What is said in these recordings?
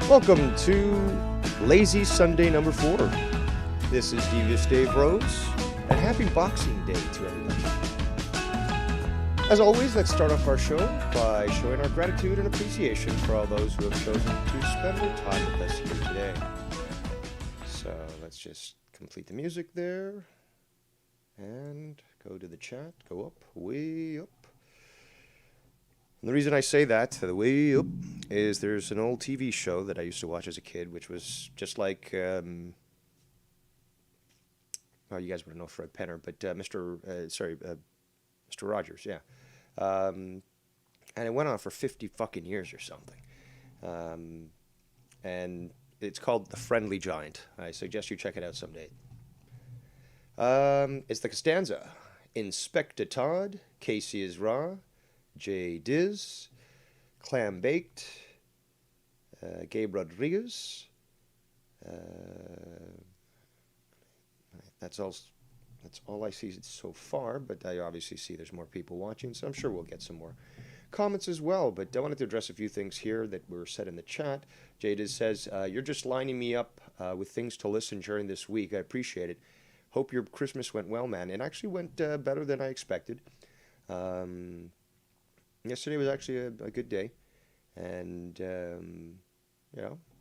Welcome to Lazy Sunday number 4. This is Devious Dave Rose, and happy Boxing Day to everybody. As always, let's start off our show by showing our gratitude and appreciation for all those who have chosen to spend their time with us here today. So let's just complete the music there, and go to the chat, go up, way up. And the reason I say that, the way up, is there's an old TV show that I used to watch as a kid, which was just like, well, you guys would know Fred Penner, but Mr. Rogers, yeah. And it went on for 50 fucking years or something. And it's called The Friendly Giant. I suggest you check it out someday. It's the Costanza. Inspector Todd, Casey is Raw, Jay Diz, Clam Baked, Gabe Rodriguez. That's all I see so far, but I obviously see there's more people watching, so I'm sure we'll get some more comments as well. But I wanted to address a few things here that were said in the chat. Jay Diz says, you're just lining me up with things to listen during this week. I appreciate it. Hope your Christmas went well, man. It actually went better than I expected. Yesterday was actually a good day, and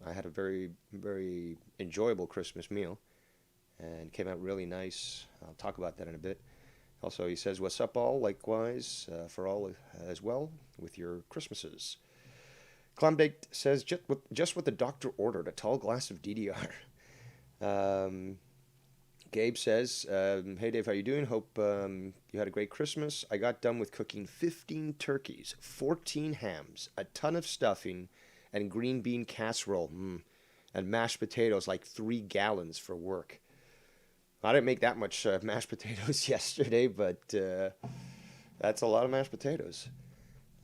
I had a very, very enjoyable Christmas meal, and came out really nice. I'll talk about that in a bit. Also, he says, what's up all, likewise, for all as well, with your Christmases. Clambaked says, just what the doctor ordered, a tall glass of DDR. Gabe says, hey Dave, how you doing? Hope you had a great Christmas. I got done with cooking 15 turkeys, 14 hams, a ton of stuffing, and green bean casserole, and mashed potatoes, like 3 gallons for work. I didn't make that much mashed potatoes yesterday, but that's a lot of mashed potatoes.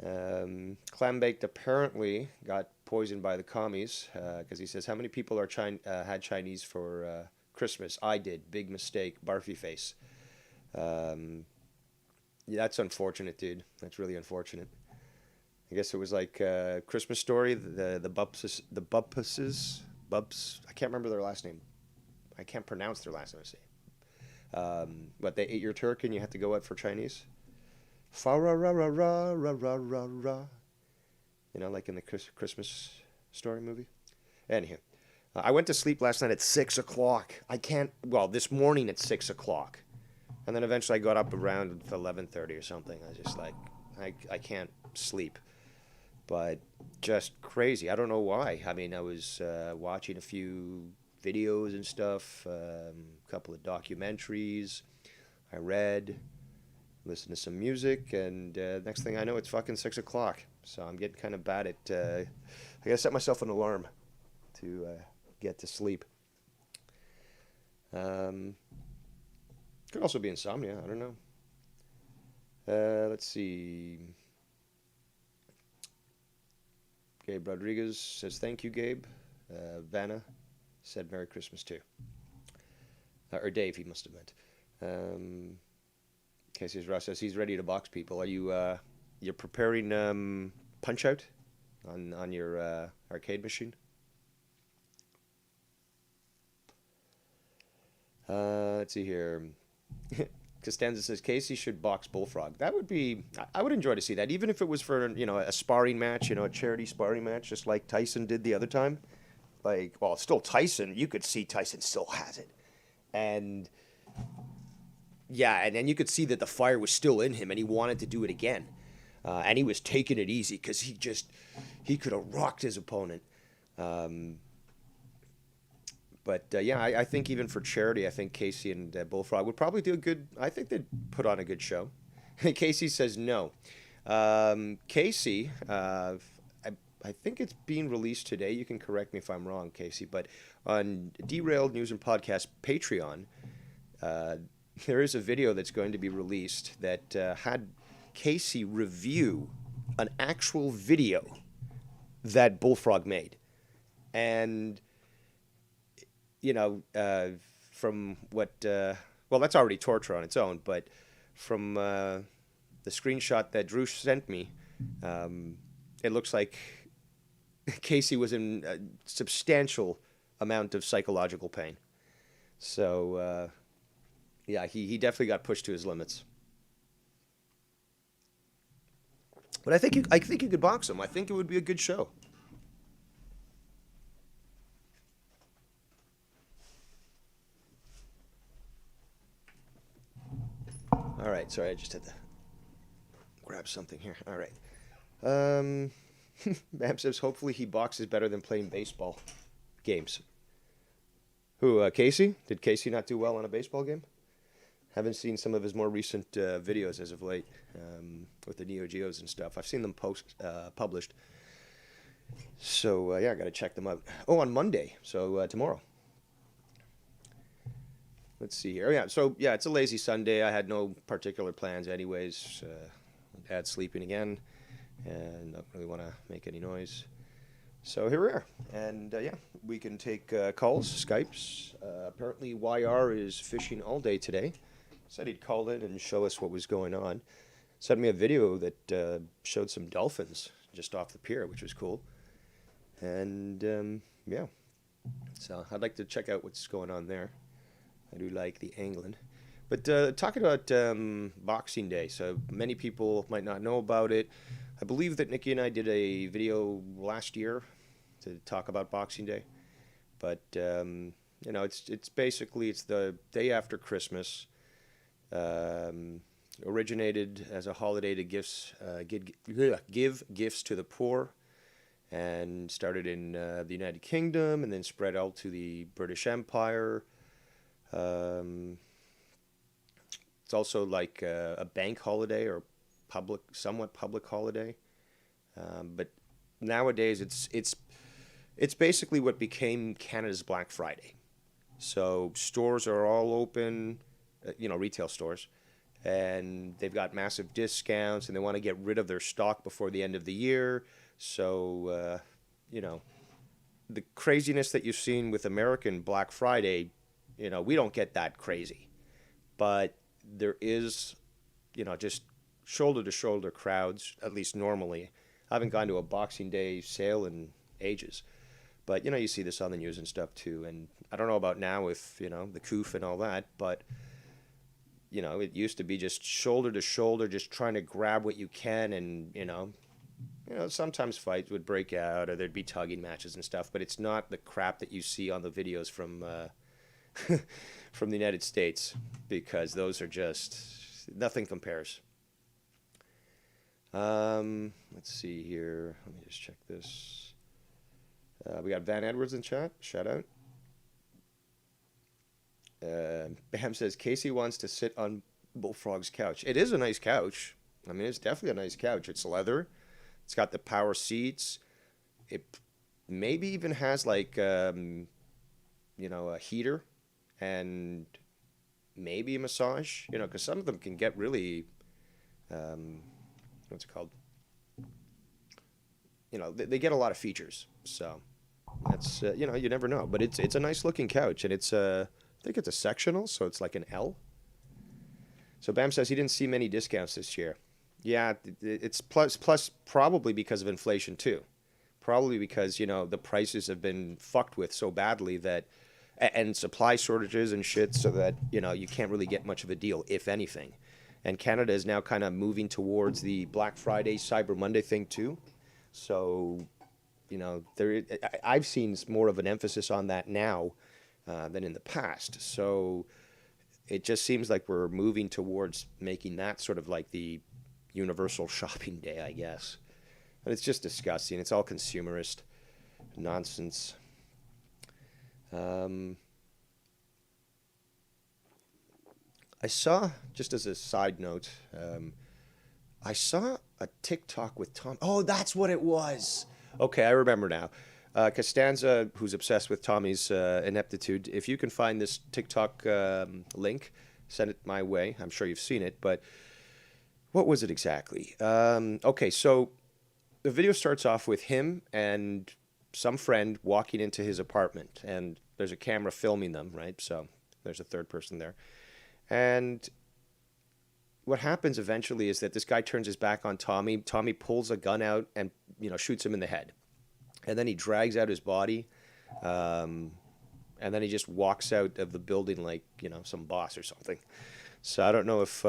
Clam Baked apparently got poisoned by the commies, because he says, how many people are had Chinese for Christmas? I did. Big mistake. Barfy face. Yeah, that's unfortunate, dude. That's really unfortunate. I guess it was like Christmas Story, the Bubses, I can't remember their last name. I can't pronounce their last name, I say. But they ate your turkey and you had to go out for Chinese? Fa-ra-ra-ra-ra-ra-ra-ra-ra. You know, like in the Christmas Story movie? Anyhow. I went to sleep last night at 6 o'clock. This morning at 6 o'clock. And then eventually I got up around 11:30 or something. I was just like, I can't sleep. But just crazy. I don't know why. I mean, I was watching a few videos and stuff, a couple of documentaries. I read, listened to some music, and next thing I know, it's fucking 6 o'clock. So I'm getting kind of bad at, I gotta set myself an alarm to get to sleep. Could also be insomnia, I don't know. Let's see. Gabe Rodriguez says, thank you, Gabe. Vanna said Merry Christmas too. Or Dave, he must have meant. Casey Ross says he's ready to box people. Are you you're preparing Punch-Out on your arcade machine? Let's see here. Costanza says Casey should box Bullfrog. That would be, I would enjoy to see that, even if it was for, a sparring match, a charity sparring match, just like Tyson did the other time. Like, well, it's still Tyson. You could see Tyson still has it. And, yeah, and then you could see that the fire was still in him, and he wanted to do it again. And he was taking it easy, because he could have rocked his opponent. But, I think even for charity, I think Casey and Bullfrog would probably do I think they'd put on a good show. Casey says no. Casey, I think it's being released today. You can correct me if I'm wrong, Casey. But on Derailed News and Podcast Patreon, there is a video that's going to be released that had Casey review an actual video that Bullfrog made. And from what, that's already torture on its own, but from the screenshot that Drew sent me, it looks like Casey was in a substantial amount of psychological pain. So yeah, he definitely got pushed to his limits. But I think you could box him. I think it would be a good show. All right, sorry, I just had to grab something here. All right. Um, Bam says hopefully he boxes better than playing baseball games. Who, Casey? Did Casey not do well on a baseball game? Haven't seen some of his more recent videos as of late with the Neo Geos and stuff. I've seen them published. So, yeah, I got to check them out. Oh, on Monday. So, tomorrow. Let's see here. Oh, yeah. So, yeah, it's a lazy Sunday. I had no particular plans anyways. Dad's sleeping again and don't really want to make any noise. So here we are. And, yeah, we can take calls, Skypes. Apparently, YR is fishing all day today. Said he'd call in and show us what was going on. Sent me a video that showed some dolphins just off the pier, which was cool. And, yeah. So I'd like to check out what's going on there. I do like the angling. But talking about Boxing Day, so many people might not know about it. I believe that Nikki and I did a video last year to talk about Boxing Day. But, you know, it's basically, it's the day after Christmas. Originated as a holiday to give gifts to the poor, and started in the United Kingdom and then spread out to the British Empire. It's also like a bank holiday or somewhat public holiday. But nowadays it's basically what became Canada's Black Friday. So stores are all open, you know, retail stores, and they've got massive discounts, and they want to get rid of their stock before the end of the year. So, you know, the craziness that you've seen with American Black Friday, you know, we don't get that crazy. But there is, you know, just shoulder-to-shoulder crowds, at least normally. I haven't gone to a Boxing Day sale in ages. But, you know, you see this on the news and stuff, too. And I don't know about now with, you know, the coof and all that, but you know, it used to be just shoulder to shoulder, just trying to grab what you can, and sometimes fights would break out, or there'd be tugging matches and stuff. But it's not the crap that you see on the videos from from the United States, because those are just nothing compares. Let's see here. Let me just check this. We got Van Edwards in chat. Shout out. Bam says Casey wants to sit on Bullfrog's couch. It is a nice couch. I mean, it's definitely a nice couch. It's leather. It's got the power seats. It maybe even has like, you know, a heater and maybe a massage. You know, because some of them can get really, what's it called? You know, they get a lot of features. So that's, you know, you never know. But it's a nice looking couch, and it's I think it's a sectional, so it's like an L. So Bam says he didn't see many discounts this year. Yeah, it's plus probably because of inflation too. Probably because, you know, the prices have been fucked with so badly that, and supply shortages and shit, so that, you know, you can't really get much of a deal, if anything. And Canada is now kind of moving towards the Black Friday, Cyber Monday thing too. So, you know, I've seen more of an emphasis on that now than in the past. So it just seems like we're moving towards making that sort of like the universal shopping day, I guess. But it's just disgusting. It's all consumerist nonsense. I saw, just as a side note, I saw a TikTok with Tom. Oh, that's what it was. Okay, I remember now. Costanza, who's obsessed with Tommy's ineptitude, if you can find this TikTok link, send it my way. I'm sure you've seen it, but what was it exactly? Okay, so the video starts off with him and some friend walking into his apartment, and there's a camera filming them, right? So there's a third person there. And what happens eventually is that this guy turns his back on Tommy. Tommy pulls a gun out and, you know, shoots him in the head. and then he drags out his body, um, and then he just walks out of the building like, some boss or something. So I don't know if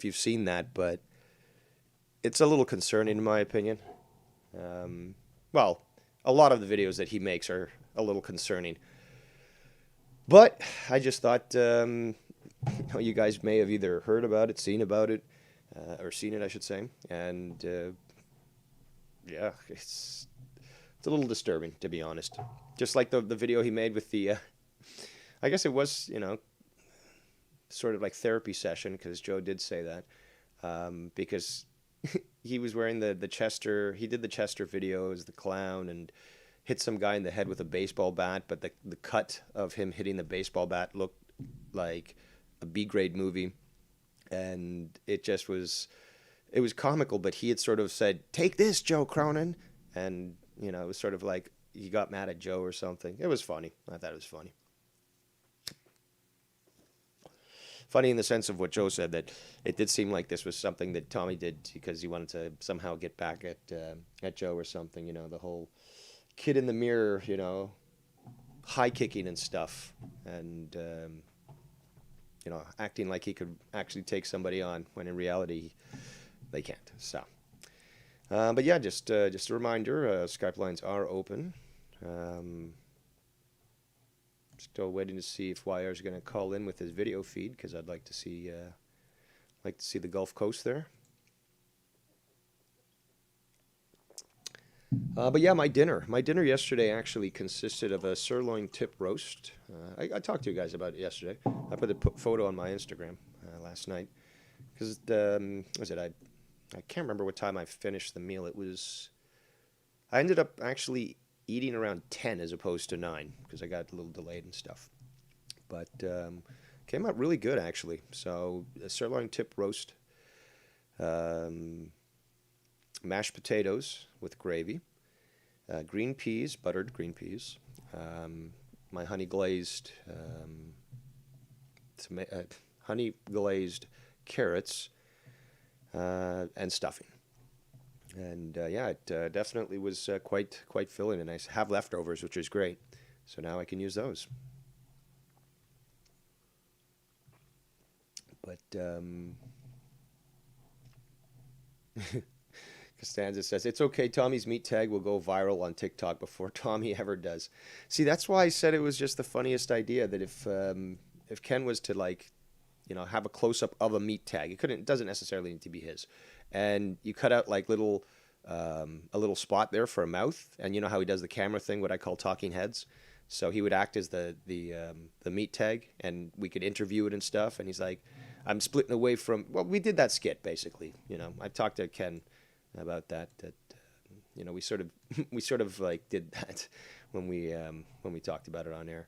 you've seen that, but it's a little concerning in my opinion. Um, well, a lot of the videos that he makes are a little concerning. But I just thought, you guys may have either heard about it, seen about it, or seen it, I should say. And yeah, it's a little disturbing, to be honest. Just like the video he made with the, I guess it was, sort of like therapy session, because Joe did say that. Because he was wearing the Chester, he did the Chester video as the clown and hit some guy in the head with a baseball bat, but the cut of him hitting the baseball bat looked like a B grade movie. And it was comical, but he had sort of said, "Take this, Joe Cronin." And, it was sort of like he got mad at Joe or something. It was funny. I thought it was funny. Funny in the sense of what Joe said, that it did seem like this was something that Tommy did because he wanted to somehow get back at Joe or something. The whole kid in the mirror, high kicking and stuff, and acting like he could actually take somebody on when in reality they can't. So, but yeah, just a reminder: Skype lines are open. Still waiting to see if YR is going to call in with his video feed, because I'd like to see the Gulf Coast there. But yeah, my dinner yesterday actually consisted of a sirloin tip roast. I talked to you guys about it yesterday. I put a photo on my Instagram last night because was it I can't remember what time I finished the meal. I ended up actually eating around 10 as opposed to 9 because I got a little delayed and stuff. But came out really good actually. So a sirloin tip roast, mashed potatoes with gravy, green peas, buttered green peas, my honey glazed carrots, and stuffing. And yeah, it definitely was quite filling, and I have leftovers, which is great. So now I can use those. But Costanza says, "It's okay, Tommy's meat tag will go viral on TikTok before Tommy ever does." See, that's why I said it was just the funniest idea, that if Ken was to have a close up of a meat tag, it doesn't necessarily need to be his. And you cut out like a little spot there for a mouth, and you know how he does the camera thing, what I call talking heads. So he would act as the meat tag, and we could interview it and stuff. And he's like, "I'm splitting away from." Well, we did that skit basically. I talked to Ken about that. We sort of like did that when we talked about it on air.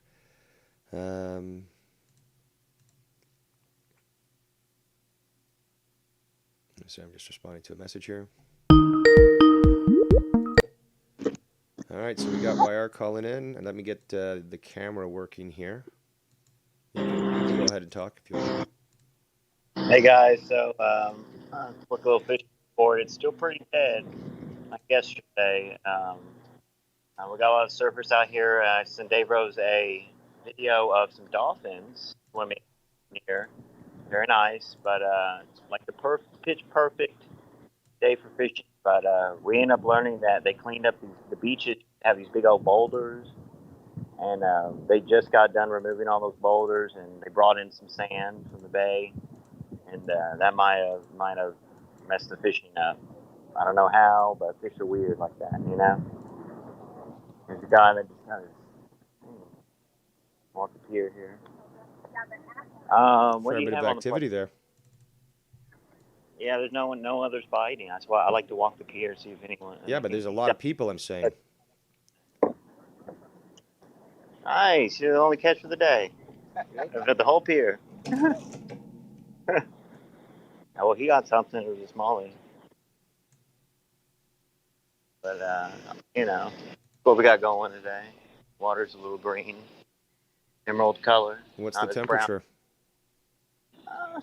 So I'm just responding to a message here. All right, so we got YR calling in, and let me get the camera working here. You can go ahead and talk if you want. Hey guys, so quick little fishing report. It's still pretty dead. Like yesterday, we got a lot of surfers out here. I sent Dave Rose a video of some dolphins swimming near. Very nice, but it's like the pitch perfect day for fishing. But we ended up learning that they cleaned up the beaches, have these big old boulders, and they just got done removing all those boulders, and they brought in some sand from the bay, and that might have messed the fishing up. I don't know how, but fish are weird like that, There's a guy that just kind of walk the pier here. What Fair do you bit of have on the activity there. Yeah, there's no others biting. That's why I like to walk the pier, see if anyone. Yeah, but there's a lot of people, I'm saying. Nice, you're the only catch for the day. The whole pier. Well, he got something. It was a smallie. But what we got going today. Water's a little green, emerald color. What's the temperature?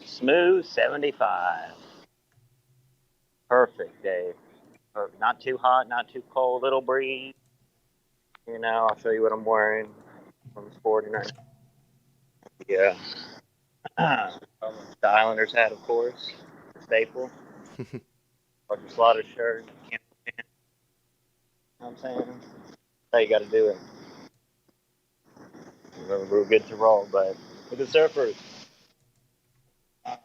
Smooth 75. Perfect day. Not too hot, not too cold. Little breeze. I'll show you what I'm wearing. I'm sporting right now. Yeah. The Islanders hat, of course, the staple. Roger Slaughter shirt. You know what I'm saying? That's how you got to do it. We're good to roll, but with the surfers, How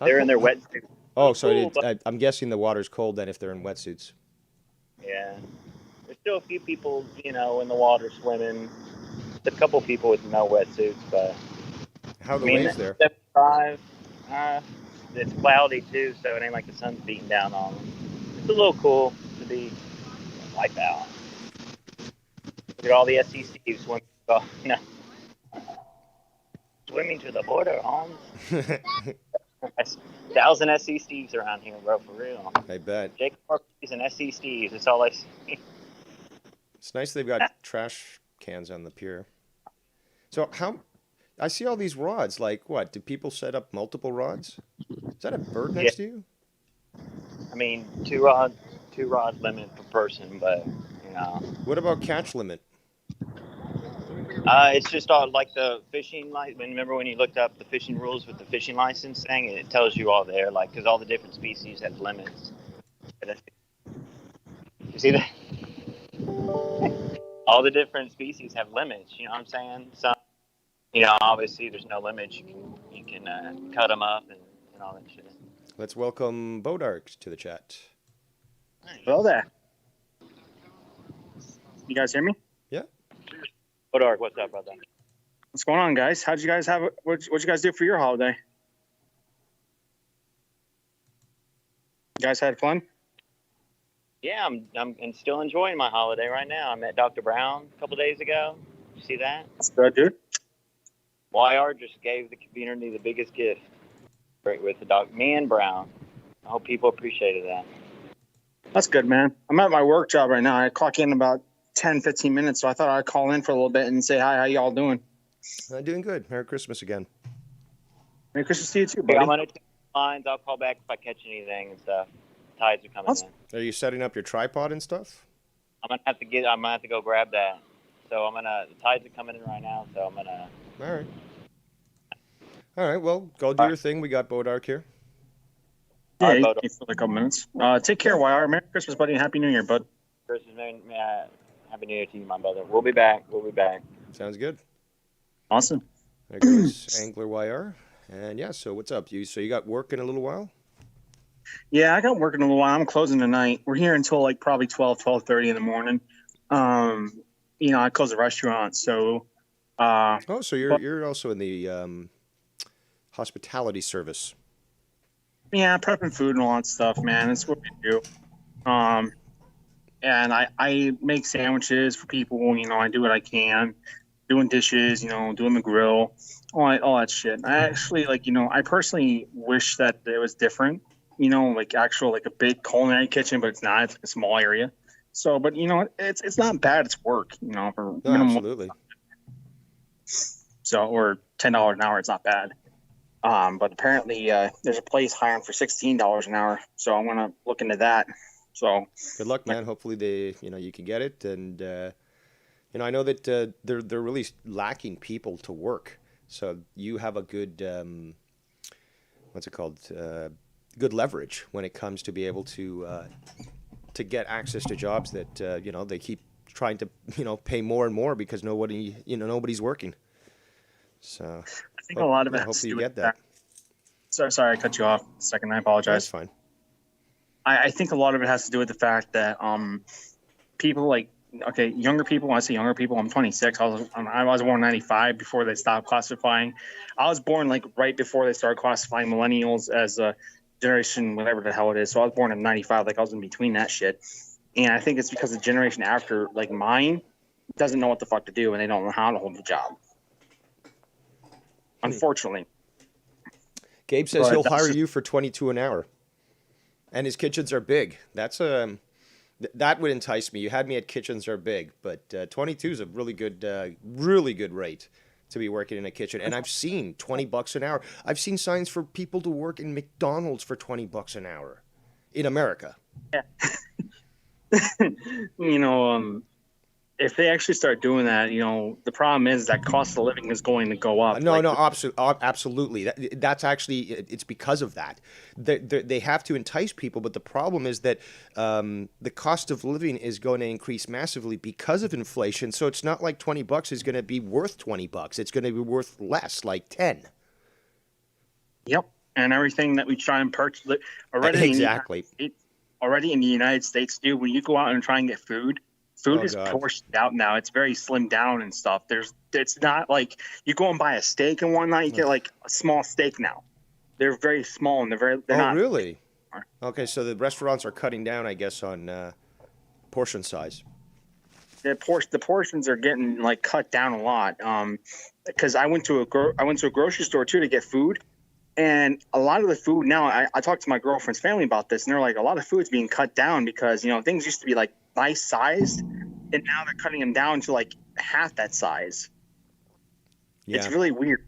they're in cool? their wetsuits. Oh, It's so cool, but I'm guessing the water's cold then if they're in wetsuits. yeah, there's still a few people, in the water swimming. A couple people with no wetsuits, but How are I the mean, waves there? 75. Uh, it's cloudy too, so it ain't like the sun's beating down on them. It's a little cool to be like that. Look at all the SECs swimming. Oh, swimming to the border, Holmes. 1,000 SC Steves around here, bro, for real. I bet. Jake Murphy's and SC Steves. That's all I see. It's nice they've got trash cans on the pier. So how I see all these rods. Like what? Do people set up multiple rods? Is that a bird Yeah, next to you? I mean, two rod limit per person, but you know, What about catch limit? it's just all like the fishing license. Remember when you looked up the fishing rules with the fishing license thing? It tells you all there, like, because all the different species have limits. You see that? All the different species have limits. You know what I'm saying? So, obviously there's no limits. You can cut them up and all that shit. Let's welcome Bodark to the chat. Hello there. You guys hear me? Yeah. Bodark, what's up, brother? What's going on, guys? How'd you guys have it? What'd you guys do for your holiday? You guys had fun? Yeah, I'm still enjoying my holiday right now. I met Dr. Brown a couple days ago. You see that? That's good, dude. YR just gave the community the biggest gift with the dog. Me and Brown. I hope people appreciated that. That's good, man. I'm at my work job right now. I clock in about 10, 15 minutes, so I thought I'd call in for a little bit and say hi. How y'all doing? Doing good. Merry Christmas again. Merry Christmas to you too, Hey, buddy. I'm gonna take lines. I'll call back if I catch anything and stuff. Tides are coming in. Are you setting up your tripod and stuff? I'm gonna have to go grab that. So the tides are coming in right now. So I'm gonna. All right. All right. Well, go do your thing. We got Bodark here. Yeah, All right, you Bodo. can for a couple minutes. Take care, YR. Merry Christmas, buddy, and Happy New Year, bud. Christmas, Happy New Year to you, my brother. We'll be back. Sounds good. Awesome. There goes Angler YR. And yeah, so what's up? So you got work in a little while? Yeah, I got work in a little while. I'm closing tonight. We're here until like probably 12:30 in the morning. I close the restaurant, so. Oh, so you're also in the hospitality service. Yeah, prepping food and all that stuff, man. That's what we do. And I make sandwiches for people. I do what I can, doing dishes, doing the grill, all that shit. I actually I personally wish that it was different. Like a big culinary kitchen, but it's not. It's like a small area. So, but it's not bad. It's work. For No, minimum. absolutely. So, or $10 an hour, it's not bad. But apparently there's a place hiring for $16 an hour. So I'm gonna look into that. So Good luck, man. Hopefully you can get it. And I know that they're really lacking people to work. So you have a good what's it called? Good leverage when it comes to be able to get access to jobs that they keep trying to pay more and more because nobody's working. So I think a lot of it has hopefully to you do get with that. Sorry, I cut you off a second. I That's apologize. fine. I think a lot of it has to do with the fact that people younger people. When I say younger people, I'm 26. I was born in 95 before they stopped classifying. I was born like right before they started classifying millennials as a generation, whatever the hell it is. So I was born in 95. Like I was in between that shit. And I think it's because the generation after, like mine, doesn't know what the fuck to do and they don't know how to hold the job. Unfortunately. Gabe says But he'll that's hire just- you for 22 an hour, and his kitchens are big. That's that would entice me. You had me at kitchens are big, but 22 is a really good rate to be working in a kitchen. And I've seen $20 an hour. I've seen signs for people to work in McDonald's for $20 an hour in America. Yeah. if they actually start doing that, the problem is that cost of living is going to go up. No, no, absolutely. That's actually, it's because of that. They have to entice people, but the problem is that the cost of living is going to increase massively because of inflation. So it's not like $20 is going to be worth $20. It's going to be worth less, like 10. Yep, and everything that we try and purchase already. Exactly. Already in the United States, dude, when you go out and try and get food is portioned out now. It's very slimmed down and stuff. It's not like you go and buy a steak and whatnot. You get like a small steak now. They're very small and they're not. Oh, really? Okay, so the restaurants are cutting down, I guess, on portion size. The portions are getting like cut down a lot. Because I went to a grocery store too to get food. And a lot of the food now, I talked to my girlfriend's family about this, and they're like, a lot of food's being cut down because, things used to be like nice sized, and now they're cutting them down to like half that size. Yeah. It's really weird.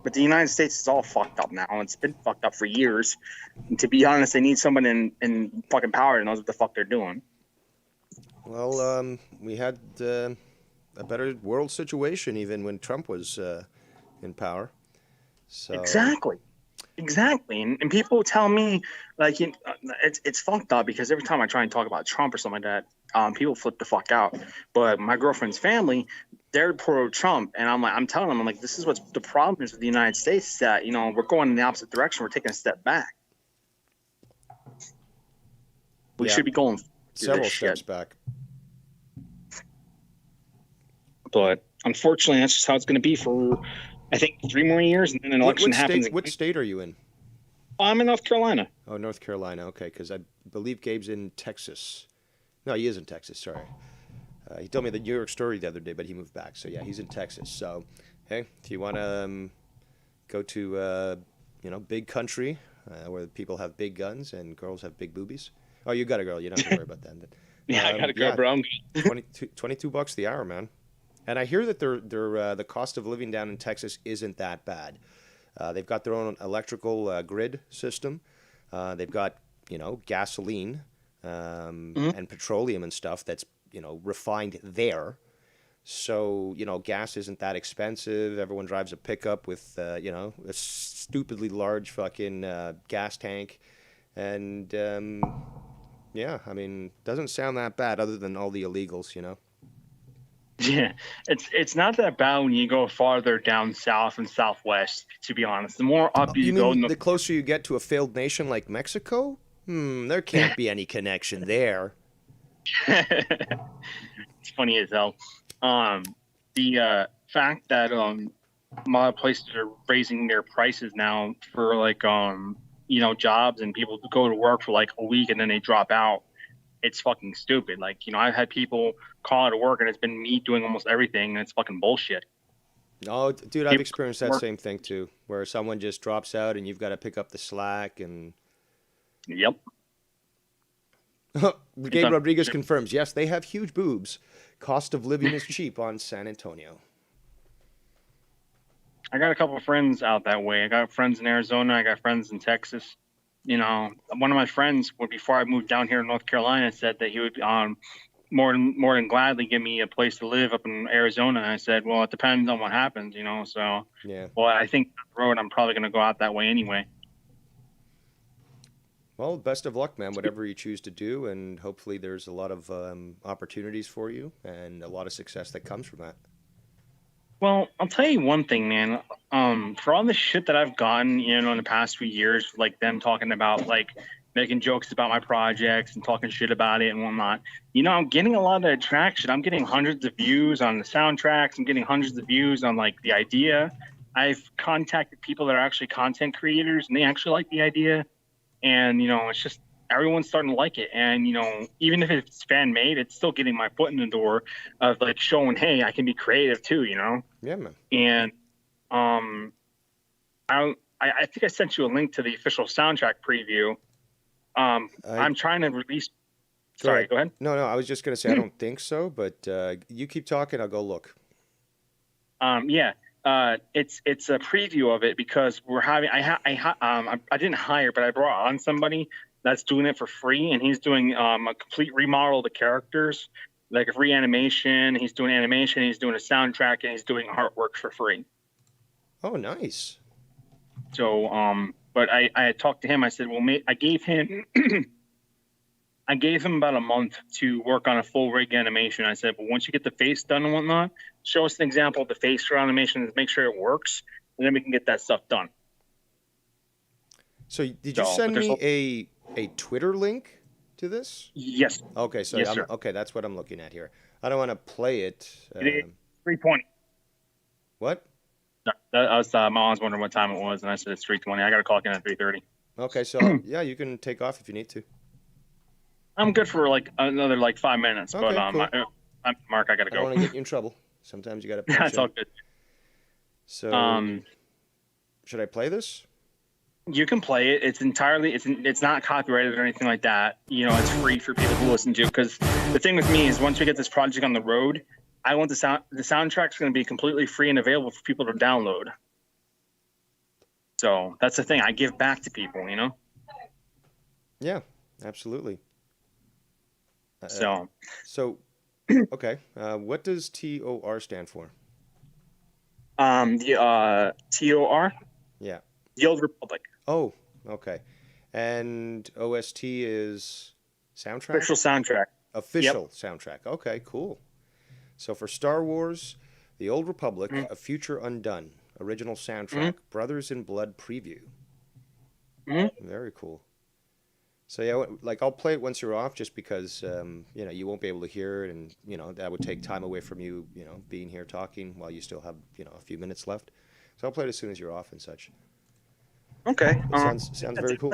But the United States is all fucked up now. It's been fucked up for years. And to be honest, they need someone in fucking power that knows what the fuck they're doing. Well, we had a better world situation even when Trump was in power. So. Exactly. And people tell me, like, it's fucked up because every time I try and talk about Trump or something like that, people flip the fuck out. But my girlfriend's family, they're pro-Trump. And I'm telling them, this is what's the problem is with the United States, that, we're going in the opposite direction. We're taking a step back. We should be going several steps back. But unfortunately, that's just how it's going to be for, I think, 3 more years, and then an election happens. What state are you in? I'm in North Carolina. Oh, North Carolina. Okay, because I believe Gabe's in Texas. No, he is in Texas. Sorry. He told me the New York story the other day, but he moved back. So, yeah, he's in Texas. So, hey, if you want to go to, big country where people have big guns and girls have big boobies. Oh, you got a girl. You don't have to worry about that. But, yeah, I got a girl, bro. $22 the hour, man. And I hear that the cost of living down in Texas isn't that bad. They've got their own electrical grid system. They've got, gasoline and petroleum and stuff that's, refined there. So, gas isn't that expensive. Everyone drives a pickup with, a stupidly large fucking gas tank. And, doesn't sound that bad other than all the illegals, Yeah, it's not that bad when you go farther down south and southwest, to be honest. The more up you go... the closer you get to a failed nation like Mexico? There can't be any connection there. It's funny as hell. The fact that a lot of places are raising their prices now for, like, jobs, and people go to work for, like, a week and then they drop out. It's fucking stupid. Like, I've had people call out of work and it's been me doing almost everything, and it's fucking bullshit. Oh, dude, I've experienced that same thing too, where someone just drops out and you've got to pick up the slack and... Yep. Gabe Rodriguez confirms, yes, they have huge boobs. Cost of living is cheap on San Antonio. I got a couple of friends out that way. I got friends in Arizona. I got friends in Texas. One of my friends, before I moved down here in North Carolina, said that he would more than gladly give me a place to live up in Arizona. And I said, well, it depends on what happens, So, yeah. Well, I think the road, I'm probably going to go out that way anyway. Well, best of luck, man, whatever you choose to do. And hopefully there's a lot of opportunities for you and a lot of success that comes from that. Well, I'll tell you one thing, man. For all the shit that I've gotten, in the past few years, like them talking about, like, making jokes about my projects and talking shit about it and whatnot, I'm getting a lot of attraction. I'm getting hundreds of views on the soundtracks. I'm getting hundreds of views on, like, the idea. I've contacted people that are actually content creators, and they actually like the idea. And, it's just everyone's starting to like it. And, even if it's fan made, it's still getting my foot in the door of, like, showing, hey, I can be creative too, Yeah, man. And I think I sent you a link to the official soundtrack preview. I'm trying to release. Sorry, go ahead. No, I was just going to say I don't think so, but you keep talking. I'll go look. Yeah. It's a preview of it because we're having. I didn't hire, but I brought on somebody that's doing it for free, and he's doing a complete remodel of the characters. like a free animation. He's doing animation. He's doing a soundtrack, and he's doing artwork for free. Oh, nice. So, but I had talked to him. I said, well, I gave him about a month to work on a full rig animation. I said, but once you get the face done and whatnot, show us an example of the face for animation and make sure it works, and then we can get that stuff done. So did you send me a Twitter link to this? Yes. Okay, so yes, sir. Okay, that's what I'm looking at here. I don't want to play it. 3:20. What? No, I was my mom was wondering what time it was, and I said it's 3:20. I got to clock in at 3:30. Okay, so yeah, you can take off if you need to. I'm good for like another 5 minutes, okay, but cool. Mark, I gotta go. I don't want to get you in trouble. Sometimes you gotta. That's all good. So, should I play this? You can play it. It's not copyrighted or anything like that. You know, it's free for people to listen to. Because the thing with me is, once we get this project on the road, I want the soundtrack's going to be completely free and available for people to download. So that's the thing. I give back to people. You know. Yeah, absolutely. So, okay. What does TOR stand for? The TOR. Yeah. The Old Republic. Oh, okay. And OST is soundtrack? Official soundtrack. Official soundtrack. Okay, cool. So for Star Wars, The Old Republic, A Future Undone, original soundtrack, Brothers in Blood preview. Very cool. So yeah, I'll play it once you're off, just because you won't be able to hear it, and that would take time away from you, being here talking while you still have a few minutes left. So I'll play it as soon as you're off and such. Okay. Sounds very cool.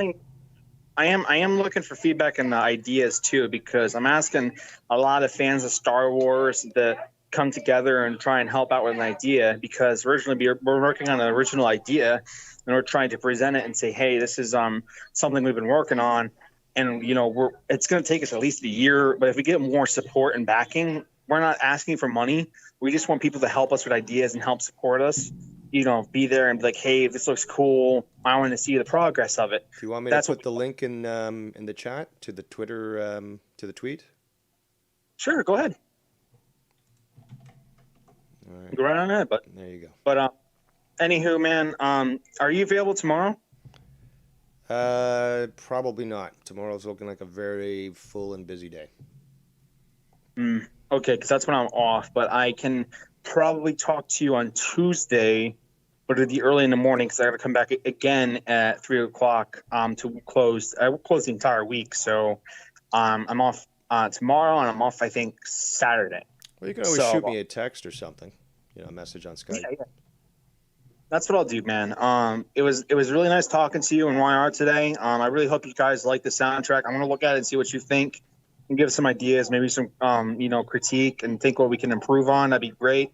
I am looking for feedback and ideas too, because I'm asking a lot of fans of Star Wars to come together and try and help out with an idea, because originally we're working on an original idea and we're trying to present it and say, hey, this is something we've been working on, and it's going to take us at least a year, but if we get more support and backing, we're not asking for money. We just want people to help us with ideas and help support us. Be there and be like, hey, this looks cool. I want to see the progress of it. Do you want me to put the link in the chat to the Twitter, to the tweet? Sure, go ahead. All right. Go right on ahead, but there you go. But anywho, man, are you available tomorrow? Probably not. Tomorrow's looking like a very full and busy day. Okay, because that's when I'm off. But I can probably talk to you on Tuesday, but it'll be early in the morning, because I got to come back again at 3:00 to close. I will close the entire week, so I'm off tomorrow, and I'm off, I think, Saturday. Well, you can always shoot me a text or something, a message on Skype. Yeah. That's what I'll do, man. It was really nice talking to you and YR today. I really hope you guys like the soundtrack. I'm gonna look at it and see what you think, and give some ideas, maybe some critique, and think what we can improve on. That'd be great.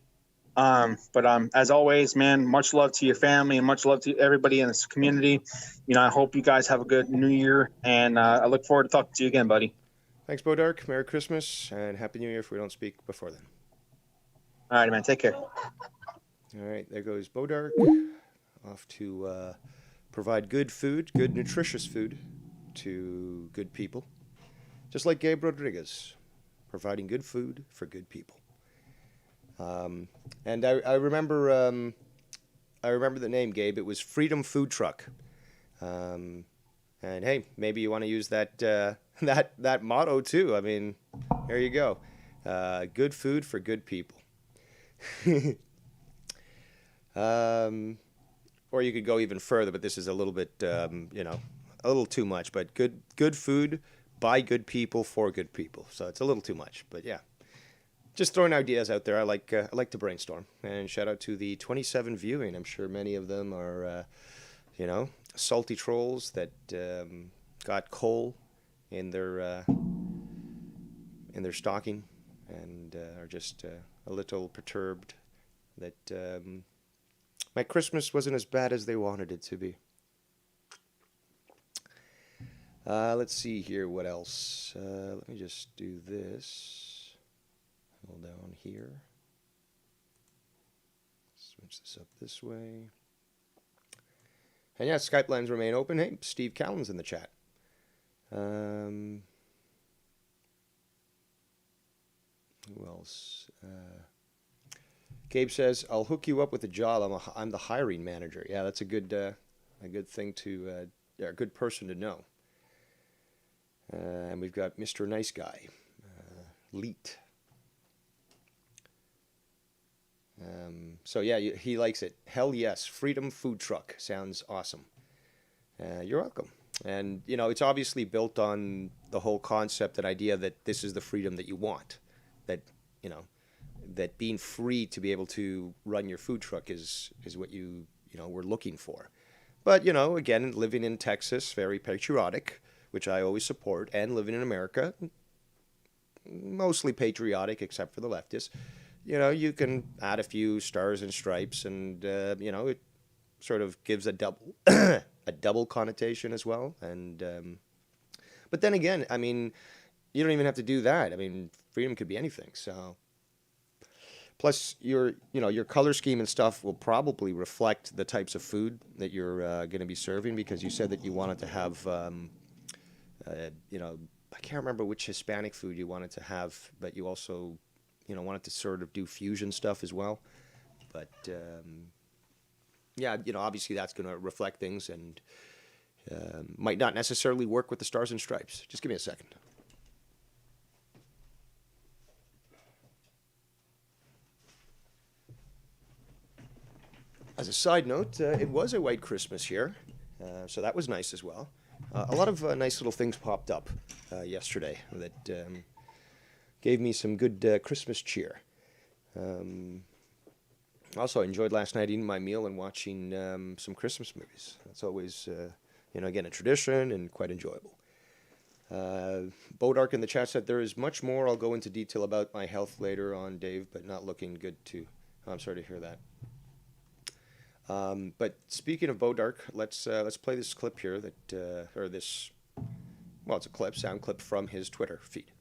But as always, man, much love to your family and much love to everybody in this community. I hope you guys have a good New Year, and I look forward to talking to you again, buddy. Thanks, Bodark. Merry Christmas and Happy New Year if we don't speak before then. All right, man. Take care. All right, there goes Bodark, off to provide good food, good nutritious food to good people. Just like Gabe Rodriguez, providing good food for good people. And I remember the name, Gabe. It was Freedom Food Truck. And hey, maybe you want to use that that motto too. I mean, there you go. Good food for good people. Or you could go even further, but this is a little bit, a little too much. But good food by good people for good people. So it's a little too much, but yeah. Just throwing ideas out there. I like to brainstorm. And shout out to the 27 viewing. I'm sure many of them are, salty trolls that got coal in their stocking and are just a little perturbed that my Christmas wasn't as bad as they wanted it to be. Let's see here. What else? Let me just do this. Hold down here. Switch this up this way. And yeah, Skype lines remain open. Hey, Steve Callan's in the chat. Who else? Gabe says, "I'll hook you up with a job. I'm the hiring manager." Yeah, that's a good thing to a good person to know. And we've got Mr. Nice Guy, Leet. So yeah, he likes it. Hell yes, Freedom Food Truck sounds awesome. You're welcome. And you know, it's obviously built on the whole concept and idea that this is the freedom that you want. That you know, that being free to be able to run your food truck is what you know we're looking for. But you know, again, living in Texas, very patriotic, which I always support, and living in America, mostly patriotic except for the leftists. You know, you can add a few stars and stripes, and you know, it sort of gives a double a double connotation as well. And but then again, I mean, you don't even have to do that. I mean, freedom could be anything. So plus your color scheme and stuff will probably reflect the types of food that you're going to be serving, because you said that you wanted to have you know, I can't remember which Hispanic food you wanted to have, but you also wanted to sort of do fusion stuff as well. But yeah, you know, obviously that's going to reflect things, and might not necessarily work with the stars and stripes. Just give me a second. As a side note, it was a white Christmas here, so that was nice as well. A lot of nice little things popped up yesterday that gave me some good Christmas cheer. Also enjoyed last night eating my meal and watching some Christmas movies. That's always, again, a tradition and quite enjoyable. Bodark in the chat said, "There is much more. I'll go into detail about my health later on, Dave, but not looking good too." I'm sorry to hear that. But speaking of Bodark, let's play this clip here it's a clip, sound clip from his Twitter feed.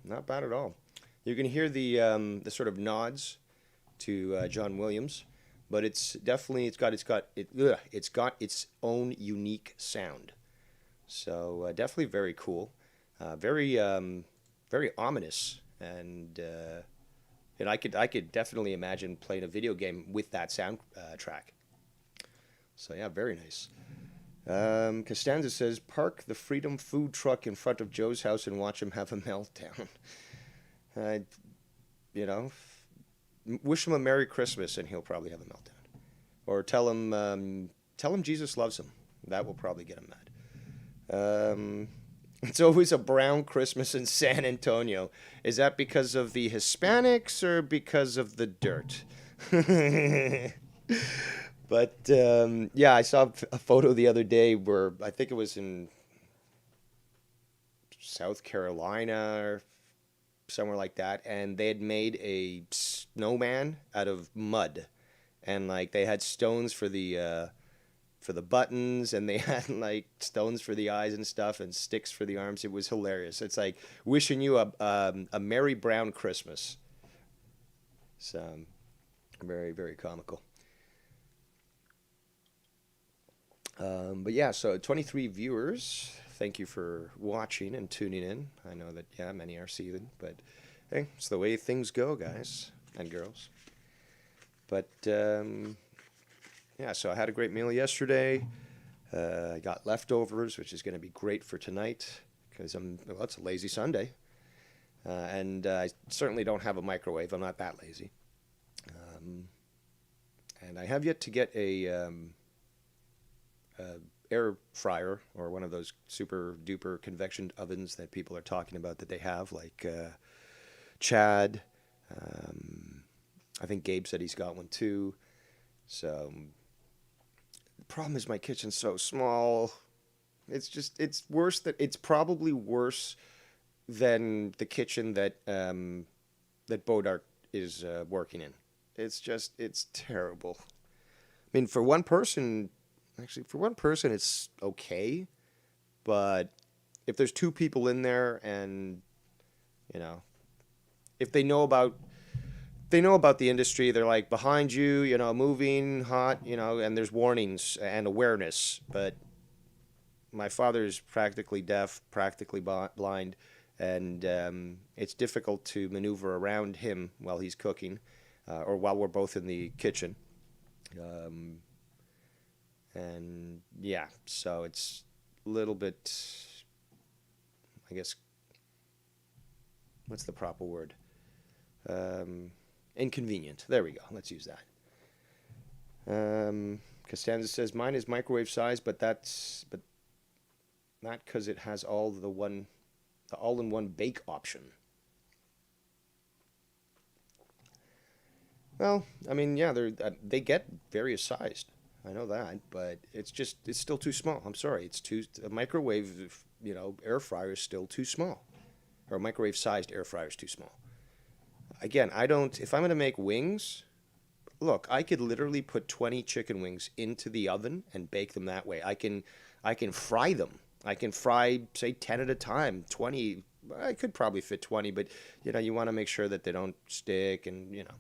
Not bad at all. You can hear the sort of nods to John Williams, but it's got its own unique sound. So definitely very cool, very ominous, and I could definitely imagine playing a video game with that sound track. So yeah, very nice. Costanza says, "Park the Freedom Food Truck in front of Joe's house and watch him have a meltdown." Wish him a Merry Christmas and he'll probably have a meltdown. Or tell him Jesus loves him. That will probably get him mad. It's always a brown Christmas in San Antonio. Is that because of the Hispanics or because of the dirt? But, yeah, I saw a photo the other day where I think it was in South Carolina or somewhere like that, and they had made a snowman out of mud, and like they had stones for the buttons, and they had like stones for the eyes and stuff, and sticks for the arms. It was hilarious. It's like wishing you a merry brown Christmas. So very, very comical. But yeah, so 23 viewers. Thank you for watching and tuning in. I know that, yeah, many are seething, but hey, it's the way things go, guys and girls. But yeah, so I had a great meal yesterday. I got leftovers, which is going to be great for tonight because it's a lazy Sunday. And I certainly don't have a microwave. I'm not that lazy. And I have yet to get a air fryer or one of those super duper convection ovens that people are talking about that they have, like Chad. I think Gabe said he's got one too. So the problem is my kitchen's so small. It's worse it's probably worse than the kitchen that that Bodart is working in. It's terrible. I mean, for one person, it's okay. But if there's two people in there, and you know, if they know about the industry, they're like behind you, you know, moving hot, you know, and there's warnings and awareness. But my father's practically deaf, practically blind, and it's difficult to maneuver around him while he's cooking, or while we're both in the kitchen. And yeah, so it's a little bit, I guess, what's the proper word? Inconvenient. There we go. Let's use that. Costanza says mine is microwave size, but not because it has the all-in-one bake option. Well, I mean, yeah, they get various sized. I know that, but it's still too small. I'm sorry, a microwave, you know, air fryer is still too small, or a microwave sized air fryer is too small. Again, if I'm going to make wings, look, I could literally put 20 chicken wings into the oven and bake them that way. I can fry them. I can fry, say, 10 at a time, 20. I could probably fit 20, but, you know, you want to make sure that they don't stick and, you know.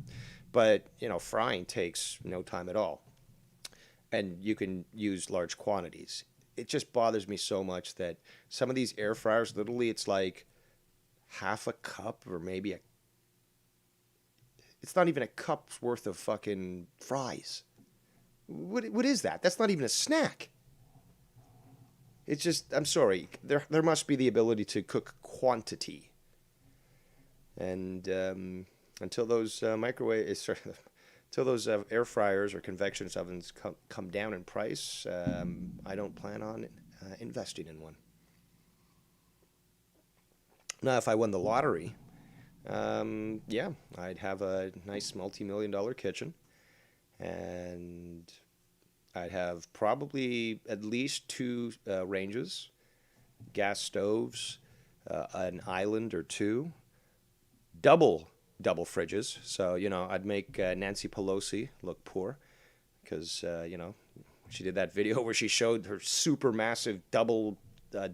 But, you know, frying takes no time at all. And you can use large quantities. It just bothers me so much that some of these air fryers, literally, it's like half a cup or maybe it's not even a cup's worth of fucking fries. What is that? That's not even a snack. It's just, I'm sorry, there must be the ability to cook quantity. And until those until those air fryers or convection ovens come down in price, I don't plan on investing in one. Now, if I won the lottery, yeah, I'd have a nice multi-million-dollar kitchen, and I'd have probably at least two ranges, gas stoves, an island or two, double fridges. So, you know, I'd make Nancy Pelosi look poor because, you know, she did that video where she showed her super massive double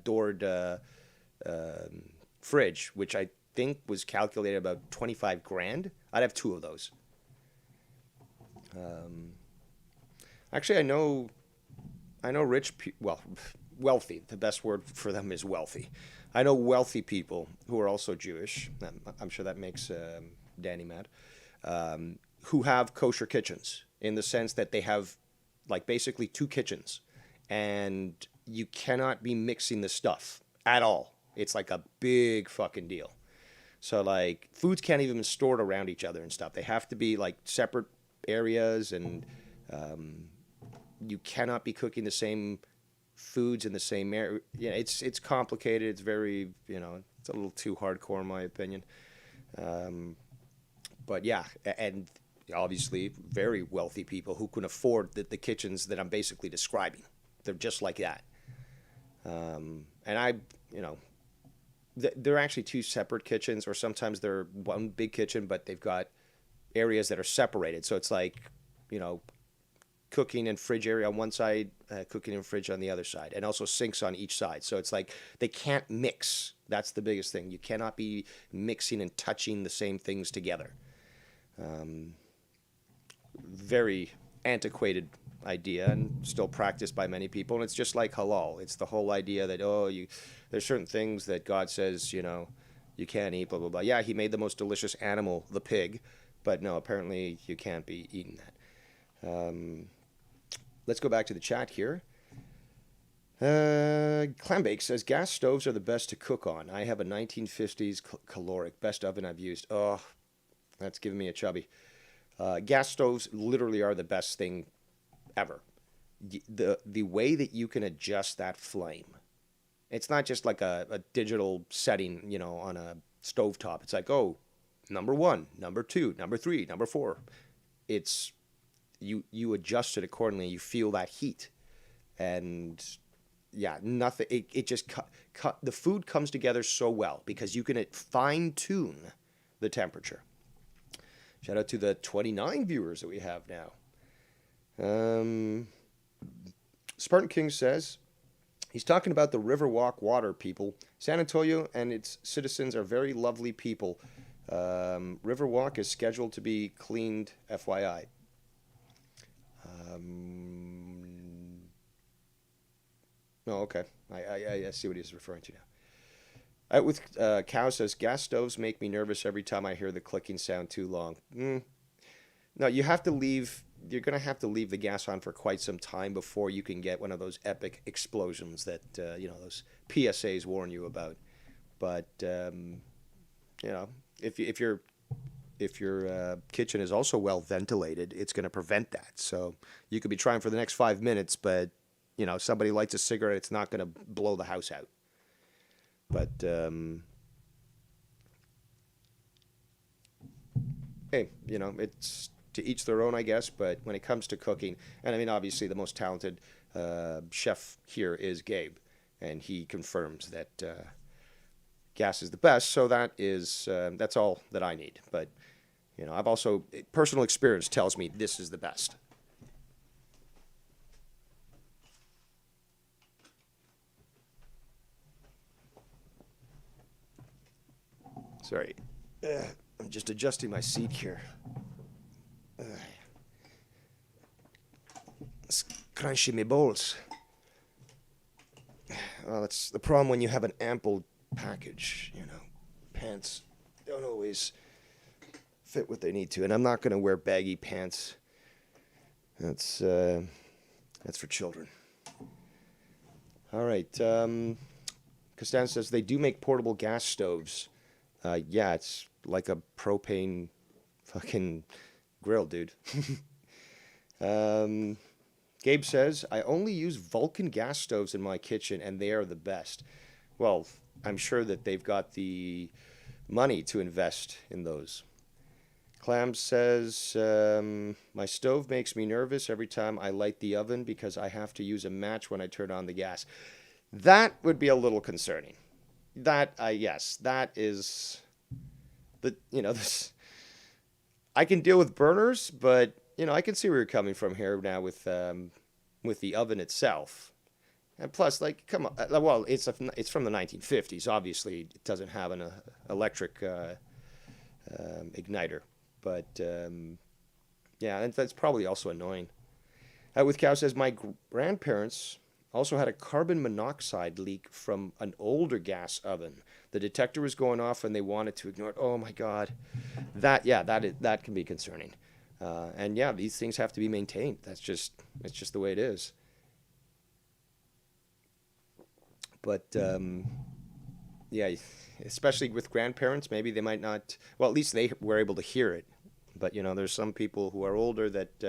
doored fridge, which I think was calculated about 25 grand. I'd have two of those. Actually, I know rich people, well, wealthy. The best word for them is wealthy. I know wealthy people who are also Jewish. I'm sure that makes Danny mad. Who have kosher kitchens in the sense that they have like basically two kitchens, and you cannot be mixing the stuff at all. It's like a big fucking deal. So like foods can't even be stored around each other and stuff. They have to be like separate areas, and you cannot be cooking the same foods in the same area. Yeah, it's complicated. It's very, you know, it's a little too hardcore in my opinion. But yeah, and obviously very wealthy people who can afford the kitchens that I'm basically describing. They're just like that. And you know, they're actually two separate kitchens, or sometimes they're one big kitchen, but they've got areas that are separated. So it's like, you know, cooking and fridge area on one side, cooking and fridge on the other side, and also sinks on each side. So it's like they can't mix. That's the biggest thing. You cannot be mixing and touching the same things together. Very antiquated idea and still practiced by many people. And it's just like halal. It's the whole idea that, there's certain things that God says, you know, you can't eat, blah, blah, blah. Yeah, he made the most delicious animal, the pig, but no, apparently you can't be eating that. Let's go back to the chat here. Clambake says, gas stoves are the best to cook on. I have a 1950s caloric, best oven I've used. Oh, that's giving me a chubby. Gas stoves literally are the best thing ever. the way that you can adjust that flame. It's not just like a digital setting, on a stovetop. It's like, oh, number 1, number 2, number 3, number 4. It's you adjust it accordingly. You feel that heat, and yeah, nothing. It just the food comes together so well because you can fine tune the temperature. Shout out to the 29 viewers that we have now. Spartan King says he's talking about the Riverwalk water people. San Antonio and its citizens are very lovely people. Riverwalk is scheduled to be cleaned, FYI. Oh, okay. I see what he's referring to now. Out with Cow says, gas stoves make me nervous every time I hear the clicking sound too long. No, you have to leave. You're going to have to leave the gas on for quite some time before you can get one of those epic explosions that, those PSAs warn you about. But, if your kitchen is also well ventilated, it's going to prevent that. So you could be trying for the next 5 minutes, but, somebody lights a cigarette, it's not going to blow the house out. But, hey, it's to each their own, I guess. But when it comes to cooking, and I mean, obviously the most talented chef here is Gabe, and he confirms that gas is the best. So that's all that I need. But, I've also, personal experience tells me this is the best. Sorry. I'm just adjusting my seat here. It's crunchy me balls. Well, that's the problem when you have an ample package, Pants don't always fit what they need to. And I'm not going to wear baggy pants. That's for children. All right. Costanza says they do make portable gas stoves. Yeah, it's like a propane fucking grill, dude. Gabe says, I only use Vulcan gas stoves in my kitchen, and they are the best. Well, I'm sure that they've got the money to invest in those. Clam says, my stove makes me nervous every time I light the oven because I have to use a match when I turn on the gas. That would be a little concerning. Yes, that is this. I can deal with burners, but I can see where you're coming from here now with the oven itself. And plus, like, come on, well, it's from the 1950s. Obviously, it doesn't have an electric igniter, but yeah, and that's probably also annoying. With Cow says my grandparents also had a carbon monoxide leak from an older gas oven. The detector was going off and they wanted to ignore it. Oh my God. That can be concerning. And yeah, these things have to be maintained. It's just the way it is. But yeah, especially with grandparents, maybe they might not, well, at least they were able to hear it. But there's some people who are older that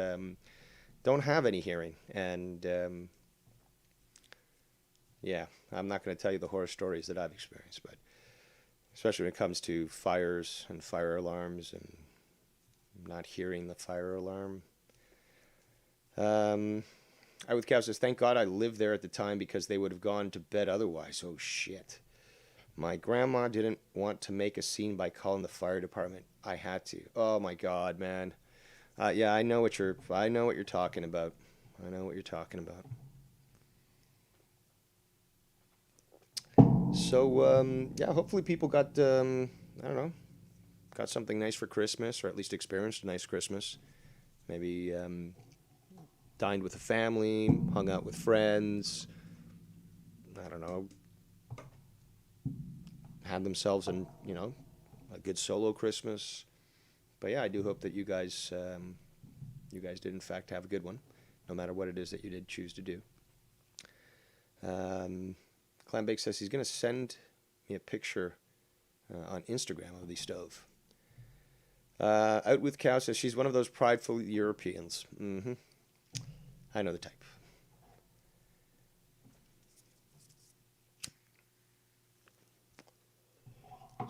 don't have any hearing, and yeah, I'm not going to tell you the horror stories that I've experienced, but especially when it comes to fires and fire alarms and not hearing the fire alarm. I with Cow says, thank God I lived there at the time because they would have gone to bed otherwise. Oh, shit. My grandma didn't want to make a scene by calling the fire department. I had to. Oh, my God, man. Yeah, I know what you're talking about. I know what you're talking about. So, yeah, hopefully people got, I don't know, got something nice for Christmas, or at least experienced a nice Christmas. Maybe dined with the family, hung out with friends, I don't know, had themselves a good solo Christmas. But yeah, I do hope that you guys did in fact have a good one, no matter what it is that you did choose to do. Clambake says he's going to send me a picture on Instagram of the stove. Out with Cow says she's one of those prideful Europeans. Mm-hmm. I know the type.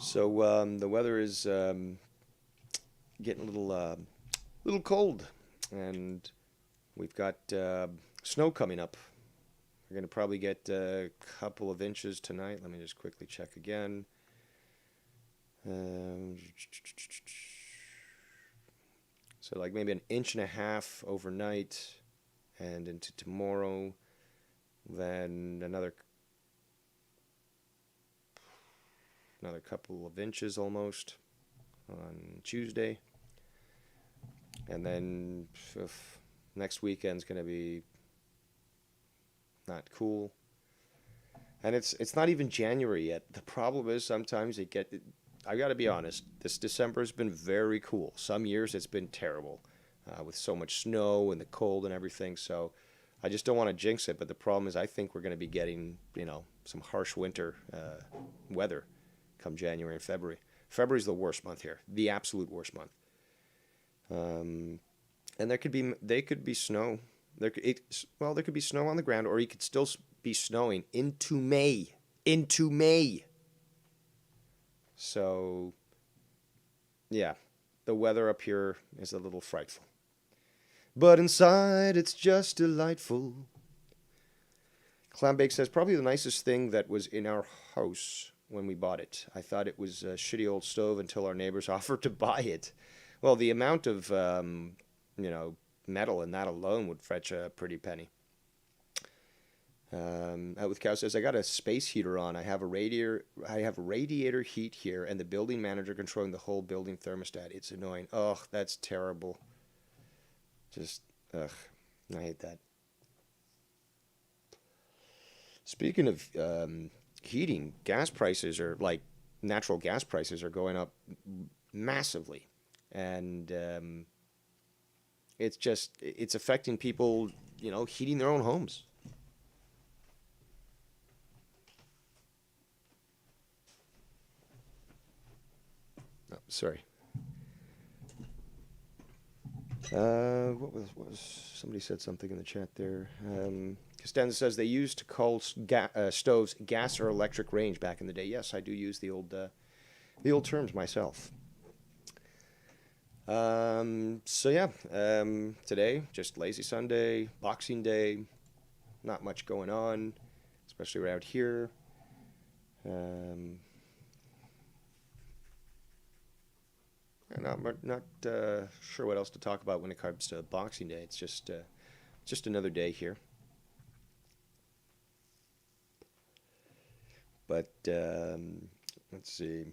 So the weather is getting little cold, and we've got snow coming up. We're gonna probably get a couple of inches tonight. Let me just quickly check again. So like maybe an inch and a half overnight, and into tomorrow, then another couple of inches almost on Tuesday, and then next weekend's gonna be not cool. And it's not even January yet. The problem is sometimes I got to be honest, this December has been very cool. Some years it's been terrible with so much snow and the cold and everything. So I just don't want to jinx it. But the problem is I think we're going to be getting, some harsh winter weather come January and February. February's the worst month here, the absolute worst month. And there could be snow. There could be snow on the ground, or you could still be snowing into May. Into May. So, yeah, the weather up here is a little frightful. But inside, it's just delightful. Clambake says, probably the nicest thing that was in our house when we bought it. I thought it was a shitty old stove until our neighbors offered to buy it. Well, the amount of, metal in that alone would fetch a pretty penny. Out with Cow says, I got a space heater on. I have radiator heat here, and the building manager controlling the whole building thermostat. It's annoying. Oh, that's terrible. Just, ugh, I hate that. Speaking of heating, natural gas prices are going up massively, and it's affecting people, heating their own homes. Oh, sorry. What was somebody said something in the chat there. Costanza says they used to call stoves gas or electric range back in the day. Yes, I do use the old terms myself. Today, just lazy Sunday, Boxing Day, not much going on, especially around here. Not sure what else to talk about when it comes to Boxing Day. It's just another day here. But let's see.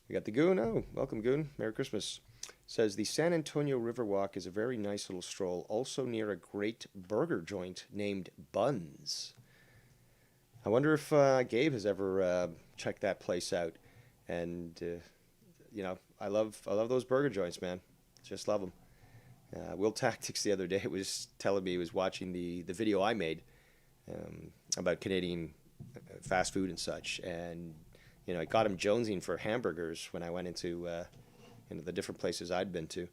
We got the Goon. Oh, welcome, Goon. Merry Christmas. Says the San Antonio Riverwalk is a very nice little stroll, also near a great burger joint named Buns. I wonder if Gabe has ever checked that place out. And I love those burger joints, man. Just love them. Will Tactics the other day was telling me he was watching the video I made about Canadian fast food and such, and I got him jonesing for hamburgers when I went into the different places I'd been to,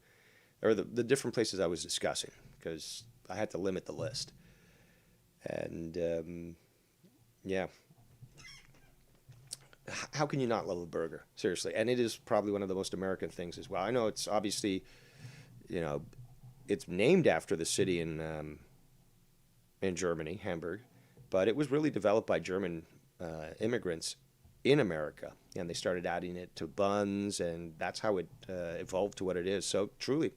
or the different places I was discussing, because I had to limit the list. And yeah. How can you not love a burger? Seriously. And it is probably one of the most American things as well. I know it's obviously, it's named after the city in Germany, Hamburg, but it was really developed by German immigrants in America, and they started adding it to buns, and that's how it evolved to what it is. So truly,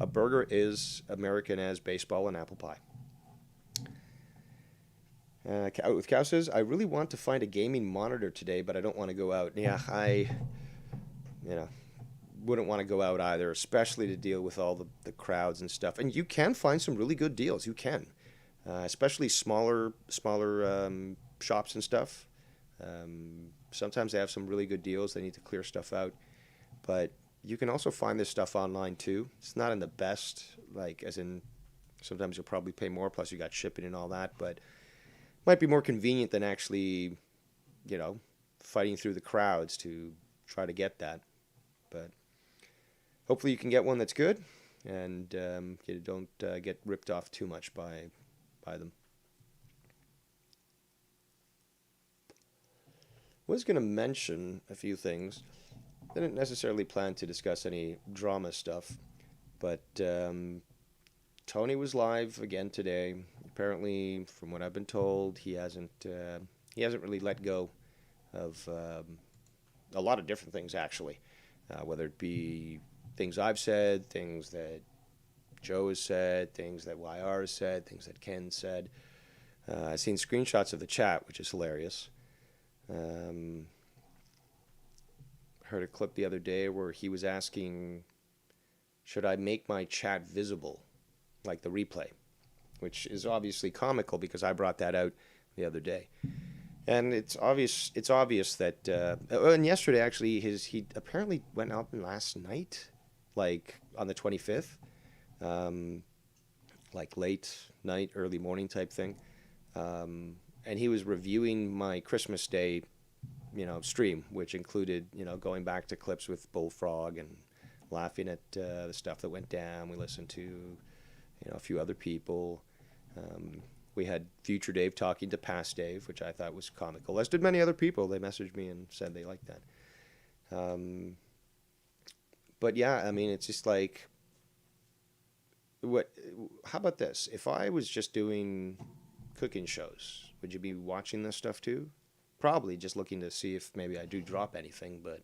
a burger is American as baseball and apple pie. Out with Cow says, I really want to find a gaming monitor today, but I don't want to go out. Yeah, I wouldn't want to go out either, especially to deal with all the crowds and stuff. And you can find some really good deals. You can, especially smaller shops and stuff. Sometimes they have some really good deals. They need to clear stuff out. But you can also find this stuff online too. It's not in the best, as in sometimes you'll probably pay more, plus you got shipping and all that, but might be more convenient than actually, fighting through the crowds to try to get that. But hopefully you can get one that's good, and you don't get ripped off too much by them. Was going to mention a few things. Didn't necessarily plan to discuss any drama stuff, but Tony was live again today. Apparently, from what I've been told, he hasn't really let go of a lot of different things actually, whether it be things I've said, things that Joe has said, things that YR has said, things that Ken said. I've seen screenshots of the chat, which is hilarious. Heard a clip the other day where he was asking, should I make my chat visible, like the replay, which is obviously comical because I brought that out the other day. And it's obvious that and yesterday actually he apparently went out last night, like on the 25th, like late night, early morning type thing. And he was reviewing my Christmas Day, stream, which included, going back to clips with Bullfrog and laughing at the stuff that went down. We listened to, a few other people. We had future Dave talking to past Dave, which I thought was comical, as did many other people. They messaged me and said they liked that. But yeah, I mean, it's just like, how about this? If I was just doing cooking shows, would you be watching this stuff too? Probably just looking to see if maybe I do drop anything, but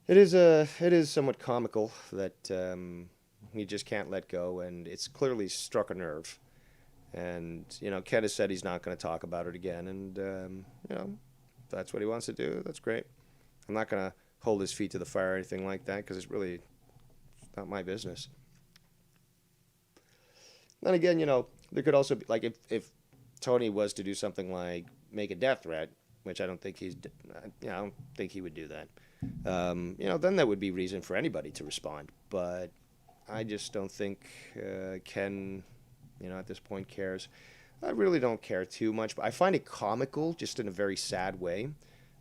it is somewhat comical that you just can't let go, and it's clearly struck a nerve. And Ken has said he's not going to talk about it again, and if that's what he wants to do, that's great. I'm not going to hold his feet to the fire or anything like that because it's really not my business. Then again, there could also be, like, if Tony was to do something like make a death threat, which I don't think I don't think he would do that. Then that would be reason for anybody to respond. But I just don't think Ken, at this point cares. I really don't care too much, but I find it comical just in a very sad way.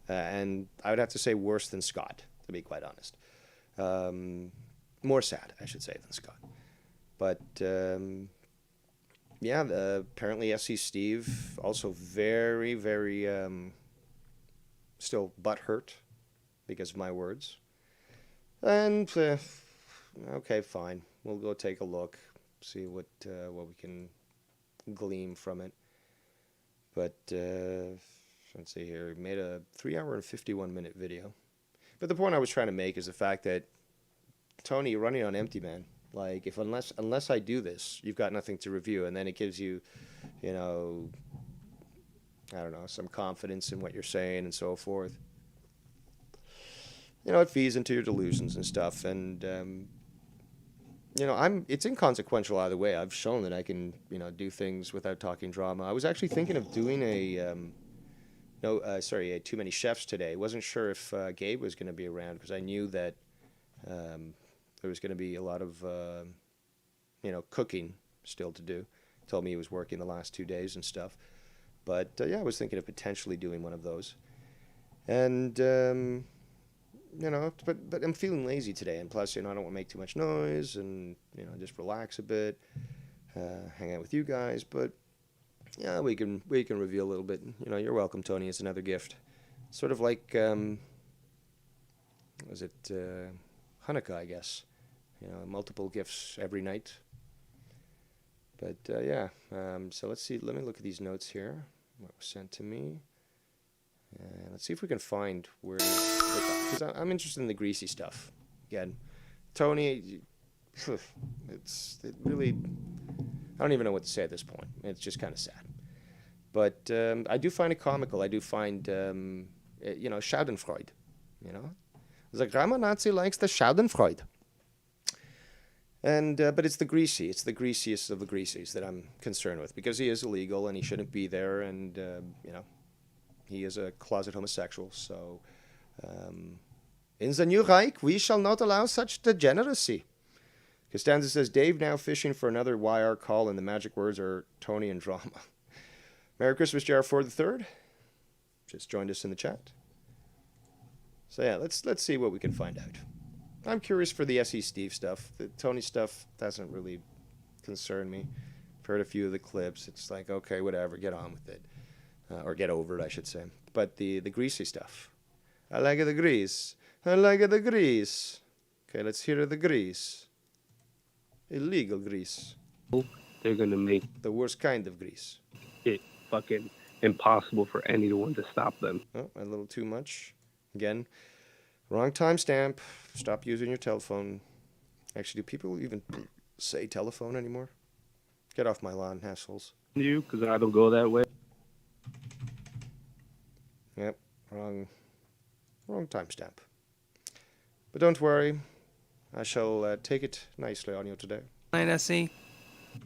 And I would have to say worse than Scott, to be quite honest. More sad, I should say, than Scott. But apparently SC Steve also very, very still butthurt because of my words. And okay, fine. We'll go take a look, see what we can glean from it. But let's see here. We made a 3-hour and 51-minute video. But the point I was trying to make is the fact that Tony, you're running on empty, man. Like, unless I do this, you've got nothing to review, and then it gives you, I don't know, some confidence in what you're saying and so forth. It feeds into your delusions and stuff, and it's inconsequential either way. I've shown that I can, do things without talking drama. I was actually thinking of doing a Too Many Chefs today. Wasn't sure if Gabe was going to be around because I knew that there was going to be a lot of, cooking still to do. Told me he was working the last 2 days and stuff. But, I was thinking of potentially doing one of those. And, but I'm feeling lazy today. And plus, I don't want to make too much noise and, just relax a bit, hang out with you guys. But, yeah, we can review a little bit. You're welcome, Tony. It's another gift. Sort of like, Hanukkah, I guess. Multiple gifts every night. But, so let's see. Let me look at these notes here. What was sent to me. Let's see if we can find where... Because I'm interested in the greasy stuff. Again, Tony, it really... I don't even know what to say at this point. It's just kind of sad. But I do find it comical. I do find, Schadenfreude. The grammar Nazi likes the Schadenfreude. And but it's the greasiest of the greasies that I'm concerned with because he is illegal and he shouldn't be there, and he is a closet homosexual. So in the new Reich, we shall not allow such degeneracy. Costanza says, Dave now fishing for another YR call, and the magic words are Tony and drama. Merry Christmas, JR Ford III. Just joined us in the chat. So yeah, let's see what we can find out. I'm curious for the SE Steve stuff. The Tony stuff doesn't really concern me. I've heard a few of the clips. It's like, okay, whatever, get on with it. Or get over it, I should say. but the greasy stuff. I like the grease. I like the grease. Okay, let's hear the grease. Illegal grease. They're gonna make The worst kind of grease. it fucking impossible for anyone to stop them. Oh, a little too much. Again, wrong timestamp. Stop using your telephone. Actually, do people even say telephone anymore? Get off my lawn, assholes. You, because I don't go that way. Yep, wrong timestamp. But don't worry, I shall take it nicely on you today. SE.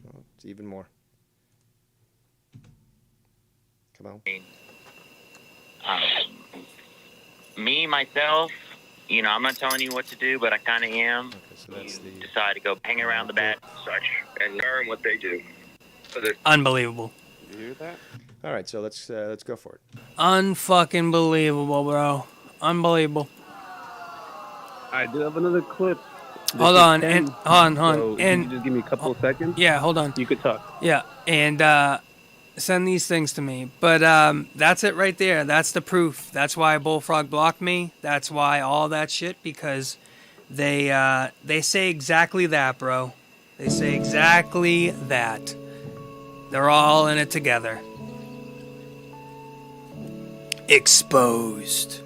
Oh, it's even more. Come on. Me, myself, you know, I'm not telling you what to do, but I kind of am. Okay, so that's the... Decide to go hang around the bat, such, and learn what they do. Unbelievable. You hear that? All right, so let's go for it. Unfucking believable, bro. Unbelievable. I do have another clip. Hold on, and hold on. So And you can just give me a couple of seconds. yeah, hold on. You could talk. Yeah, and send these things to me. But that's it right there. That's the proof. That's why Bullfrog blocked me. That's why all that shit, because they say exactly that, bro. They say exactly that. They're all in it together. Exposed.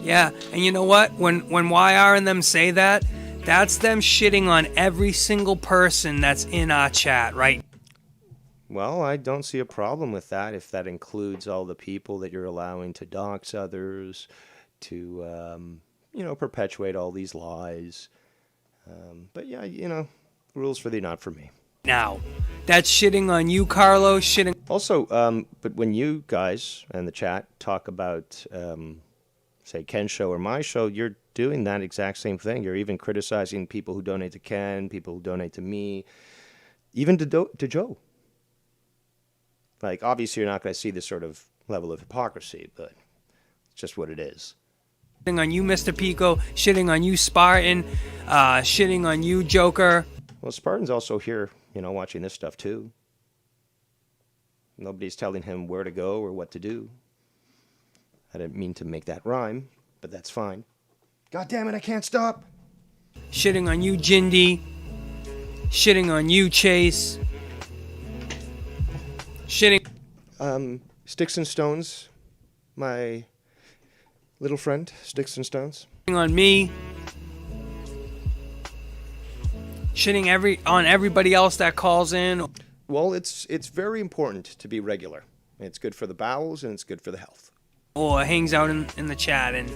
Yeah, and you know what? When YR and them say that, that's them shitting on every single person that's in our chat, right? Well, I don't see a problem with that if that includes all the people that you're allowing to dox others, to, perpetuate all these lies. But yeah, rules for thee, not for me. Now, that's shitting on you, Carlos, shitting... Also, but when you guys and the chat talk about, say, Ken's show or my show, you're doing that exact same thing. You're even criticizing people who donate to Ken, people who donate to me, even to Joe. Like, obviously, you're not going to see this sort of level of hypocrisy, but it's just what it is. Shitting on you, Mr. Pico, shitting on you, Spartan, shitting on you, Joker. Well, Spartan's also here, watching this stuff, too. Nobody's telling him where to go or what to do. I didn't mean to make that rhyme, but that's fine. God damn it, I can't stop! Shitting on you, Jindy. Shitting on you, Chase. Shitting... Sticks and Stones. My little friend, Sticks and Stones. On me. Shitting on everybody else that calls in. Well, it's very important to be regular. It's good for the bowels and it's good for the health. Or hangs out in the chat, and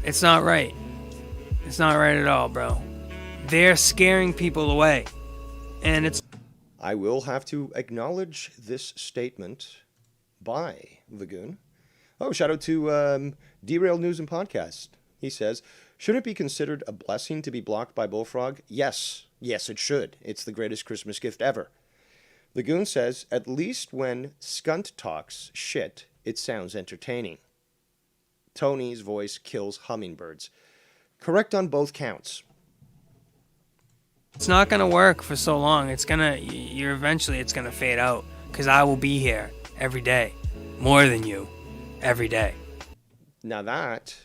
it's not right. It's not right at all, bro. They're scaring people away. And it's... I will have to acknowledge this statement by Lagoon. Oh, shout out to Derailed News and Podcast. He says, shouldn't it be considered a blessing to be blocked by Bullfrog? Yes, it should. It's the greatest Christmas gift ever. Lagoon says, at least when Skunt talks shit, it sounds entertaining. Tony's voice kills hummingbirds. Correct on both counts. It's not going to work for so long. It's going to fade out, because I will be here every day. More than you. Every day. Now that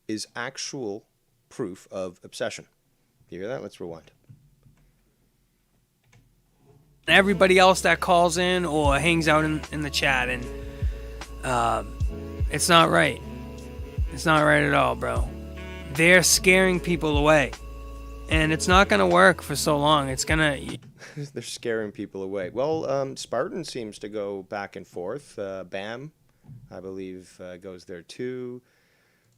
is actual proof of obsession. You hear that? Let's rewind. Everybody else that calls in or hangs out in the chat, and it's not right. It's not right at all, bro. They're scaring people away. And it's not going to work for so long. It's going to... They're scaring people away. Well, Spartan seems to go back and forth. Bam, I believe, goes there too.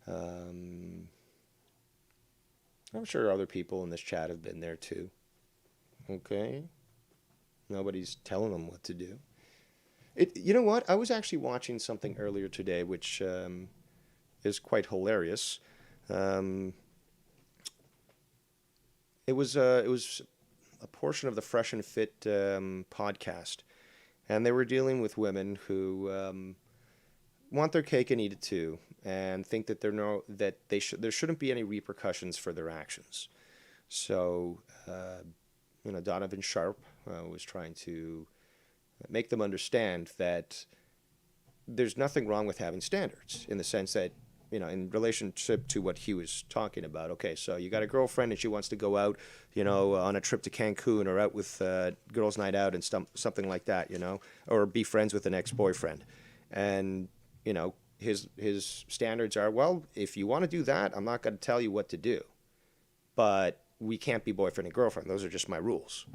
I'm sure other people in this chat have been there too. Okay. Nobody's telling them what to do. You know what? I was actually watching something earlier today, which is quite hilarious. It was a portion of the Fresh and Fit podcast, and they were dealing with women who want their cake and eat it too, and think that there shouldn't be any repercussions for their actions. So, Donovan Sharp was trying to make them understand that there's nothing wrong with having standards, in the sense that, in relationship to what he was talking about. Okay, so you got a girlfriend and she wants to go out, on a trip to Cancun, or out with girls' night out and something like that, or be friends with an ex-boyfriend. And, his standards are, well, if you want to do that, I'm not going to tell you what to do. But we can't be boyfriend and girlfriend. Those are just my rules.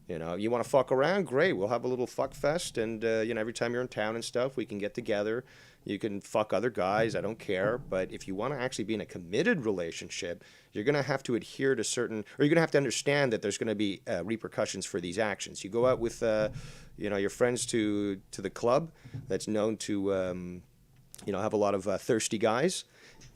You want to fuck around? Great. We'll have a little fuck fest. And, every time you're in town and stuff, we can get together. You can fuck other guys. I don't care. But if you want to actually be in a committed relationship, you're going to have to adhere to certain, or you're going to have to understand that there's going to be repercussions for these actions. You go out with, your friends to the club that's known to, have a lot of thirsty guys.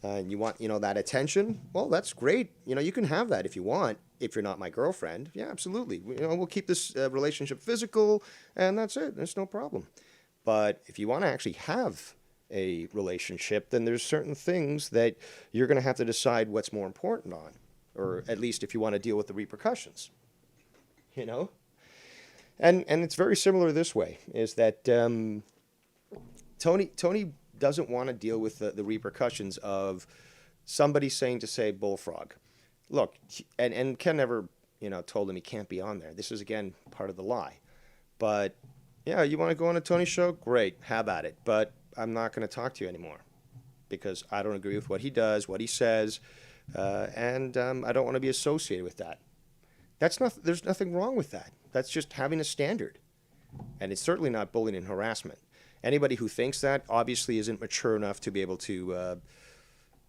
And you want, that attention. Well, that's great. You can have that if you want. If you're not my girlfriend, yeah, absolutely. We'll keep this relationship physical, and that's it. There's no problem. But if you want to actually have a relationship, then there's certain things that you're going to have to decide what's more important on, or at least if you want to deal with the repercussions. And it's very similar this way. Is that Tony doesn't want to deal with the repercussions of somebody saying to say bullfrog. Look, and Ken never, told him he can't be on there. This is, again, part of the lie. But, yeah, you want to go on a Tony show? Great, have at it. But I'm not going to talk to you anymore because I don't agree with what he does, what he says, and I don't want to be associated with that. There's nothing wrong with that. That's just having a standard. And it's certainly not bullying and harassment. Anybody who thinks that obviously isn't mature enough to be able to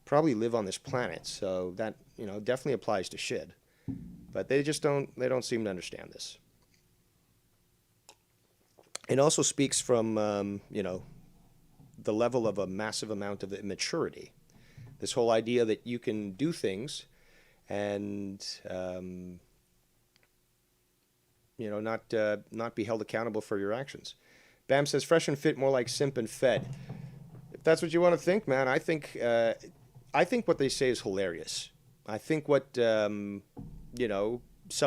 probably live on this planet. So that, definitely applies to shit. But they don't seem to understand this. It also speaks from, the level of a massive amount of immaturity. This whole idea that you can do things and, not be held accountable for your actions. Bam says, fresh and fit, more like simp and fed. If that's what you want to think, man, I think what they say is hilarious. I think what, some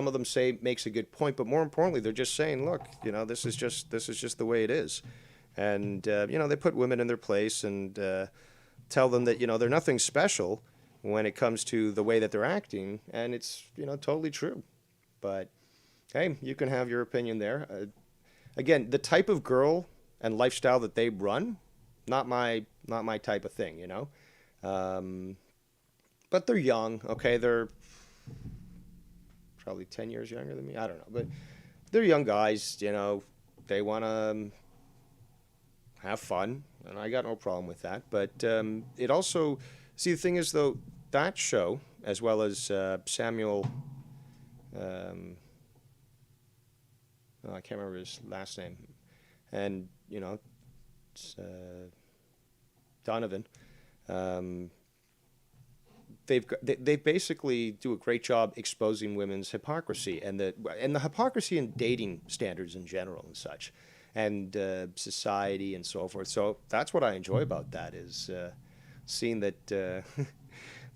of them say makes a good point, but more importantly, they're just saying, look, this is just the way it is. And, they put women in their place and tell them that, they're nothing special when it comes to the way that they're acting. And it's, totally true. But, hey, you can have your opinion there. Again, the type of girl and lifestyle that they run, not my type of thing, But they're young, okay? They're probably 10 years younger than me. I don't know, but they're young guys, They want to have fun, and I got no problem with that. But it also, see, the thing is, though, that show, as well as Samuel, I can't remember his last name, and, Donovan, they basically do a great job exposing women's hypocrisy and the hypocrisy in dating standards in general and such, and society and so forth. So that's what I enjoy about that, is seeing that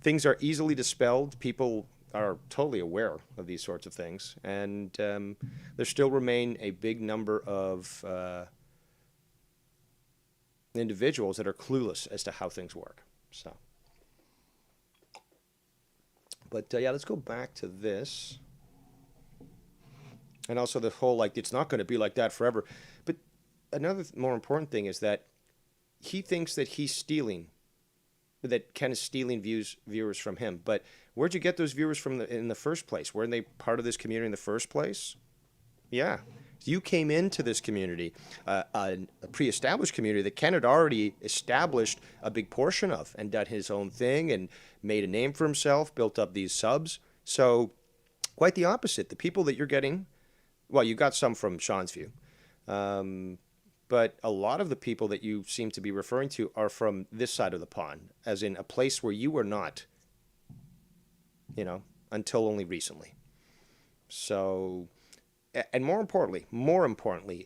things are easily dispelled. People are totally aware of these sorts of things, and there still remain a big number of individuals that are clueless as to how things work. So, but yeah, let's go back to this, and also the whole, like, it's not going to be like that forever. But another more important thing is that he thinks that that Ken is stealing viewers from him. But where'd you get those viewers from in the first place? Weren't they part of this community in the first place? Yeah. You came into this community, a pre-established community that Ken had already established a big portion of and done his own thing and made a name for himself, built up these subs. So quite the opposite. The people that you're getting, well, you got some from Sean's view. But a lot of the people that you seem to be referring to are from this side of the pond, as in a place where you were not, until only recently. So, and more importantly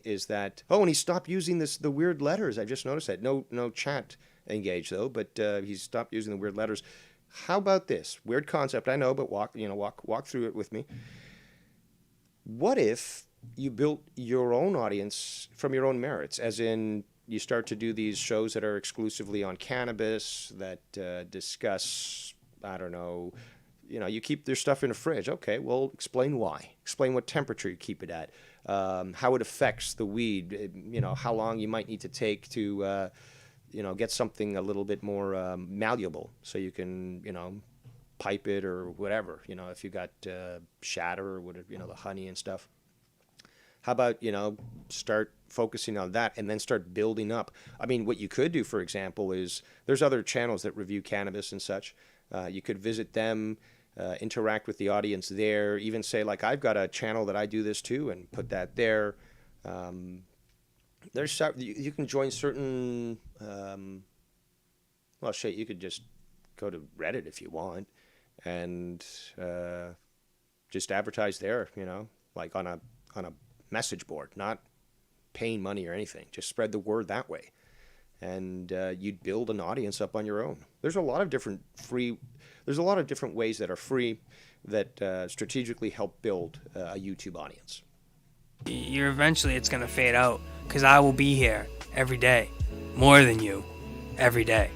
is that, and he stopped using the weird letters. I just noticed that. No chat engaged though, but he stopped using the weird letters. How about this? Weird concept, I know, but walk through it with me. What if you built your own audience from your own merits, as in you start to do these shows that are exclusively on cannabis that discuss, I don't know, you keep their stuff in a fridge. Okay, well, explain why. Explain what temperature you keep it at, how it affects the weed, how long you might need to take to, get something a little bit more malleable so you can, pipe it or whatever, if you got shatter or whatever, the honey and stuff. How about, start focusing on that and then start building up? I mean, what you could do, for example, is there's other channels that review cannabis and such. You could visit them, interact with the audience there, even say, like, I've got a channel that I do this too, and put that there. You can join certain, well, shit, you could just go to Reddit if you want and just advertise there, like on a message board, not paying money or anything. Just spread the word that way. And you'd build an audience up on your own. There's a lot of different ways that are free that strategically help build a YouTube audience. It's going to fade out because I will be here every day, more than you, every day.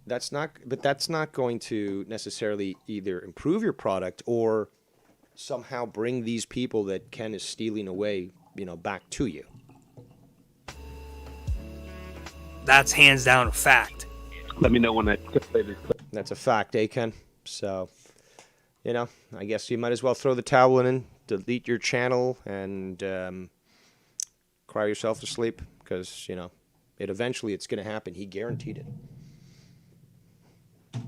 That's not going to necessarily either improve your product or somehow bring these people that Ken is stealing away, back to you. That's hands down a fact. Let me know when I play this clip. That's a fact, Ken? So, I guess you might as well throw the towel in, delete your channel, and cry yourself to sleep because, it's going to happen. He guaranteed it.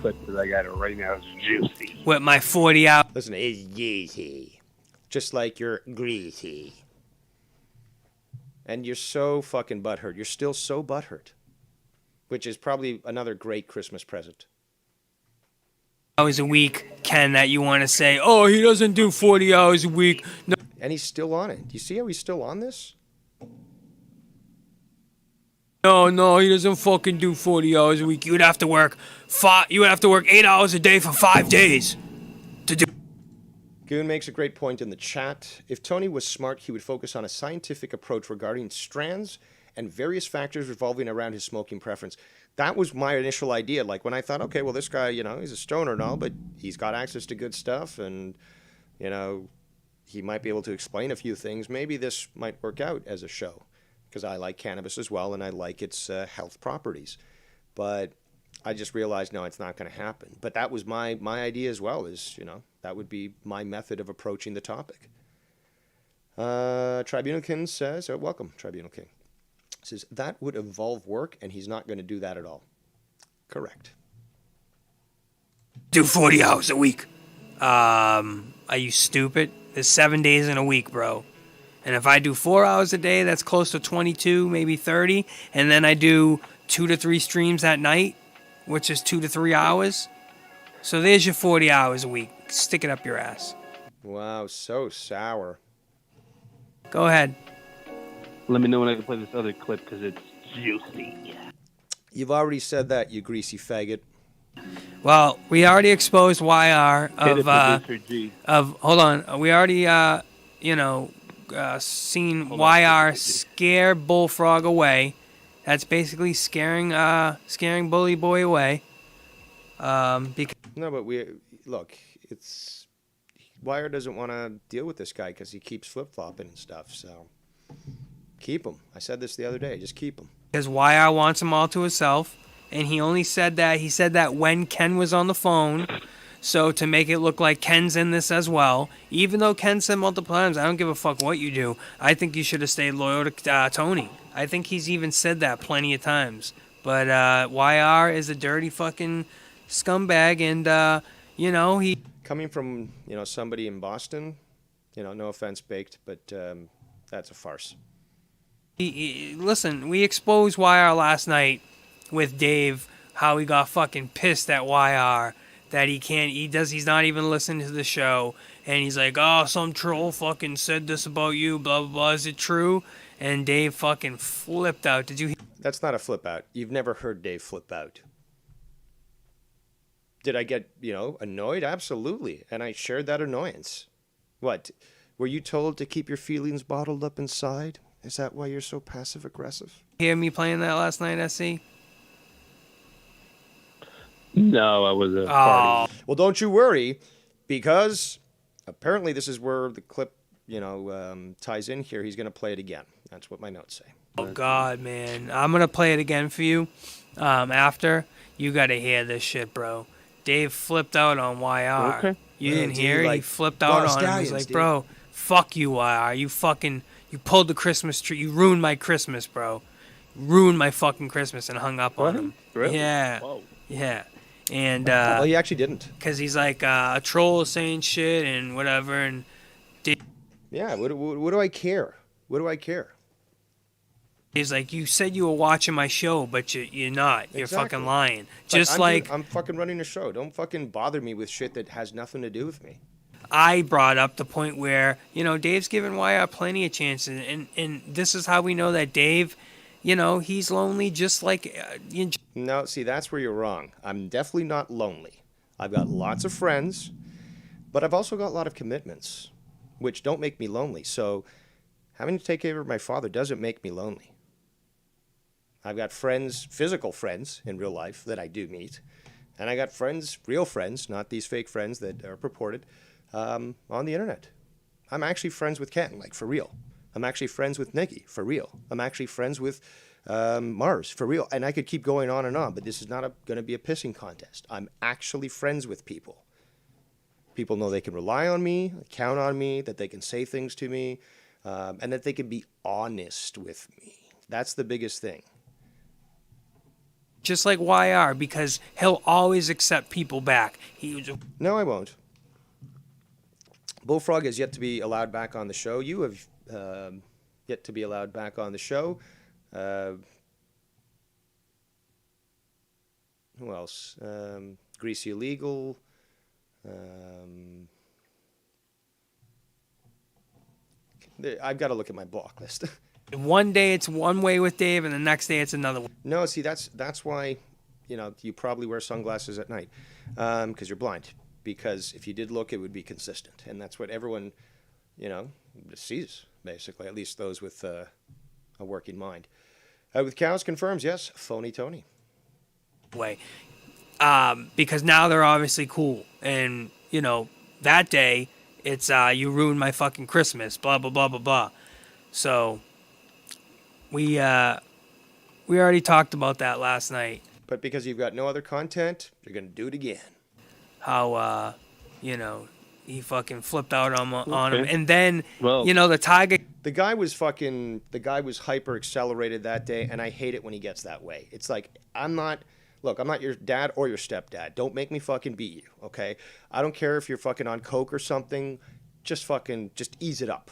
But I got it right now. It's juicy. With my 40 hours. Listen, it's juicy. Just like you're greasy. And you're so fucking butthurt. You're still so butthurt. Which is probably another great Christmas present. Hours a week, Ken, that you want to say, oh, he doesn't do 40 hours a week. No. And he's still on it. Do you see how he's still on this? No, he doesn't fucking do 40 hours a week. You would have to work 8 hours a day for 5 days to do. Goon makes a great point in the chat. If Tony was smart, he would focus on a scientific approach regarding strands and various factors revolving around his smoking preference. That was my initial idea. Like when I thought, okay, well, this guy, he's a stoner and all, but he's got access to good stuff and, he might be able to explain a few things. Maybe this might work out as a show because I like cannabis as well and I like its health properties. But I just realized, no, it's not going to happen. But that was my idea as well, is, that would be my method of approaching the topic. Tribunal King says, welcome, Tribunal King. Says, that would involve work, and he's not going to do that at all. Correct. Do 40 hours a week. Are you stupid? There's 7 days in a week, bro. And if I do 4 hours a day, that's close to 22, maybe 30. And then I do 2 to 3 streams at night, which is 2 to 3 hours. So there's your 40 hours a week. Stick it up your ass. Wow, so sour. Go ahead. Let me know when I can play this other clip because it's juicy. You've already said that, you greasy faggot. Well, we already exposed YR hold on. We already seen YR scare Bullfrog away. That's basically scaring Bully Boy away. No, but it's YR doesn't want to deal with this guy because he keeps flip-flopping and stuff, so keep him. I said this the other day. Just keep him. Because YR wants him all to himself, and he said that when Ken was on the phone, so to make it look like Ken's in this as well, even though Ken said multiple times, I don't give a fuck what you do. I think you should have stayed loyal to Tony. I think he's even said that plenty of times. But YR is a dirty fucking scumbag, and, he... Coming from, somebody in Boston, no offense, Baked, but that's a farce. Listen, we exposed YR last night with Dave, how he got fucking pissed at YR, that he's not even listening to the show, and he's like, oh, some troll fucking said this about you, blah, blah, blah, is it true? And Dave fucking flipped out. Did you? That's not a flip out. You've never heard Dave flip out. Did I get, annoyed? Absolutely. And I shared that annoyance. What? Were you told to keep your feelings bottled up inside? Is that why you're so passive aggressive? Hear me playing that last night, SC? No, I was a party. Well, don't you worry, because apparently this is where the clip, ties in here. He's going to play it again. That's what my notes say. Oh, God, man. I'm going to play it again for you after. You got to hear this shit, bro. Dave flipped out on YR. Okay. You Yeah, didn't dude, hear? He like, flipped out on him. He's stallions, like, dude. bro, fuck you, YR. You pulled the Christmas tree. You ruined my Christmas, bro. Ruined my fucking Christmas and hung up on him. Really? Yeah. Whoa. Yeah. And, Well, he actually didn't. because he's like a troll saying shit and whatever. And Yeah, what do I care? What do I care? he's like, you said you were watching my show, but you're not. You're Exactly. fucking lying. I'm fucking running a show. Don't fucking bother me with shit that has nothing to do with me. I brought up the point where, Dave's given YR plenty of chances. And this is how we know that Dave, he's lonely just like... No, see, that's where you're wrong. I'm definitely not lonely. I've got lots of friends, but I've also got a lot of commitments, which don't make me lonely. So having to take care of my father doesn't make me lonely. I've got friends, physical friends in real life that I do meet. And I got friends, real friends, not these fake friends that are purported, on the internet. I'm actually friends with Ken, like for real. I'm actually friends with Nikki, for real. I'm actually friends with Mars, for real. And I could keep going on, but this is not going to be a pissing contest. I'm actually friends with people. People know they can rely on me, count on me, that they can say things to me, and that they can be honest with me. That's the biggest thing. Just like YR, because he'll always accept people back. No, I won't. Bullfrog is yet to be allowed back on the show. You have yet to be allowed back on the show. Who else? Greasy Illegal. I've got to look at my block list. One day it's one way with Dave, and the next day it's another way. No, see, that's why, you probably wear sunglasses at night, because you're blind. Because if you did look, it would be consistent, and that's what everyone, sees basically. At least those with a working mind. With cows confirms, yes, phony Tony. Way. Because now they're obviously cool. And, that day, it's you ruined my fucking Christmas, blah, blah, blah, blah, blah. So, we already talked about that last night. But because you've got no other content, you're going to do it again. How, he fucking flipped out on him. And then, Well, the Tiger... The guy was hyper accelerated that day, and I hate it when he gets that way. It's like, I'm not your dad or your stepdad. Don't make me fucking beat you, okay? I don't care if you're fucking on coke or something. Just ease it up.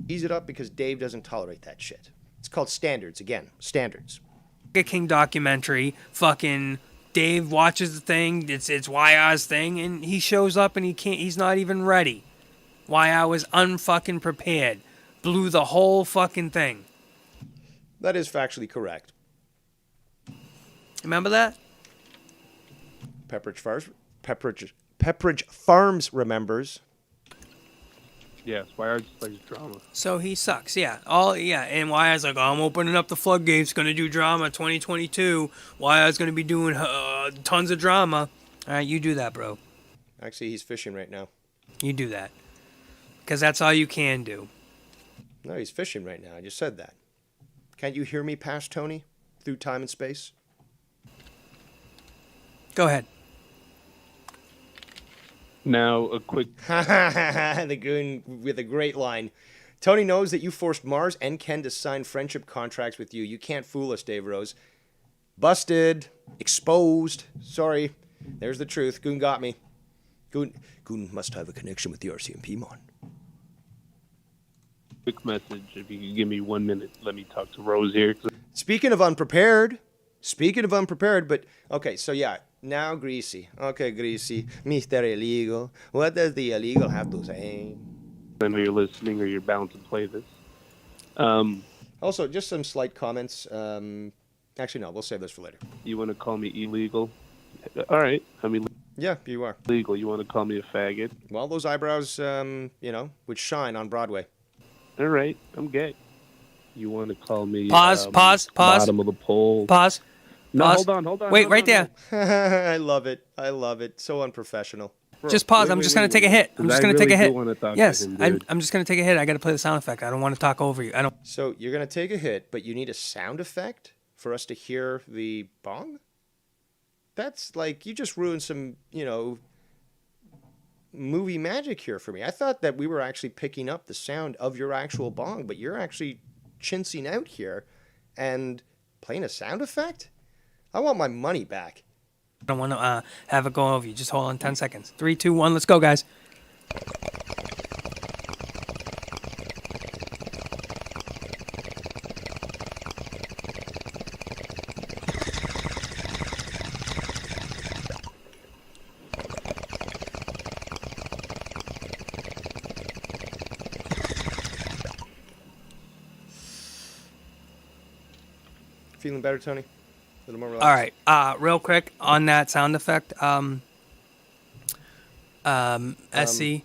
Ease it up, because Dave doesn't tolerate that shit. It's called standards, again. Standards. King documentary, fucking Dave watches the thing, it's YR's thing, and he shows up and he's not even ready. YR was unfucking prepared. Blew the whole fucking thing. That is factually correct. Remember that? Pepperidge Farms remembers. yes, YR just likes drama. So he sucks, yeah. And YR's like, I'm opening up the floodgates, gonna do drama 2022. YR's gonna be doing tons of drama. Alright, you do that, bro. Actually, he's fishing right now. You do that. Because that's all you can do. No, he's fishing right now. I just said that. Can't you hear me past Tony? Through time and space? Go ahead. Now, a quick... The goon with a great line. Tony knows that you forced Mars and Ken to sign friendship contracts with you. You can't fool us, Dave Rose. Busted. Exposed. Sorry. There's the truth. Goon got me. Goon must have a connection with the RCMP, mon. quick message. If you could give me 1 minute, let me talk to Rose here. Speaking of unprepared, but okay, so yeah, now Greasy. Okay, Greasy, Mr. Illegal. What does the illegal have to say? I know you're listening or you're bound to play this. Also, just some slight comments. Actually, no, we'll save this for later. You want to call me illegal? All right. I mean, Yeah, you are. Illegal. You want to call me a faggot? Well, those eyebrows, would shine on Broadway. All right, I'm gay. You want to call me Pause. bottom of the pole? Pause. No, Pause. hold on. Wait, no, right no, there. I love it. So unprofessional. Bro, Just pause. wait, I'm wait, just wait, going to take a wait. hit. I'm 'Cause just I going to really take a hit. do want to talk Yes, to him, I'm dude. just going to take a hit. I got to play the sound effect. I don't want to talk over you. I don't. So you're going to take a hit, but you need a sound effect for us to hear the bong? That's like, you just ruined some, movie magic here for me. I thought that we were actually picking up the sound of your actual bong, but you're actually chinsing out here and playing a sound effect? I want my money back. I don't want to have it go over you. Just hold on 10 seconds. 3, 2, 1. Let's go, guys. Feeling better, Tony? A little more relaxed. All right. Real quick on that sound effect. SC.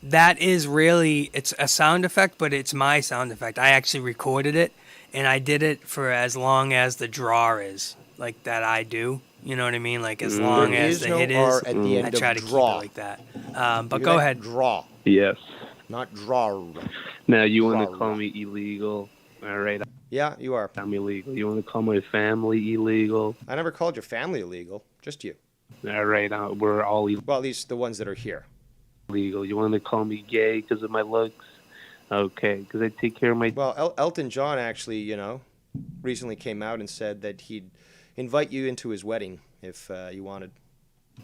That is really, it's a sound effect, but it's my sound effect. I actually recorded it, and I did it for as long as the draw is, like that I do. You know what I mean? Like as long There as is the no hit R is, at the end I of try to keep it draw. like that. Look But at go that. ahead. Draw, Yes. not draw. Now you want Rah, to call rah. me illegal? All right, Yeah, you are. I'm illegal. You want to call my family illegal? I never called your family illegal, just you. All right, we're all Well, at least the ones that are here. illegal. You want to call me gay because of my looks? Okay, because I take care of my Well, Elton John actually, recently came out and said that he'd invite you into his wedding if you wanted,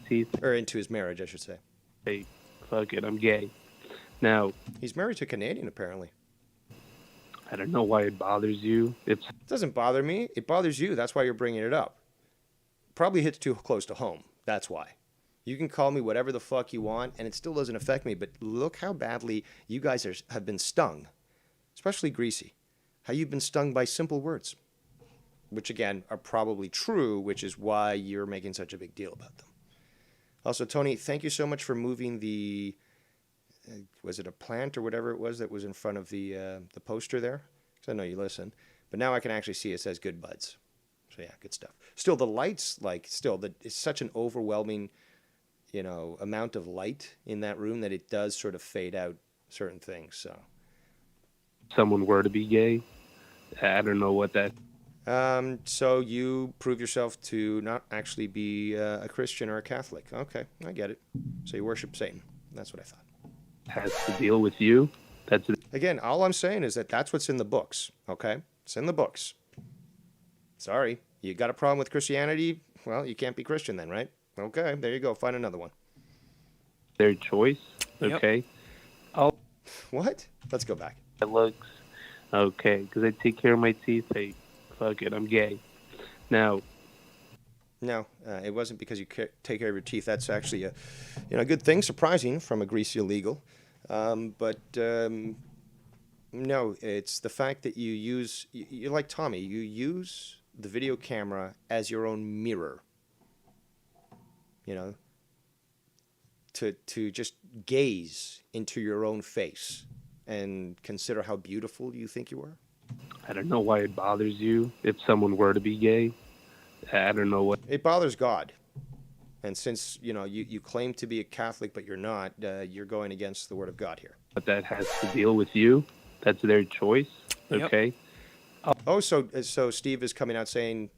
teeth. or into his marriage, I should say. Hey, fuck it, I'm gay. Now, He's married to a Canadian, apparently. I don't know why it bothers you. It doesn't bother me. It bothers you. That's why you're bringing it up. Probably hits too close to home. That's why. You can call me whatever the fuck you want, and it still doesn't affect me. But look how badly you guys have been stung, especially Greasy. How you've been stung by simple words, which again are probably true, which is why you're making such a big deal about them. Also, Tony, thank you so much for moving the. Was it a plant or whatever it was that was in front of the poster there? Because I know you listen. But now I can actually see it says Good Buds. So yeah, good stuff. Still, the lights, it's such an overwhelming, amount of light in that room that it does sort of fade out certain things. So. someone were to be gay, I don't know what that So you prove yourself to not actually be a Christian or a Catholic. Okay, I get it. So you worship Satan. That's what I thought. has to deal with you. That's Again, all I'm saying is that that's what's in the books, okay? It's in the books. Sorry, you got a problem with Christianity? Well, you can't be Christian then, right? Okay, there you go. Find another one. their choice. Okay. What? Let's go back. It looks okay because I take care of my teeth. Hey, fuck it, I'm gay. Now, No, it wasn't because you take care of your teeth. That's actually a good thing, surprising from a greasy illegal. No, it's the fact that you're like Tommy. You use the video camera as your own mirror. To just gaze into your own face and consider how beautiful you think you are. I don't know why it bothers you if someone were to be gay. I don't know what. It bothers God. And since, you claim to be a Catholic, but you're not, you're going against the word of God here. But that has to deal with you. That's their choice. Okay. Oh, so Steve is coming out saying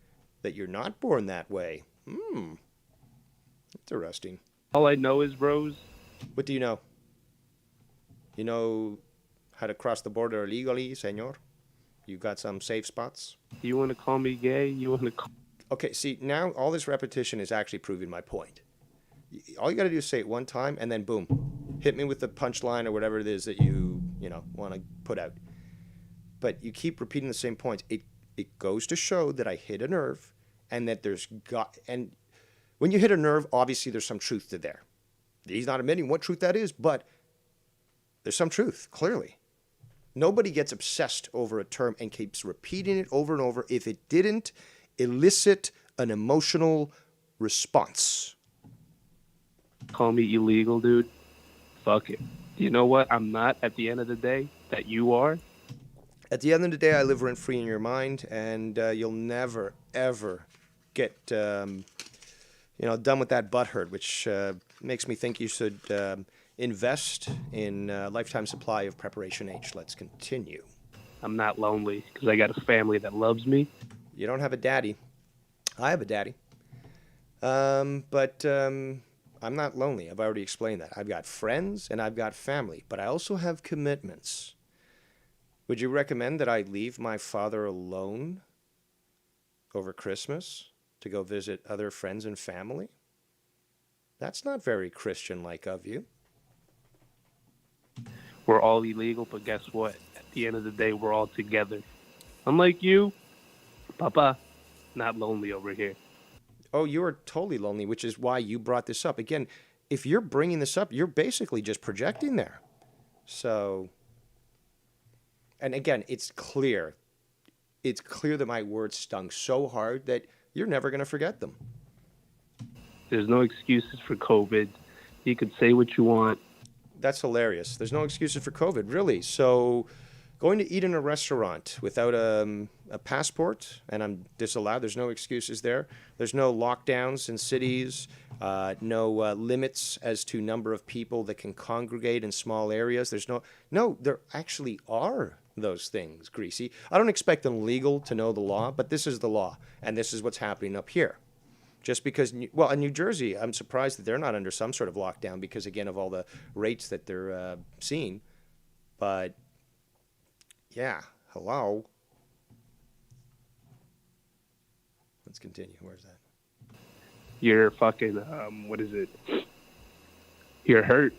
that you're not born that way. Interesting. All I know is Rose. What do you know? You know how to cross the border illegally, senor? You got some safe spots? You want to call me gay? You want to call... Okay, see, now all this repetition is actually proving my point. All you got to do is say it one time, and then boom, hit me with the punchline or whatever it is that you want to put out. But you keep repeating the same points. It goes to show that I hit a nerve, and that and when you hit a nerve, obviously there's some truth to there. He's not admitting what truth that is, but there's some truth, clearly. Nobody gets obsessed over a term and keeps repeating it over and over if it didn't elicit an emotional response. Call me illegal, dude. Fuck it. You know what? I'm not at the end of the day that you are. At the end of the day, I live rent free in your mind, and you'll never, ever get, done with that butthurt, which makes me think you should invest in a lifetime supply of Preparation H. Let's continue. I'm not lonely because I got a family that loves me. You don't have a daddy. I have a daddy. But I'm not lonely. I've already explained that. I've got friends and I've got family, but I also have commitments. Would you recommend that I leave my father alone over Christmas to go visit other friends and family? That's not very Christian-like of you. We're all illegal, but guess what? At the end of the day, we're all together. Unlike you, Papa, not lonely over here. Oh, you are totally lonely, which is why you brought this up. Again, if you're bringing this up, you're basically just projecting there. So, and again, it's clear. It's clear that my words stung so hard that you're never going to forget them. There's no excuses for COVID. You could say what you want. That's hilarious. There's no excuses for COVID, really. So going to eat in a restaurant without a passport, and I'm disallowed, there's no excuses there. There's no lockdowns in cities, no limits as to number of people that can congregate in small areas. No, there actually are those things, Greasy. I don't expect an illegal to know the law, but this is the law, and this is what's happening up here. Just because, well, in New Jersey, I'm surprised that they're not under some sort of lockdown because, again, of all the rates that they're seeing. But, yeah, hello. Let's continue. Where's that? You're fucking, what is it? You're hurt.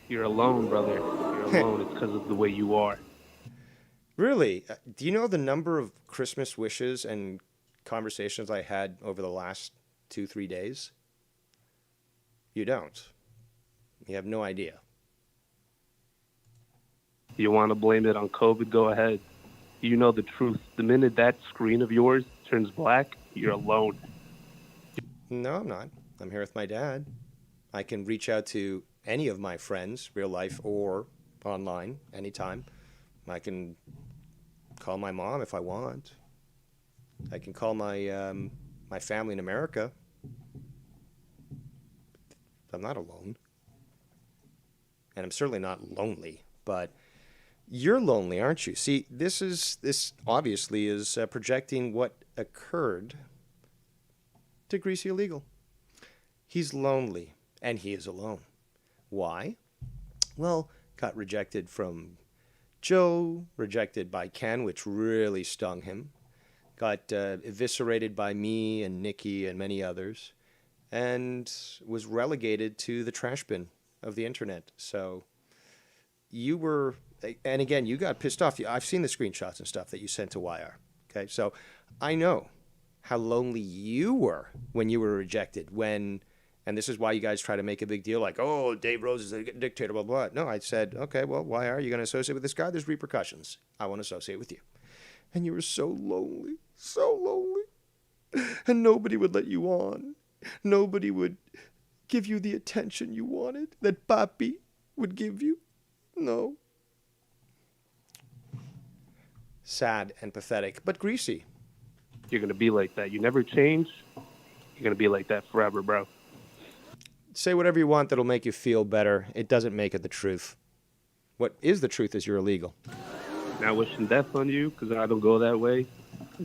You're alone, brother. You're alone. It's because of the way you are. Really? Do you know the number of Christmas wishes and conversations I had over the last 2-3 days? You don't. You have no idea. You want to blame it on COVID? Go ahead. You know the truth. The minute that screen of yours turns black, you're alone. No, I'm not. I'm here with my dad. I can reach out to any of my friends, real life or online, anytime. I can call my mom if I want. I can call my my family in America. I'm not alone. And I'm certainly not lonely, but you're lonely, aren't you? See, this obviously is projecting what occurred to Greasy Illegal. He's lonely, and he is alone. Why? Well, got rejected from Joe, rejected by Ken, which really stung him. Got eviscerated by me and Nikki and many others, and was relegated to the trash bin of the internet. So you were, and again, you got pissed off. I've seen the screenshots and stuff that you sent to YR. Okay, so I know how lonely you were when you were rejected. And this is why you guys try to make a big deal like, oh, Dave Rose is a dictator, blah, blah. No, I said, okay, well, why are you going to associate with this guy? There's repercussions. I want to associate with you. And you were so lonely, and nobody would let you on. Nobody would give you the attention you wanted, that Papi would give you. No. Sad and pathetic, but Greasy. You're going to be like that. You never change. You're going to be like that forever, bro. Say whatever you want that'll make you feel better. It doesn't make it the truth. What is the truth is you're illegal. Not wishing death on you because I don't go that way.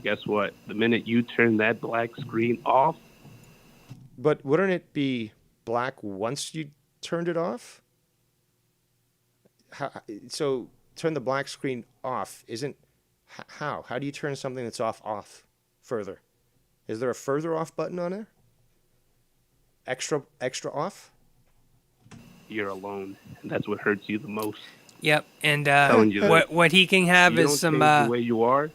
Guess what? The minute you turn that black screen off. But wouldn't it be black once you turned it off? So turn the black screen off isn't how? How do you turn something that's off further? Is there a further off button on there? Extra off? You're alone, and that's what hurts you the most. Yep, and what he can have is some. The way you are.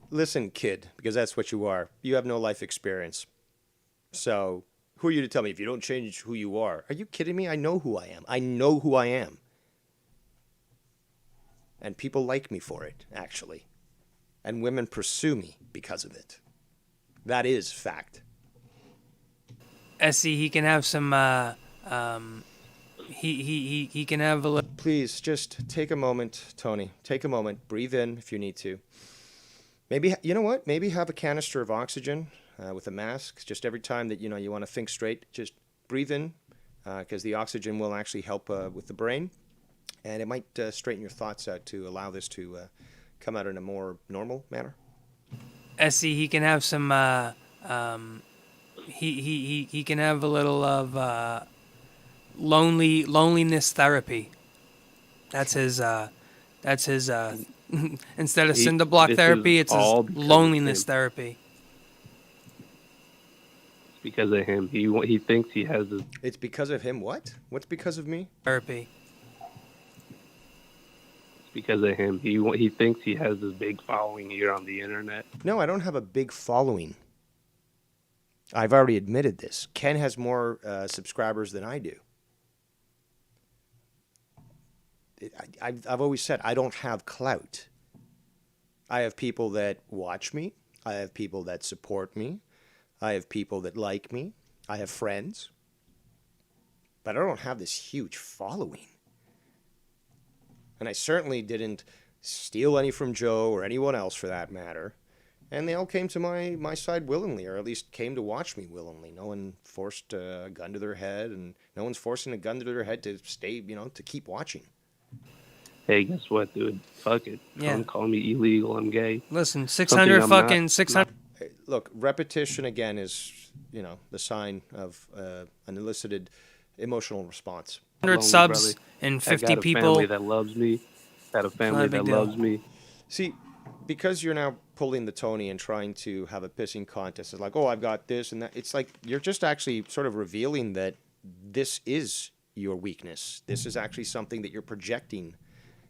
Listen, kid, because that's what you are. You have no life experience. So who are you to tell me if you don't change who you are? Are you kidding me? I know who I am. I know who I am. And people like me for it, actually. And women pursue me because of it. That is fact. SC, he can have some. He can have a little. Please just take a moment, Tony. Take a moment. Breathe in if you need to. Maybe, you know what? Maybe have a canister of oxygen with a mask. Just every time that, you want to think straight, just breathe in, because the oxygen will actually help with the brain. And it might straighten your thoughts out to allow this to come out in a more normal manner. SC, he can have some. He can have a little of loneliness therapy. That's his. Instead of cinder block therapy, it's his loneliness therapy. It's because of him. He thinks he has this. It's because of him. What? What's because of me? Therapy. It's because of him. He thinks he has this big following here on the internet. No, I don't have a big following. I've already admitted this. Ken has more subscribers than I do. I've always said I don't have clout. I have people that watch me. I have people that support me. I have people that like me. I have friends. But I don't have this huge following. And I certainly didn't steal any from Joe or anyone else for that matter. And they all came to my side willingly, or at least came to watch me willingly. No one forced a gun to their head, and no one's forcing a gun to their head to stay, to keep watching. Hey, guess what, dude? Fuck it. Yeah. Don't call me illegal. I'm gay. Listen, 600 fucking 600. Hey, look, repetition again is, the sign of an elicited emotional response. 100 subs and 50 I got a people. Family that loves me. Got a family that loves me. See, because you're now pulling the Tony and trying to have a pissing contest, it's like, oh, I've got this and that. It's like you're just actually sort of revealing that this is your weakness. This is actually something that you're projecting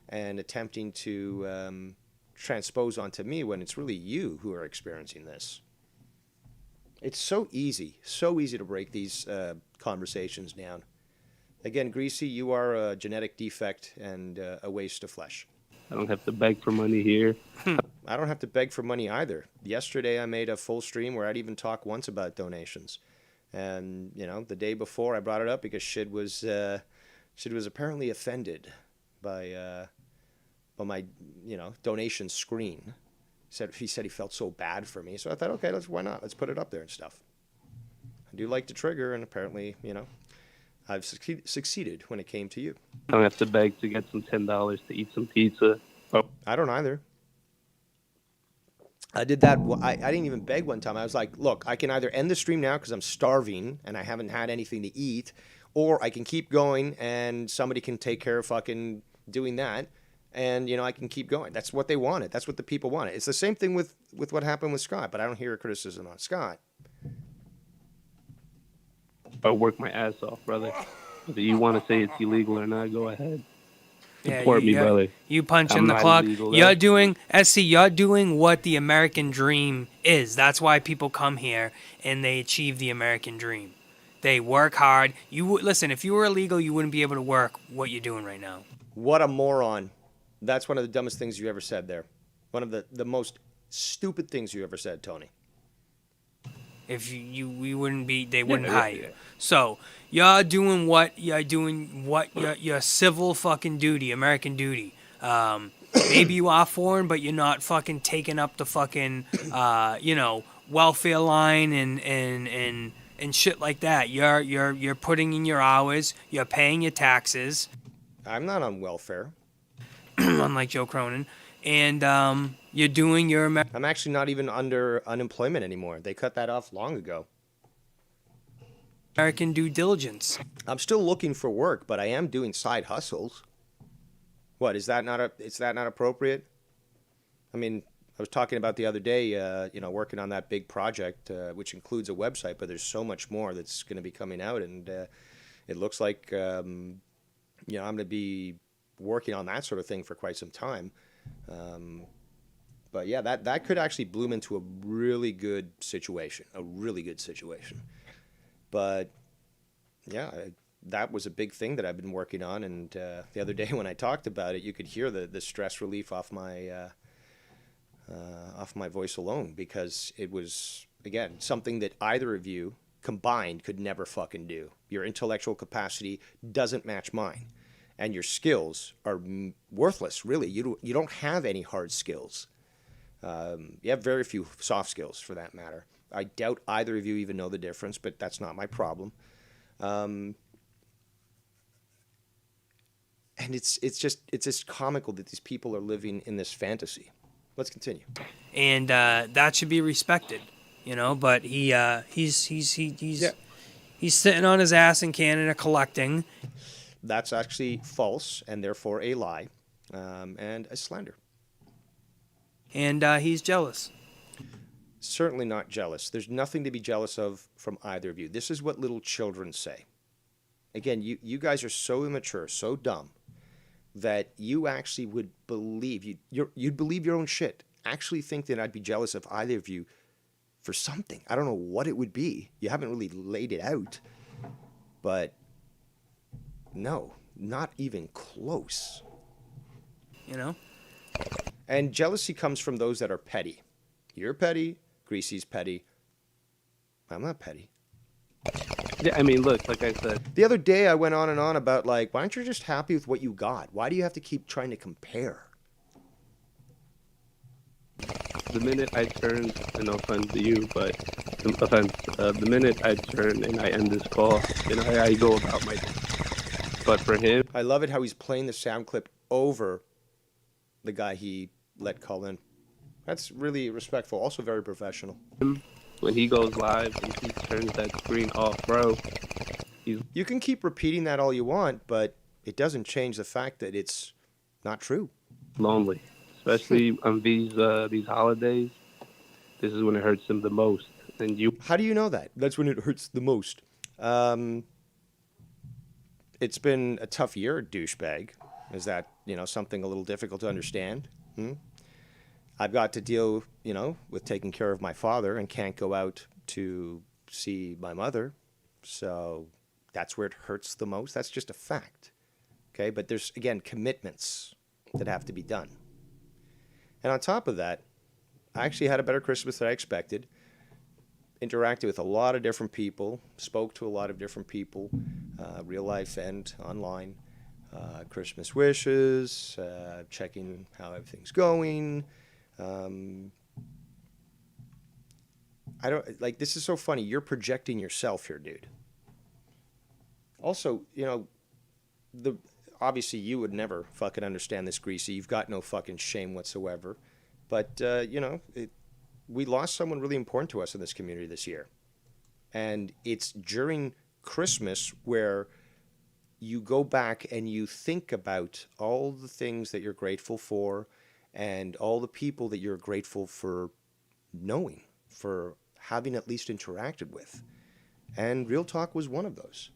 and attempting to transpose onto me when it's really you who are experiencing this. It's so easy to break these conversations down. Again, Greasy, you are a genetic defect and a waste of flesh. I don't have to beg for money here. I don't have to beg for money either. Yesterday I made a full stream where I'd even talk once about donations. And, the day before I brought it up because Shid was apparently offended by my, donation screen. He said he felt so bad for me. So I thought, okay, why not? Let's put it up there and stuff. I do like to trigger, and apparently, I've succeeded when it came to you. I don't have to beg to get some $10 to eat some pizza. Oh. I don't either. I did that. I didn't even beg one time. I was like, look, I can either end the stream now because I'm starving and I haven't had anything to eat, or I can keep going and somebody can take care of fucking doing that. And, I can keep going. That's what they wanted. That's what the people wanted. It's the same thing with what happened with Scott, but I don't hear a criticism on Scott. I work my ass off, brother. Whether you want to say it's illegal or not, go ahead. Yeah, Support me, brother. You punch in I'm the not clock. illegal, You're doing what the American dream is. That's why people come here and they achieve the American dream. They work hard. Listen, if you were illegal, you wouldn't be able to work what you're doing right now. What a moron. That's one of the dumbest things you ever said there. One of the most stupid things you ever said, Tony. If we wouldn't be, they wouldn't hire you. So you're doing your civil fucking duty, American duty. Maybe you are foreign, but you're not fucking taking up the fucking welfare line and shit like that. You're putting in your hours. You're paying your taxes. I'm not on welfare. Unlike Joe Cronin. And you're doing your... I'm actually not even under unemployment anymore. They cut that off long ago. American due diligence. I'm still looking for work, but I am doing side hustles. What, is that not appropriate? I mean, I was talking about the other day, working on that big project, which includes a website, but there's so much more that's going to be coming out, and it looks like, I'm going to be working on that sort of thing for quite some time. But yeah, that could actually bloom into a really good situation, But yeah, that was a big thing that I've been working on. And the other day when I talked about it, you could hear the stress relief off my voice alone, because it was, again, something that either of you combined could never fucking do. Your intellectual capacity doesn't match mine. And your skills are worthless, really. You don't have any hard skills. You have very few soft skills, for that matter. I doubt either of you even know the difference, but that's not my problem. And it's just comical that these people are living in this fantasy. Let's continue. And that should be respected, you know. But he's sitting on his ass in Canada collecting. That's actually false and therefore a lie, and a slander. And he's jealous. Certainly not jealous. There's nothing to be jealous of from either of you. This is what little children say. Again, you guys are so immature, so dumb, that you actually would believe, you'd believe your own shit. Actually think that I'd be jealous of either of you for something. I don't know what it would be. You haven't really laid it out. But no, not even close. You know? And jealousy comes from those that are petty. You're petty. Greasy's petty. I'm not petty. Yeah, I mean, look, like I said, The other day I went on and on about, like, why aren't you just happy with what you got? Why do you have to keep trying to compare? the minute I turn, and no offense to you, but the minute I turn and I end this call, then I go about my day. But for him, I love it how he's playing the sound clip over the guy he let call in. That's really respectful, also very professional. when he goes live and he turns that screen off, bro, You can keep repeating that all you want, but it doesn't change the fact that it's not true. lonely. Especially on these holidays, this is when it hurts him the most. And you, How do you know that? That's when it hurts the most. It's been a tough year, douchebag. Is that, something a little difficult to understand? I've got to deal, with taking care of my father and can't go out to see my mother. So that's where it hurts the most. That's just a fact. Okay, but there's, again, commitments that have to be done. And on top of that, I actually had a better Christmas than I expected. Interacted with a lot of different people, spoke to a lot of different people, real life and online. Christmas wishes, checking how everything's going. This is so funny. You're projecting yourself here, dude. Also, obviously you would never fucking understand this, Greasy. You've got no fucking shame whatsoever. But, we lost someone really important to us in this community this year. And it's during Christmas where you go back and you think about all the things that you're grateful for and all the people that you're grateful for knowing, for having at least interacted with. And Real Talk was one of those.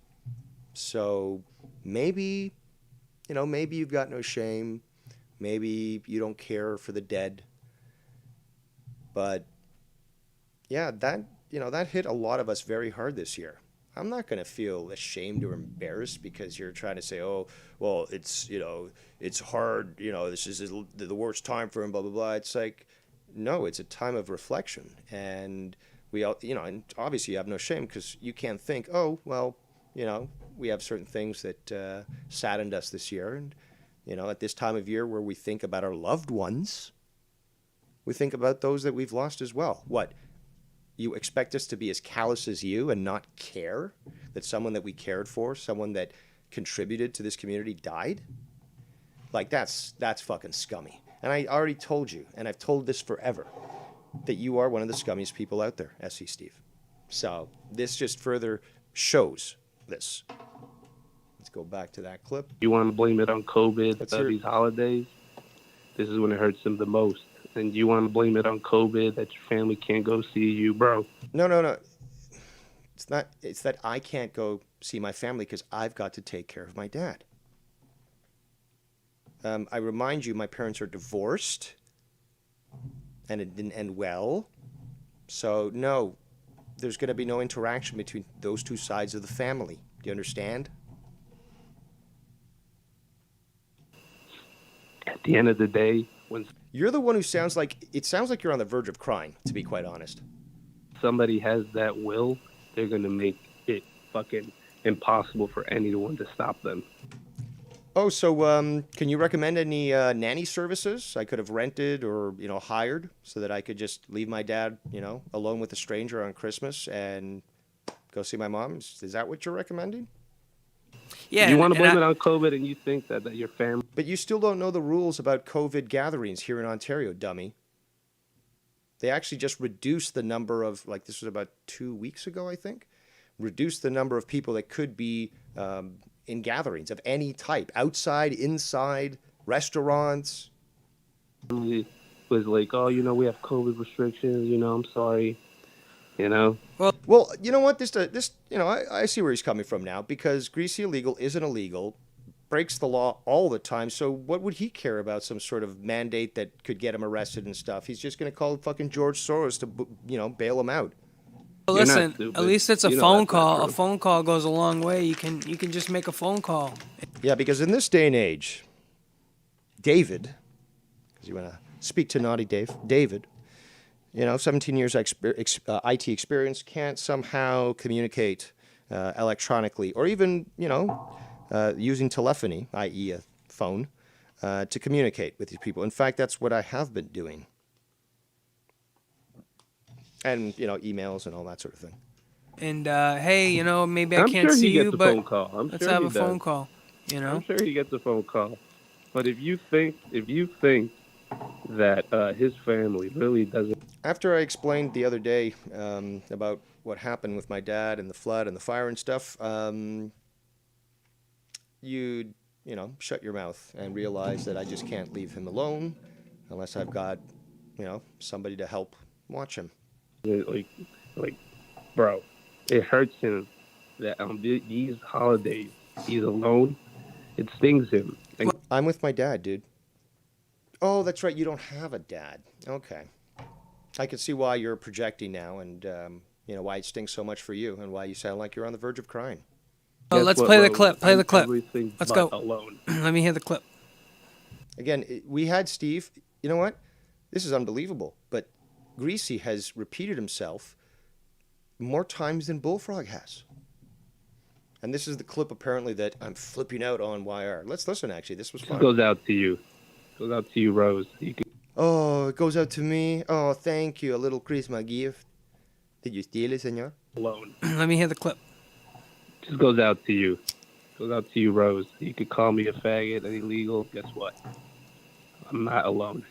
So maybe you've got no shame. Maybe you don't care for the dead. But yeah, that hit a lot of us very hard this year. I'm not going to feel ashamed or embarrassed because you're trying to say, oh, well, it's hard, this is the worst time for him, blah, blah, blah. It's like, no, it's a time of reflection. And we all, and obviously you have no shame because you can't think, oh, well, we have certain things that saddened us this year. And, at this time of year where we think about our loved ones, we think about those that we've lost as well. What? You expect us to be as callous as you and not care that someone that we cared for, someone that contributed to this community died? Like, that's fucking scummy. And I already told you, and I've told this forever, that you are one of the scummiest people out there, SC Steve. So this just further shows this. Let's go back to that clip. you want to blame it on COVID, these holidays, this is when it hurts him the most. And you want to blame it on COVID that your family can't go see you, bro. No. It's not. It's that I can't go see my family because I've got to take care of my dad. I remind you, my parents are divorced, and it didn't end well. So, no, there's going to be no interaction between those two sides of the family. Do you understand? At the end of the day, when You're the one who sounds like you're on the verge of crying, to be quite honest. somebody has that will they're gonna make it fucking impossible for anyone to stop them. Oh, so can you recommend any nanny services I could have rented or hired so that I could just leave my dad alone with a stranger on Christmas and go see my mom? Is that what you're recommending? Yeah, You want to blame it on COVID, and you think that your family. But you still don't know the rules about COVID gatherings here in Ontario, dummy. They actually just reduced the number of, this was about 2 weeks ago, I think, reduced the number of people that could be in gatherings of any type, outside, inside, restaurants. Was like, oh, we have COVID restrictions, I'm sorry, Well, you know what? I see where he's coming from now, because greasy illegal isn't illegal, breaks the law all the time. So what would he care about some sort of mandate that could get him arrested and stuff? He's just going to call fucking George Soros to, bail him out. Well, listen, at least it's a phone call. A phone call goes a long way. You can just make a phone call. Yeah, because in this day and age, David, because you want to speak to naughty David, 17 years IT experience, can't somehow communicate electronically or even, using telephony, i.e. a phone, to communicate with these people. In fact, that's what I have been doing. And, emails and all that sort of thing. And, hey, maybe I I'm can't sure see he gets you, a but phone call. let's have a phone call, I'm sure he gets a phone call. But if you think that his family really doesn't. After I explained the other day about what happened with my dad and the flood and the fire and stuff, you'd, shut your mouth and realize that I just can't leave him alone unless I've got, somebody to help watch him. Like, bro, it hurts him that on these holidays he's alone. It stings him. I'm with my dad, dude. Oh, that's right. You don't have a dad. Okay. I can see why you're projecting now and, why it stings so much for you and why you sound like you're on the verge of crying. Oh, let's play the clip. Play the clip. Let's go. Alone. Let me hear the clip. Again, we had Steve. You know what? This is unbelievable. But Greasy has repeated himself more times than Bullfrog has. And this is the clip, apparently, that I'm flipping out on YR. Let's listen, actually. This was fun. It goes out to you. It goes out to you, Rose. Oh, it goes out to me. Oh, thank you. A little Christmas gift. Did you steal it, senor? Alone. Let me hear the clip. It just goes out to you. It goes out to you, Rose. You could call me a faggot and illegal. Guess what? I'm not alone.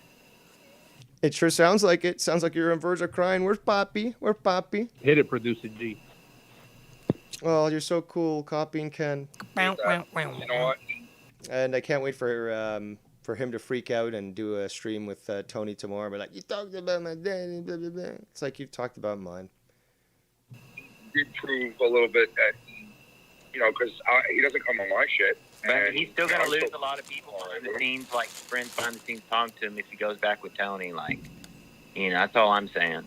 It sure sounds like it. Sounds like you're on verge of crying. Where's Poppy? Where's Poppy? Hit it, Producer G. Oh, you're so cool, copying Ken. You know what? And I can't wait for him to freak out and do a stream with Tony tomorrow. But like, you talked about my dad, blah, blah, blah. It's like you've talked about mine. Did prove a little bit that, because he doesn't come on my shit. But he's still going to lose a lot of people behind the scenes, like friends behind the scenes talk to him if he goes back with Tony. That's all I'm saying.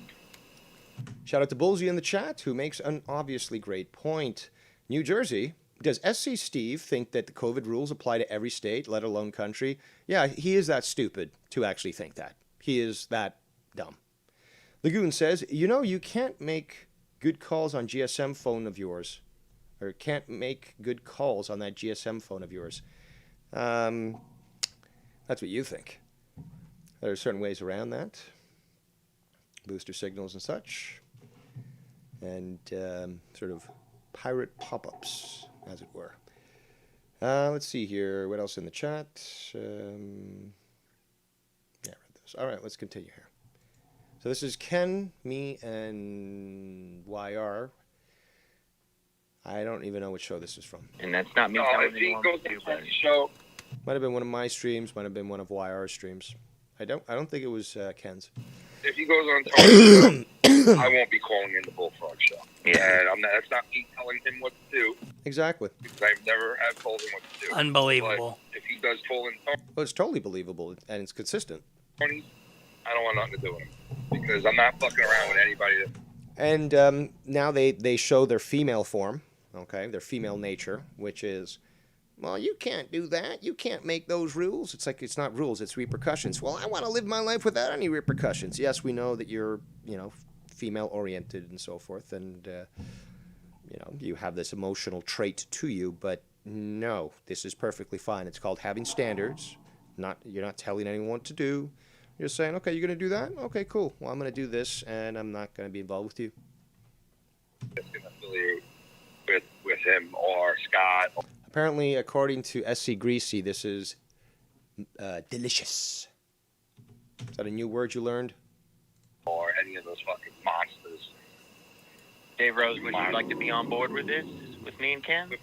Shout out to Bullsy in the chat, who makes an obviously great point. New Jersey, does SC Steve think that the COVID rules apply to every state, let alone country? Yeah, he is that stupid to actually think that. He is that dumb. Lagoon says, you can't make good calls on GSM phone of yours. Or can't make good calls on that GSM phone of yours. That's what you think. There are certain ways around that. Booster signals and such. And sort of pirate pop-ups, as it were. Let's see here. What else in the chat? I read those. All right, let's continue here. So this is Ken, me, and YR. I don't even know which show this is from. And that's not me telling anyone what to do, but show. Might have been one of my streams. Might have been one of YR's streams. I don't think it was Ken's. If he goes on Tony's show, I won't be calling in the Bullfrog show. Yeah. And that's not me telling him what to do, Exactly. because I've never have told him what to do. Unbelievable. But if he does pull in Well, it's totally believable, and it's consistent. Tony's, I don't want nothing to do with him, because I'm not fucking around with anybody that. And now they show their female form, okay, their female nature, which is, well, you can't do that. You can't make those rules. It's like, it's not rules, it's repercussions. Well, I want to live my life without any repercussions. Yes, we know that you're, female-oriented and so forth. And you have this emotional trait to you, but no, this is perfectly fine. It's called having standards. You're not telling anyone what to do. You're saying, okay, you're going to do that? Okay, cool. Well, I'm going to do this, and I'm not going to be involved with you. It's going to affiliate with him or Scott. Apparently, according to SC Greasy, this is delicious. Is that a new word you learned? Or any of those fucking monsters. Dave Rose, would you like to be on board with this, with me and Ken? With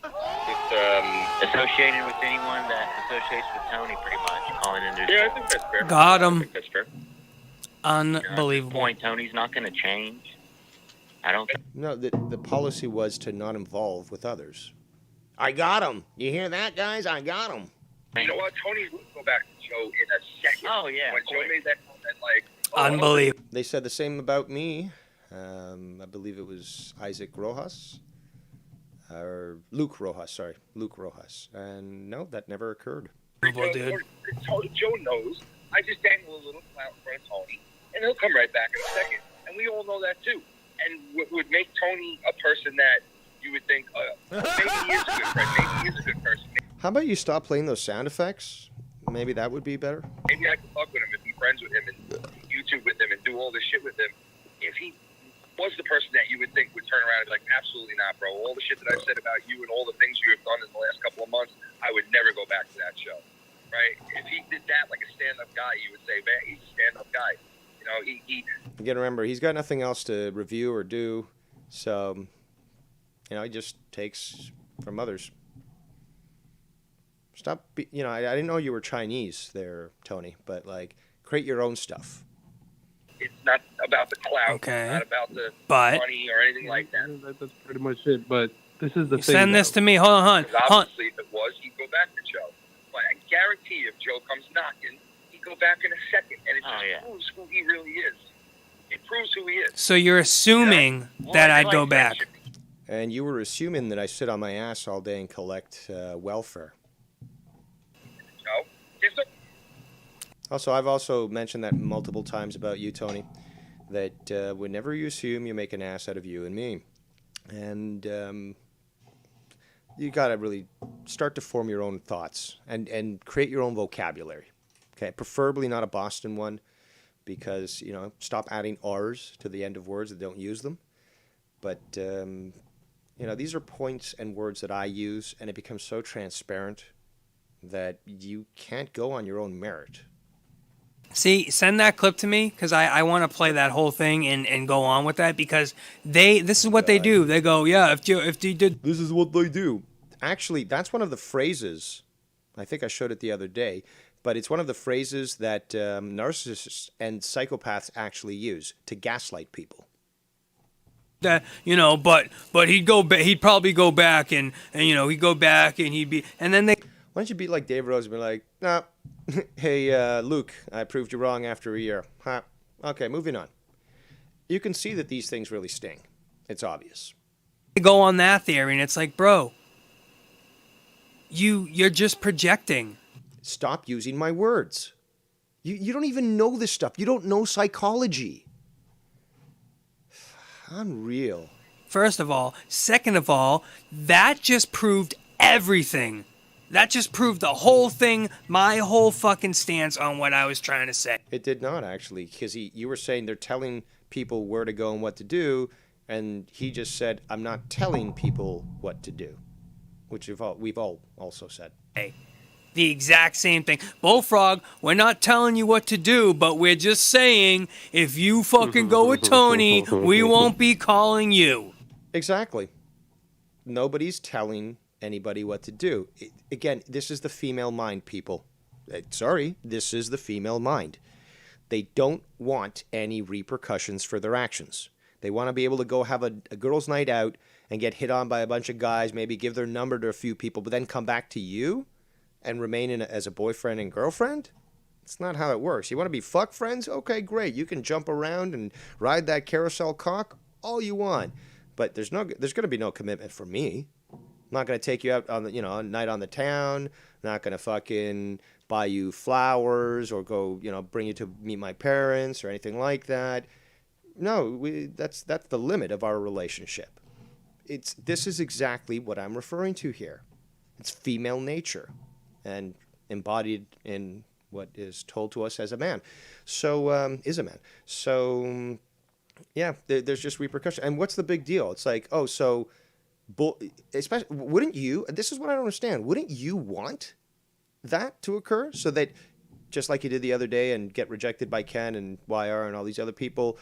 Associated with anyone that associates with Tony, pretty much, calling into the yeah, I show. think that's fair. Got him. I think that's fair. At this Unbelievable. point, Tony's not going to change. I don't think. No, the policy was to not involve with others. I got him. You hear that, guys? I got him. You know what? Tony would go back to Joe in a second. Oh, yeah, When of Joe course. made that comment, like, Unbelievable. They said the same about me. I believe it was Isaac Rojas. Or Luke Rojas, sorry. Luke Rojas. And no, that never occurred. Dude. Joe knows. I just dangle a little clout in front of Tony, and he'll come right back in a second. And we all know that too. And what would make Tony a person that you would think, maybe he is a good friend, maybe he is a good person. How about you stop playing those sound effects? Maybe that would be better. Maybe I could fuck with him and be friends with him and YouTube with him and do all this shit with him. If he was the person that you would think would turn around and be like, absolutely not, bro. All the shit that I've said about you and all the things you have done in the last couple of months, I would never go back to that show. Right? If he did that like a stand-up guy, you would say, man, he's a stand-up guy. You know, he You gotta remember, he's got nothing else to review or do. So, he just takes from others. Stop, I didn't know you were Chinese there, Tony, but, create your own stuff. it's not about the clout. Okay. It's not about the But- money or anything like that. That's pretty much it. But this is the thing. Send this though. to me. Hold on. Because obviously, if it was, he'd go back to Joe. But I guarantee if Joe comes knocking, he'd go back in a second. And it just proves who he really is. It proves who he is. So you're assuming that I'd go back. And you were assuming that I sit on my ass all day and collect welfare. No. There's no Also, I've also mentioned that multiple times about you, Tony, that whenever you assume, you make an ass out of you and me. And you got to really start to form your own thoughts and create your own vocabulary. Okay, preferably not a Boston one, because, stop adding R's to the end of words that don't use them. But, these are points and words that I use, and it becomes so transparent that you can't go on your own merit. See, send that clip to me, because I want to play that whole thing and go on with that, because this is what they do. They go, yeah, if you did... This is what they do. Actually, that's one of the phrases, I think I showed it the other day, but it's one of the phrases that narcissists and psychopaths actually use to gaslight people. That but he'd probably go back and he'd go back and he'd be, and then they... Why don't you be like Dave Rose and be like, nah, hey, Luke, I proved you wrong after a year. Huh. Okay, moving on. You can see that these things really sting. It's obvious. go on that theory, and it's like, bro, you're just projecting. Stop using my words. You don't even know this stuff. You don't know psychology. Unreal. First of all. Second of all, that just proved everything. That just proved the whole thing, my whole fucking stance on what I was trying to say. It did not, actually, because you were saying they're telling people where to go and what to do, and he just said, I'm not telling people what to do, which we've all also said. Hey, the exact same thing. Bullfrog, we're not telling you what to do, but we're just saying, if you fucking go with Tony, we won't be calling you. Exactly. Nobody's telling anybody what to do. Again, this is the female mind, people. Sorry, this is the female mind. They don't want any repercussions for their actions. They want to be able to go have a girls' night out and get hit on by a bunch of guys, maybe give their number to a few people, but then come back to you and remain as a boyfriend and girlfriend? It's not how it works. You want to be fuck friends? Okay, great. You can jump around and ride that carousel cock all you want. But there's going to be no commitment for me. I'm not going to take you out on the, a night on the town. I'm not going to fucking buy you flowers or go, bring you to meet my parents or anything like that. No, that's the limit of our relationship. this is exactly what I'm referring to here. It's female nature, and embodied in what is told to us as a man. So is a man. So yeah, there's just repercussion. And what's the big deal? It's like, oh, so, especially, wouldn't you? This is what I don't understand. Wouldn't you want that to occur so that, just like you did the other day and get rejected by Ken and YR and all these other people,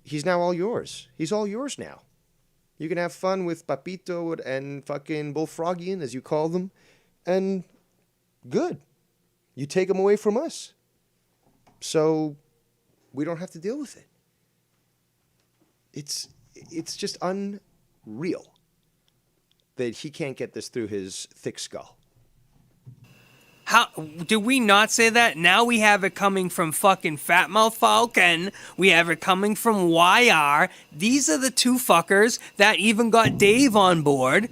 he's now all yours. He's all yours now. You can have fun with Papito and fucking Bullfrogian, as you call them, and good. You take him away from us. So we don't have to deal with it. It's just unreal that he can't get this through his thick skull. How did we not say that? Now we have it coming from fucking Fatmouth Falcon. We have it coming from YR. These are the two fuckers that even got Dave on board.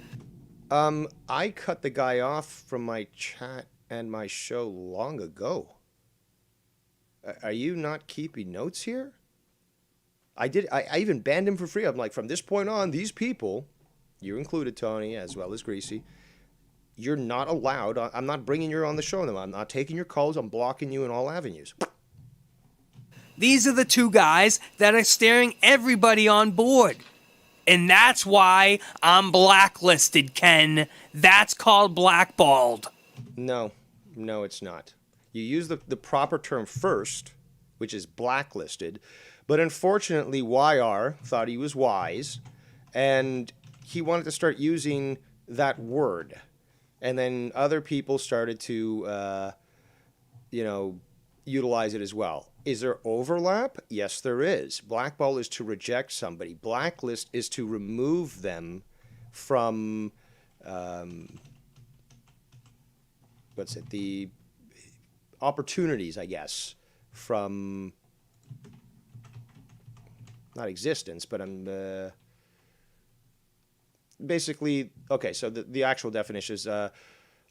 I cut the guy off from my chat and my show long ago. Are you not keeping notes here? I even banned him for free. I'm like, from this point on, these people, you included, Tony, as well as Greasy, you're not allowed. I'm not bringing you on the show. I'm not taking your calls. I'm blocking you in all avenues. These are the two guys that are steering everybody on board. And that's why I'm blacklisted, Ken. That's called blackballed. No, it's not. You use the proper term first, which is blacklisted. But unfortunately, YR thought he was wise, and he wanted to start using that word. And then other people started to, utilize it as well. Is there overlap? Yes, there is. Blackball is to reject somebody. Blacklist is to remove them from, the opportunities, I guess, from, not existence, but basically, okay, so the actual definition is a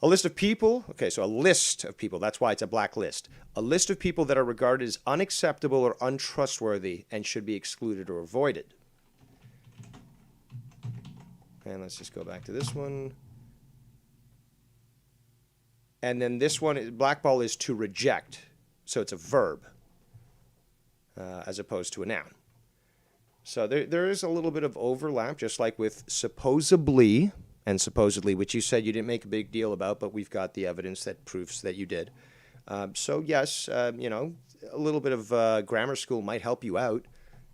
list of people. Okay, so a list of people. That's why it's a blacklist. A list of people that are regarded as unacceptable or untrustworthy and should be excluded or avoided. And let's just go back to this one. And then this one, blackball, is to reject. So it's a verb as opposed to a noun. So there is a little bit of overlap, just like with supposedly and supposedly, which you said you didn't make a big deal about, but we've got the evidence that proves that you did. So yes, a little bit of grammar school might help you out.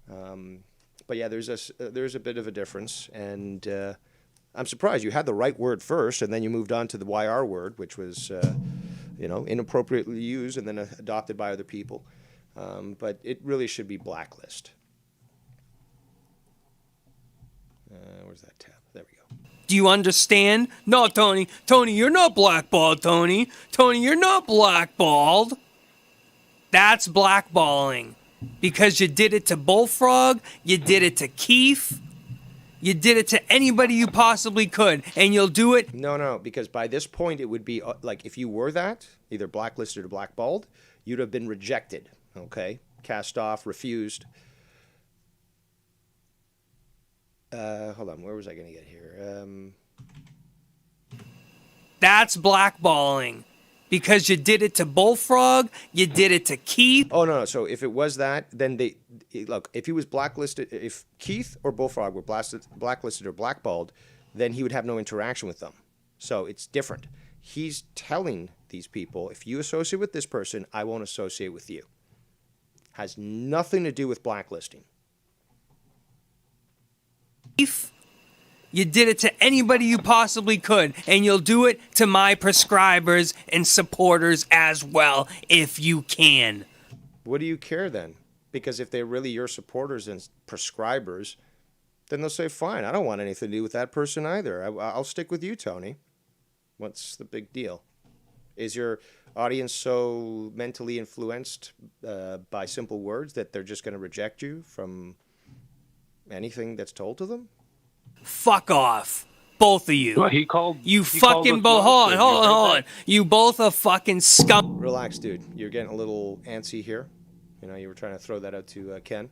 But yeah, there's a bit of a difference, and I'm surprised you had the right word first, and then you moved on to the YR word, which was inappropriately used and then adopted by other people. But it really should be blacklist. Where's that tab? There we go. Do you understand? No, Tony. Tony, you're not blackballed, Tony. Tony, you're not blackballed. That's blackballing. Because you did it to Bullfrog, you did it to Keith, you did it to anybody you possibly could, and you'll do it. No, because by this point it would be like if you were that, either blacklisted or blackballed, you'd have been rejected, okay? Cast off, refused. Hold on, where was I going to get here? That's blackballing. Because you did it to Bullfrog, you did it to Keith. Oh, no. So if it was that, then look, if he was blacklisted, if Keith or Bullfrog were blacklisted or blackballed, then he would have no interaction with them. So it's different. He's telling these people, if you associate with this person, I won't associate with you. Has nothing to do with blacklisting. You did it to anybody you possibly could, and you'll do it to my prescribers and supporters as well, if you can. What do you care then? Because if they're really your supporters and prescribers, then they'll say, fine, I don't want anything to do with that person either. I'll stick with you, Tony. What's the big deal? Is your audience so mentally influenced by simple words that they're just going to reject you from anything that's told to them? Fuck off. Both of you. Well, he called fucking hold on. You both are fucking scum. Relax, dude. You're getting a little antsy here. You were trying to throw that out to Ken.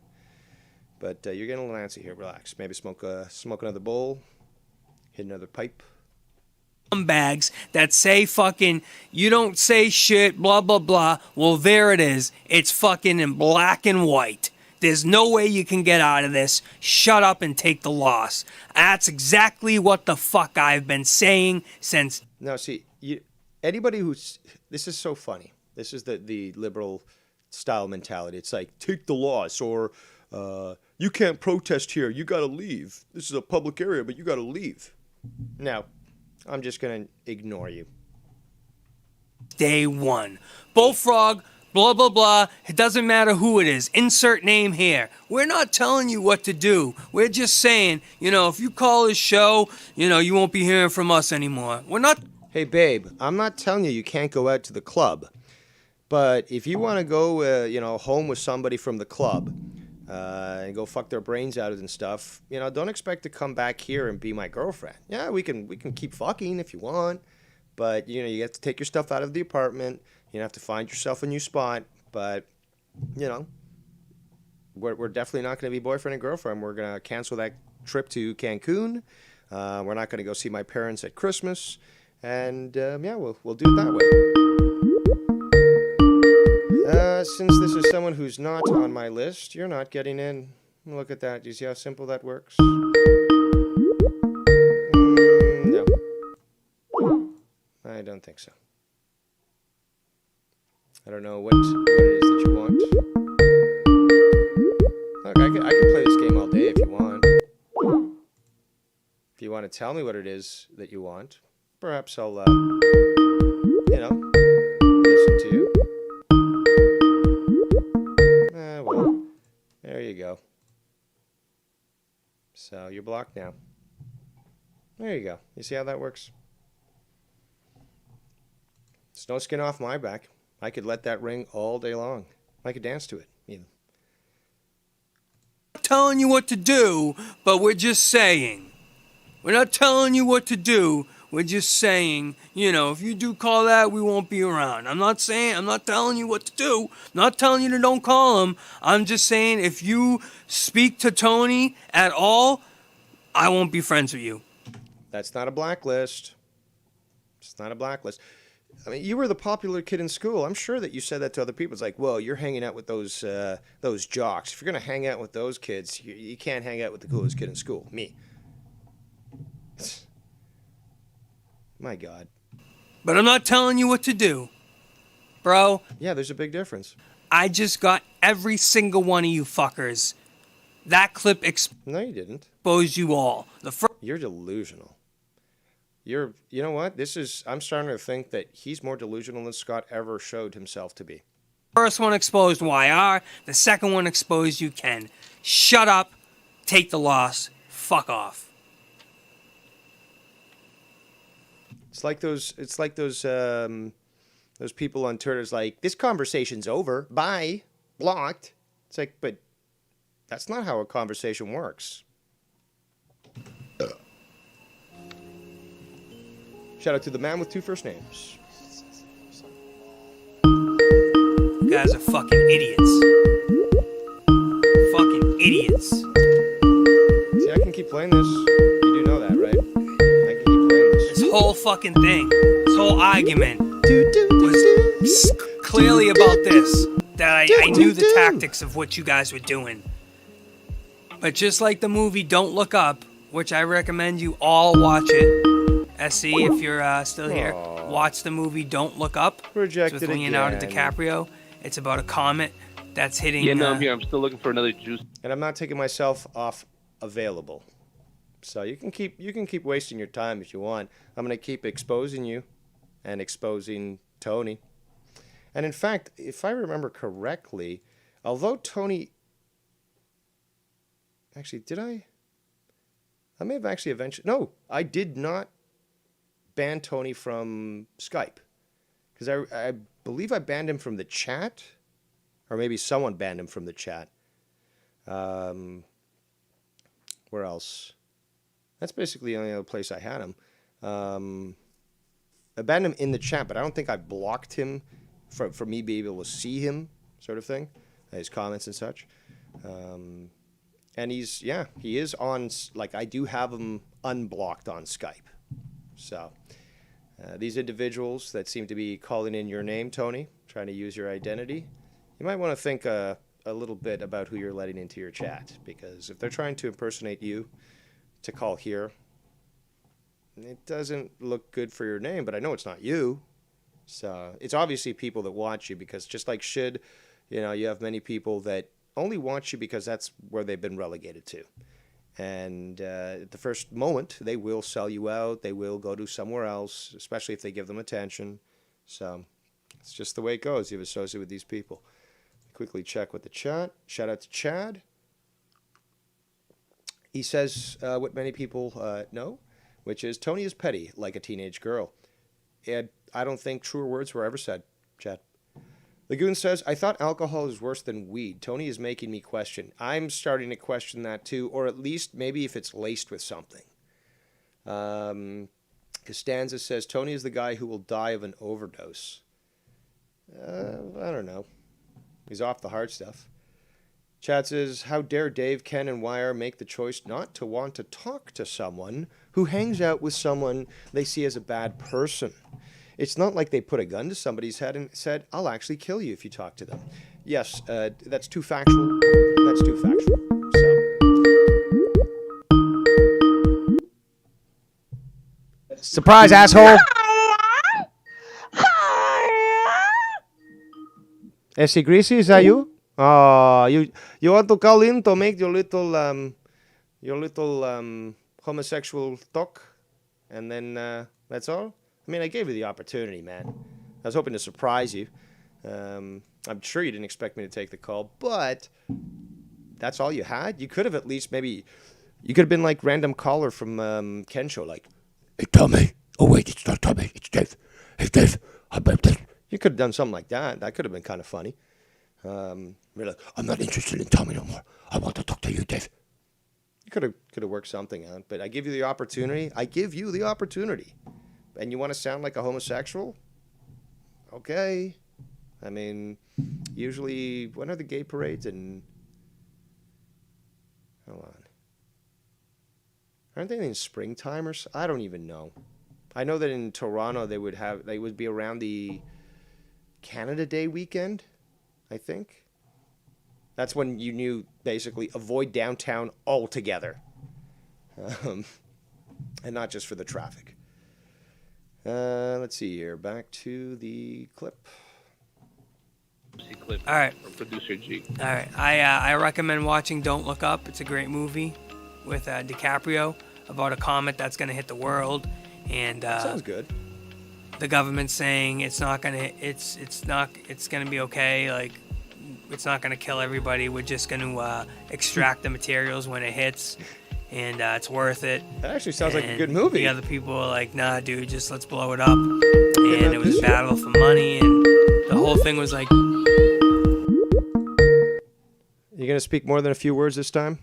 But you're getting a little antsy here. Relax. Maybe smoke another bowl. Hit another pipe. Bags that say fucking, you don't say shit, blah, blah, blah. Well, there it is. It's fucking in black and white. There's no way you can get out of this. Shut up and take the loss. That's exactly what the fuck I've been saying since. Now, see, anybody who's... This is so funny. This is the liberal style mentality. It's like, take the loss, or you can't protest here. You got to leave. This is a public area, but you got to leave. Now, I'm just going to ignore you. Day one. Bullfrog, blah, blah, blah. It doesn't matter who it is. Insert name here. We're not telling you what to do. We're just saying, if you call this show, you won't be hearing from us anymore. We're not... Hey, babe, I'm not telling you can't go out to the club. But if you want to go, home with somebody from the club and go fuck their brains out and stuff, don't expect to come back here and be my girlfriend. Yeah, we can keep fucking if you want, but you have to take your stuff out of the apartment. You have to find yourself a new spot. But we're definitely not going to be boyfriend and girlfriend. We're going to cancel that trip to Cancun. We're not going to go see my parents at Christmas, and we'll do it that way. Since this is someone who's not on my list, you're not getting in. Look at that. Do you see how simple that works? No. I don't think so. I don't know what it is that you want. Look, I can play this game all day if you want. If you want to tell me what it is that you want, perhaps I'll, listen to you. Well, there you go. So you're blocked now. There you go. You see how that works? It's no skin off my back. I could let that ring all day long. I could dance to it, even. Not telling you what to do, but we're just saying. We're not telling you what to do. We're just saying, if you do call that, we won't be around. I'm not telling you what to do. I'm not telling you to don't call him. I'm just saying if you speak to Tony at all, I won't be friends with you. That's not a blacklist. It's not a blacklist. I mean, you were the popular kid in school. I'm sure that you said that to other people. It's like, well, you're hanging out with those jocks. If you're going to hang out with those kids, you can't hang out with the coolest kid in school, me. My God. But I'm not telling you what to do, bro. Yeah, there's a big difference. I just got every single one of you fuckers. That clip No, you didn't. Exposed you all. You're delusional. You know what? I'm starting to think that he's more delusional than Scott ever showed himself to be. First one exposed YR. The second one exposed you, Ken. Shut up. Take the loss. Fuck off. It's like those people on Twitter. It's like, this conversation's over. Bye. Blocked. It's like, but that's not how a conversation works. Shout out to the man with two first names. You guys are fucking idiots. Fucking idiots. See, I can keep playing this. You do know that, right? I can keep playing this. This whole fucking thing, this whole argument was clearly about this. That I knew the tactics of what you guys were doing. But just like the movie Don't Look Up, which I recommend you all watch it. SC, if you're still here, watch the movie Don't Look Up. Rejected it's with Leonardo DiCaprio. It's about a comet that's hitting... Yeah, no, I'm here. I'm still looking for another juice. And I'm not taking myself off available. So you can keep wasting your time if you want. I'm going to keep exposing you and exposing Tony. And in fact, if I remember correctly, although Tony... Actually, did I? I may have actually eventually... No, I did not ban Tony from Skype. Because I believe I banned him from the chat. Or maybe someone banned him from the chat. Where else? That's basically the only other place I had him. I banned him in the chat, but I don't think I blocked him for me being able to see him, sort of thing. His comments and such. And he is on, like, I do have him unblocked on Skype. So these individuals that seem to be calling in your name, Tony, trying to use your identity, you might want to think a little bit about who you're letting into your chat, because if they're trying to impersonate you to call here, it doesn't look good for your name, but I know it's not you. So it's obviously people that watch you, because just like Shid, you have many people that only watch you because that's where they've been relegated to. And at the first moment, they will sell you out. They will go to somewhere else, especially if they give them attention. So it's just the way it goes. You've associated with these people. Quickly check with the chat. Shout out to Chad. He says what many people know, which is Tony is petty like a teenage girl. And I don't think truer words were ever said, Chad. Lagoon says, I thought alcohol is worse than weed. Tony is making me question. I'm starting to question that too, or at least maybe if it's laced with something. Costanza says, Tony is the guy who will die of an overdose. I don't know. He's off the hard stuff. Chat says, how dare Dave, Ken, and Wire make the choice not to want to talk to someone who hangs out with someone they see as a bad person. It's not like they put a gun to somebody's head and said, I'll actually kill you if you talk to them. Yes, that's too factual. That's too factual. So. Surprise, asshole! Essie Greasy, is that you? Oh, you want to call in to make your little homosexual talk? And then that's all? I mean, I gave you the opportunity, man. I was hoping to surprise you. I'm sure you didn't expect me to take the call, but that's all you had? You could have at least you could have been like random caller from Ken Show, like, hey, Tommy. Oh, wait, it's not Tommy. It's Dave. Hey, Dave. You could have done something like that. That could have been kind of funny. You're like, I'm not interested in Tommy no more. I want to talk to you, Dave. You could have worked something out, but I give you the opportunity. And you want to sound like a homosexual? Okay. I mean, usually, when are the gay parades? And hold on. Aren't they in springtime or I don't even know. I know that in Toronto they would be around the Canada Day weekend, I think. That's when you knew, basically, avoid downtown altogether. And not just for the traffic. Let's see here. Back to the clip. All right. Producer G. All right. I recommend watching Don't Look Up. It's a great movie with DiCaprio about a comet that's going to hit the world, and sounds good. The government's saying it's not going to. It's going to be okay. Like, it's not going to kill everybody. We're just going to extract the materials when it hits. And it's worth it. That actually sounds like a good movie. The other people are like, nah, dude, just let's blow it up. And it was a battle for money, and the whole thing was like... You going to speak more than a few words this time?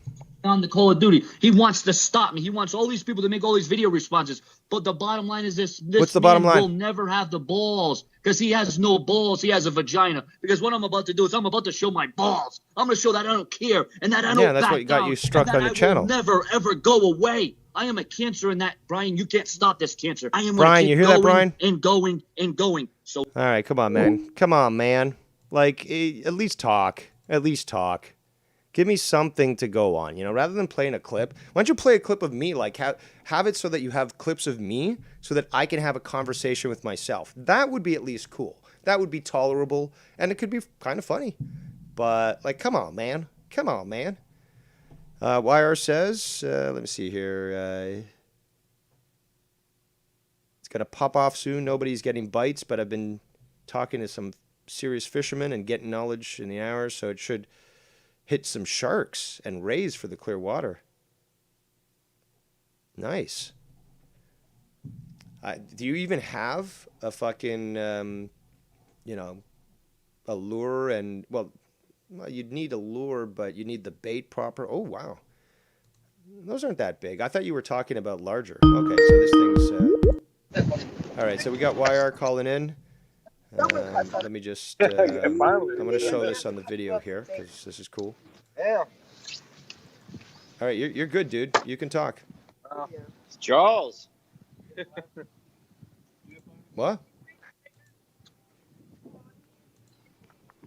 On the Call of Duty. He wants to stop me. He wants all these people to make all these video responses. But the bottom line is this. What's the bottom line? Will never have the balls because he has no balls. He has a vagina. Because what I'm about to do is I'm about to show my balls. I'm going to show that I don't care and that I don't that's what got you struck on the channel. Never, ever go away. I am a cancer in that, Brian. You can't stop this cancer. I am Brian, you hear that, Brian? And going and going. So. All right, come on, man. Come on, man. Like, at least talk. At least talk. Give me something to go on, rather than playing a clip. Why don't you play a clip of me? Like, have it so that you have clips of me so that I can have a conversation with myself. That would be at least cool. That would be tolerable, and it could be kind of funny. But, like, come on, man. Come on, man. YR says, let me see here. It's going to pop off soon. Nobody's getting bites, but I've been talking to some serious fishermen and getting knowledge in the hours, so it should hit some sharks and rays for the clear water. Nice. Do you even have a fucking, a lure and, well, you'd need a lure, but you need the bait proper. Oh, wow. Those aren't that big. I thought you were talking about larger. Okay, so this thing's, all right, so we got YR calling in. Let me just, I'm going to show this on the video here because this is cool. Yeah. All right, you're good, dude. You can talk. It's Charles. What?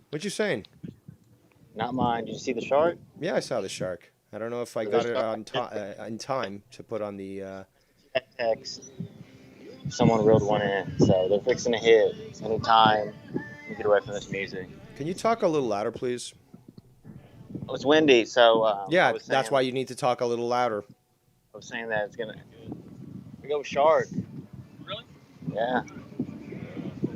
What you saying? Not mine. Did you see the shark? Yeah, I saw the shark. I don't know if I got it on in time to put on the. Text. Someone reeled one in, so they're fixing to hit anytime we get away from this music. Can you talk a little louder, please? Oh, it's windy, so Yeah, that's why you need to talk a little louder. I was saying that it's gonna. We go with shark. Really? Yeah.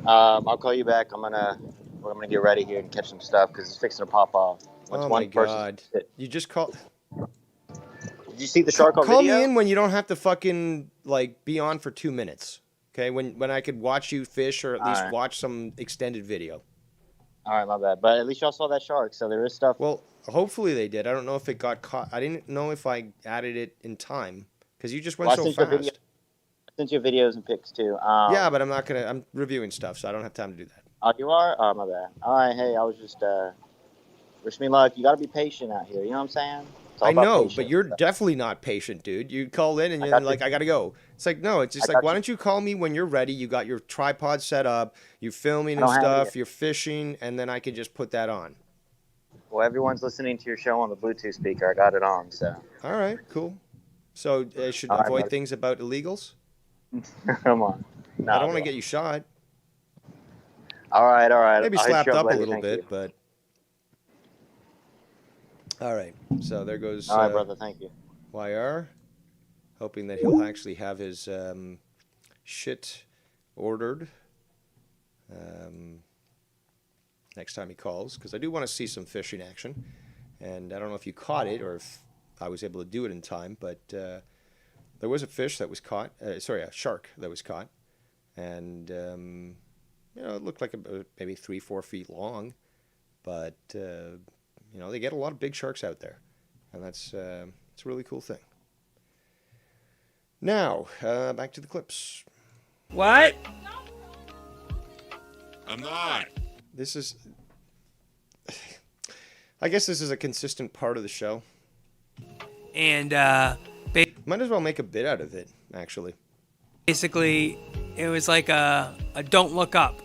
I'll call you back. I'm gonna get ready here and catch some stuff because it's fixing to pop off. Once Oh one my person god! You just call. Did you see the shark on Call video? me in when you don't have to fucking like be on for 2 minutes. Okay, when I could watch you fish or at least Alright. watch some extended video. All right, my bad. But at least y'all saw that shark, so there is stuff. Well, hopefully they did. I don't know if it got caught. I didn't know if I added it in time because you just went Well, I so sent you a video. fast. I sent you videos and pics too. Yeah, but I'm reviewing stuff, so I don't have time to do that. Oh, you are? Oh, my bad. All right, hey, I was just wish me luck. You got to be patient out here. You know what I'm saying? It's all I about know, patience. but you're definitely not patient, dude. You call in and I you're got like, you. I gotta go. It's like, no, it's just I like, got why you. don't you call me when you're ready? You got your tripod set up, you're filming I and don't have it stuff, yet. you're fishing, and then I can just put that on. Well, everyone's listening to your show on the Bluetooth speaker. I got it on, so. All right, cool. So I should All right, avoid buddy. things about illegals? Come on. Nah, I don't want to bro. get you shot. All right. Maybe I'll hit slapped you up a later. little Thank bit, you. but. All right, so there goes All right, brother. Thank you. YR, hoping that he'll actually have his shit ordered next time he calls, because I do want to see some fishing action. And I don't know if you caught it or if I was able to do it in time, but there was a fish that was caught. Sorry, a shark that was caught. And, it looked like maybe 3-4 feet long. But, they get a lot of big sharks out there. And it's a really cool thing. Now, back to the clips. What? I'm not. This is... I guess this is a consistent part of the show. And Might as well make a bit out of it, actually. basically, it was like a don't look up,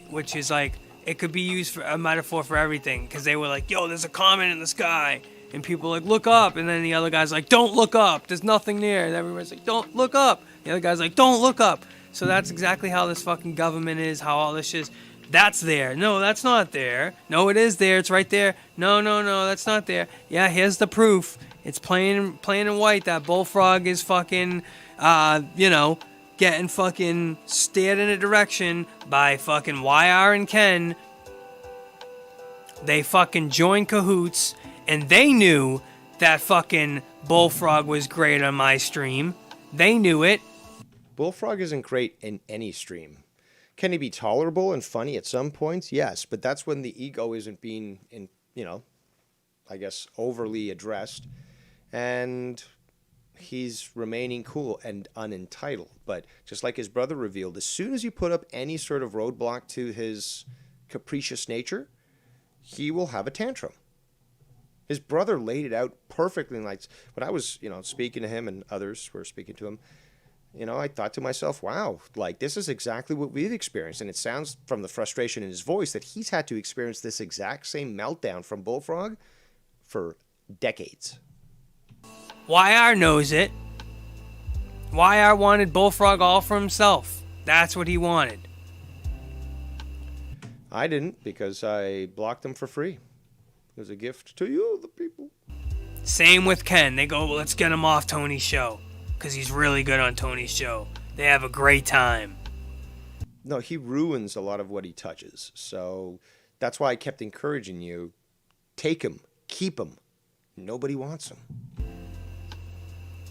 which is like, it could be used for a metaphor for everything. Because they were like, yo, there's a comet in the sky. And people were like, look up. And then the other guy's like, don't look up. There's nothing there. And everyone's like, don't look up. The other guy's like, don't look up. So that's exactly how this fucking government is, how all this shit is. That's there. No, that's not there. No, it is there. It's right there. No, that's not there. Yeah, here's the proof. It's plain and white that Bullfrog is fucking, getting fucking steered in a direction by fucking YR and Ken. They fucking joined cahoots, and they knew that fucking Bullfrog was great on my stream. They knew it. Bullfrog isn't great in any stream. Can he be tolerable and funny at some points? Yes, but that's when the ego isn't being, I guess, overly addressed. And he's remaining cool and unentitled. But just like his brother revealed, as soon as you put up any sort of roadblock to his capricious nature, he will have a tantrum. His brother laid it out perfectly. Like when I was, speaking to him and others were speaking to him, I thought to myself, wow, like this is exactly what we've experienced. And it sounds from the frustration in his voice that he's had to experience this exact same meltdown from Bullfrog for decades. YR knows it. YR wanted Bullfrog all for himself. That's what he wanted. I didn't, because I blocked him for free. It was a gift to you, the people. Same with Ken. They go, well, let's get him off Tony's show. Because he's really good on Tony's show. They have a great time. No, he ruins a lot of what he touches. So that's why I kept encouraging you. Take him. Keep him. Nobody wants him.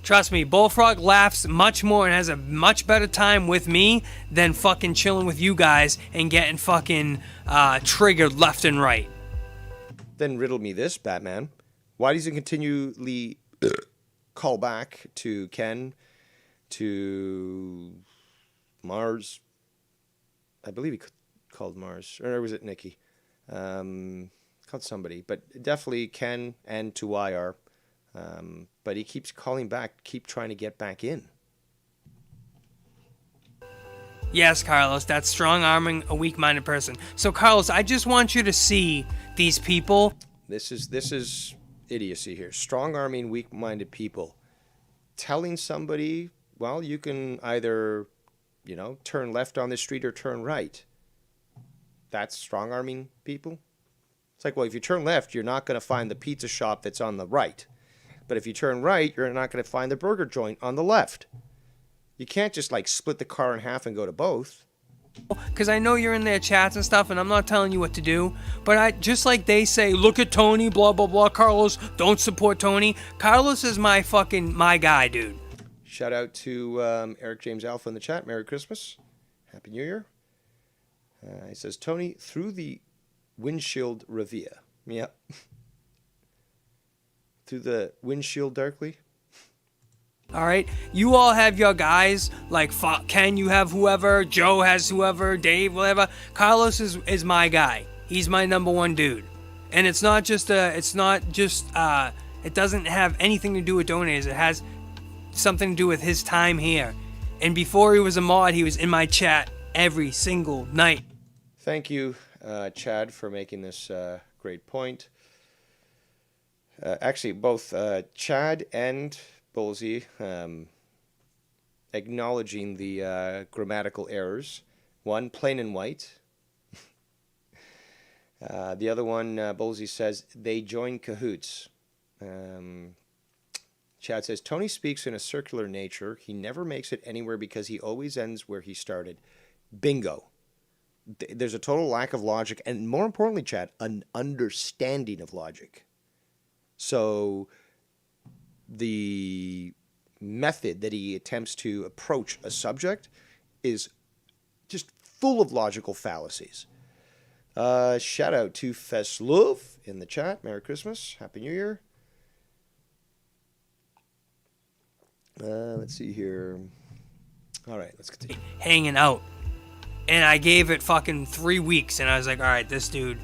Trust me, Bullfrog laughs much more and has a much better time with me than fucking chilling with you guys and getting fucking triggered left and right. Then riddle me this, Batman. Why does he continually call back to Ken, to Mars? I believe he called Mars. Or was it Nikki? Called somebody. But definitely Ken and to YR. But he keeps calling back, keep trying to get back in. Yes, Carlos, that's strong-arming a weak-minded person. So, Carlos, I just want you to see these people. This is idiocy here. Strong-arming weak-minded people. Telling somebody, well, you can either, turn left on the street or turn right. That's strong-arming people. It's like, well, if you turn left, you're not going to find the pizza shop that's on the right. But if you turn right, you're not going to find the burger joint on the left. You can't just split the car in half and go to both. Because I know you're in their chats and stuff, and I'm not telling you what to do. But just like they say, look at Tony, blah, blah, blah, Carlos, don't support Tony. Carlos is my guy, dude. Shout out to Eric James Alpha in the chat. Merry Christmas. Happy New Year. He says, Tony, through the windshield Revia. Yep. Through the windshield darkly. All right, you all have your guys, like Ken, you have whoever, Joe has whoever, Dave, whatever. Carlos is my guy. He's my number one dude. And it doesn't have anything to do with donators. It has something to do with his time here. And before he was a mod, he was in my chat every single night. Thank you, Chad, for making this great point. Actually, both Chad and Bullseye acknowledging the grammatical errors. One, plain and white. The other one, Bullseye says, they join cahoots. Chad says, Tony speaks in a circular nature. He never makes it anywhere because he always ends where he started. Bingo. There's a total lack of logic, and more importantly, Chad, an understanding of logic. So the method that he attempts to approach a subject is just full of logical fallacies. Shout out to Feslov in the chat. Merry Christmas. Happy New Year. Let's see here. All right, let's continue. Hanging out. And I gave it fucking 3 weeks, and I was like, all right, this dude.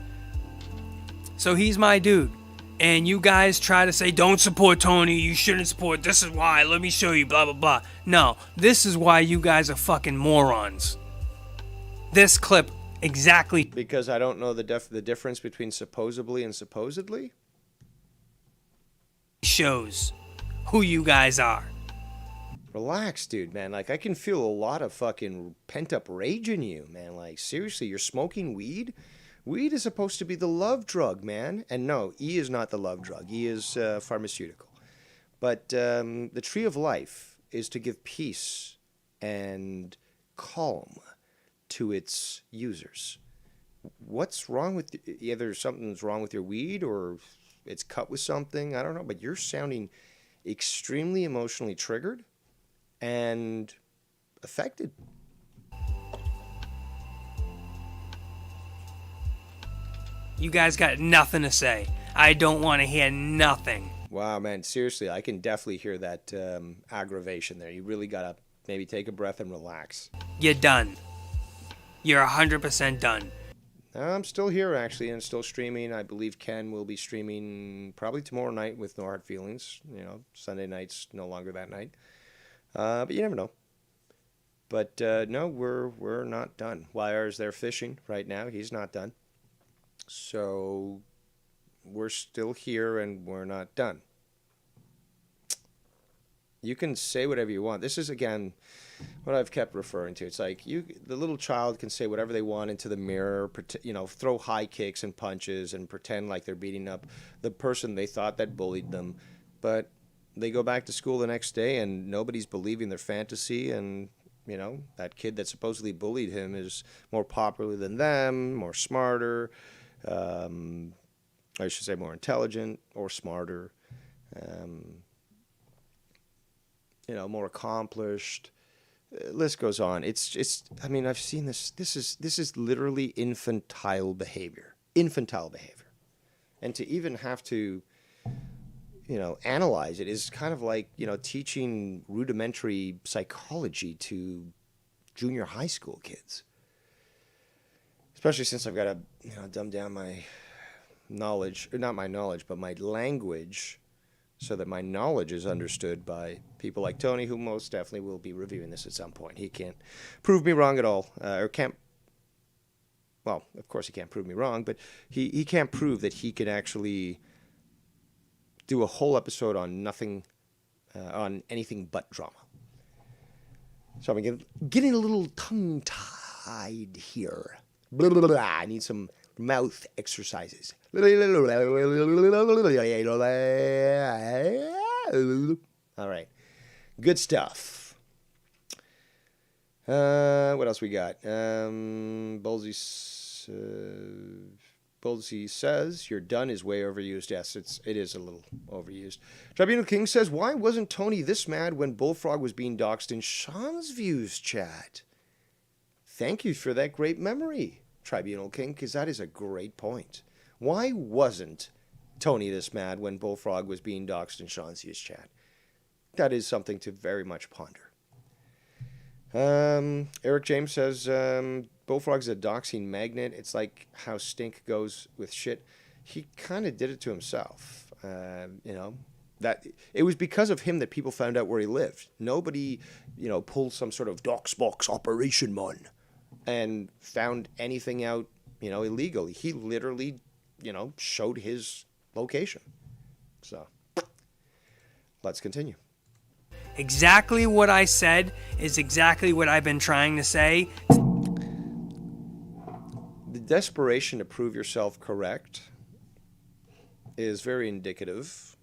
So he's my dude. And you guys try to say, don't support Tony, you shouldn't support, this is why, let me show you, blah, blah, blah. No, this is why you guys are fucking morons. This clip, exactly. Because I don't know the difference between supposedly and supposedly? Shows who you guys are. Relax, dude, man. I can feel a lot of fucking pent-up rage in you, man. Seriously, you're smoking weed? Weed is supposed to be the love drug, man. And no, E is not the love drug. E is pharmaceutical. But the tree of life is to give peace and calm to its users. What's wrong with... Either something's wrong with your weed or it's cut with something. I don't know. But you're sounding extremely emotionally triggered and affected. You guys got nothing to say. I don't want to hear nothing. Wow, man. Seriously, I can definitely hear that aggravation there. You really got to maybe take a breath and relax. You're done. You're 100% done. I'm still here, actually, and still streaming. I believe Ken will be streaming probably tomorrow night with No Hard Feelings. Sunday night's no longer that night. But you never know. But no, we're not done. Wire's there fishing right now. He's not done. So we're still here and we're not done. You can say whatever you want. This is, again, what I've kept referring to. It's like the little child can say whatever they want into the mirror, throw high kicks and punches and pretend like they're beating up the person they thought that bullied them. But they go back to school the next day and nobody's believing their fantasy, and that kid that supposedly bullied him is more popular than them, more smarter, I should say more intelligent or smarter, more accomplished. List goes on. I've seen this. This is literally infantile behavior. And to even have to analyze it is kind of like, teaching rudimentary psychology to junior high school kids. Especially since I've got to, dumb down my knowledge, or not my knowledge, but my language so that my knowledge is understood by people like Tony, who most definitely will be reviewing this at some point. He can't prove me wrong at all, or can't. Well, of course he can't prove me wrong, but he can't prove that he can actually do a whole episode on nothing, on anything but drama. So I'm getting a little tongue-tied here. Blah, blah, blah. I need some mouth exercises. All right. Good stuff. What else we got? Bolsey says, "You're done" is way overused. Yes, it is a little overused. Tribunal King says, "Why wasn't Tony this mad when Bullfrog was being doxxed in Sean's views chat?" Thank you for that great memory, Tribunal King, because that is a great point. Why wasn't Tony this mad when Bullfrog was being doxxed in Sean's views chat? That is something to very much ponder. Eric James says, Bullfrog's a doxing magnet. It's like how Stink goes with shit. He kind of did it to himself. That it was because of him that people found out where he lived. Nobody, pulled some sort of doxbox operation, man, and found anything out, illegal. He literally, showed his location. So, let's continue. Exactly what I said is exactly what I've been trying to say. The desperation to prove yourself correct is very indicative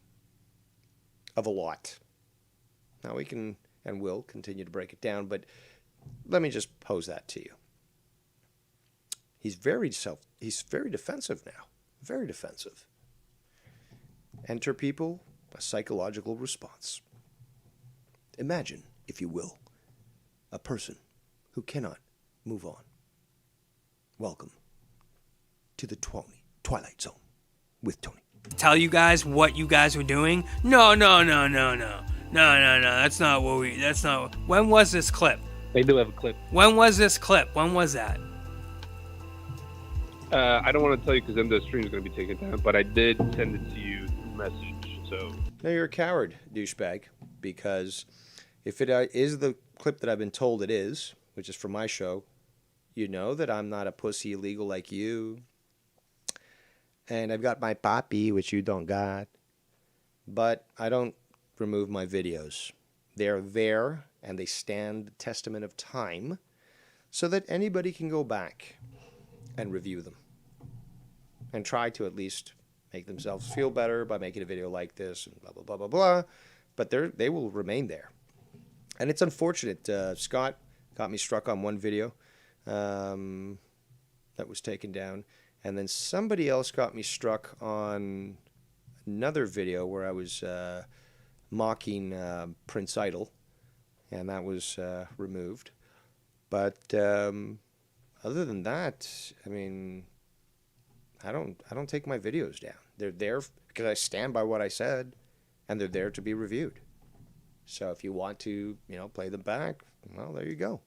of a lot. Now we can and will continue to break it down, but let me just pose that to you. He's very defensive now. Very defensive. Enter people, a psychological response. Imagine, if you will, a person who cannot move on. Welcome to the Twilight Zone with Tony. Tell you guys what you guys were doing? No. That's not what when was this clip? They do have a clip. When was this clip? When was that? I don't want to tell you because then the stream is going to be taken down, but I did send it to you through message, so... No, you're a coward, douchebag, because if it is the clip that I've been told it is, which is from my show, you know that I'm not a pussy illegal like you. And I've got my papi, which you don't got. But I don't remove my videos. They're there, and they stand the testament of time, so that anybody can go back and review them. And try to at least make themselves feel better by making a video like this, and blah, blah, blah, blah, blah. But they will remain there. And it's unfortunate. Scott got me struck on one video that was taken down. And then somebody else got me struck on another video where I was mocking Prince Idol. And that was removed. But other than that, I mean, I don't take my videos down. They're there because I stand by what I said. And they're there to be reviewed. So if you want to, play them back, well, there you go.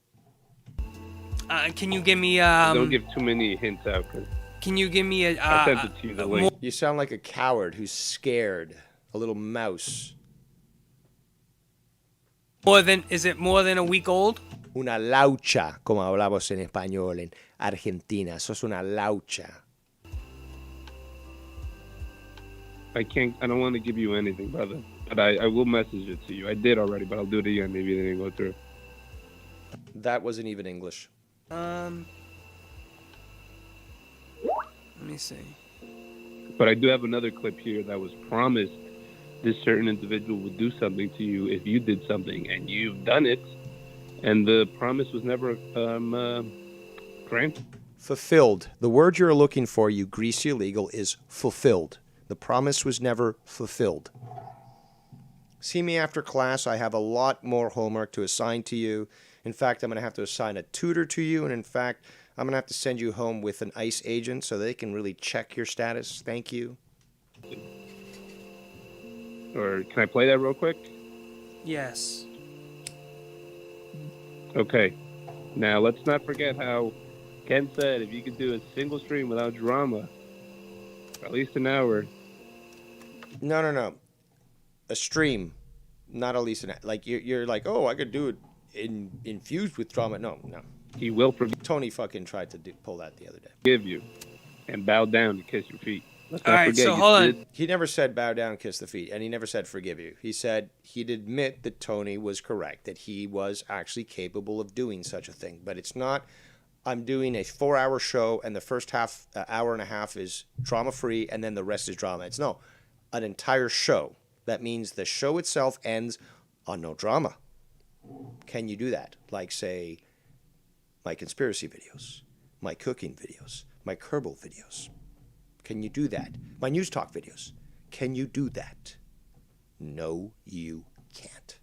Can you give me don't give too many hints out. Can you give me I sent it to you the link. You sound like a coward who's scared, a little mouse. Is it more than a week old? Una laucha, como hablamos en español en Argentina. Sos una laucha. I don't want to give you anything, brother. But I will message it to you. I did already, but I'll do it again. Maybe it didn't go through. That wasn't even English. Let me see. But I do have another clip here that was promised this certain individual would do something to you if you did something, and you've done it, and the promise was never granted. Fulfilled. The word you're looking for, you greasy illegal, is fulfilled. The promise was never fulfilled. See me after class. I have a lot more homework to assign to you. In fact, I'm going to have to assign a tutor to you. And in fact, I'm going to have to send you home with an ICE agent so they can really check your status. Thank you. Or can I play that real quick? Yes. Okay. Now, let's not forget how Ken said if you could do a single stream without drama, for at least an hour. No. a stream, not at least like you're like, oh, I could do it infused with drama. No. He will Tony fucking tried to pull that the other day. forgive you and bow down and kiss your feet. Let's All not right, forget so you hold did- on. He never said bow down, kiss the feet, and he never said forgive you. He said he'd admit that Tony was correct, that he was actually capable of doing such a thing. But it's not, I'm doing a 4-hour show and the first hour and a half is drama-free and then the rest is drama. It's no, an entire show. That means the show itself ends on no drama. Can you do that? Like, say, my conspiracy videos, my cooking videos, my Kerbal videos. Can you do that? My news talk videos. Can you do that? No, you can't.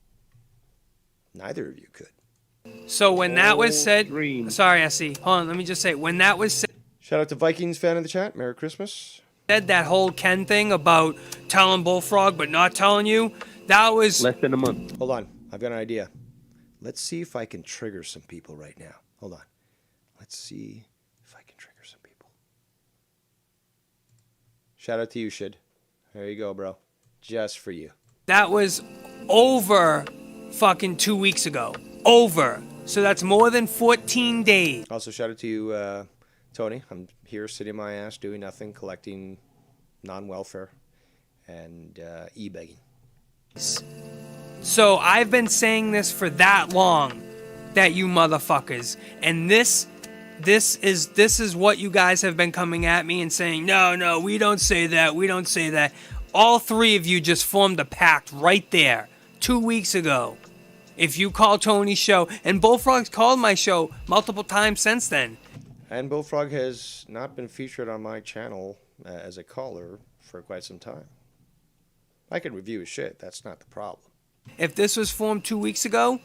Neither of you could. So when that was said, Dream. sorry, SE. Hold on, let me just say, when that was Shout out to Vikings fan in the chat. Merry Christmas. said, that whole Ken thing about telling Bullfrog but not telling you, that was Less than a month. Hold on. I've got an idea. Let's see if I can trigger some people right now. Hold on. Let's see if I can trigger some people. Shout out to you, Shid. There you go, bro. Just for you. that was over fucking 2 weeks ago. Over. So that's more than 14 days. Also, shout out to you, Tony. I'm here sitting my ass doing nothing, collecting non-welfare and e-begging. So I've been saying this for that long, that you motherfuckers, and this is what you guys have been coming at me and saying, no, we don't say that, we don't say that. All three of you just formed a pact right there 2 weeks ago. If you call Tony's show, and Bullfrog's called my show multiple times since then. And Bullfrog has not been featured on my channel as a caller for quite some time. I can review his shit. That's not the problem. If this was formed 2 weeks ago,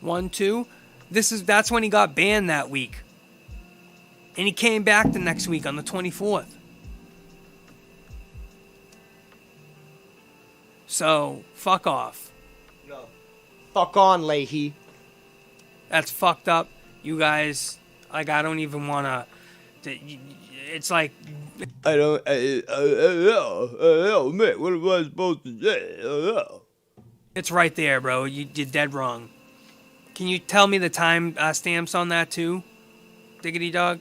1, 2, that's when he got banned that week. And he came back the next week on the 24th. So, fuck off. No. Fuck on, Leahy. That's fucked up. You guys, like, I don't even want to... It's like... I don't man, what am I supposed to say? It's right there, bro. You're dead wrong. Can you tell me the time stamps on that, too? Diggity dog?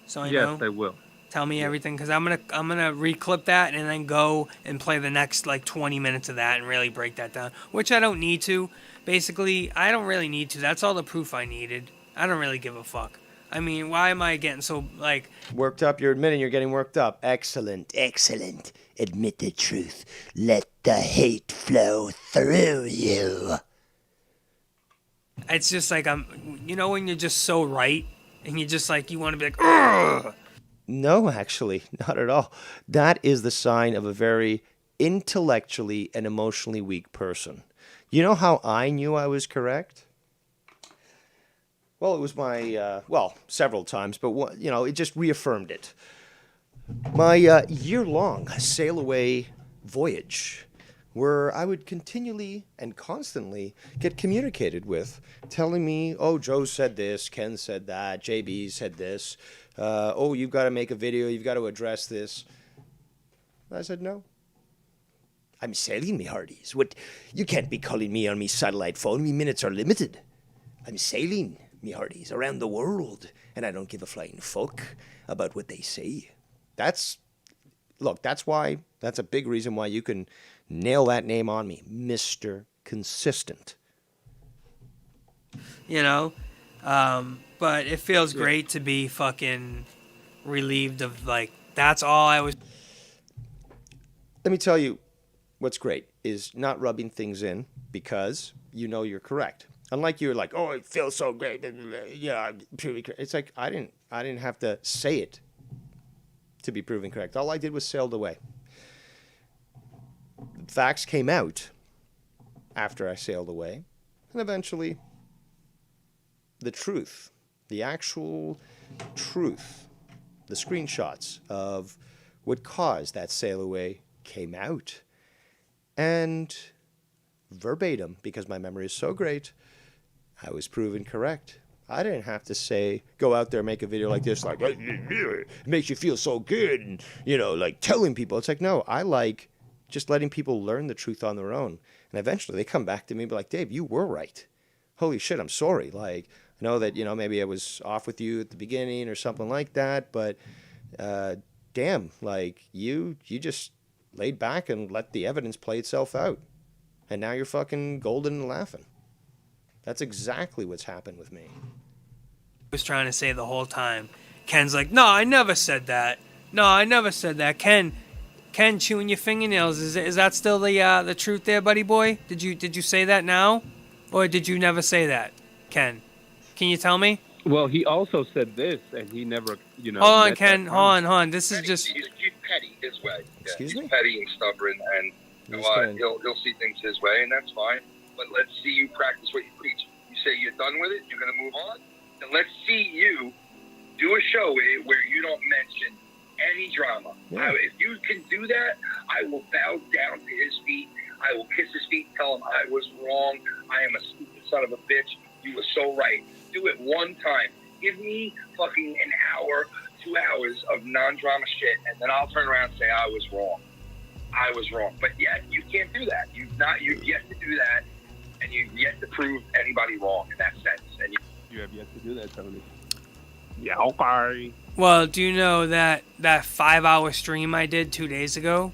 So I know. Yes, I will. Tell me everything, because I'm gonna reclip that and then go and play the next like 20 minutes of that and really break that down, which I don't need to. Basically, I don't really need to. That's all the proof I needed. I don't really give a fuck. I mean, why am I getting so like Worked up? You're admitting you're getting worked up. Excellent. Excellent. Admit the truth. Let the hate flow through you. it's just like when you're just so right and you're just like you want to be like ugh! No, actually, not at all. That is the sign of a very intellectually and emotionally weak person. You know how I knew I was correct? Well, it was my, several times, but, it just reaffirmed it. My year-long sail-away voyage, where I would continually and constantly get communicated with, telling me, oh, Joe said this, Ken said that, JB said this, oh, you've got to make a video, you've got to address this. I said, no. I'm sailing, me hearties. What? You can't be calling me on me satellite phone. Me minutes are limited. I'm sailing, me hearties, around the world, and I don't give a flying fuck about what they say. That's why, that's a big reason why you can nail that name on me, Mr. Consistent. But it feels great to be fucking relieved of like that's all I was. Let me tell you what's great is not rubbing things in because you know you're correct. Unlike you're like, oh, it feels so great. Yeah, I'm purely correct. It's like I didn't have to say it to be proven correct. All I did was sailed away. The facts came out after I sailed away, and eventually the truth, the actual truth, the screenshots of what caused that sail away came out. And verbatim, because my memory is so great, I was proven correct. I didn't have to go out there and make a video like this, like, it makes you feel so good, and, like telling people. It's like, no, I like just letting people learn the truth on their own. And eventually they come back to me and be like, Dave, you were right. Holy shit, I'm sorry. Like, I know that, maybe I was off with you at the beginning or something like that, but damn, like, you just laid back and let the evidence play itself out. And now you're fucking golden and laughing. That's exactly what's happened with me. Was trying to say the whole time. Ken's like, no, I never said that. No, I never said that. Ken chewing your fingernails. Is that still the truth there, buddy boy? Did you say that now? Or did you never say that, Ken? Can you tell me? Well, he also said this, and he never, Hold on, Ken. Hold on. This is just... He's petty his way. Yeah, Excuse me? He's petty and stubborn, and he'll see things his way, and that's fine. But let's see you practice what you preach. You say you're done with it, you're going to move on, then let's see you do a show where you don't mention any drama. Yeah. If you can do that, I will bow down to his feet. I will kiss his feet and tell him I was wrong. I am a stupid son of a bitch. You were so right. Do it one time. Give me fucking an hour, 2 hours of non-drama shit, and then I'll turn around and say I was wrong. I was wrong. But yet, you can't do that. You've yet to do that, and you've yet to prove anybody wrong in that sense. And you have yet to do that, Tony. Yeah, okay. Well, do you know that 5-hour stream I did 2 days ago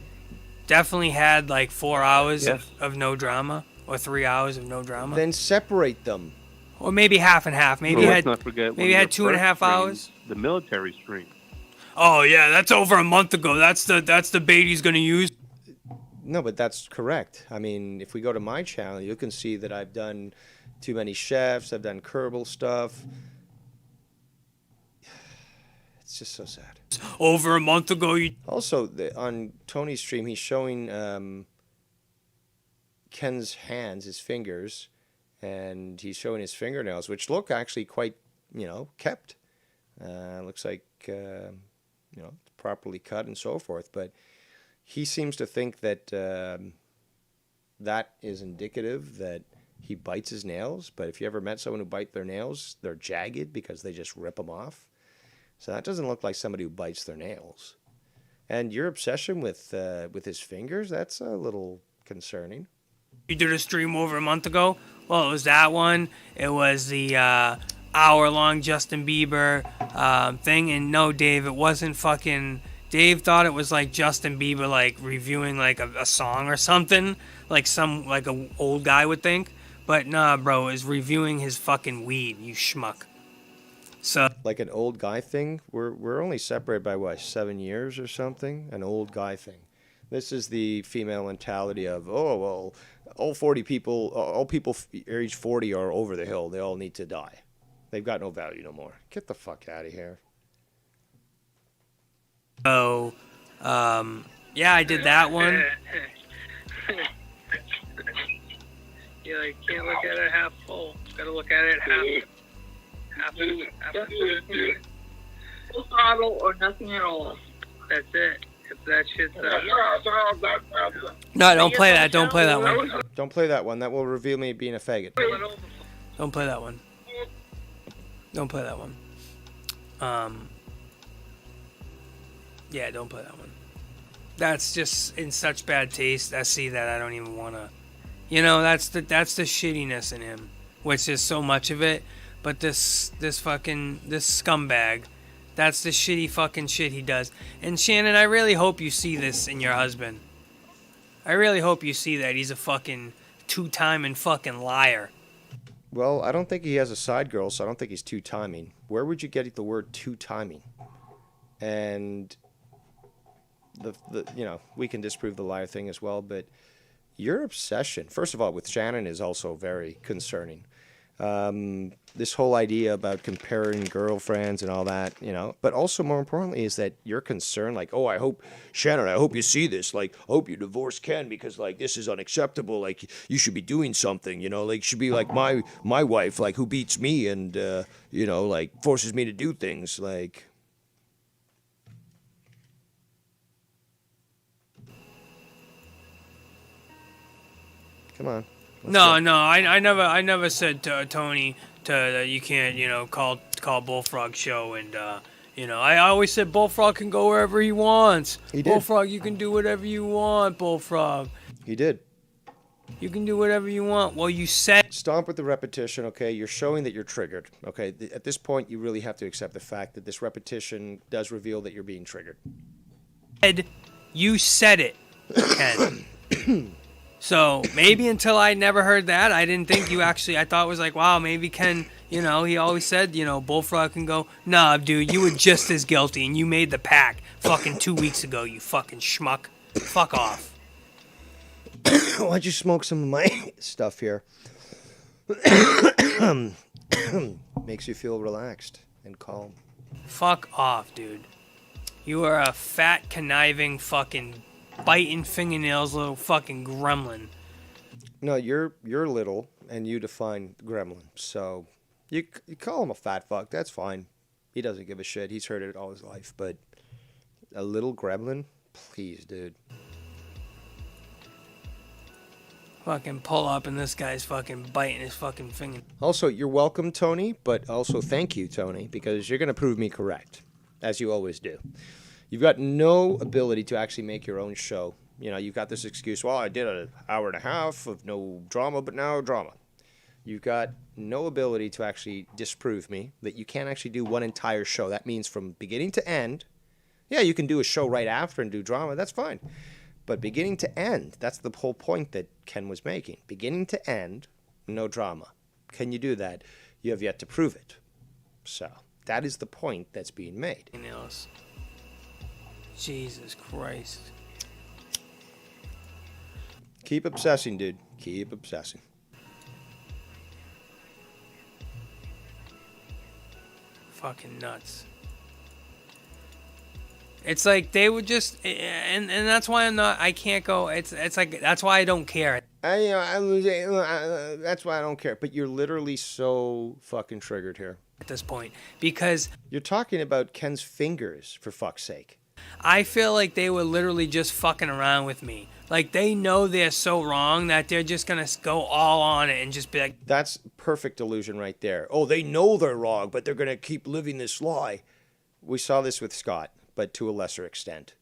definitely had like 4 hours of no drama, or 3 hours of no drama? Then separate them. Or maybe half and half. Maybe let's not forget maybe had 2.5 hours. The military stream. Oh yeah, that's over a month ago. That's the bait he's gonna use. No, but that's correct. I mean, if we go to my channel, you can see that I've done Too Many Chefs. I've done Kerbal stuff. It's just so sad. Over a month ago, you... Also, on Tony's stream, he's showing Ken's hands, his fingers, and he's showing his fingernails, which look actually quite, kept. Looks like, properly cut and so forth. But he seems to think that that is indicative that he bites his nails. But if you ever met someone who bites their nails, they're jagged because they just rip them off. So that doesn't look like somebody who bites their nails. And your obsession with his fingers, that's a little concerning. You did a stream over a month ago? Well, it was that one. It was the hour-long Justin Bieber thing. And no, Dave, it wasn't fucking... Dave thought it was like Justin Bieber, like, reviewing, like, a song or something. Like an old guy would think. But nah, bro, it was reviewing his fucking weed, you schmuck. So, like an old guy thing? We're only separated by, what, 7 years or something? An old guy thing. This is the female mentality of, oh, well, all people age 40 are over the hill. They all need to die. They've got no value no more. Get the fuck out of here. yeah, I did that one. You can't look at it half full. Gotta look at it half full throttle or nothing at all. That's it. If that shit's No, don't play that. Don't play that one. Don't play that one. That will reveal me being a faggot. Don't play that one. Don't play that one. Yeah, don't play that one. That's just in such bad taste. I see that I don't even want to. That's the shittiness in him, which is so much of it. But this scumbag, that's the shitty fucking shit he does. And Shannon, I really hope you see this in your husband. I really hope you see that he's a fucking two-timing fucking liar. Well, I don't think he has a side girl, so I don't think he's two-timing. Where would you get the word two-timing? And we can disprove the liar thing as well, but your obsession, first of all, with Shannon is also very concerning. This whole idea about comparing girlfriends and all that, but also more importantly is that you're concerned, like, oh, I hope you see this, like, I hope you divorce Ken because, like, this is unacceptable, like, you should be doing something, like, you should be like my wife, like, who beats me and, like, forces me to do things, like... Come on. No, I never said to Tony that you can't, call Bullfrog Show and You know, I always said Bullfrog can go wherever he wants. He did. Bullfrog, you can do whatever you want, Bullfrog. He did. You can do whatever you want. Well, you said... Stop with the repetition, okay? You're showing that you're triggered, okay? At this point, you really have to accept the fact that this repetition does reveal that you're being triggered. You said it, Ken. So maybe until I never heard that, I didn't think you actually... I thought it was like, wow, maybe Ken... You know, he always said, you know, Bullfrog can go. Nah, dude, you were just as guilty, and you made the pack fucking 2 weeks ago, you fucking schmuck. Fuck off. Why'd you smoke some of my stuff here? Makes you feel relaxed and calm. Fuck off, dude. You are a fat, conniving, fucking, biting fingernails little fucking gremlin. No, you're little, and you define gremlin, so... You call him a fat fuck, that's fine. He doesn't give a shit. He's heard it all his life. But a little gremlin? Please, dude. Fucking pull up and this guy's fucking biting his fucking finger. Also, you're welcome, Tony, but also thank you, Tony, because you're going to prove me correct, as you always do. You've got no ability to actually make your own show. You know, you've got this excuse, well, I did an hour and a half of no drama, but now drama. You've got no ability to actually disprove me that you can't actually do one entire show. That means from beginning to end. Yeah, you can do a show right after and do drama. That's fine. But beginning to end, that's the whole point that Ken was making. Beginning to end, no drama. Can you do that? You have yet to prove it. So that is the point that's being made. Jesus Christ. Keep obsessing, dude. Keep obsessing. Fucking nuts. It's like they would just, and that's why I can't go. It's like that's why I don't care. That's why I don't care. But you're literally so fucking triggered here At this point, because you're talking about Ken's fingers, for fuck's sake. I feel like they were literally just fucking around with me. Like they know they're so wrong that they're just gonna go all on it and just be like. That's perfect delusion right there. Oh, they know they're wrong, but they're gonna keep living this lie. We saw this with Scott, but to a lesser extent.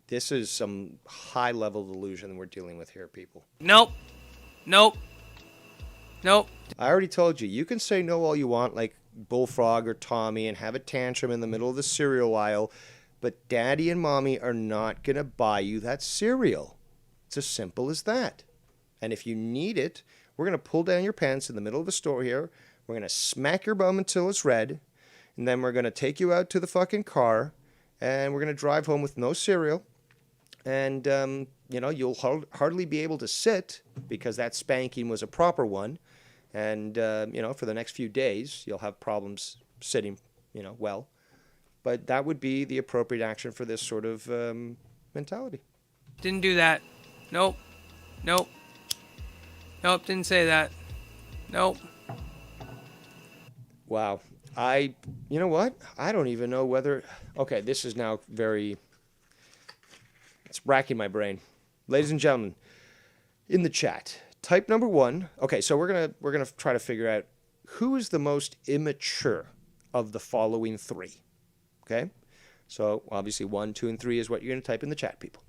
This is some high-level delusion we're dealing with here, people. Nope. I already told you, you can say no all you want, like Bullfrog or Tommy, and have a tantrum in the middle of the cereal aisle, but Daddy and Mommy are not going to buy you that cereal. It's as simple as that. And if you need it, we're going to pull down your pants in the middle of the store here, we're going to smack your bum until it's red, and then we're going to take you out to the fucking car, and we're going to drive home with no cereal. And, you'll hardly be able to sit because that spanking was a proper one. And, for the next few days, you'll have problems sitting, well. But that would be the appropriate action for this sort of mentality. Didn't do that. Nope. Didn't say that. Nope. Wow. You know what? I don't even know whether... Okay, this is now very... It's racking my brain. Ladies and gentlemen, in the chat, type number 1. Okay, so we're gonna try to figure out who is the most immature of the following 3. Okay? So, obviously 1, 2, and 3 is what you're going to type in the chat, people.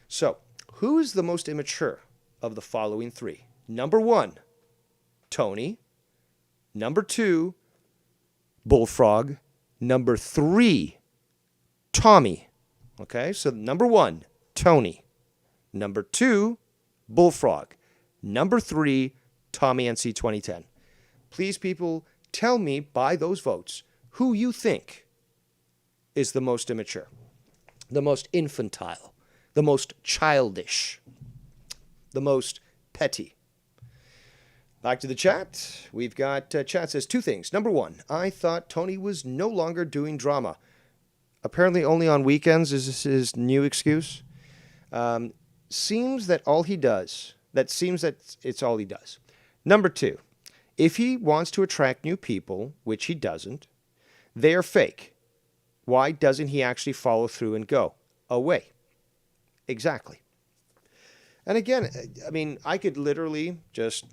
So, who is the most immature of the following 3? Number 1, Tony. Number 2, Bullfrog. Number 3, Tommy. Okay, so number 1, Tony. Number 2, Bullfrog. Number 3, Tommy NC 2010. Please, people, tell me by those votes who you think is the most immature, the most infantile, the most childish, the most petty. Back to the chat. We've got chat says 2 things. Number 1, I thought Tony was no longer doing drama. Apparently only on weekends is his new excuse. Seems that all he does, it's all he does. Number 2, if he wants to attract new people, which he doesn't, they are fake. Why doesn't he actually follow through and go away? Exactly. And again, I mean, I could literally just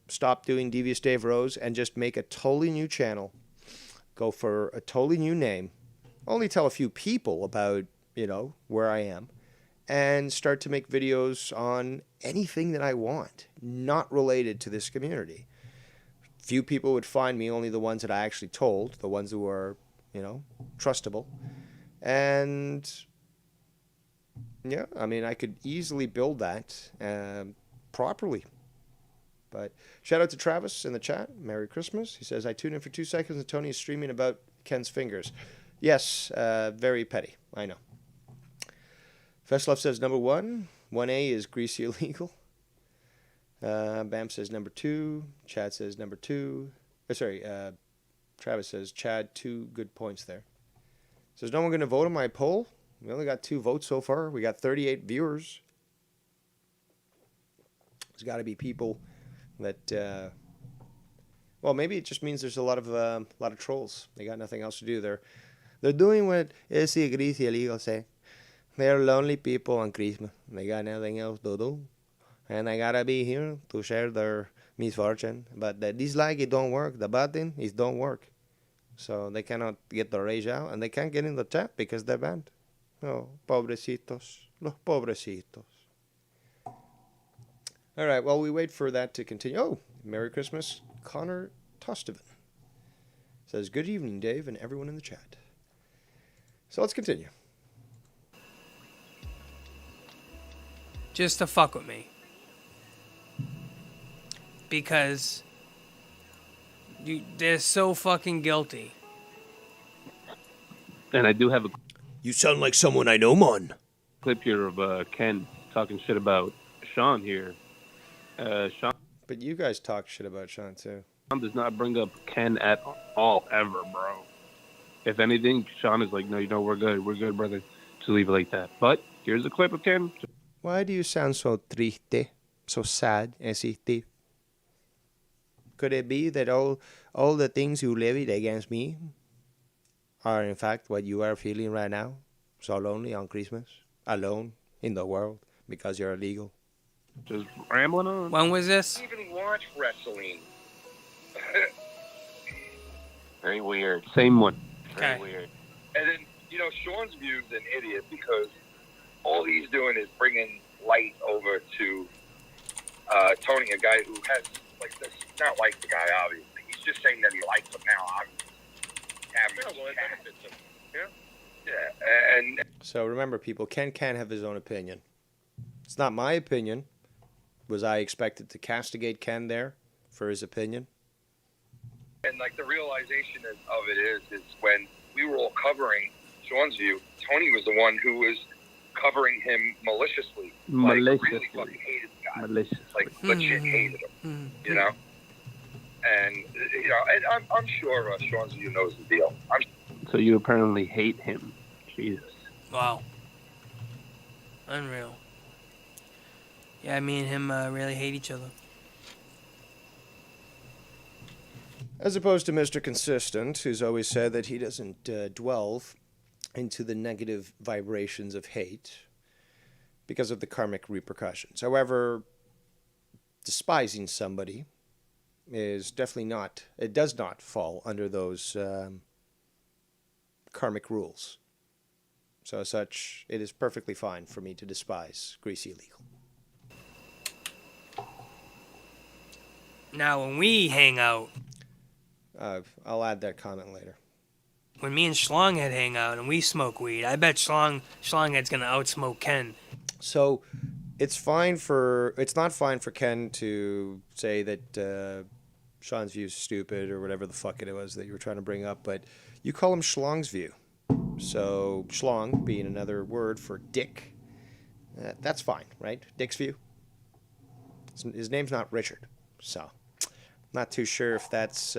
stop doing Devious Dave Rose and just make a totally new channel, go for a totally new name, only tell a few people about, where I am, and start to make videos on anything that I want, not related to this community. Few people would find me, only the ones that I actually told, the ones who are, trustable. And yeah, I mean, I could easily build that properly. But shout out to Travis in the chat. Merry Christmas. He says, I tuned in for 2 seconds and Tony is streaming about Ken's fingers. Yes, very petty. I know. Festlove says number 1. 1A is greasy illegal. Bam says number 2. Chad says number 2. Travis says, Chad, 2 good points there. Says, no one going to vote on my poll? We only got 2 votes so far. We got 38 viewers. There's got to be people that, well, maybe it just means there's a lot of trolls. They got nothing else to do. They're doing what ese gris illegal say. They're lonely people on Christmas. They got nothing else to do. And they gotta be here to share their misfortune. But the dislike, it don't work. The button, it don't work. So they cannot get the rage out, and they can't get in the chat because they're banned. Oh, pobrecitos. Los pobrecitos. All right, well, we wait for that to continue. Oh, Merry Christmas, Connor Tosteven. Says, good evening, Dave, and everyone in the chat. So let's continue. Just to fuck with me. Because they're so fucking guilty. And I do have a You sound like someone I know, man. clip here of Ken talking shit about Sean here. Sean But you guys talk shit about Sean, too. does not bring up Ken at all, ever, bro. If anything, Sean is like, no, we're good, brother. Just leave it like that. But here's a clip of Ken. Why do you sound so triste, so sad, Steve? Could it be that all the things you levied against me are in fact what you are feeling right now? So lonely on Christmas, alone in the world because you're illegal. Just rambling on. When was this? Even watch wrestling. Very weird. Same one. Very Okay. weird. And then, Sean's view's an idiot because all he's doing is bringing light over to Tony, a guy who has, this, not like the guy, obviously. He's just saying that he likes him now, obviously. Yeah, and So remember, people, Ken can have his own opinion. It's not my opinion. Was I expected to castigate Ken there for his opinion? the realization of it is when we were all covering Sean's view, Tony was the one who was covering him maliciously. Really fucking hated the guy. Legit hated him. You know? And, and I'm sure Sean's view knows the deal. So you apparently hate him. Jesus. Wow. Unreal. Yeah, me and him really hate each other. As opposed to Mr. Consistent, who's always said that he doesn't dwell into the negative vibrations of hate because of the karmic repercussions. However, despising somebody is definitely not, it does not fall under those karmic rules. So as such, it is perfectly fine for me to despise Greasy Legal. Now, when we hang out... I'll add that comment later. When me and Schlonghead hang out and we smoke weed, I bet Schlonghead's gonna outsmoke Ken. So, it's not fine for Ken to say that Sean's view is stupid or whatever the fuck it was that you were trying to bring up, but you call him Schlong's view. So, Schlong being another word for dick, that's fine, right? Dick's view. His name's not Richard, so not too sure if that's,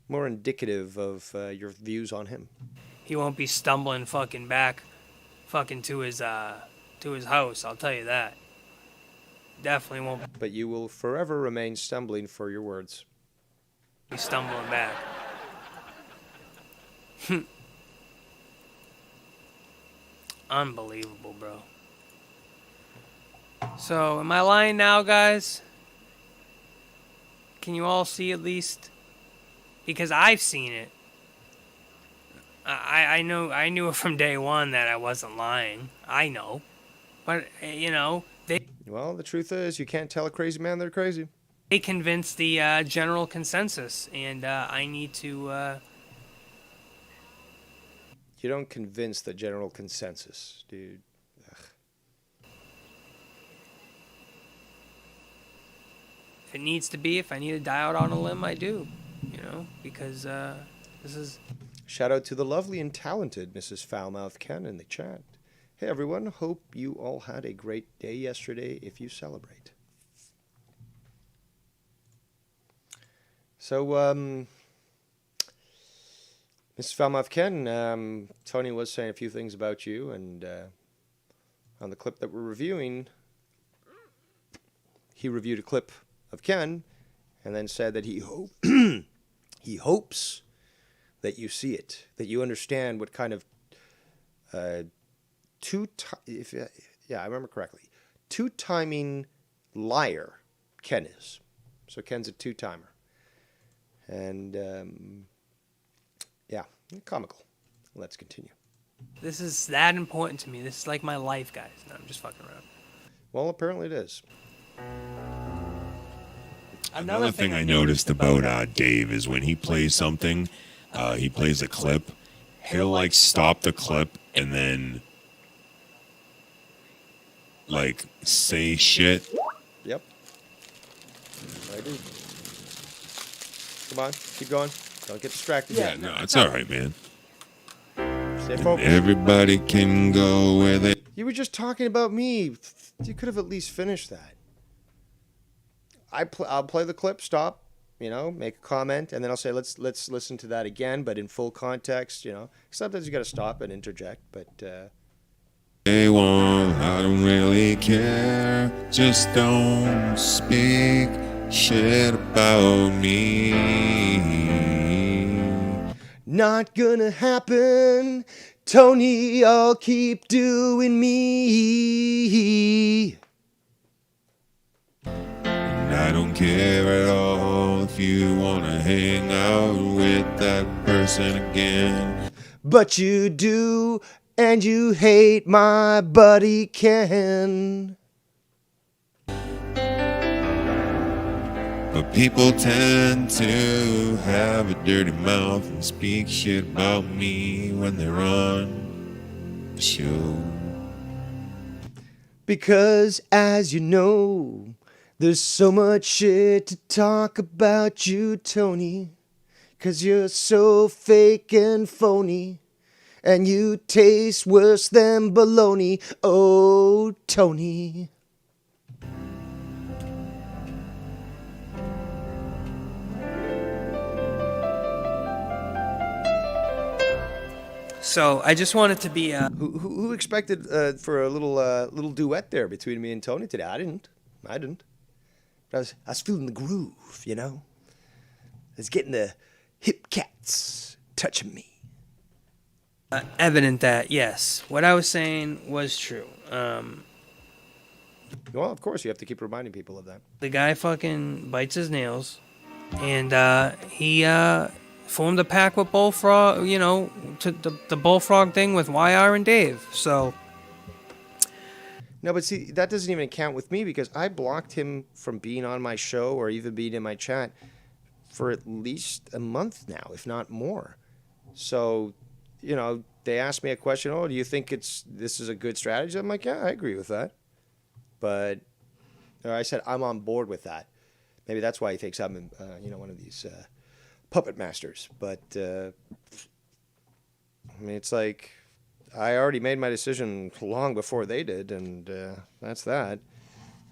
more indicative of your views on him. He won't be stumbling fucking back to his house, I'll tell you that. Definitely won't But you will forever remain stumbling for your words. be stumbling back. Unbelievable, bro. So, am I lying now, guys? Can you all see at least? Because I've seen it. I knew from day one that I wasn't lying. I know, but Well, the truth is, you can't tell a crazy man they're crazy. they convinced the general consensus, and I need to. You don't convince the general consensus, dude. If it needs to be, if I need to die out on a limb, I do. Because this is. Shout out to the lovely and talented Mrs. Foulmouth Ken in the chat. Hey everyone, hope you all had a great day yesterday if you celebrate. So, Mrs. Foulmouth Ken, Tony was saying a few things about you, and on the clip that we're reviewing, he reviewed a clip of Ken and then said that he hopes that you see it, that you understand what kind of I remember correctly, two-timing liar Ken is. So Ken's a two-timer. And, comical. Let's continue. This is that important to me. This is like my life, guys. No, I'm just fucking around. Well, apparently it is. Another thing I noticed about Dave is when he plays something, he plays a clip, he'll like stop the clip and then like say shit. Yep. I do. Come on, keep going. Don't get distracted. Yeah, no, it's all right, man. Stay focused. Everybody can go where they. You were just talking about me. You could have at least finished that. I'll play the clip, stop, make a comment, and then I'll say, let's listen to that again, but in full context, Sometimes you got to stop and interject, but... They want, I don't really care. Just don't speak shit about me. Not gonna happen, Tony, I'll keep doing me. I don't care at all if you wanna hang out with that person again. But you do, and you hate my buddy Ken. But people tend to have a dirty mouth and speak shit about me when they're on the show. Because, as you know, there's so much shit to talk about you, Tony. 'Cause you're so fake and phony. And you taste worse than baloney. Oh, Tony. So I just wanted to be. Who expected for a little duet there between me and Tony today? I didn't. But I was feeling the groove, I was getting the hip cats touching me. Evident that, yes, what I was saying was true. Well, of course, you have to keep reminding people of that. The guy fucking bites his nails, and he formed a pact with Bullfrog, to the Bullfrog thing with YR and Dave, so... No, but see, that doesn't even count with me because I blocked him from being on my show or even being in my chat for at least a month now, if not more. So, they asked me a question, do you think this is a good strategy? I'm like, yeah, I agree with that. But I said, I'm on board with that. Maybe that's why he thinks I'm, one of these puppet masters. But, it's like... I already made my decision long before they did, and that's that.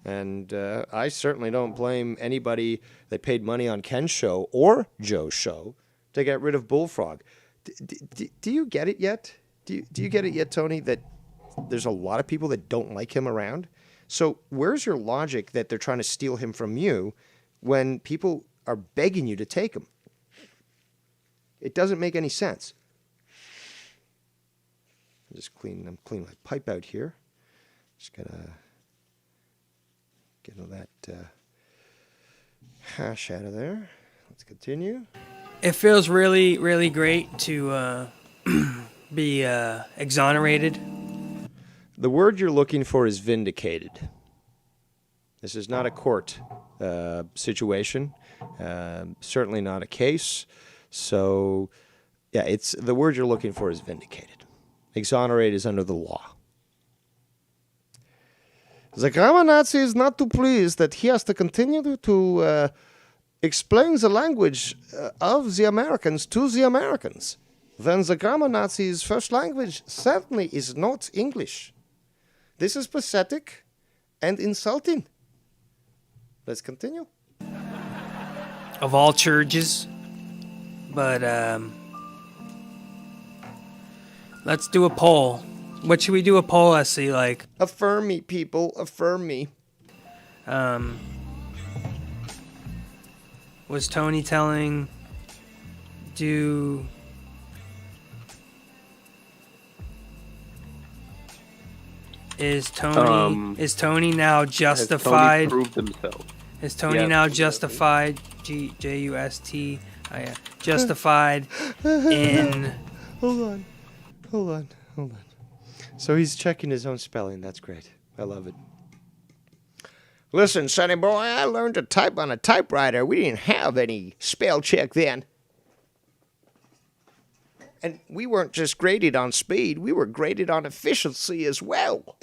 And I certainly don't blame anybody that paid money on Ken's show or Joe's show to get rid of Bullfrog. Do you get it yet? Do you get it yet, Tony, that there's a lot of people that don't like him around? So where's your logic that they're trying to steal him from you when people are begging you to take him? It doesn't make any sense. I'm cleaning my pipe out here. Just gotta get all that hash out of there. Let's continue. It feels really, really great to be exonerated. The word you're looking for is vindicated. This is not a court situation, certainly not a case. So, yeah, it's the word you're looking for is vindicated. Exonerate is under the law. The grammar Nazi is not too pleased that he has to continue to explain the language of the Americans to the Americans. Then the grammar Nazi's first language certainly is not English. This is pathetic and insulting. Let's continue. Of all churches. But let's do a poll. What should we do a poll, SC, like? Affirm me, people. Affirm me. Was Tony telling... Is Tony now justified? Has Tony proved himself? Is Tony now justified? Just. Justified in. Hold on. So he's checking his own spelling. That's great. I love it. Listen, sonny boy, I learned to type on a typewriter. We didn't have any spell check then. And we weren't just graded on speed, we were graded on efficiency as well.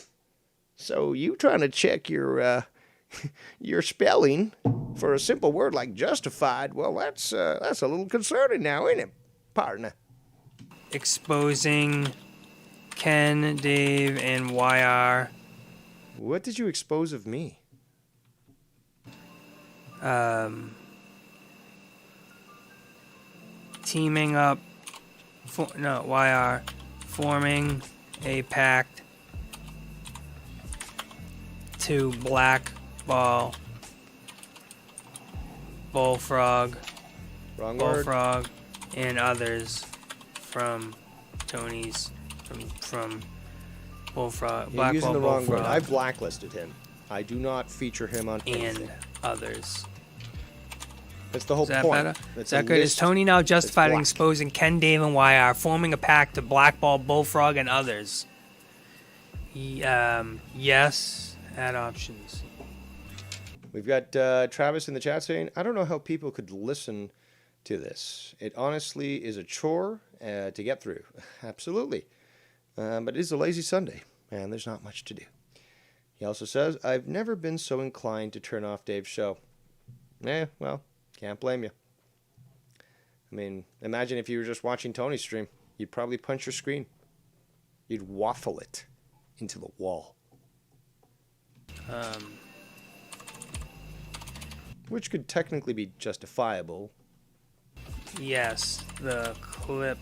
So you trying to check your spelling for a simple word like justified, well, that's a little concerning now, ain't it, partner? Exposing Ken, Dave, and YR. What did you expose of me? Teaming up. YR. Forming a pact to blackball Bullfrog. Wrong word. Bullfrog and others from Tony's from Bullfrog. You're using the wrong Bullfrog word. I blacklisted him. I do not feature him on anything. and others. That's the whole Is that point. better? That's Is that a good? Is list Tony now justified in black. exposing Ken, Dave, and YR, forming a pact to blackball Bullfrog and others? Yes. Add options. We've got Travis in the chat saying, I don't know how people could listen to this. It honestly is a chore to get through. Absolutely. But it is a lazy Sunday, and there's not much to do. He also says, I've never been so inclined to turn off Dave's show. Well, can't blame you. I mean, imagine if you were just watching Tony's stream. You'd probably punch your screen. You'd waffle it into the wall. Which could technically be justifiable. Yes, the clip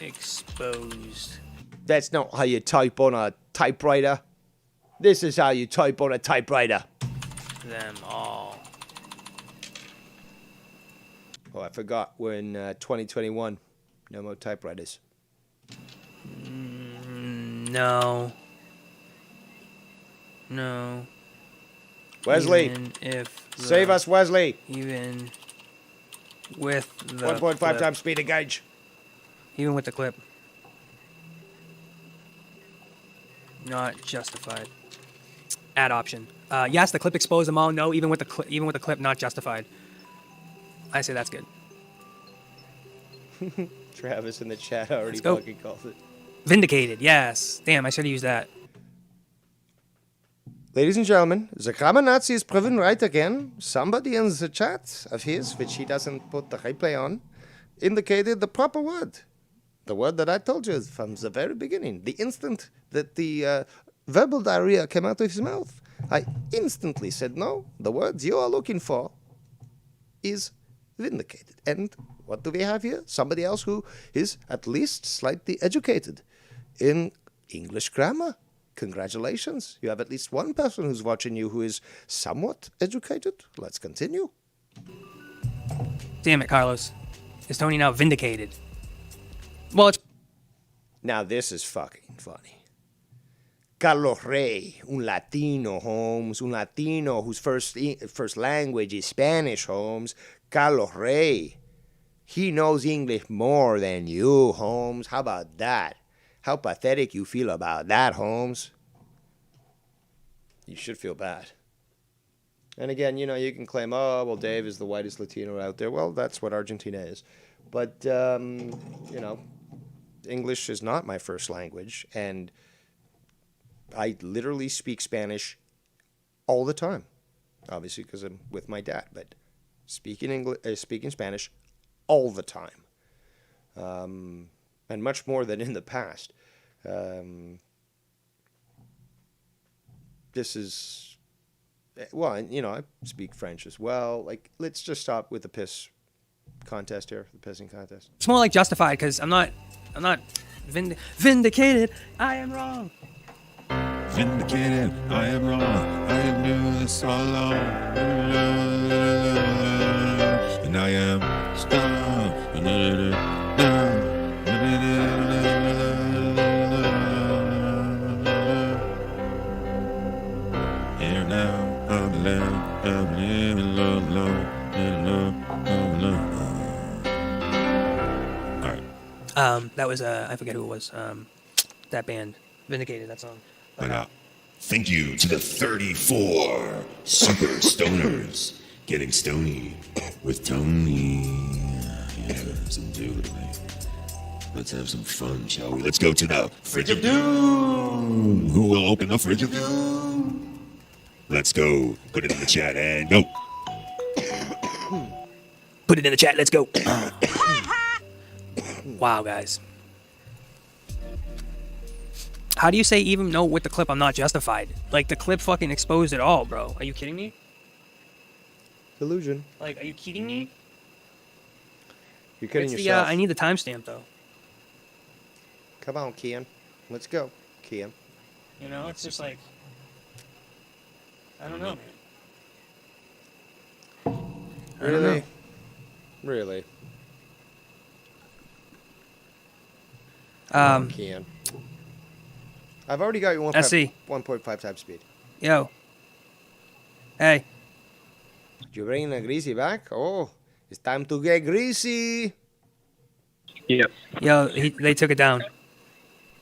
exposed. That's not how you type on a typewriter. This is how you type on a typewriter. Them all. Oh, I forgot. We're in 2021. No more typewriters. No. Wesley, Even if save us, Wesley. Even with the 1.5 clip. times speed of gauge. Even with the clip. Not justified. Add option. Yes, the clip exposed them all. No, even with the clip, not justified. I say that's good. Travis in the chat already go. fucking called it. Vindicated. Yes. Damn, I should have used that. Ladies and gentlemen, the grammar Nazi is proven right again. Somebody in the chat of his, which he doesn't put the replay on, indicated the proper word. The word that I told you from the very beginning. The instant that the verbal diarrhea came out of his mouth, I instantly said, no, the word you are looking for is vindicated. And what do we have here? Somebody else who is at least slightly educated in English grammar. Congratulations. You have at least one person who's watching you who is somewhat educated. Let's continue. Damn it, Carlos. Is Tony now vindicated? Well, it's... Now this is fucking funny. Carlos Rey, un Latino, Holmes. Un Latino whose first language is Spanish, Holmes. Carlos Rey He knows English more than you, Holmes. How about that? How pathetic you feel about that, Holmes. You should feel bad. And again, you know, you can claim, oh, well, Dave is the whitest Latino out there. Well, that's what Argentina is. But, you know, English is not my first language. And I literally speak Spanish all the time. Obviously, because I'm with my dad. But speaking Spanish all the time. And much more than in the past. This is, well, you know, I speak French as well. Like, let's just stop with the piss contest here, the pissing contest. It's more like justified because I'm not vindicated. I am wrong. Vindicated, I am wrong. I am doing this all along. And I am strong. Here now, I'm living low. All right. That was I forget who it was. That band, Vindicated. That song. But thank you to the 34 super stoners getting stony with Tony. Yes, indeed. Let's have some fun, shall we? Let's go to the Fridge of Doom. Who will open the Fridge of Doom? Let's go. Put it in the chat and go. Put it in the chat. Let's go. Wow, guys. How do you say even no with the clip I'm not justified? Like, the clip fucking exposed it all, bro. Are you kidding me? Delusion. Like, are you kidding me? You're kidding It's yourself. I need the timestamp, though. Come on, Kian. Let's go, Kian. You know, it's just like, I don't know, man. Really? Really? Kian. I've already got you 1.5 times speed. Yo. Hey. You bringing the greasy back? Oh, it's time to get greasy. Yes. Yo, they took it down.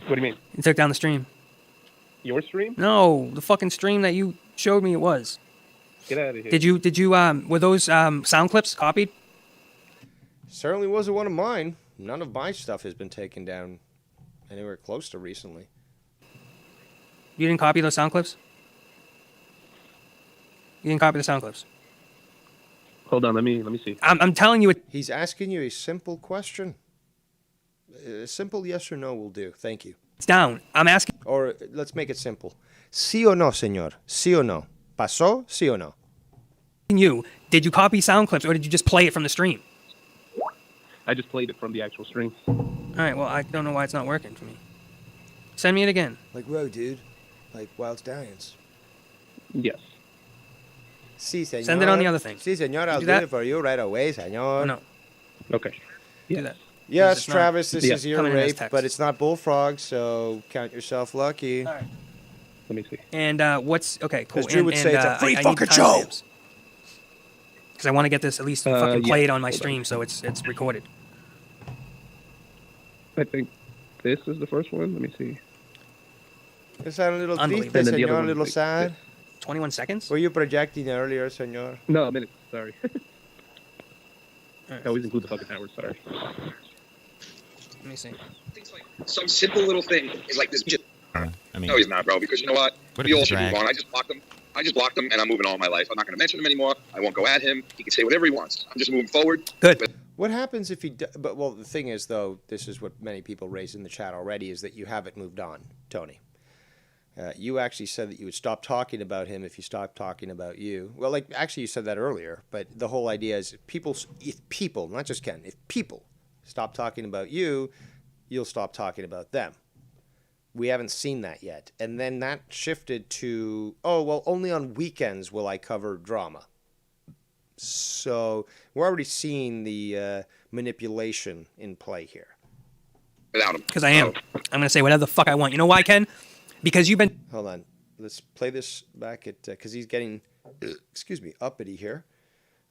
What do you mean? They took down the stream. Your stream? No, the fucking stream that you showed me it was. Get out of here. Did you were those sound clips copied? Certainly wasn't one of mine. None of my stuff has been taken down anywhere close to recently. You didn't copy those sound clips? You didn't copy the sound clips? Hold on, let me see. I'm telling you it. He's asking you a simple question. A simple yes or no will do. Thank you. It's down. I'm asking. Or let's make it simple. Sí o no, señor? Sí o no? Pasó? Sí o no? You, did you copy sound clips or did you just play it from the stream? I just played it from the actual stream. Alright, well, I don't know why it's not working for me. Send me it again. Like, whoa, dude. Like Wild Stallions. Yes. Sí, señor. Send it on the other thing. Sí, señor. I'll do that? it for you right away, señor. Oh, no. Okay. Do that. Yes, It's not- Travis, this Yeah. is your Coming in as rape, text. but it's not bullfrog, so count yourself lucky. Alright. Let me see. And what's okay, cool. As Drew would say, it's a free fucking show. Because I want to get this at least fucking yeah. played on my Hold on. stream, so it's recorded. I think this is the first one. Let me see. Is that a little Unbelievable. triste, And then the other señor? A one little is sad? 21 seconds? Were you projecting earlier, señor? No, a minute. Sorry. Alright. I always include the fucking hours. Sorry. Let me see. Some simple little thing is like this. I mean, No, he's not, bro. Because you know what? What We if all it's should move drag? on. I just blocked him, and I'm moving on with my life. I'm not going to mention him anymore. I won't go at him. He can say whatever he wants. I'm just moving forward. Good. What happens if he... But, well, the thing is, though, this is what many people raised in the chat already, is that you haven't moved on, Tony. You actually said that you would stop talking about him if he stopped talking about you. Well, like, actually, you said that earlier, but the whole idea is if people, not just Ken, if people stop talking about you, you'll stop talking about them. We haven't seen that yet. And then that shifted to, oh, well, only on weekends will I cover drama. So we're already seeing the manipulation in play here. Without him. Because I am. I'm going to say whatever the fuck I want. You know why, Ken? Because you've been... Hold on. Let's play this back at... Because he's getting, excuse me, uppity here.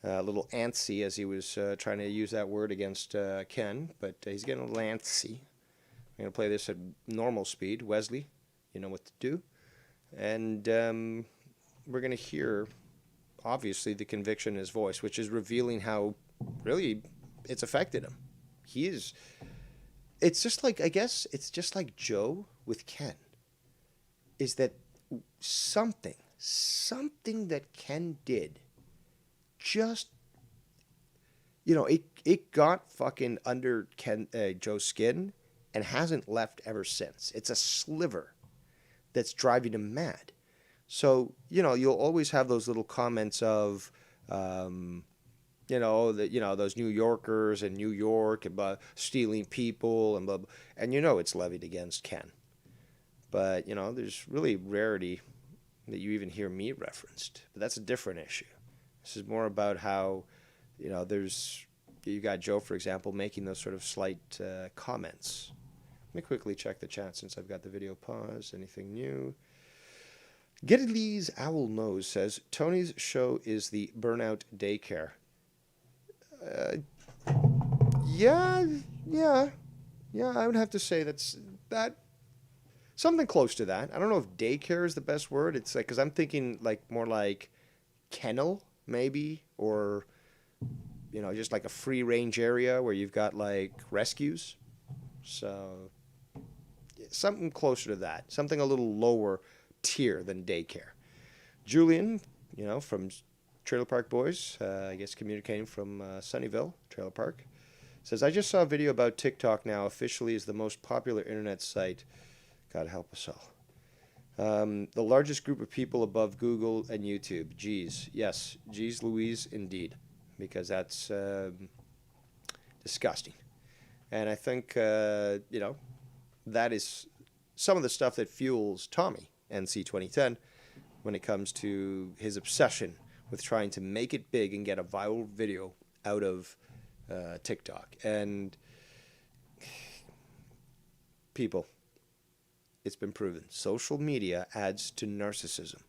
A little antsy as he was trying to use that word against Ken, but he's getting a little antsy. I'm going to play this at normal speed. Wesley, you know what to do. And we're going to hear, obviously, the conviction in his voice, which is revealing how really it's affected him. It's just like, I guess, it's just like Joe with Ken, is that something that Ken did just, it got fucking under Joe's skin and hasn't left ever since. It's a sliver that's driving him mad. So, you'll always have those little comments of, those New Yorkers in New York and stealing people and blah, blah, and it's levied against Ken. But, there's really rarity that you even hear me referenced. But that's a different issue. This is more about how, you got Joe, for example, making those sort of slight comments. Let me quickly check the chat since I've got the video paused. Anything new? Geddes Owl Nose says, Tony's show is the burnout daycare. Yeah, I would have to say that something close to that. I don't know if daycare is the best word. It's like, because I'm thinking like more like kennel maybe, or just like a free range area where you've got like rescues. So something closer to that, something a little lower tier than daycare. Julian, from Trailer Park Boys, I guess communicating from Sunnyvale, Trailer Park, says, I just saw a video about TikTok now officially is the most popular internet site. God help us all. The largest group of people above Google and YouTube. Geez. Yes. Geez Louise, indeed. Because that's disgusting. And I think, that is some of the stuff that fuels Tommy, NC 2010, when it comes to his obsession with trying to make it big and get a viral video out of TikTok. And people, it's been proven, social media adds to narcissism.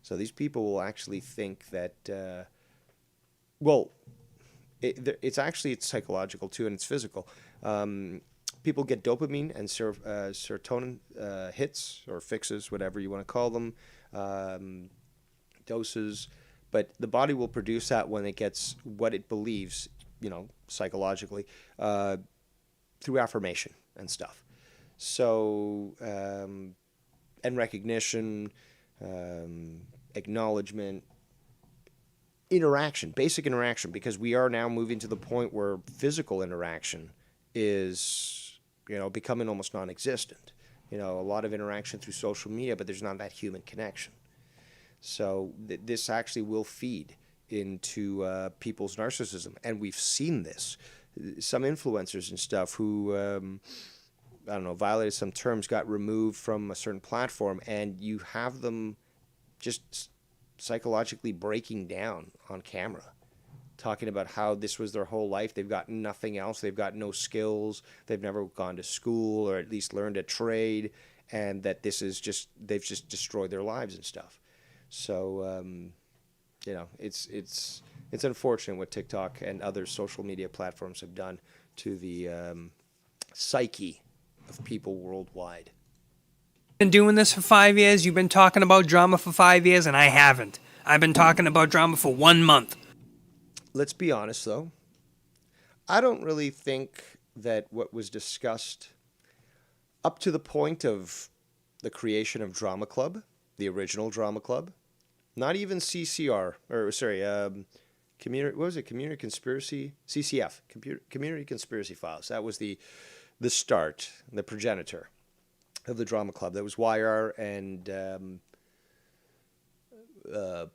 So these people will actually think that, it's psychological too, and it's physical. People get dopamine and serotonin hits or fixes, whatever you want to call them, doses. But the body will produce that when it gets what it believes, psychologically, through affirmation and stuff. So, and recognition, acknowledgement, interaction, basic interaction, because we are now moving to the point where physical interaction is, becoming almost non-existent. A lot of interaction through social media, but there's not that human connection. So this actually will feed into people's narcissism. And we've seen this. Some influencers and stuff who, violated some terms, got removed from a certain platform, and you have them just psychologically breaking down on camera, talking about how this was their whole life. They've got nothing else. They've got no skills. They've never gone to school or at least learned a trade, and that this is they've just destroyed their lives and stuff. So, it's unfortunate what TikTok and other social media platforms have done to the psyche of people worldwide. Been doing this for 5 years. You've been talking about drama for 5 years, and I haven't. I've been talking about drama for 1 month. Let's be honest, though. I don't really think that what was discussed up to the point of the creation of Drama Club, the original Drama Club, not even CCR, Community Conspiracy, CCF, Community Conspiracy Files. That was the start, the progenitor of the Drama Club. That was YR and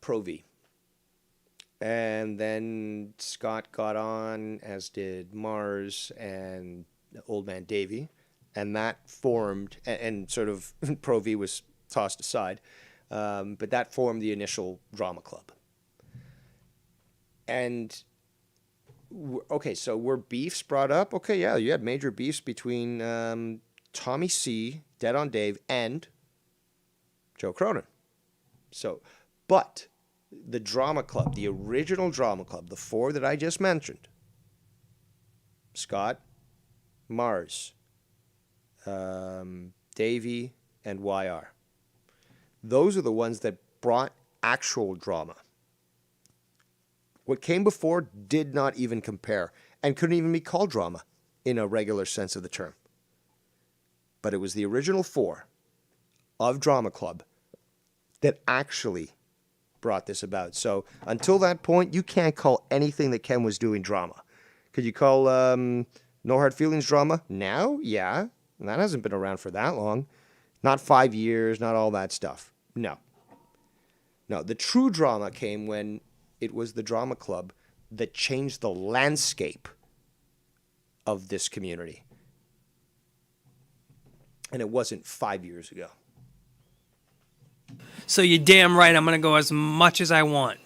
Pro V. And then Scott got on, as did Mars and Old Man Davey, and that formed, and sort of Pro V was tossed aside, but that formed the initial Drama Club. And okay, so were beefs brought up? Okay, yeah, you had major beefs between Tommy C, Dead on Dave, and Joe Cronin. So, but the drama club, the original drama club, the four that I just mentioned, Scott, Mars, Davey, and YR. Those are the ones that brought actual drama. What came before did not even compare and couldn't even be called drama in a regular sense of the term. But it was the original four of Drama Club that actually brought this about. So until that point, you can't call anything that Ken was doing drama. Could you call No Hard Feelings drama? Now? Yeah. And that hasn't been around for that long. Not 5 years, not all that stuff. No. No, the true drama came when it was the drama club that changed the landscape of this community. And it wasn't 5 years ago. So you're damn right, I'm going to go as much as I want.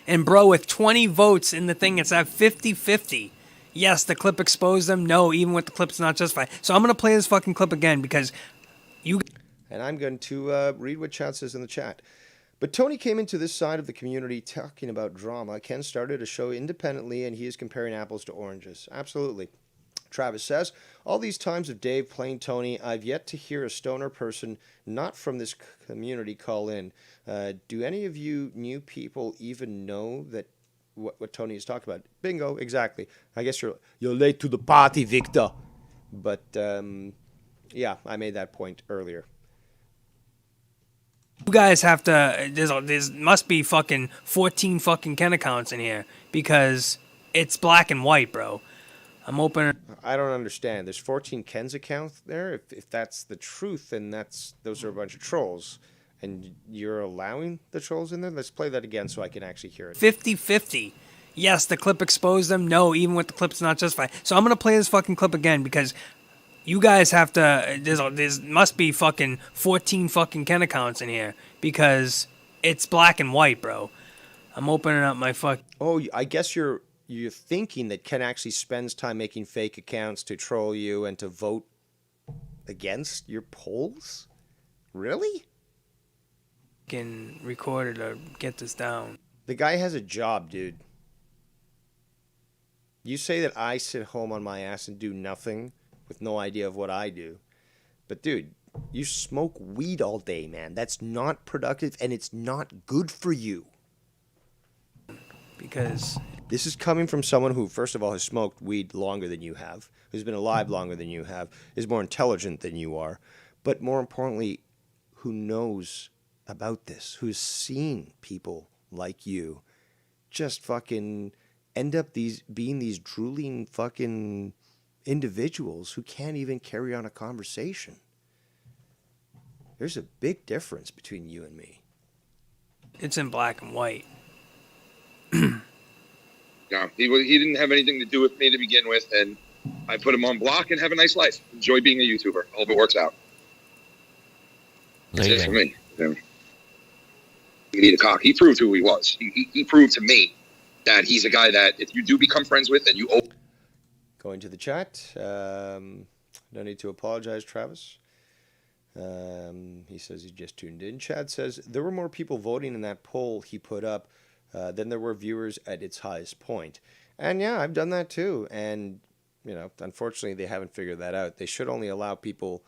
And bro, with 20 votes in the thing, it's at 50-50. Yes, the clip exposed them. No, even with the clip's not justified. So I'm going to play this fucking clip again because you... And I'm going to read what Chad says in the chat. But Tony came into this side of the community talking about drama. Ken started a show independently, and he is comparing apples to oranges. Absolutely. Travis says, all these times of Dave playing Tony, I've yet to hear a stoner person not from this community call in. Do any of you new people even know that what Tony is talking about? Bingo, exactly. I guess you're late to the party, Victor. But, yeah, I made that point earlier. You guys have to... There's must be fucking 14 fucking Ken accounts in here because it's black and white, bro. I'm opening... I don't understand. There's 14 Ken's accounts there? If that's the truth, then those are a bunch of trolls. And you're allowing the trolls in there? Let's play that again so I can actually hear it. 50-50. Yes, the clip exposed them. No, even with the clip's not justified. So I'm going to play this fucking clip again because you guys have to... There's must be fucking 14 fucking Ken accounts in here because it's black and white, bro. I'm opening up my fuck... Oh, I guess you're thinking that Ken actually spends time making fake accounts to troll you and to vote against your polls? Really? Can record it or get this down. The guy has a job, dude. You say that I sit home on my ass and do nothing with no idea of what I do. But dude, you smoke weed all day, man. That's not productive and it's not good for you. Because... This is coming from someone who, first of all, has smoked weed longer than you have, who's been alive longer than you have, is more intelligent than you are, but more importantly, who knows about this, who's seen people like you just fucking end up being these drooling fucking individuals who can't even carry on a conversation. There's a big difference between you and me. It's in black and white. No, he didn't have anything to do with me to begin with, and I put him on block and have a nice life. Enjoy being a YouTuber. I hope it works out. That's it for me. You need a cock. He proved who he was. He proved to me that he's a guy that if you do become friends with and you open... Going to the chat. No need to apologize, Travis. He says he just tuned in. Chad says there were more people voting in that poll he put up than there were viewers at its highest point. And yeah, I've done that too. And, you know, unfortunately, they haven't figured that out. They should only allow people,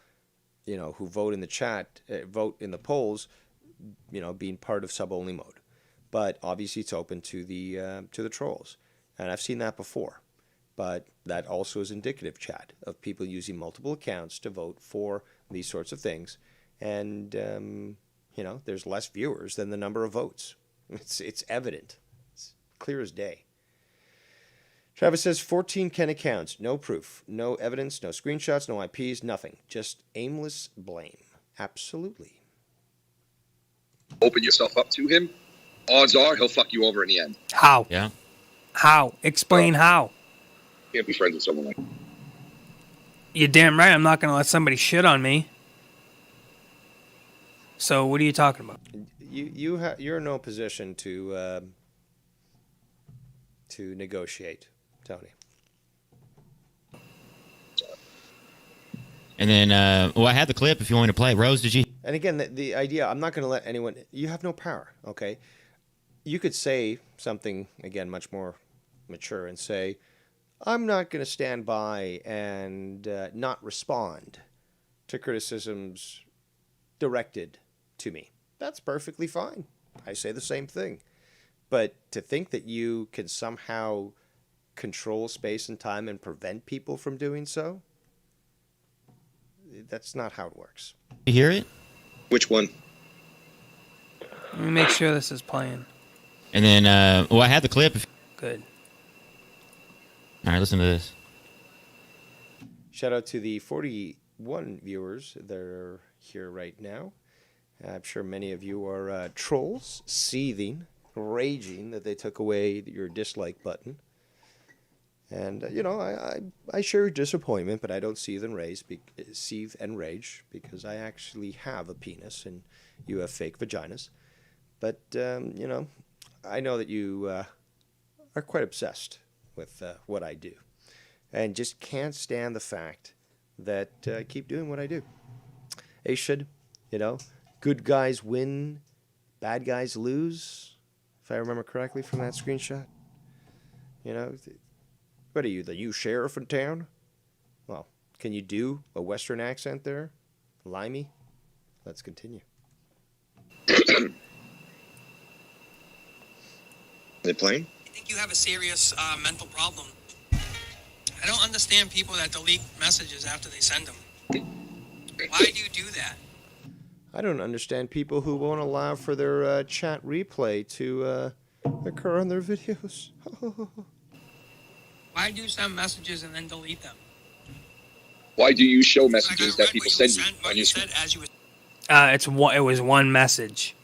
you know, who vote in the chat, vote in the polls, you know, being part of sub-only mode. But obviously, it's open to the trolls. And I've seen that before. But that also is indicative, Chad, of people using multiple accounts to vote for these sorts of things. And, you know, there's less viewers than the number of votes. It's evident. It's clear as day. Travis says 14 Ken accounts. No proof. No evidence. No screenshots. No IPs. Nothing. Just aimless blame. Absolutely. Open yourself up to him. Odds are he'll fuck you over in the end. How? Yeah. How? Explain how. Can't be friends with someone like that. You're damn right. I'm not going to let somebody shit on me. So what are you talking about? You're in no position to negotiate, Tony. And then, well, I had the clip if you want me to play. Rose, did you? And again, the idea, I'm not going to let anyone, you have no power, okay? you could say something, again, much more mature and say, I'm not going to stand by and not respond to criticisms directed to me. That's perfectly fine. I say the same thing. But to think that you can somehow control space and time and prevent people from doing so, that's not how it works. You hear it? Which one? Let me make sure this is playing. And then, I had the clip. Good. All right, listen to this. Shout out to the 41 viewers that are here right now. I'm sure many of you are trolls, seething, raging that they took away your dislike button. And, I share your disappointment, but I don't seethe and rage because I actually have a penis and you have fake vaginas. But, I know that you are quite obsessed with what I do and just can't stand the fact that I keep doing what I do. They should, good guys win, bad guys lose, if I remember correctly from that screenshot. What are you, the new sheriff in town? Well, can you do a Western accent there? Limey? Let's continue. They playing? I think you have a serious mental problem. I don't understand people that delete messages after they send them. Why do you do that? I don't understand people who won't allow for their chat replay to occur on their videos. Why do you send messages and then delete them? Why do you show messages that people send you on your screen? It was one message.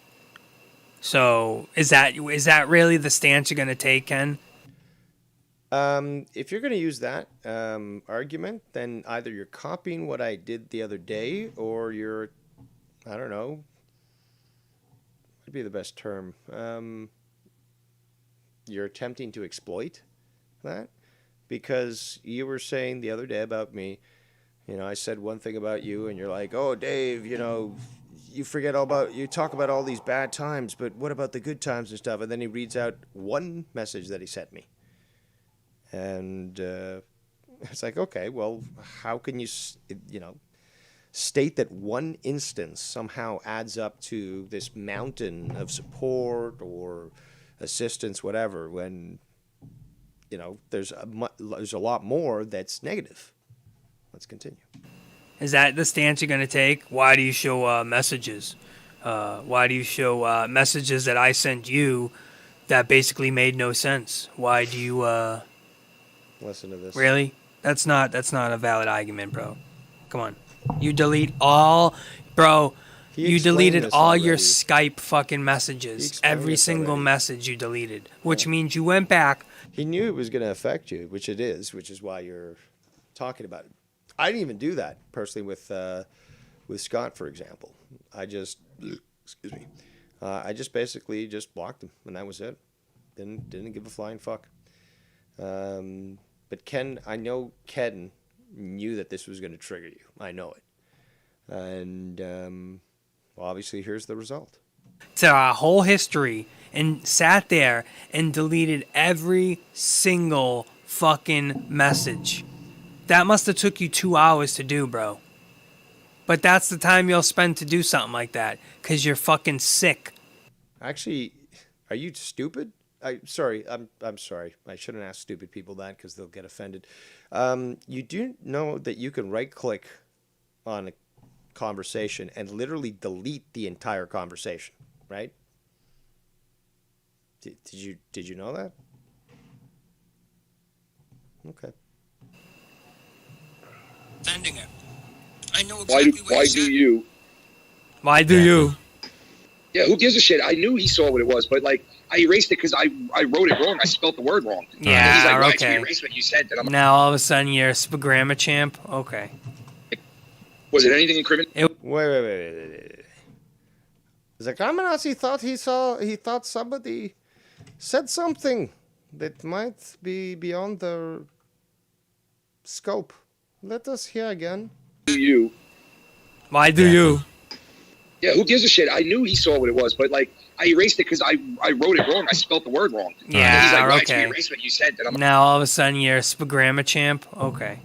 So is that really the stance you're going to take, Ken? If you're going to use that argument, then either you're copying what I did the other day, or you're, I don't know, what would be the best term? You're attempting to exploit that, because you were saying the other day about me, I said one thing about you, and you're like, oh, Dave, you talk about all these bad times, but what about the good times and stuff? And then he reads out one message that he sent me. And it's like, okay, well, how can you, state that one instance somehow adds up to this mountain of support or assistance, whatever, when, there's a lot more that's negative. Let's continue. Is that the stance you're going to take? Why do you show messages? Why do you show messages that I sent you that basically made no sense? Why do you... Listen to this. Really? That's not a valid argument, bro. Come on. You delete all... Bro, you deleted all your Skype fucking messages. Every single message you deleted. Which means you went back... He knew it was going to affect you, which it is, which is why you're talking about it. I didn't even do that personally with Scott, for example. I just basically just blocked him, and that was it. Didn't give a flying fuck. But Ken, I know Ken knew that this was going to trigger you. I know it, and well, obviously here's the result. To our whole history and sat there and deleted every single fucking message. That must have took you 2 hours to do, bro. But that's the time you'll spend to do something like that, because you're fucking sick. Actually, are you stupid? I'm sorry. I shouldn't ask stupid people that, because they'll get offended. You do know that you can right-click on a conversation and literally delete the entire conversation, right? Did you know that? Okay. Sending it. I know exactly why do you? Why do you? Yeah, who gives a shit? I knew he saw what it was, but I erased it because I wrote it wrong. I spelled the word wrong. Yeah, he's like, okay. You erased what you said. And I'm now all of a sudden you're a grammar champ. Okay. Was it anything incriminating? Wait. The criminals, he thought somebody said something that might be beyond their scope. Let us hear again. You. Why do you? Yeah, who gives a shit? I knew he saw what it was, but I erased it because I wrote it wrong. I spelled the word wrong. Yeah, and he's like, why okay. did you erase what you said? And I'm Now all of a sudden you're a spagramma champ? Okay.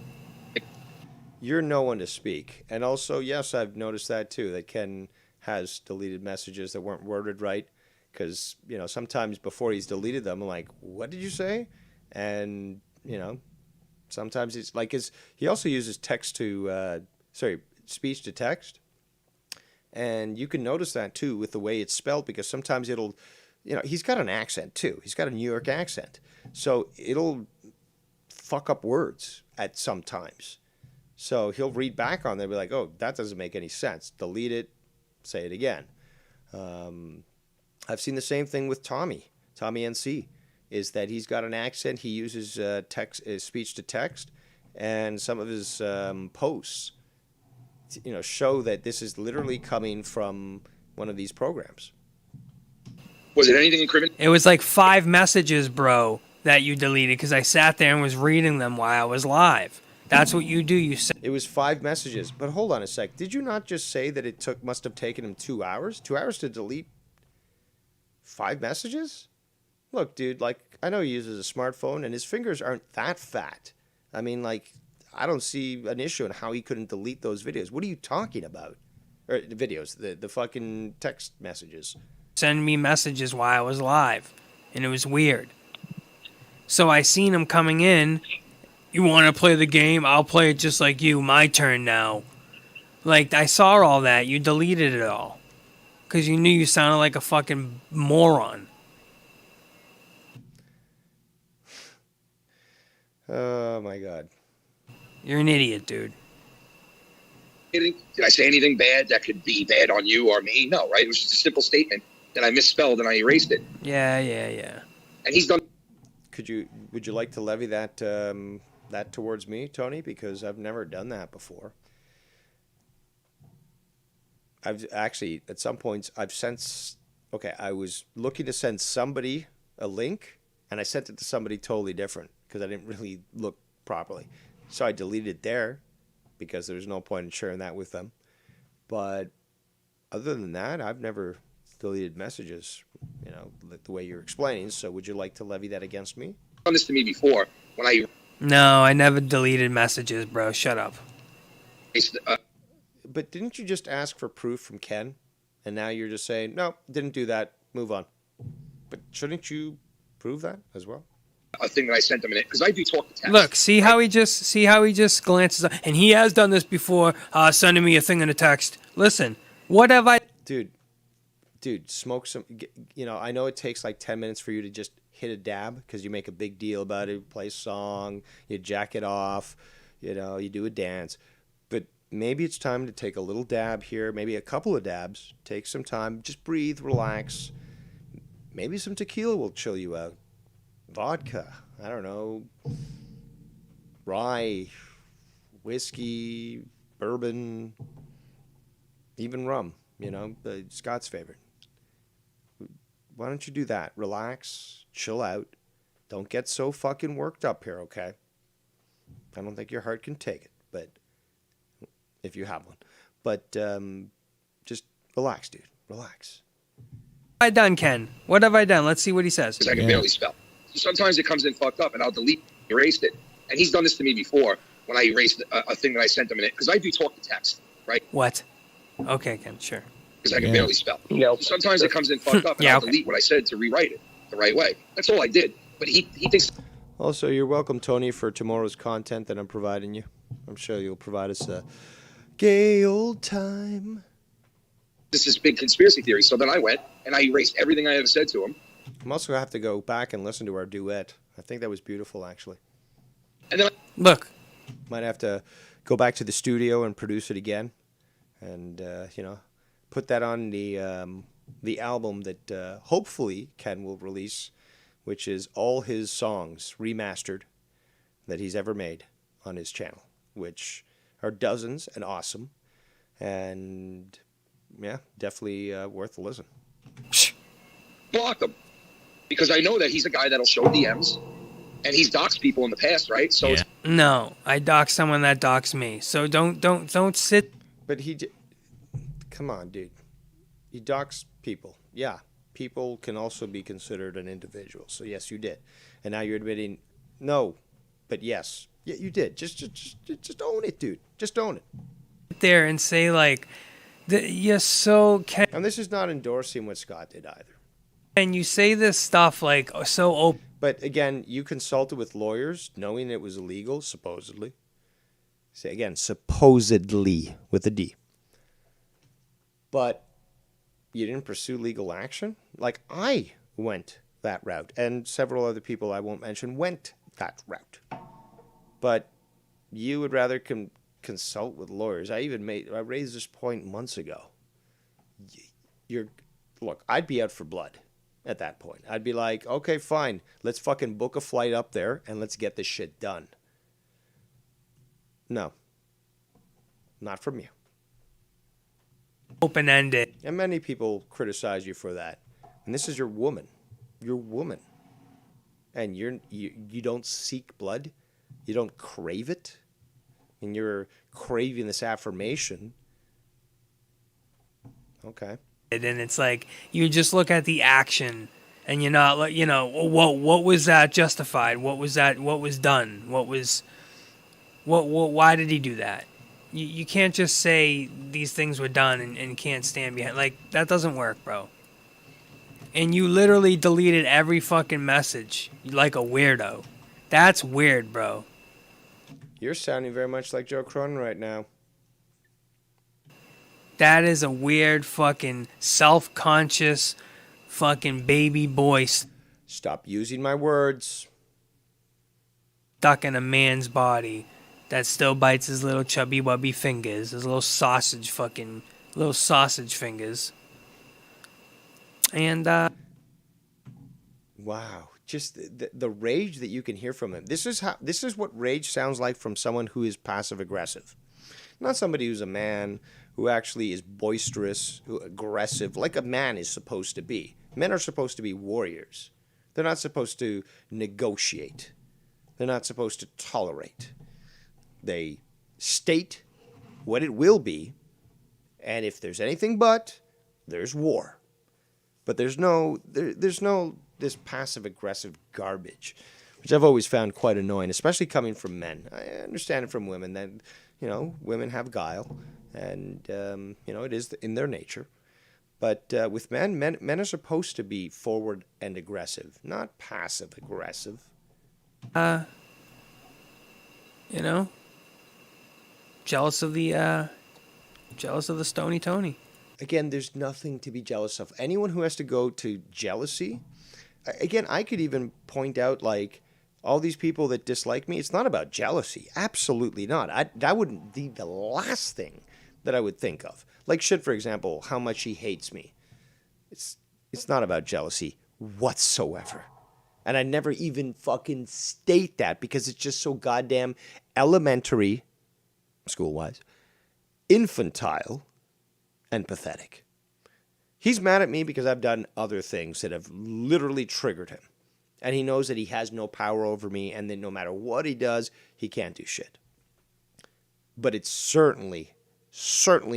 You're no one to speak. And also, yes, I've noticed that too, that Ken has deleted messages that weren't worded right. Because, you know, sometimes before he's deleted them, I'm like, what did you say? And, you know, sometimes it's like he also uses speech to text. And you can notice that too with the way it's spelled, because sometimes it'll, you know, he's got an accent too. He's got a New York accent. So it'll fuck up words at some times. So he'll read back on there and be like, oh, that doesn't make any sense. Delete it, say it again. I've seen the same thing with Tommy NC, is that he's got an accent. He uses speech to text, and some of his posts, you know, show that this is literally coming from one of these programs. Was it anything incriminating? It was like 5 messages, bro, that you deleted because I sat there and was reading them while I was live. That's what you do. It was 5 messages. But hold on a sec. Did you not just say that it must have taken him 2 hours? 2 hours to delete 5 messages? Look, dude, like, I know he uses a smartphone and his fingers aren't that fat. I mean, like, I don't see an issue in how he couldn't delete those videos. What are you talking about? Or the videos, the fucking text messages. Send me messages while I was live, and it was weird. So I seen him coming in. You want to play the game? I'll play it just like you. My turn now. Like, I saw all that. You deleted it all. Because you knew you sounded like a fucking moron. Oh, my God. You're an idiot, dude. Did I say anything bad that could be bad on you or me? No, right? It was just a simple statement that I misspelled and I erased it. Yeah. And he's done. Would you like to levy that towards me, Tony? Because I've never done that before. I've actually, at some points, I was looking to send somebody a link, and I sent it to somebody totally different because I didn't really look properly. So I deleted it there because there's no point in sharing that with them. But other than that, I've never deleted messages, you know, the way you're explaining. So would you like to levy that against me? Done this to me before when I. No, I never deleted messages, bro. Shut up. But didn't you just ask for proof from Ken? And now you're just saying, no, didn't do that. Move on. But shouldn't you prove that as well? A thing that I sent him in it, because I do talk to text. Look, see how he just glances up, and he has done this before, sending me a thing in a text. Listen, what have I? Dude, smoke some. You know, I know it takes like 10 minutes for you to just hit a dab because you make a big deal about it. You play a song, you jack it off, you know, you do a dance. But maybe it's time to take a little dab here, maybe a couple of dabs. Take some time, just breathe, relax. Maybe some tequila will chill you out. Vodka, I don't know, rye, whiskey, bourbon, even rum, you know, Scott's favorite. Why don't you do that? Relax, chill out. Don't get so fucking worked up here, okay? I don't think your heart can take it, but if you have one. But just relax, dude. Relax. What have I done, Ken? What have I done? Let's see what he says. Because I can barely spell. Sometimes it comes in fucked up, and I'll erased it. And he's done this to me before when I erased a thing that I sent him in it. Because I do talk to text, right? What? Okay, Ken, sure. Because I can barely spell. Sometimes it comes in fucked up, and I'll delete what I said to rewrite it the right way. That's all I did. But he thinks. Also, you're welcome, Tony, for tomorrow's content that I'm providing you. I'm sure you'll provide us a gay old time. This is big conspiracy theory. So then I went, and I erased everything I ever said to him. I'm also going to have to go back and listen to our duet. I think that was beautiful, actually. And then look. Might have to go back to the studio and produce it again. And, you know, put that on the album that hopefully Ken will release, which is all his songs remastered that he's ever made on his channel, which are dozens and awesome. And, yeah, definitely worth a listen. Block him. Because I know that he's a guy that'll show DMs, and he's doxed people in the past, right? So it's No, I doxed someone that doxed me. So don't sit. But come on, dude. He doxed people, yeah. people can also be considered an individual. So yes, you did, and now you're admitting no, but yes, yeah, you did. Just own it, dude. Just own it. There and say like, you're so. And this is not endorsing what Scott did either. And you say this stuff like so open. But again, you consulted with lawyers, knowing it was illegal, supposedly. Say again, supposedly with a D. But you didn't pursue legal action? Like I went that route, and several other people I won't mention went that route. But you would rather consult with lawyers. I raised this point months ago. Look, I'd be out for blood at that point. I'd be like, okay, fine, let's fucking book a flight up there and let's get this shit done. No. Not from you. Open-ended. And many people criticize you for that. And this is your woman. Your woman. And you don't seek blood. You don't crave it. And you're craving this affirmation. Okay. And it's like you just look at the action and you're not like, what was that justified? What was that? What was done? Why did he do that? You can't just say these things were done and can't stand behind. Like, that doesn't work, bro. And you literally deleted every fucking message like a weirdo. That's weird, bro. You're sounding very much like Joe Cronin right now. That is a weird fucking self-conscious fucking baby boy. Stop using my words. Stuck in a man's body that still bites his little chubby wubby fingers, his little sausage fingers. And wow, just the rage that you can hear from him. This is what rage sounds like from someone who is passive aggressive. Not somebody who's a man who actually is boisterous, aggressive, like a man is supposed to be. Men are supposed to be warriors. They're not supposed to negotiate. They're not supposed to tolerate. They state what it will be, and if there's anything but, there's war. But there's no this passive aggressive garbage, which I've always found quite annoying, especially coming from men. I understand it from women that women have guile, and it is in their nature. But with men are supposed to be forward and aggressive, not passive aggressive. Jealous of the Stony Tony. Again, there's nothing to be jealous of. Anyone who has to go to jealousy, again, I could even point out like all these people that dislike me. It's not about jealousy. Absolutely not. That wouldn't be the last thing that I would think of. Like shit, for example, how much he hates me. It's not about jealousy whatsoever. And I never even fucking state that because it's just so goddamn elementary, school-wise, infantile, and pathetic. He's mad at me because I've done other things that have literally triggered him. And he knows that he has no power over me and that no matter what he does, he can't do shit. But it's certainly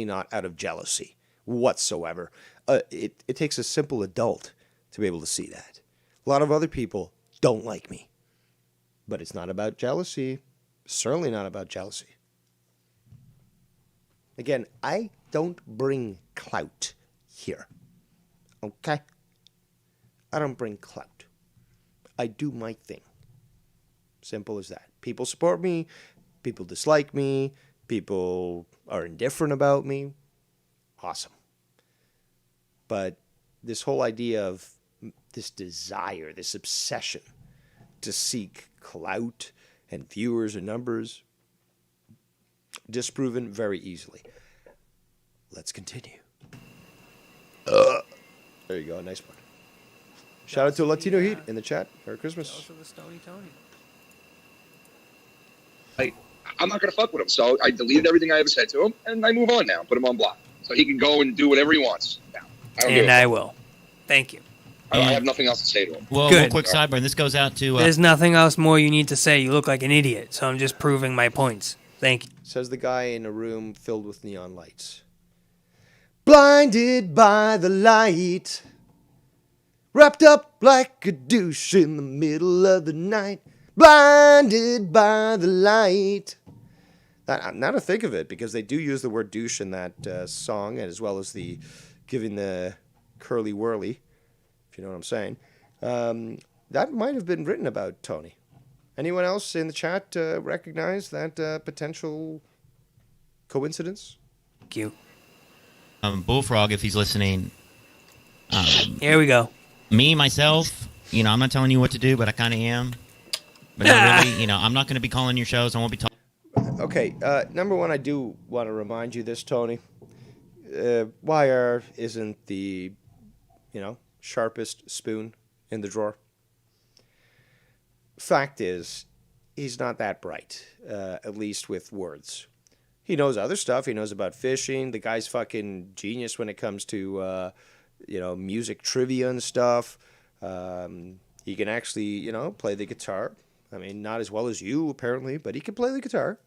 not out of jealousy whatsoever. It takes a simple adult to be able to see that. A lot of other people don't like me. But it's not about jealousy. Certainly not about jealousy. Again, I don't bring clout here. Okay? I don't bring clout. I do my thing. Simple as that. People support me. People dislike me. People are indifferent about me. Awesome. But this whole idea of this desire, this obsession to seek clout and viewers and numbers, disproven very easily. Let's continue. There you go. Nice one. Shout out to Latino Heat in the chat. Merry Christmas. I'm not going to fuck with him. So I deleted everything I ever said to him, and I move on now. Put him on block. So he can go and do whatever he wants now. I will. Thank you. I have nothing else to say to him. Well, Good. one quick sidebar, and this goes out to... There's nothing else more you need to say. You look like an idiot, so I'm just proving my points. Thank you. Says the guy in a room filled with neon lights. Blinded by the light. Wrapped up like a douche in the middle of the night, blinded by the light. Now to think of it, because they do use the word douche in that song, as well as the giving the curly whirly, if you know what I'm saying. That might have been written about Tony. Anyone else in the chat recognize that potential coincidence? Thank you. Bullfrog, if he's listening. Here we go. Me, myself, I'm not telling you what to do, but I kind of am. But not really, I'm not going to be calling your shows. I won't be talking. Okay, number one, I do want to remind you this, Tony. YR isn't the, sharpest spoon in the drawer. Fact is, he's not that bright, at least with words. He knows other stuff. He knows about fishing. The guy's fucking genius when it comes to, music trivia and stuff. He can actually, play the guitar. I mean, not as well as you, apparently, but he can play the guitar.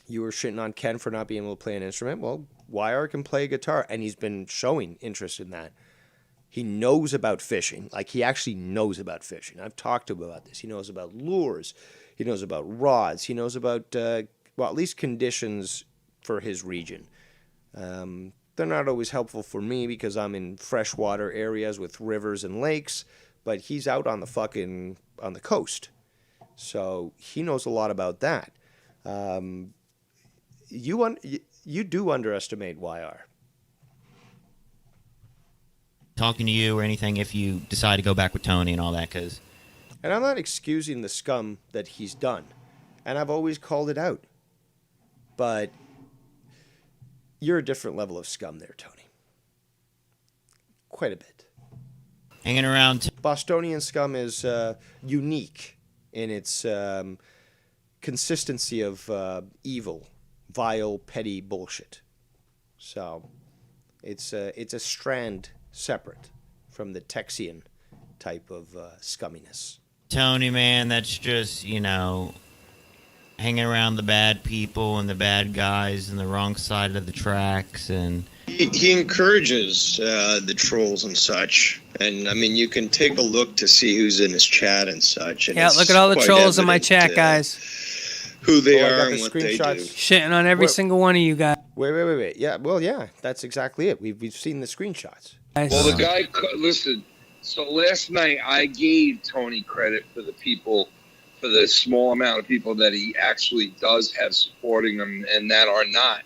You were shitting on Ken for not being able to play an instrument. Well, YR can play a guitar, and he's been showing interest in that. He knows about fishing. Like, he actually knows about fishing. I've talked to him about this. He knows about lures. He knows about rods. He knows about, at least conditions for his region. They're not always helpful for me because I'm in freshwater areas with rivers and lakes, but he's out on the coast. So he knows a lot about that. You do underestimate YR. Talking to you or anything if you decide to go back with Tony and all that, because... And I'm not excusing the scum that he's done. And I've always called it out. But you're a different level of scum there, Tony. Quite a bit. Hanging around... Bostonian scum is unique in its consistency of evil, vile, petty bullshit. So it's a strand separate from the Texian type of scumminess. Tony, man, that's just, hanging around the bad people and the bad guys and the wrong side of the tracks. And he encourages the trolls and such. And, I mean, you can take a look to see who's in his chat and such. And yeah, look at all the trolls in my chat, guys. Who they are and what they do. Shitting on every single one of you guys. Wait. Yeah, well, yeah, that's exactly it. We've seen the screenshots. Well, the guy, listen, so last night I gave Tony credit for the small amount of people that he actually does have supporting him and that are not.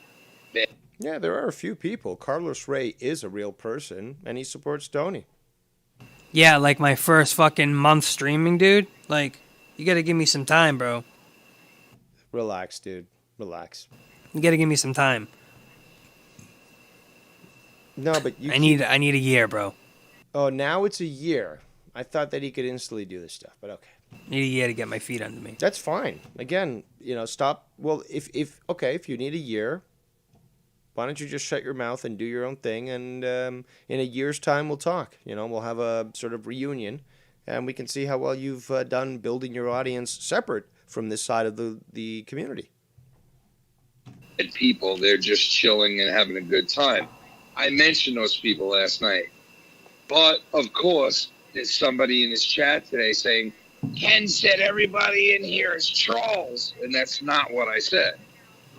Man. Yeah, there are a few people. Carlos Ray is a real person, and he supports Tony. Yeah, like my first fucking month streaming, dude. Like, you gotta give me some time, bro. Relax, dude. Relax. You gotta give me some time. No, but I need a year, bro. Oh, now it's a year. I thought that he could instantly do this stuff, but okay. Need a year to get my feet under me. That's fine. Again, stop. Well, if you need a year, why don't you just shut your mouth and do your own thing? And in a year's time, we'll talk. We'll have a sort of reunion, and we can see how well you've done building your audience separate from this side of the community. And people, they're just chilling and having a good time. I mentioned those people last night. But, of course, there's somebody in his chat today saying, Ken said everybody in here is trolls. And that's not what I said.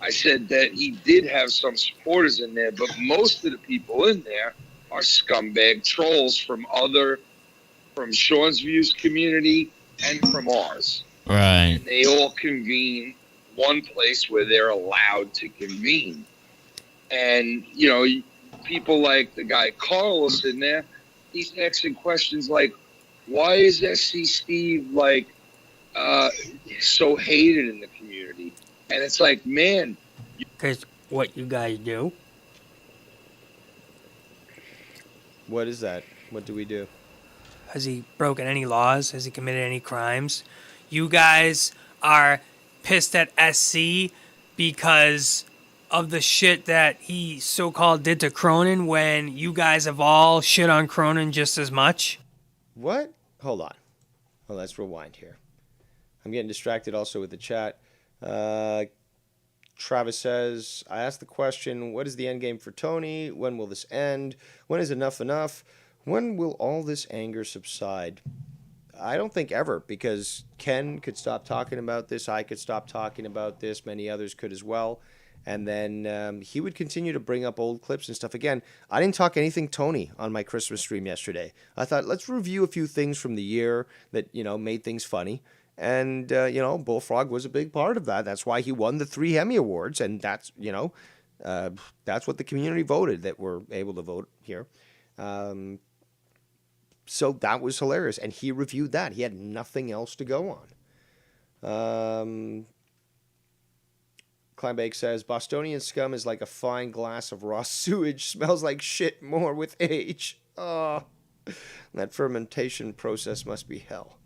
I said that he did have some supporters in there, but most of the people in there are scumbag trolls from Sean's Views community and from ours. Right. And they all convene one place where they're allowed to convene. And, people like the guy Carlos in there, he's asking questions like, why is SC Steve so hated in the community? And it's like, man. Because what you guys do. What is that? What do we do? Has he broken any laws? Has he committed any crimes? You guys are pissed at SC because of the shit that he so-called did to Cronin when you guys have all shit on Cronin just as much? What? Hold on. Well, let's rewind here. I'm getting distracted also with the chat. Travis says, I asked the question, what is the end game for Tony? When will this end? When is enough enough? When will all this anger subside? I don't think ever, because Ken could stop talking about this. I could stop talking about this. Many others could as well. And then he would continue to bring up old clips and stuff. Again, I didn't talk anything Tony on my Christmas stream yesterday. I thought, let's review a few things from the year that, made things funny. And, Bullfrog was a big part of that. That's why he won the 3 Emmy Awards. And that's, that's what the community voted, that we're able to vote here. So that was hilarious. And he reviewed that. He had nothing else to go on. Kleinbake says, Bostonian scum is like a fine glass of raw sewage. Smells like shit more with age. Oh, that fermentation process must be hell.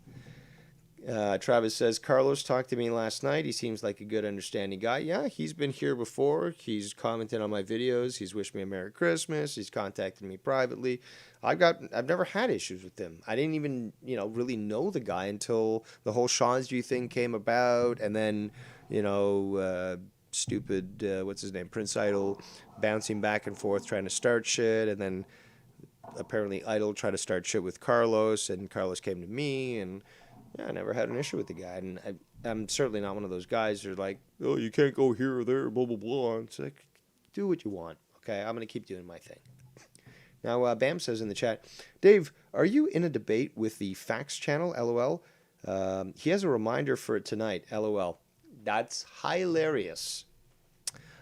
Travis says, Carlos talked to me last night. He seems like a good, understanding guy. Yeah, he's been here before. He's commented on my videos. He's wished me a Merry Christmas. He's contacted me privately. I've never had issues with him. I didn't even, really know the guy until the whole Sean's View thing came about. And then, stupid, what's his name, Prince Idol, bouncing back and forth trying to start shit, and then apparently Idol tried to start shit with Carlos, and Carlos came to me, and I never had an issue with the guy. And I'm certainly not one of those guys who are like, oh, you can't go here or there, blah, blah, blah. It's like, do what you want, okay? I'm going to keep doing my thing. Now, Bam says in the chat, Dave, are you in a debate with the Facts channel, LOL? He has a reminder for it tonight, LOL. That's hilarious.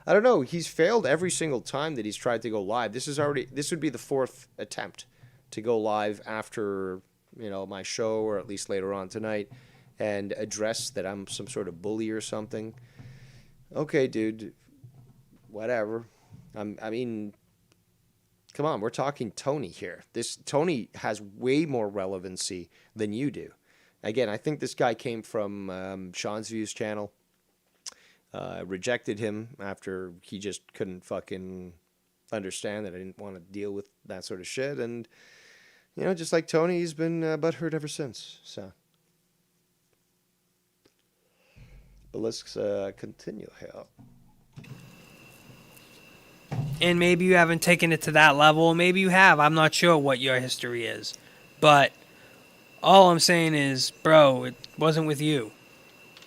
I don't know. He's failed every single time that he's tried to go live. This would be the 4th attempt to go live after, my show, or at least later on tonight, and address that I'm some sort of bully or something. Okay, dude. Whatever. I mean, come on. We're talking Tony here. Tony has way more relevancy than you do. Again, I think this guy came from Sean's Views channel. Rejected him after he just couldn't fucking understand that I didn't want to deal with that sort of shit. And, just like Tony, he's been butthurt ever since. So, but let's continue here. And maybe you haven't taken it to that level. Maybe you have. I'm not sure what your history is. But all I'm saying is, bro, it wasn't with you.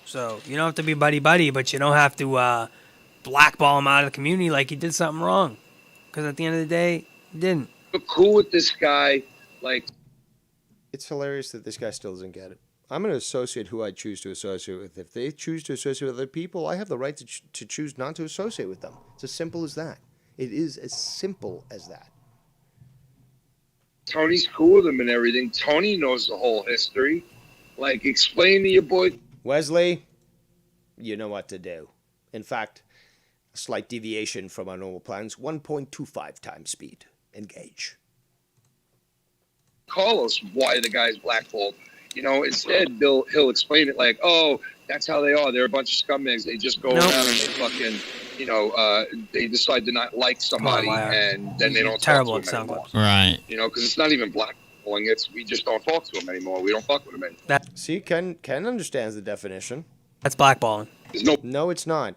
So you don't have to be buddy-buddy, but you don't have to blackball him out of the community like he did something wrong. Because at the end of the day, he didn't. But cool with this guy, like... It's hilarious that this guy still doesn't get it. I'm going to associate who I choose to associate with. If they choose to associate with other people, I have the right to choose not to associate with them. It's as simple as that. It is as simple as that. Tony's cool with him and everything. Tony knows the whole history. Like, explain to your boy... Wesley, you know what to do. In fact, a slight deviation from our normal plans, 1.25 times speed. Engage. Carlos, why the guy's blackballed. Instead, he'll explain it like, oh, that's how they are. They're a bunch of scumbags. They just go around and they fucking, they decide to not like somebody, and then they don't talk to them anymore. Right. Because it's not even blackballing. It's we just don't talk to him anymore. We don't fuck with him anymore. See, Ken understands the definition. That's blackballing. No, it's not.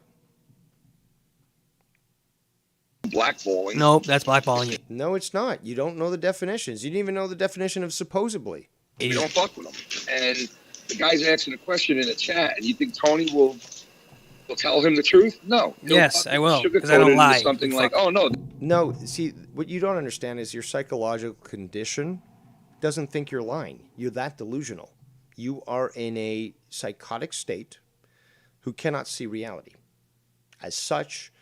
Blackballing. Nope, that's blackballing. No, it's not. You don't know the definitions. You didn't even know the definition of supposedly. We don't fuck with him. And the guy's asking a question in the chat, and you think Tony will tell him the truth? No. Yes, I will, because I don't lie. Something like, oh, no. No, see, what you don't understand is your psychological condition doesn't think you're lying. You're that delusional. You are in a psychotic state who cannot see reality. As such,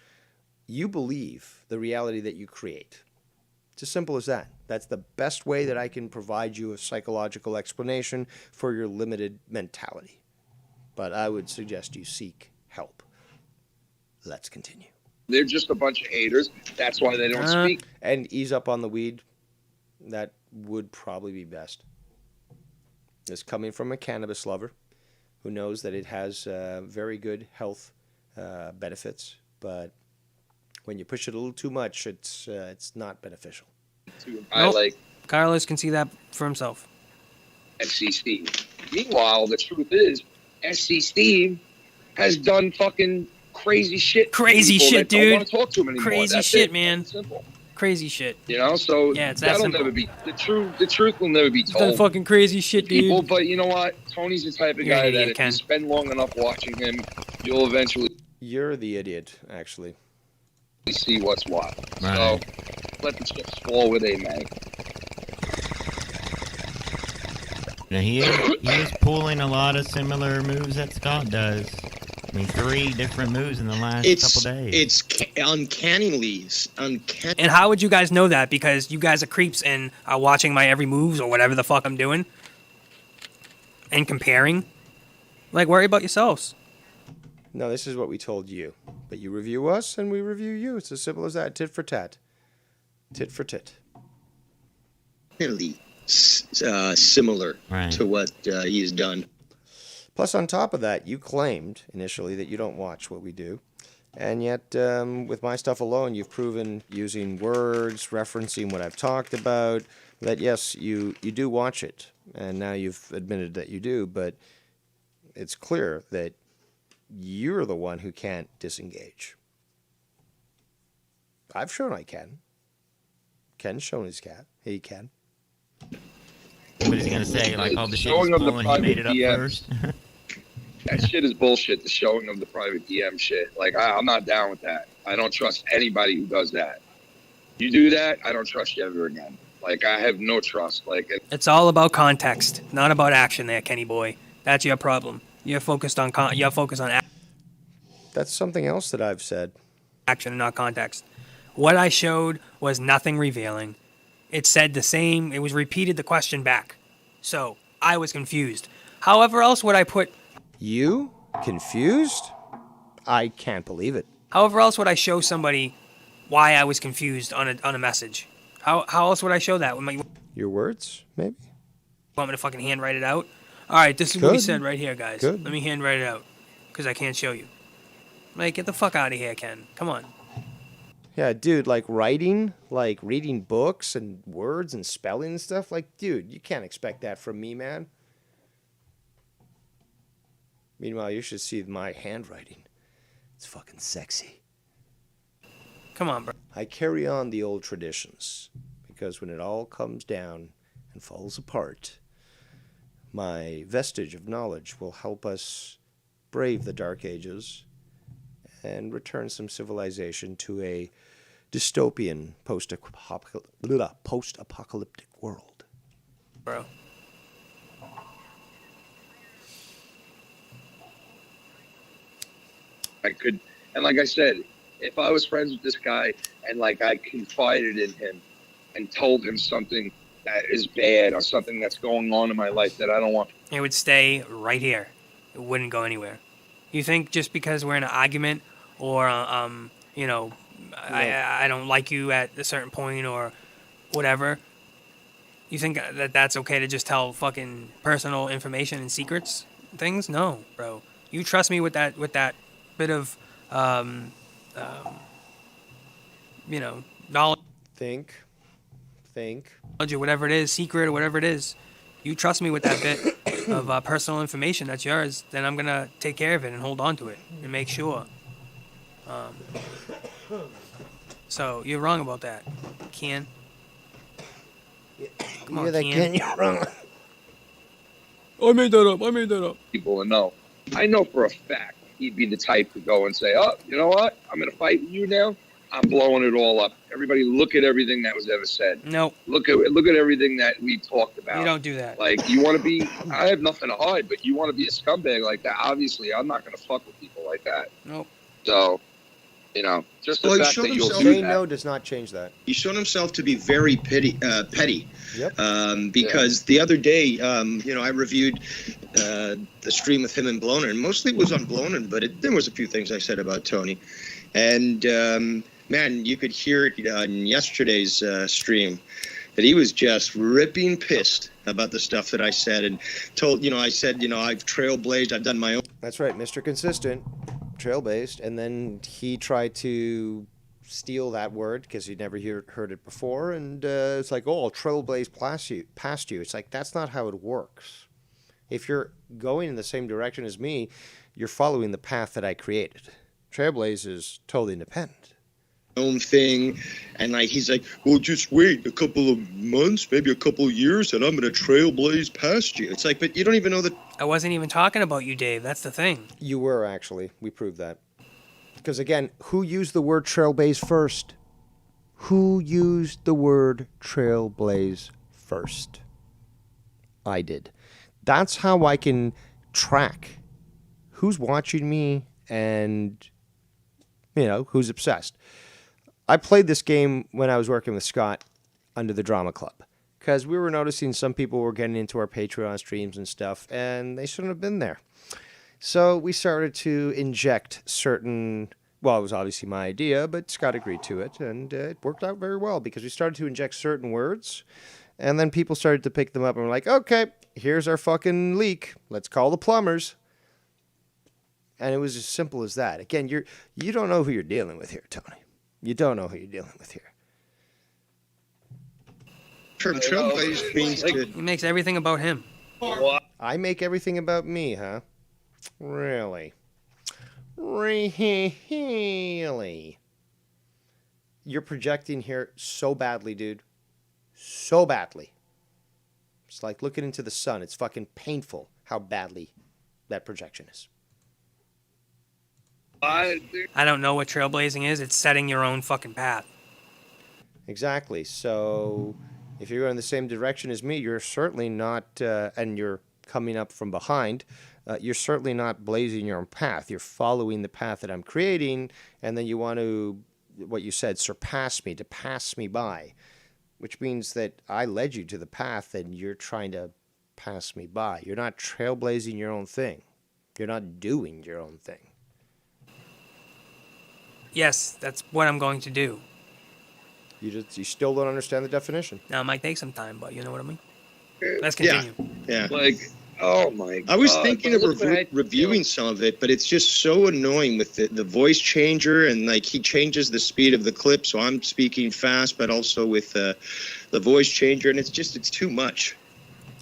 you believe the reality that you create. It's as simple as that. That's the best way that I can provide you a psychological explanation for your limited mentality. But I would suggest you seek help. Let's continue. They're just a bunch of haters. That's why they don't speak. And ease up on the weed. That would probably be best. This coming from a cannabis lover who knows that it has very good health benefits, but when you push it a little too much, it's not beneficial. Carlos can see that for himself. SC Steve. Meanwhile, the truth is, SC Steve has done fucking crazy shit. Crazy shit, dude. Don't want to talk to him anymore. Crazy That's shit, it. man. Simple. crazy shit. You know, so Yeah, it's that that'll simple. never be the truth. The truth will never be It's done told. fucking crazy shit, dude. People, but you know what? Tony's the type of You're an guy idiot, that if Ken. you spend long enough watching him, you'll eventually You're the idiot, actually. see what's what. Right. So let the chips fall where they may. Now he is pulling a lot of similar moves that Scott does. I mean, 3 different moves in the last couple days. It's uncannily. And how would you guys know that? Because you guys are creeps and are watching my every moves or whatever the fuck I'm doing. And comparing. Like, worry about yourselves. No, this is what we told you. But you review us and we review you. It's as simple as that. Tit for tat. Tit for tit. Similar Right. to what he's done. Plus, on top of that, you claimed initially that you don't watch what we do. And yet, with my stuff alone, you've proven using words, referencing what I've talked about, that yes, you do watch it. And now you've admitted that you do, but it's clear that you're the one who can't disengage. I've shown I can. Ken's shown his cat. He can. What is he gonna say? Like all the shit Showing is of the full and he made it up private first? That shit is bullshit, the showing of the private DM shit. Like, I'm not down with that. I don't trust anybody who does that. You do that, I don't trust you ever again. Like, I have no trust. Like, It's all about context, not about action there, Kenny boy. That's your problem. You're focused on That's something else that I've said. action and not context. What I showed was nothing revealing. It said the same, it was repeated the question back. So, I was confused. However else would I put... You? Confused? I can't believe it. However else would I show somebody why I was confused on a message? How else would I show that? Your words, maybe? Want me to fucking handwrite it out? Alright, this is what he Good. said right here, guys. Good. Let me handwrite it out. Because I can't show you. Like, get the fuck out of here, Ken. Come on. Yeah, dude, like writing, like reading books and words and spelling and stuff. Like, dude, you can't expect that from me, man. Meanwhile, you should see my handwriting. It's fucking sexy. Come on, bro. I carry on the old traditions because when it all comes down and falls apart, my vestige of knowledge will help us brave the dark ages and return some civilization to a dystopian post-apocalyptic world. Bro. I could, and like I said, if I was friends with this guy and like I confided in him and told him something that is bad or something that's going on in my life that I don't want. It would stay right here. It wouldn't go anywhere. You think just because we're in an argument or, you know, I don't like you at a certain point or whatever, you think that that's okay to just tell fucking personal information and secrets things? No, bro. You trust me with that bit of, you know, knowledge. Think. Or whatever it is, secret or whatever it is. You trust me with that bit of personal information that's yours, then I'm going to take care of it and hold on to it and make sure. So, you're wrong about that, Ken. Come on, Ken. You're wrong. I made that up. People to know. I know for a fact he'd be the type to go and say, "Oh, you know what? I'm going to fight with you now. I'm blowing it all up. Everybody, look at everything that was ever said. Nope. Look at everything that we talked about. You don't do that. Like, you want to be. I have nothing to hide, but you want to be a scumbag like that. Obviously, I'm not going to fuck with people like that. Nope. So, you know, just the Well, he fact showed that you'll himself- do Saying that. no does not change that. He's shown himself to be very petty. Yep. Because the other day, you know, I reviewed the stream with him and Bloner, and mostly it was on Bloner, but there was a few things I said about Tony. And, man, you could hear it on yesterday's stream that he was just ripping pissed about the stuff that I said and told, you know, I said, you know, I've trailblazed, I've done my own. That's right, Mr. Consistent, trail-based, and then he tried to steal that word because he'd never heard it before, and it's like, oh, I'll trailblaze past you. It's like, that's not how it works. If you're going in the same direction as me, you're following the path that I created. Trailblaze is totally independent. own thing, and like he's like, well, just wait a couple of months, maybe a couple of years, and I'm gonna trailblaze past you. It's like, but you don't even know that. I wasn't even talking about you, Dave. That's the thing. You were, actually. We proved that. Because again, who used the word trailblaze first? Who used the word trailblaze first? I did. That's how I can track who's watching me and, you know, who's obsessed. I played this game when I was working with Scott under the Drama Club because we were noticing some people were getting into our Patreon streams and stuff, and they shouldn't have been there. So we started to inject certain, well, it was obviously my idea, but Scott agreed to it, and it worked out very well because we started to inject certain words, and then people started to pick them up and were like, okay, here's our fucking leak. Let's call the plumbers. And it was as simple as that. Again, you don't know who you're dealing with here, Tony. You don't know who you're dealing with here. Trailblaze means He makes everything about him. I make everything about me, huh? Really? Really? You're projecting here so badly, dude. So badly. It's like looking into the sun. It's fucking painful how badly that projection is. I don't know what trailblazing is. It's setting your own fucking path. Exactly. So if you're going the same direction as me, you're certainly not, and you're coming up from behind, you're certainly not blazing your own path. You're following the path that I'm creating, and then you want to, what you said, surpass me, to pass me by, which means that I led you to the path and you're trying to pass me by. You're not trailblazing your own thing. You're not doing your own thing. Yes, that's what I'm going to do. You still don't understand the definition. Now, it might take some time, but you know what I mean? Let's continue. Yeah. Like, oh my God. I was thinking of reviewing some of it, but it's just so annoying with the voice changer, and like he changes the speed of the clip, so I'm speaking fast, but also with the voice changer, and it's too much.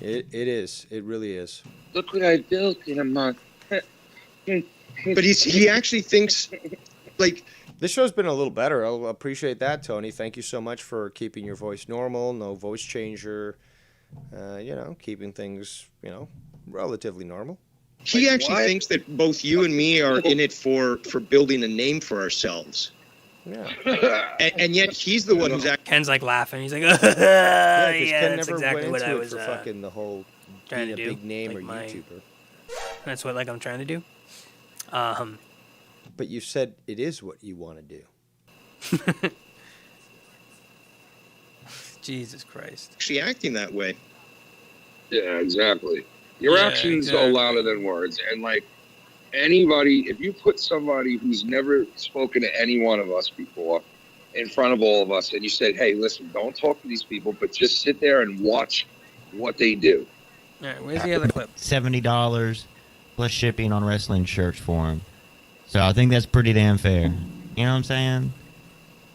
It is. It really is. Look what I built in a month. But he actually thinks, like... This show's been a little better. I'll appreciate that, Tony. Thank you so much for keeping your voice normal, no voice changer, keeping things, relatively normal. He actually thinks that both you and me are in it for building a name for ourselves. Yeah. and yet he's the one who's actually... Ken's like laughing. He's like, yeah, Ken that's never exactly went what into I it was for fucking the whole trying being to a do. big name like or YouTuber. That's what I'm trying to do. But you said it is what you want to do. Jesus Christ. Actually acting that way. Yeah, exactly. Your actions are louder than words. And like anybody, if you put somebody who's never spoken to any one of us before in front of all of us and you said, hey, listen, don't talk to these people, but just sit there and watch what they do. All right, where's the other clip? $70 plus shipping on wrestling shirts for him. So I think that's pretty damn fair. You know what I'm saying?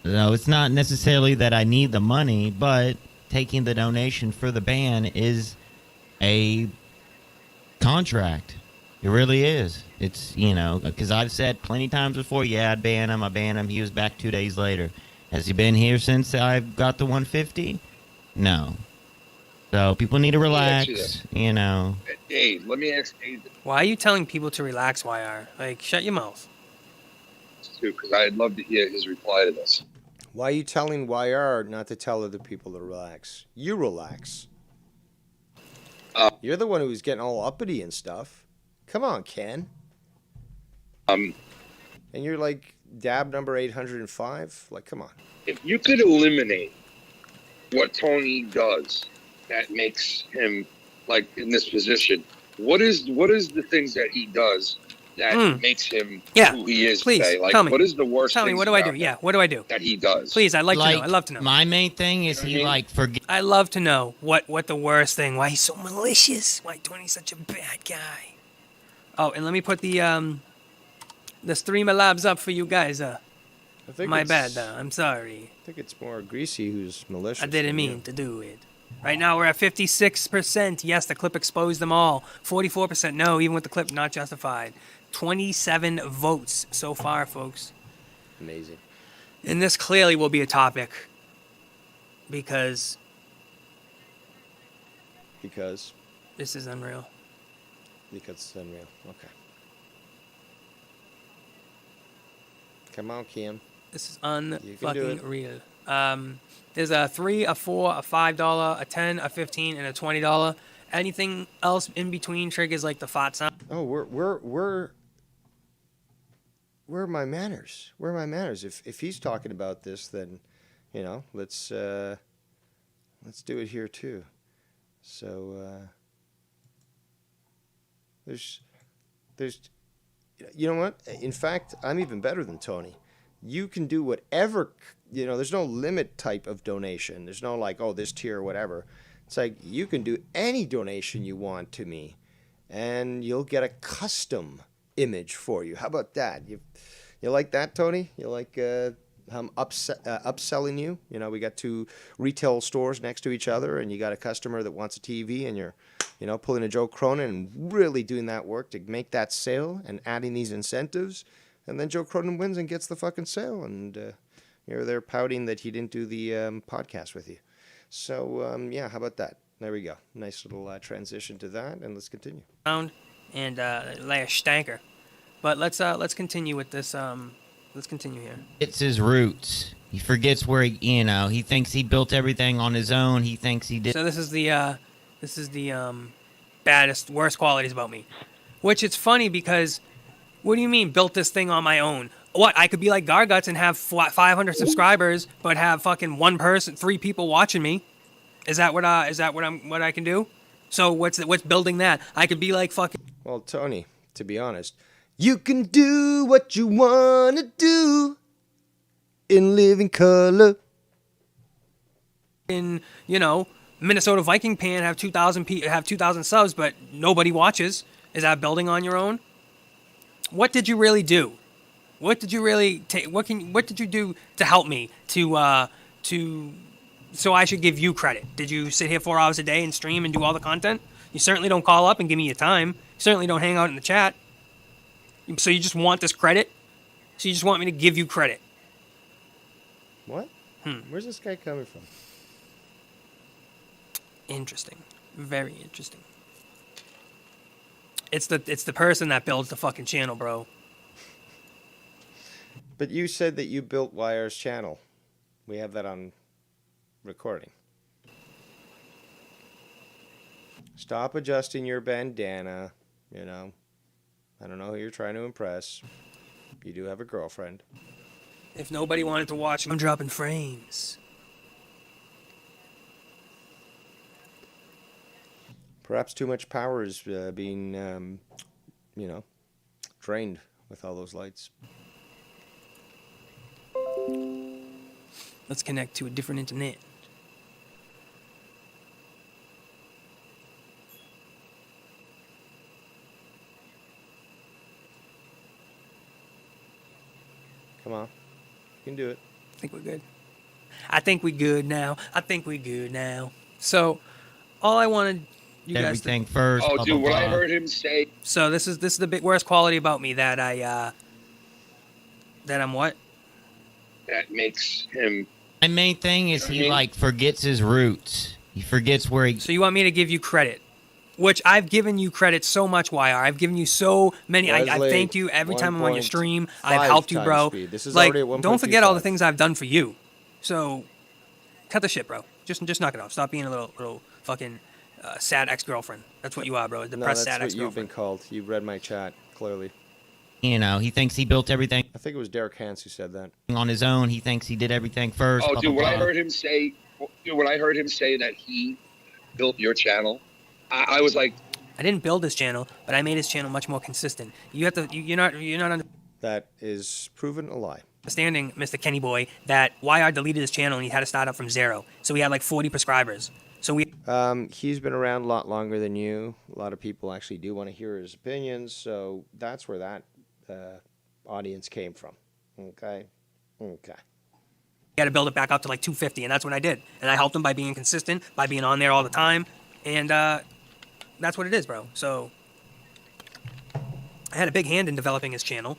No, it's not necessarily that I need the money, but taking the donation for the band is a contract. It really is. It's, because I've said plenty times before, yeah, I'd ban him. He was back 2 days later. Has he been here since I got the 150? No. So people need to relax, Hey, let me ask you. Why are you telling people to relax, YR? Like, shut your mouth. Too, because I'd love to hear his reply to this. Why are you telling YR not to tell other people to relax? You relax. You're the one who's getting all uppity and stuff. Come on, Ken. And you're like dab number 805? Like, come on. If you could eliminate what Tony does that makes him like in this position, what is the things that he does that makes him who he is today? Like, tell me. what is the worst? Tell me, what do I do? Yeah, what do I do? That he does. Please, I'd like to know. I'd love to know. My main thing is I love to know what the worst thing. Why he's so malicious. Why Tony's such a bad guy. Oh, and let me put the streamer labs up for you guys. My bad. I'm sorry. I think it's more Greasy who's malicious. I didn't mean to do it. Right now we're at 56%. Yes, the clip exposed them all. 44% no, even with the clip not justified. 27 votes so far, folks. Amazing. And this clearly will be a topic because this is unreal. Because it's unreal. Okay. Come on, Kim. This is You can do unfucking it. real. There's a $3, a $4, a $5, a $10, a $15, and a $20. Anything else in between triggers like the fart sound. Oh, where are my manners? Where are my manners? If he's talking about this, then, you know, let's do it here too. So there's, you know what? In fact, I'm even better than Tony. You can do whatever, you know, there's no limit type of donation. There's no like, oh, this tier or whatever. It's like you can do any donation you want to me, and you'll get a custom image for you. How about that? You like that, Tony? You like I'm upselling you? You know, we got 2 retail stores next to each other, and you got a customer that wants a TV, and you're, you know, pulling a Joe Cronin and really doing that work to make that sale and adding these incentives. And then Joe Cronin wins and gets the fucking sale, and you're there pouting that he didn't do the podcast with you. So, yeah, how about that? There we go. Nice little transition to that, and let's continue. And lay a stanker. But let's continue with this. Let's continue here. It's his roots. He forgets where he thinks he built everything on his own. He thinks he did. So this is the baddest, worst qualities about me. Which it's funny because, what do you mean built this thing on my own? What, I could be like Garguts and have 500 subscribers, but have fucking 3 people watching me? Is that what I can do? So what's building that? I could be like fucking. Well, Tony, to be honest, you can do what you wanna do in living color. In, you know, Minnesota Viking Pan have 2,000 subs, but nobody watches. Is that building on your own? What did you really do? What did you really take? What did you do to help me so I should give you credit? Did you sit here 4 hours a day and stream and do all the content? You certainly don't call up and give me your time. You certainly don't hang out in the chat. So you just want this credit? So you just want me to give you credit? What? Where's this guy coming from? Interesting. Very interesting. It's the person that builds the fucking channel, bro. But you said that you built Wire's channel. We have that on recording. Stop adjusting your bandana, you know. I don't know who you're trying to impress. You do have a girlfriend. If nobody wanted to watch, I'm dropping frames. Perhaps too much power is being, you know, drained with all those lights. Let's connect to a different internet. Come on. You can do it. I think we're good. I think we good now. So, all I wanted you guys everything first. Oh, dude, what I heard him say. So this is the big worst quality about me that I'm what? That makes him. My main thing is he forgets his roots. He forgets where he. So you want me to give you credit? Which I've given you credit so much, YR. I've given you so many. I thank you every time I'm on your stream. I've helped you, bro. This is like, already at don't forget all the things I've done for you. So, cut the shit, bro. Just knock it off. Stop being a little fucking sad ex-girlfriend. That's what you are, bro. A depressed sad that's what ex-girlfriend. you've been called. You read my chat clearly. You know, he thinks he built everything. I think it was Derek Hans who said that. On his own, he thinks he did everything first. Oh, dude, I heard him say that he built your channel, I was like, I didn't build his channel, but I made his channel much more consistent. You have to. You're not. That is proven a lie. Understanding, Mr. Kenny Boy, that YR deleted his channel and he had to start up from 0. So we had like 40 prescribers. So we. He's been around a lot longer than you. A lot of people actually do want to hear his opinions. So that's where that audience came from. Okay. He had to build it back up to like 250, and that's what I did. And I helped him by being consistent, by being on there all the time, and that's what it is, bro. So I had a big hand in developing his channel,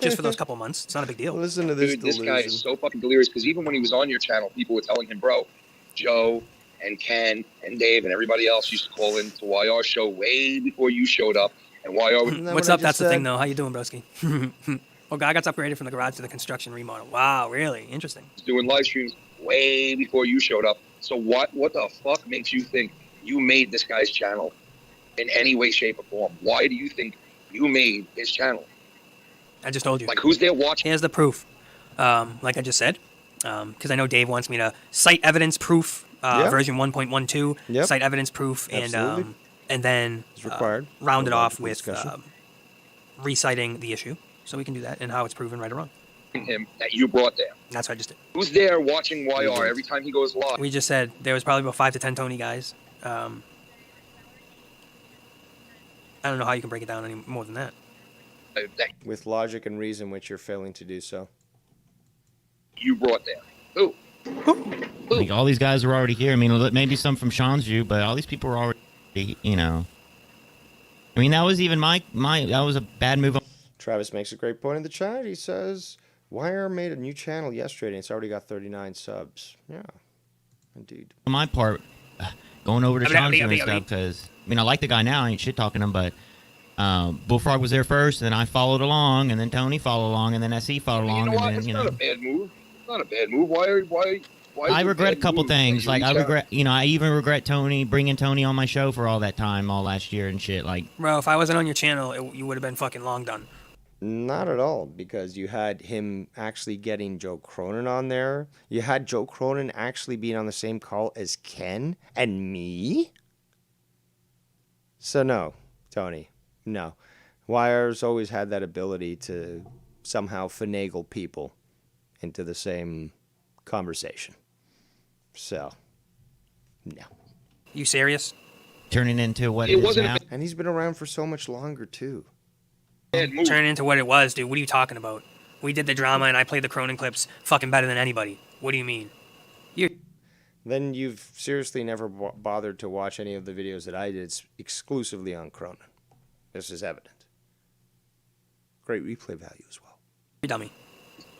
just for those couple months. It's not a big deal. Listen to this Dude, this delusion. guy is so fucking delirious because even when he was on your channel, people were telling him, bro, Joe and Ken and Dave and everybody else used to call into YR show way before you showed up. And YR would... What's up? That's the thing, though. How you doing, broski? Oh, guy got upgraded from the garage to the construction remodel. Wow, really? Interesting. doing live streams way before you showed up. So what the fuck makes you think you made this guy's channel in any way, shape, or form? Why do you think you made his channel? I just told you. Like, who's there watching? Here's the proof. Like I just said, because I know Dave wants me to cite evidence proof, version 1.12, cite evidence proof, and then it's required. Round it off with reciting the issue, so we can do that and how it's proven right or wrong. Him that you brought there. That's what I just did. Who's there watching YR every time he goes live? We just said there was probably about 5 to 10 Tony guys. I don't know how you can break it down any more than that. With logic and reason, which you're failing to do so. You brought there. Who? Like, all these guys were already here. I mean, maybe some from Sean's view, but all these people were already, you know. I mean, that was even that was a bad move. Travis makes a great point in the chat. He says, Wire made a new channel yesterday, and it's already got 39 subs. Yeah, indeed. On my part, going over to Sean's view and stuff, because, I mean, I like the guy now. I ain't shit-talking him, but Bullfrog was there first, and then I followed along, and then Tony followed along, and then SE followed along, You know what? and then, It's you not know. a bad move. It's not a bad move. Why I regret a couple move? things. Like, I reach out. regret, you know, I even regret bringing Tony on my show for all that time, all last year and shit. Like, Bro, if I wasn't on your channel, you would have been fucking long done. Not at all, because you had him actually getting Joe Cronin on there. You had Joe Cronin actually being on the same call as Ken and me. So no, Tony, no. Wire's always had that ability to somehow finagle people into the same conversation. So, no. You serious? turning into what it is now. And he's been around for so much longer, too. Turn into what it was, dude. What are you talking about? We did the drama and I played the Cronin clips fucking better than anybody. What do you mean? Then you've seriously never bothered to watch any of the videos that I did exclusively on Cronin. This is evident. Great replay value as well. You dummy.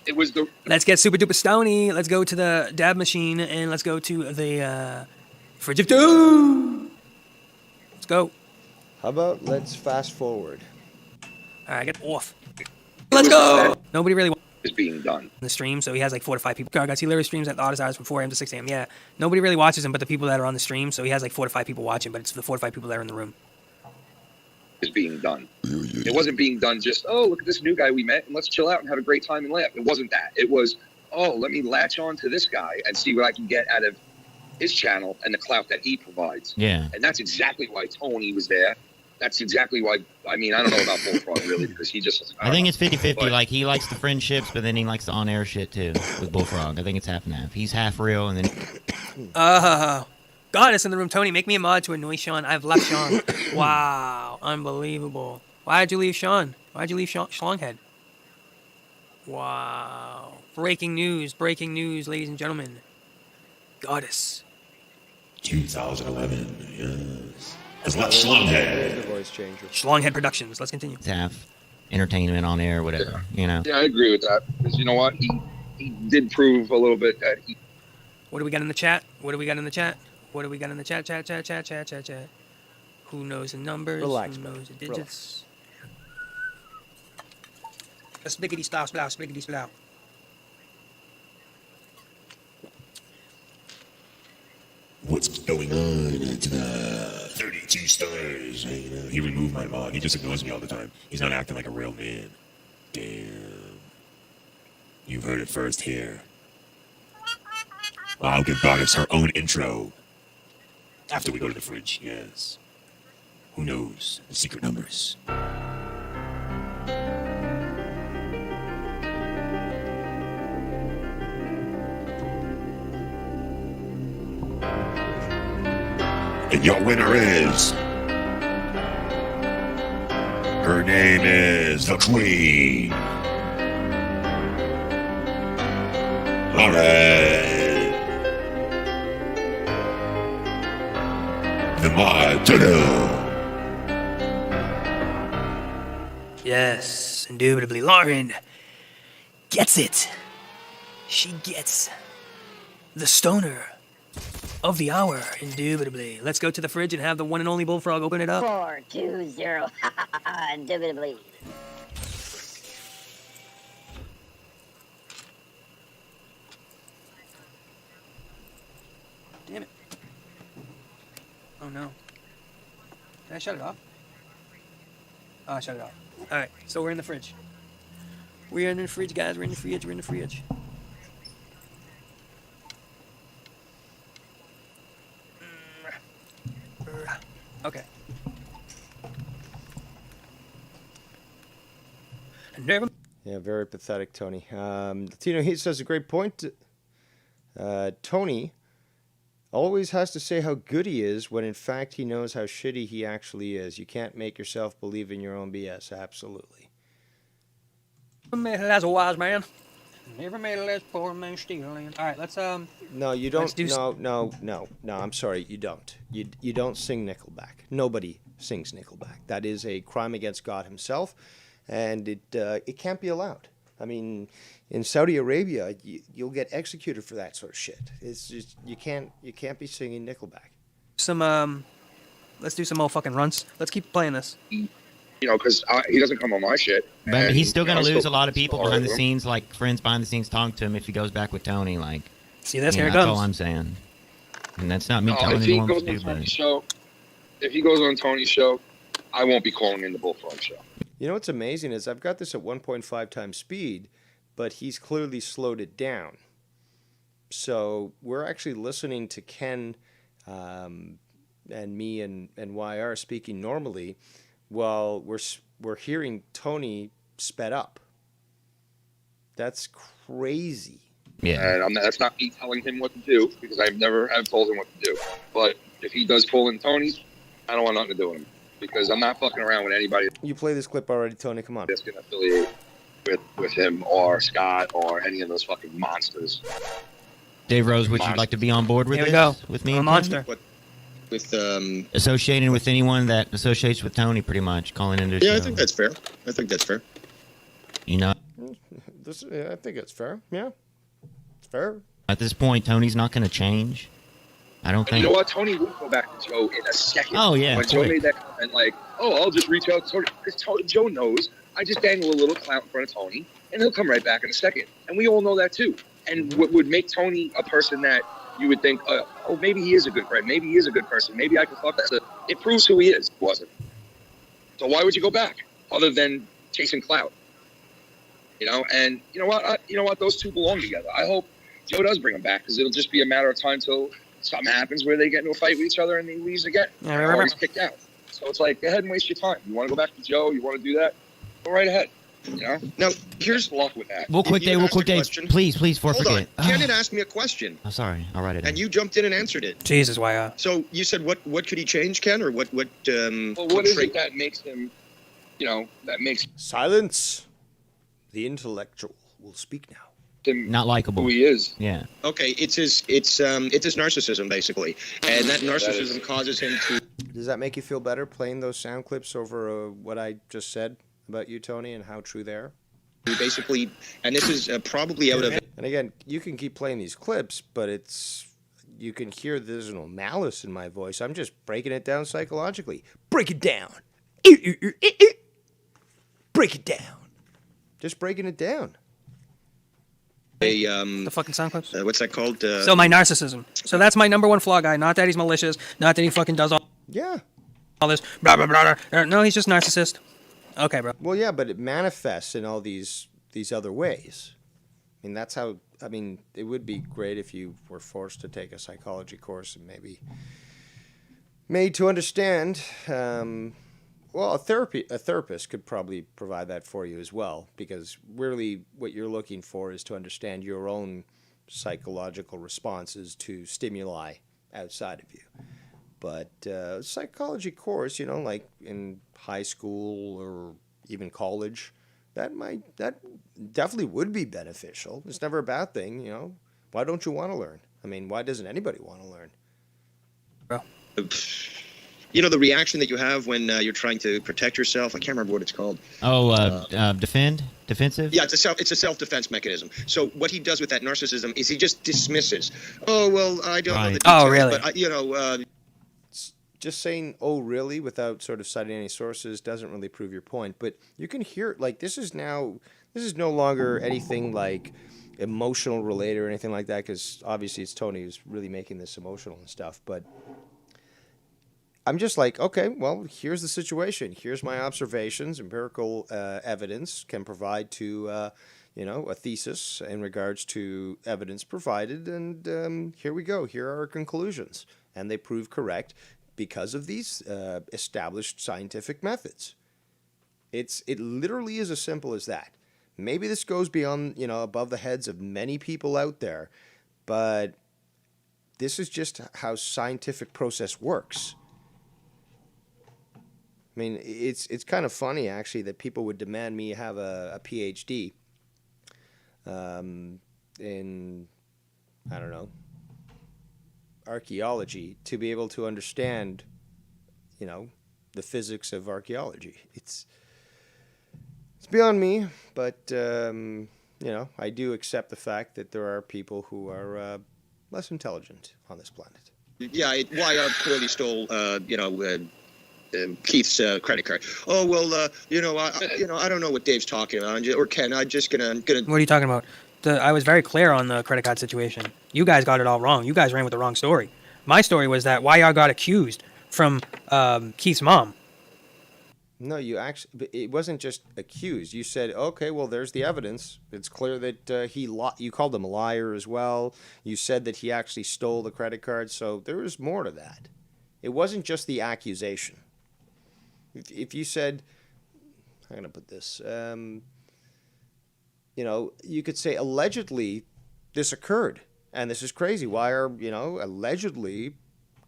It was the... Let's get super duper stony. Let's go to the dab machine and let's go to the fridge of doom. Let's go. How about let's fast forward? All right, get off. Let's go. Nobody really is being done in the stream, so he has like 4 to 5 people. I see Larry streams at the oddest hours from 4 a.m. to 6 a.m. Yeah, nobody really watches him, but the people that are on the stream. So he has like 4 to 5 people watching, but it's the 4 to 5 people that are in the room. Is being done. It wasn't being done just, oh, look at this new guy we met and let's chill out and have a great time and laugh. It wasn't that. It was, oh, let me latch on to this guy and see what I can get out of his channel and the clout that he provides. Yeah. And that's exactly why Tony was there. That's exactly why, I mean, I don't know about Bullfrog really, because he just... I think it's 50-50. Like, he likes the friendships, but then he likes the on-air shit, too, with Bullfrog. I think it's half and half. He's half real, and then... Goddess in the room. Tony, make me a mod to annoy Sean. I've left Sean. Wow. Unbelievable. Why'd you leave Sean? Why'd you leave Schlonghead? Wow. Breaking news, ladies and gentlemen. Goddess. 2011, yes. Has left Schlonghead. The voice changer. Schlonghead Productions. Let's continue. It's half entertainment on air, whatever, you know? Yeah, I agree with that. Because you know what? He did prove a little bit that he... What do we got in the chat? What do we got in the chat? Chat. Who knows the numbers? Relax, Who knows the digits? Spliggity splow, spliggity splow. What's going on to the 32 stars? He removed my mod. He just ignores me all the time. He's not acting like a real man. Damn. You've heard it first here. I'll give Goddess her own intro. After we go to the fridge, yes. Who knows the secret numbers? And your winner is... Her name is the Queen. Alright. The mod. Yes. Yes, indubitably. Lauren gets it. She gets the stoner of the hour, indubitably. Let's go to the fridge and have the one and only Bullfrog open it up. 420. Indubitably. Damn it. Oh no. Did I shut it off? Oh, I shut it off. Alright, so we're in the fridge. We're in the fridge, guys. We're in the fridge. We're in the fridge. Okay. Never. Yeah, very pathetic, Tony. Latino Heat says a great point. Tony always has to say how good he is when in fact he knows how shitty he actually is. You can't make yourself believe in your own BS. Absolutely. Never made it as a wise man. Never made it as poor man stealing. All right, let's No, you don't. No. I'm sorry, you don't. You don't sing Nickelback. Nobody sings Nickelback. That is a crime against God Himself, and it can't be allowed. I mean, in Saudi Arabia, you'll get executed for that sort of shit. It's just you can't be singing Nickelback. Let's do some more fucking runs. Let's keep playing this. You know, because he doesn't come on my shit. But he's still going to lose a lot of still people hard behind the with him. scenes, like friends behind the scenes talking to him if he goes back with Tony. Like, see, that's you here know, it that's comes. all I'm saying. And that's not me No, telling if he anyone goes what to on do, Tony's but show, if he goes on Tony's show, I won't be calling in the Bullfrog show. You know what's amazing is I've got this at 1.5 times speed, but he's clearly slowed it down. So we're actually listening to Ken and me and YR speaking normally, while we're hearing Tony sped up. That's crazy. Yeah. And that's not me telling him what to do, because I never have told him what to do. But if he does pull in Tony's, I don't want nothing to do with him, because I'm not fucking around with anybody You play this clip already, Tony. Come on. that's going to affiliate with him or Scott or any of those fucking monsters. Dave Rose, would you like to be on board with Here we this? go. With me I'm a and monster. Ken? With Associating with anyone that associates with Tony, pretty much, calling into the yeah, show. I think that's fair. I think that's fair. You know, I think it's fair. Yeah, it's fair. at this point, Tony's not going to change. I don't think. You know what? Tony would go back to Joe in a second. Oh, yeah, When Joe quick. made that comment, like, oh, I'll just reach out to Tony. Because Joe knows I just dangle a little clout in front of Tony, and he'll come right back in a second. And we all know that, too. And what would make Tony a person that you would think, oh, maybe he is a good friend. Maybe he is a good person. Maybe I can fuck that. It proves who he is. Wasn't. So why would you go back other than chasing clout? You know, and you know what? Those two belong together. I hope Joe does bring him back, because it'll just be a matter of time till something happens where they get into a fight with each other and he leaves again. Or he's kicked out. So it's like, go ahead and waste your time. You want to go back to Joe? You want to do that? Go right ahead. You know. Now here's luck with that. We'll quick day. Please, before I Hold forget. on. Ken had asked me a question, I'm sorry. I'll write it down. and you jumped in and answered it. Jesus, why? So you said what could he change, Ken, or what? Well, what is trait? it that makes him, that makes Silence. The intellectual will speak now. him Not likable. who he is? Yeah. Okay, it's his narcissism basically, and that narcissism causes him to. Does that make you feel better playing those sound clips over what I just said about you, Tony, and how true they are? Basically, and this is probably out of. And again, you can keep playing these clips, but you can hear there's no malice in my voice. I'm just breaking it down psychologically. Break it down. Break it down. Just breaking it down. The fucking sound clips. What's that called? So my narcissism. So that's my number one flaw, guy. Not that he's malicious. Not that he fucking does all this blah blah blah. No, he's just narcissist. Okay, bro. Well, yeah, but it manifests in all these other ways. I mean, that's how. I mean, it would be great if you were forced to take a psychology course and maybe made to understand. Well, a therapist could probably provide that for you as well, because really what you're looking for is to understand your own psychological responses to stimuli outside of you. But psychology course, like in high school or even college, that definitely would be beneficial. It's never a bad thing, Why don't you want to learn? I mean, why doesn't anybody want to learn? Bro. You know the reaction that you have when you're trying to protect yourself. I can't remember what it's called. Defensive. Yeah, it's a self-defense mechanism. So what he does with that narcissism is he just dismisses. Oh well, I don't know the details, really? but just saying "oh really" without sort of citing any sources doesn't really prove your point. But you can hear like this is no longer anything like emotional related or anything like that, because obviously it's Tony who's really making this emotional and stuff. But I'm just like, okay, well, here's the situation. Here's my observations. Empirical evidence can provide to, a thesis in regards to evidence provided. And here we go. Here are our conclusions. And they prove correct because of these established scientific methods. It literally is as simple as that. Maybe this goes beyond, above the heads of many people out there, but this is just how scientific process works. I mean, it's kind of funny, actually, that people would demand me have a PhD in, I don't know, archaeology to be able to understand, the physics of archaeology. It's beyond me, but, I do accept the fact that there are people who are less intelligent on this planet. yeah, YR clearly stole, Keith's credit card. Oh well, I don't know what Dave's talking about, or Ken. I'm just gonna. What are you talking about? I was very clear on the credit card situation. You guys got it all wrong. You guys ran with the wrong story. My story was that YR got accused from Keith's mom. No, it wasn't just accused. You said, okay, well, there's the evidence. It's clear that you called him a liar as well. You said that he actually stole the credit card. So there was more to that. It wasn't just the accusation. If you said, I'm going to put this, you could say allegedly this occurred, and this is crazy. Wire, allegedly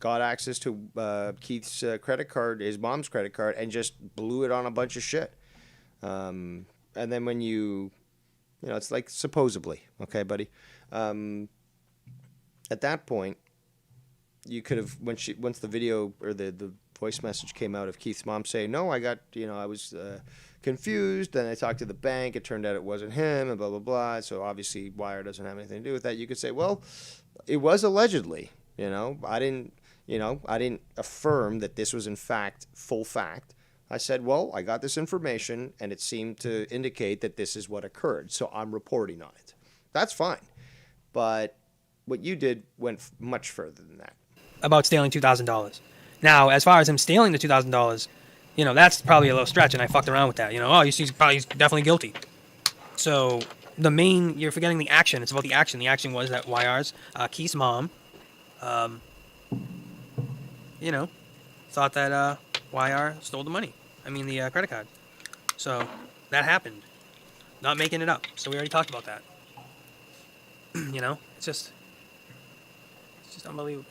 got access to Keith's credit card, his mom's credit card, and just blew it on a bunch of shit. And then when it's like supposedly, okay, buddy. At that point, you could have once the video or the voice message came out of Keith's mom saying, no, I got, I was confused. Then I talked to the bank. It turned out it wasn't him and blah, blah, blah. So obviously Wire doesn't have anything to do with that. You could say, well, it was allegedly, I didn't affirm that this was in fact full fact. I said, well, I got this information and it seemed to indicate that this is what occurred. So I'm reporting on it. That's fine. But what you did went much further than that. About stealing $2,000. Now, as far as him stealing the $2,000, that's probably a little stretch, and I fucked around with that. He's definitely guilty. So you're forgetting the action. It's about the action. The action was that YR's, Keith's mom, thought that YR stole the money. The credit card. So that happened. Not making it up. So we already talked about that. It's just unbelievable.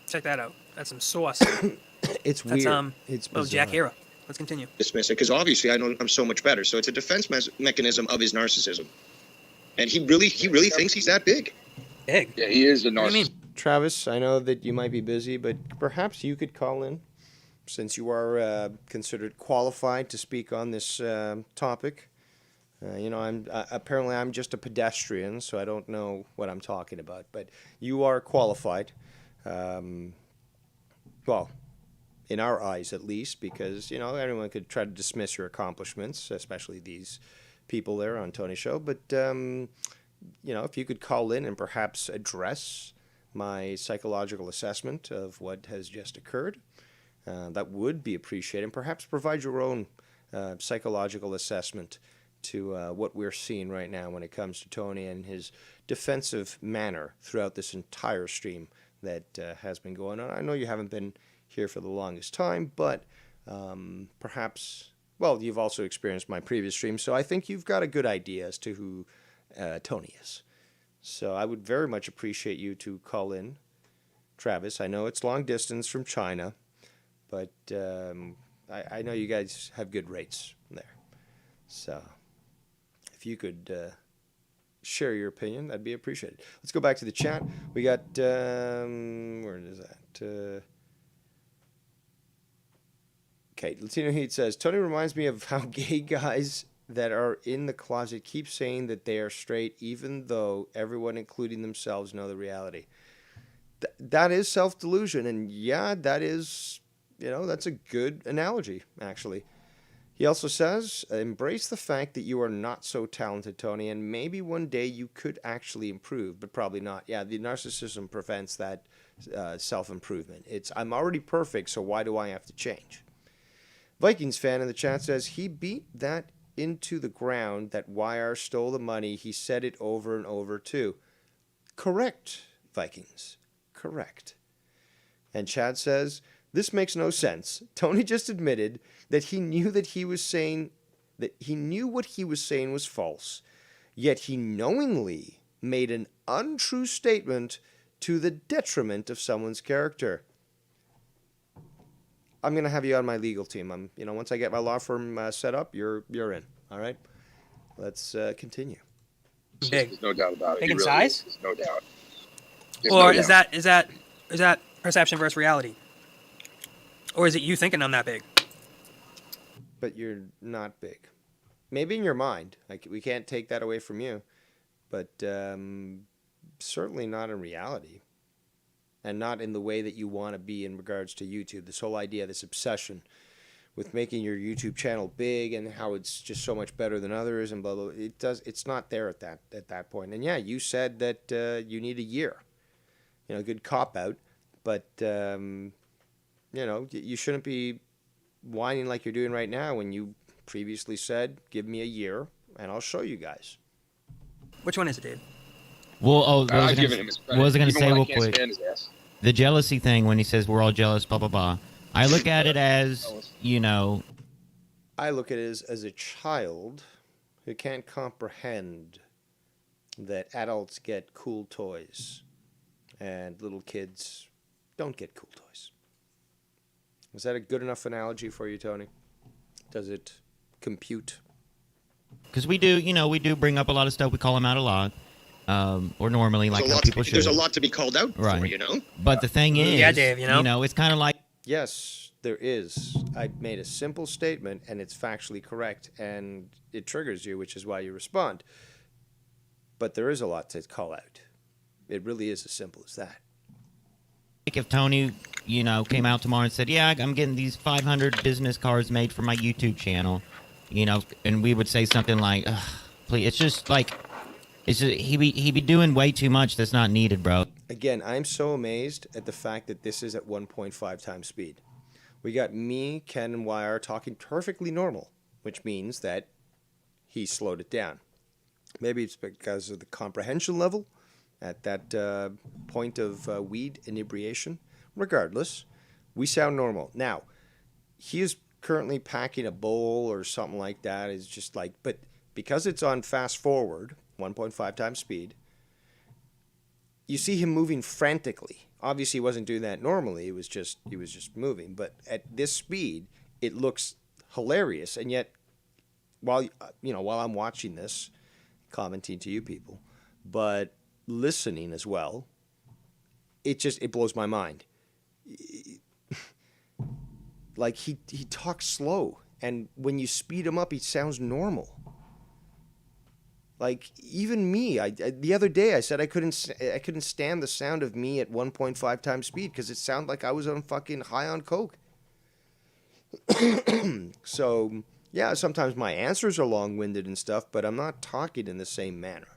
Check that out. That's some sauce. It's weird. It's Jack Hera. Let's continue. Dismiss it because obviously I know I'm so much better. So it's a defense mechanism of his narcissism, and he really thinks he's that big. Big. Yeah, he is a narcissist. What do you mean? Travis, I know that you might be busy, but perhaps you could call in, since you are considered qualified to speak on this topic. I'm just a pedestrian, so I don't know what I'm talking about. But you are qualified. Well, in our eyes at least, because, everyone could try to dismiss your accomplishments, especially these people there on Tony's show. But, if you could call in and perhaps address my psychological assessment of what has just occurred, that would be appreciated. And perhaps provide your own psychological assessment to what we're seeing right now when it comes to Tony and his defensive manner throughout this entire stream that has been going on. I know you haven't been here for the longest time, but perhaps, well, you've also experienced my previous stream, so I think you've got a good idea as to who Tony is. So I would very much appreciate you to call in, Travis. I know it's long distance from China, but I know you guys have good rates there. So if you could share your opinion, that'd be appreciated. Let's go back to the chat. We got, where is that? Okay, Latino Heat says, Tony reminds me of how gay guys that are in the closet keep saying that they are straight, even though everyone, including themselves, know the reality. That is self-delusion, and yeah, that is, that's a good analogy, actually. He also says, embrace the fact that you are not so talented, Tony, and maybe one day you could actually improve, but probably not. Yeah, the narcissism prevents that self-improvement. It's, I'm already perfect, so why do I have to change? Vikings fan in the chat says, he beat that into the ground that YR stole the money. He said it over and over, too. Correct, Vikings. Correct. And Chad says, this makes no sense. Tony just admitted that he knew what he was saying was false, yet he knowingly made an untrue statement to the detriment of someone's character. I'm going to have you on my legal team. Once I get my law firm set up, you're in. All right? Let's continue. Big. There's no doubt about it. Big in Really size? There's no doubt. There's Or no is doubt. that perception versus reality? Or is it you thinking I'm that big? But you're not big. Maybe in your mind. We can't take that away from you. But certainly not in reality. And not in the way that you want to be in regards to YouTube. This whole idea, this obsession with making your YouTube channel big and how it's just so much better than others and blah, blah, blah. It's not there at that point. And yeah, you said that you need a year. Good cop-out. But, you shouldn't be whining like you're doing right now when you previously said, give me a year and I'll show you guys. Which one is it, Dave? Well, I've given him his credit. what was I going to Even say when I real can't quick? stand his ass. The jealousy thing when he says we're all jealous, blah, blah, blah. I look at it as, I look at it as a child who can't comprehend that adults get cool toys and little kids don't get cool toys. Is that a good enough analogy for you, Tony? Does it compute? Because we do bring up a lot of stuff. We call them out a lot. Or normally, like how people should. There's a lot to be called out for, But the thing is, Yeah, Dave, it's kind of like. Yes, there is. I made a simple statement, and it's factually correct, and it triggers you, which is why you respond. But there is a lot to call out. It really is as simple as that. Like if Tony, came out tomorrow and said, yeah, I'm getting these 500 business cards made for my YouTube channel, and we would say something like, please, it's just like, he be doing way too much that's not needed, bro. Again, I'm so amazed at the fact that this is at 1.5 times speed. We got me, Ken, and YR talking perfectly normal, which means that he slowed it down. Maybe it's because of the comprehension level at that point of weed inebriation. Regardless, we sound normal. Now, he is currently packing a bowl or something like that. It's just like, but because it's on fast forward, 1.5 times speed, you see him moving frantically. Obviously, he wasn't doing that normally. He was just moving. But at this speed, it looks hilarious. And yet, while I'm watching this, commenting to you people, but listening as well, it blows my mind. Like he talks slow, and when you speed him up, he sounds normal. Like even me, the other day I said I couldn't stand the sound of me at 1.5 times speed because it sounded like I was on fucking high on coke. So yeah, sometimes my answers are long-winded and stuff, but I'm not talking in the same manner.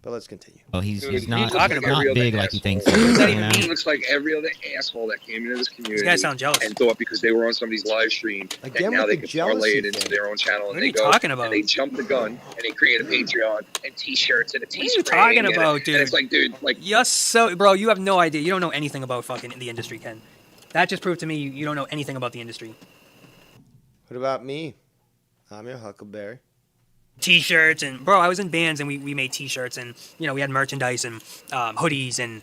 But let's continue. Oh, he's Dude, not like big like he thinks. He looks like every other asshole that came into this community. These guys sound jealous. And thought because they were on somebody's live stream, Again, and now with they the can jealousy parlay it into thing. their own channel. What And are they you go, talking about? And they jump the gun, and they create a Patreon, and T-shirts, and a What are you Teespring. talking and about, dude? And it's like, dude, like... Yes, so, bro, you have no idea. You don't know anything about fucking the industry, Ken. That just proved to me you don't know anything about the industry. What about me? I'm your Huckleberry. T-shirts and bro, I was in bands and we made T-shirts and we had merchandise and hoodies and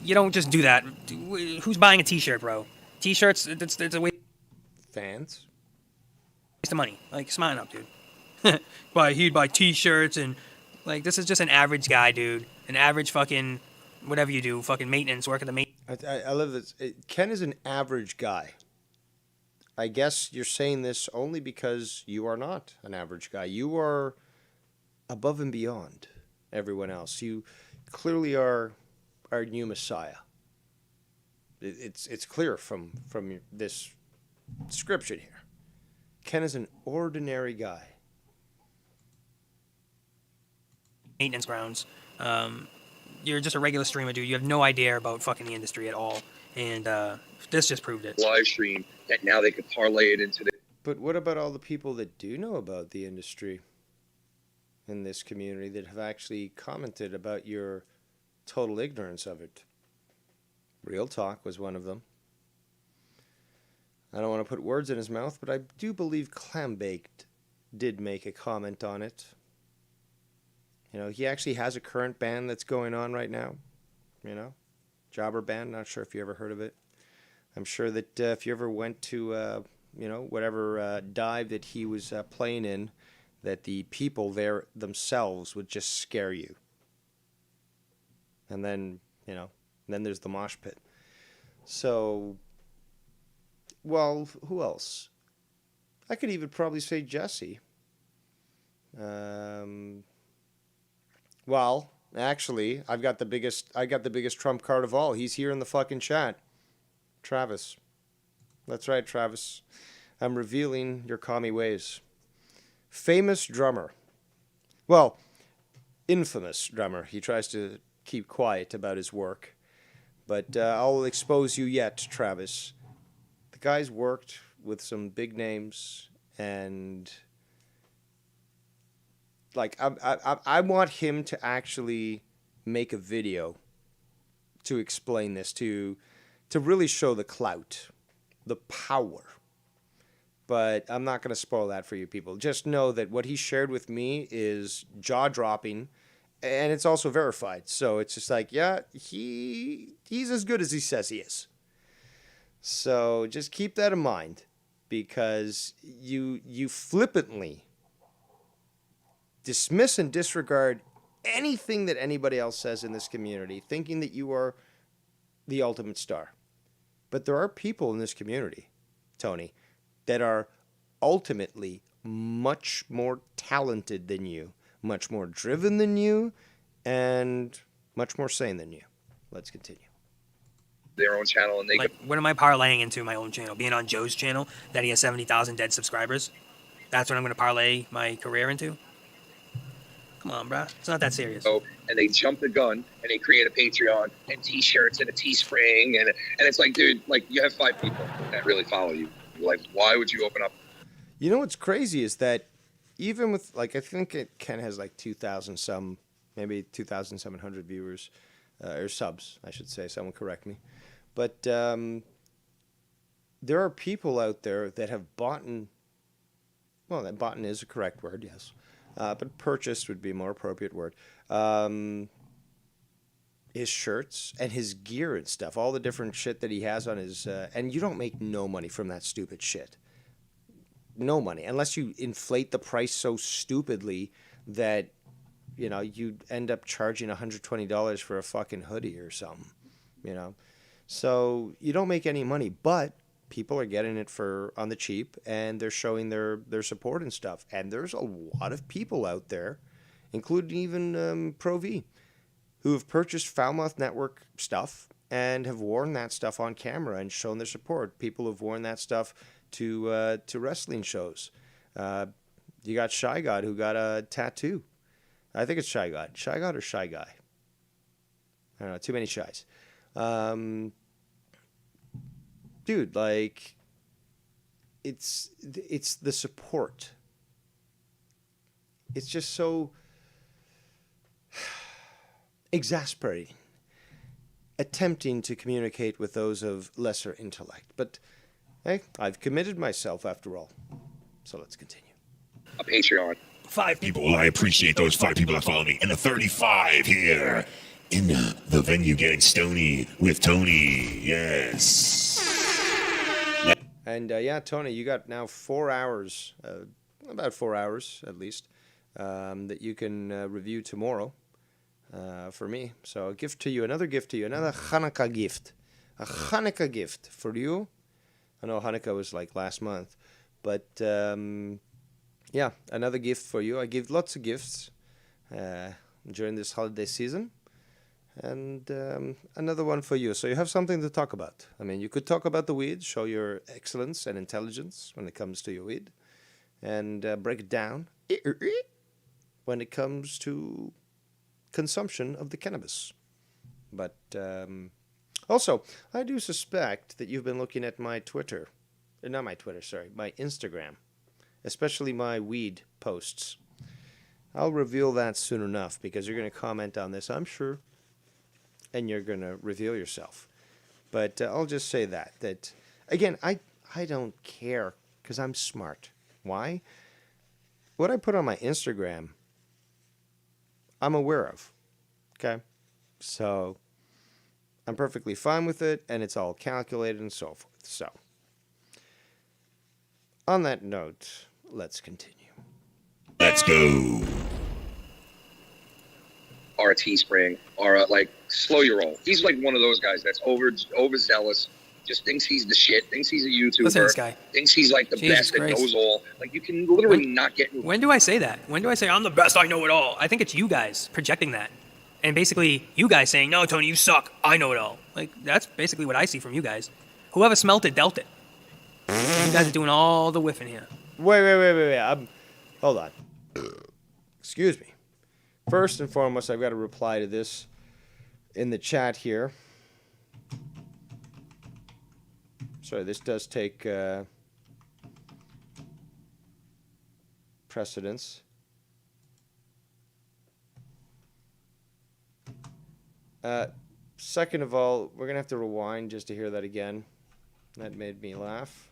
you don't just do that. Who's buying a T-shirt, bro? T-shirts, it's a waste Fans? of money. Like, smile up, dude. He'd buy T-shirts and like this is just an average guy, dude. An average fucking whatever you do, fucking maintenance, work at the maintenance. I love this. Ken is an average guy. I guess you're saying this only because you are not an average guy. You are above and beyond everyone else. You clearly are our new Messiah. It's clear from this description here. Ken is an ordinary guy. Maintenance grounds. You're just a regular streamer, dude. You have no idea about fucking the industry at all, and this just proved it. Live stream that now they could parlay it into the. But what about all the people that do know about the industry in this community that have actually commented about your total ignorance of it? Real Talk was one of them. I don't want to put words in his mouth, but I do believe Clambaked did make a comment on it. You know, he actually has a current band that's going on right now. You know, Jobber Band. Not sure if you ever heard of it. I'm sure that if you ever went to, you know, whatever dive that he was playing in, that the people there themselves would just scare you. And then, you know, then there's the mosh pit. So, well, who else? I could even probably say Jesse. Well, actually, I got the biggest trump card of all. He's here in the fucking chat. Travis. That's right, Travis. I'm revealing your commie ways. Famous drummer. Well, infamous drummer. He tries to keep quiet about his work. But I'll expose you yet, Travis. The guy's worked with some big names, and like I want him to actually make a video to explain this, to really show the clout, the power. But I'm not going to spoil that for you people. Just know that what he shared with me is jaw-dropping, and it's also verified. So it's just like, yeah, he's as good as he says he is. So just keep that in mind, because you flippantly dismiss and disregard anything that anybody else says in this community, thinking that you are the ultimate star. But there are people in this community, Tony, that are ultimately much more talented than you, much more driven than you, and much more sane than you. Let's continue. Their own channel, and they like, what am I parlaying into my own channel? Being on Joe's channel, that he has 70,000 dead subscribers. That's what I'm going to parlay my career into. Come on, bruh. It's not that serious. Oh, and they jump the gun and they create a Patreon and T-shirts and a Teespring, and it's like, dude, like, you have 5 people that really follow you. Like, why would you open up? You know what's crazy is that even with, like, I think Ken has like 2,000 some, maybe 2,700 viewers, or subs, I should say. Someone correct me. But there are people out there that have bought, well, that bought is a correct word, yes. But purchased would be a more appropriate word. His shirts and his gear and stuff, all the different shit that he has on his... and you don't make no money from that stupid shit. No money. Unless you inflate the price so stupidly that, you know, you end up charging $120 for a fucking hoodie or something, you know. So you don't make any money, but people are getting it for on the cheap, and they're showing their support and stuff. And there's a lot of people out there, including even Pro V, who have purchased Foulmouth Network stuff and have worn that stuff on camera and shown their support. People have worn that stuff to wrestling shows. You got Shy God, who got a tattoo. I think it's Shy God. Shy God or Shy Guy? I don't know. Too many Shies. Dude, like, it's the support. It's just so exasperating, attempting to communicate with those of lesser intellect. But, hey, I've committed myself after all. So let's continue. A Patreon. 5 people. Well, I appreciate those 5 people that follow me. And the 35 here in the venue getting stony with Tony. Yes. And yeah, Tony, you got now 4 hours, about 4 hours at least, that you can review tomorrow for me. So a gift to you, another gift to you, another Hanukkah gift. A Hanukkah gift for you. I know Hanukkah was like last month, but yeah, another gift for you. I give lots of gifts during this holiday season, and another one for you. So you have something to talk about. I mean, you could talk about the weed, show your excellence and intelligence when it comes to your weed, and break it down when it comes to consumption of the cannabis. But also, I do suspect that you've been looking at my Twitter. Not my Twitter, sorry. My Instagram. Especially my weed posts. I'll reveal that soon enough because you're going to comment on this, I'm sure. And you're going to reveal yourself. But I'll just say that again, I don't care because I'm smart. Why? What I put on my Instagram, I'm aware of. Okay? So I'm perfectly fine with it, and it's all calculated and so forth. So, on that note, let's continue. Let's go. Or a Teespring, or like slow your roll. He's like one of those guys that's overzealous, just thinks he's the shit, thinks he's a YouTuber, Listen to this guy. Thinks he's like the Jesus best Christ. that knows all. Like you can literally not get. When do I say that? When do I say I'm the best, I know it all? I think it's you guys projecting that. And basically, you guys saying, no, Tony, you suck. I know it all. Like, that's basically what I see from you guys. Whoever smelt it, dealt it. You guys are doing all the whiffing here. Wait. Hold on. Excuse me. First and foremost, I've got to reply to this in the chat here. Sorry, this does take precedence. Second of all, we're going to have to rewind just to hear that again. That made me laugh.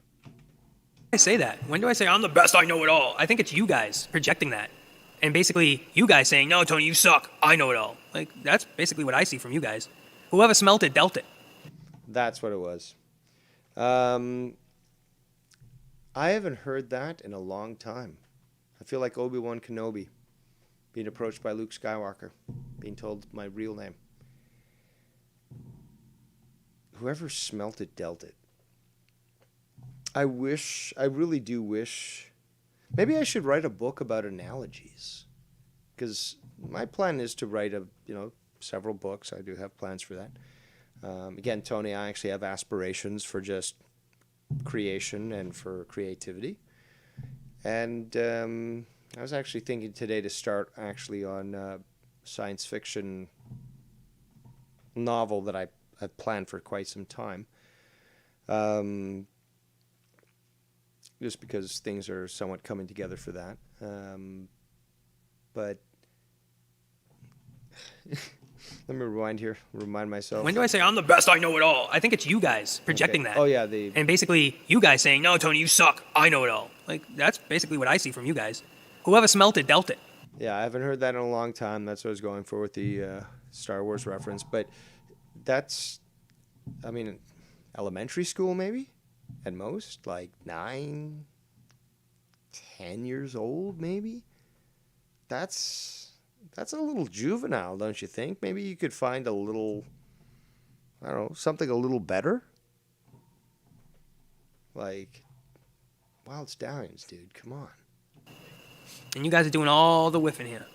I say that? When do I say I'm the best, I know it all? I think it's you guys projecting that. And basically, you guys saying, no, Tony, you suck. I know it all. Like, that's basically what I see from you guys. Whoever smelt it, dealt it. That's what it was. I haven't heard that in a long time. I feel like Obi-Wan Kenobi being approached by Luke Skywalker, being told my real name. Whoever smelt it, dealt it. I really do wish, maybe I should write a book about analogies. Because my plan is to write several books. I do have plans for that. Again, Tony, I actually have aspirations for just creation and for creativity. And I was actually thinking today to start actually on a science fiction novel that I've planned for quite some time. Just because things are somewhat coming together for that. But let me rewind here, remind myself. When do I say I'm the best, I know it all? I think it's you guys projecting that. Oh, yeah. And basically, you guys saying, no, Tony, you suck. I know it all. Like, that's basically what I see from you guys. Whoever smelt it, dealt it. Yeah, I haven't heard that in a long time. That's what I was going for with the Star Wars reference. But that's, elementary school maybe? At most, like 9, 10 years old, maybe. That's a little juvenile, don't you think? Maybe you could find a little, I don't know, something a little better. Like Wild Stallions, dude. Come on. And you guys are doing all the whiffing here.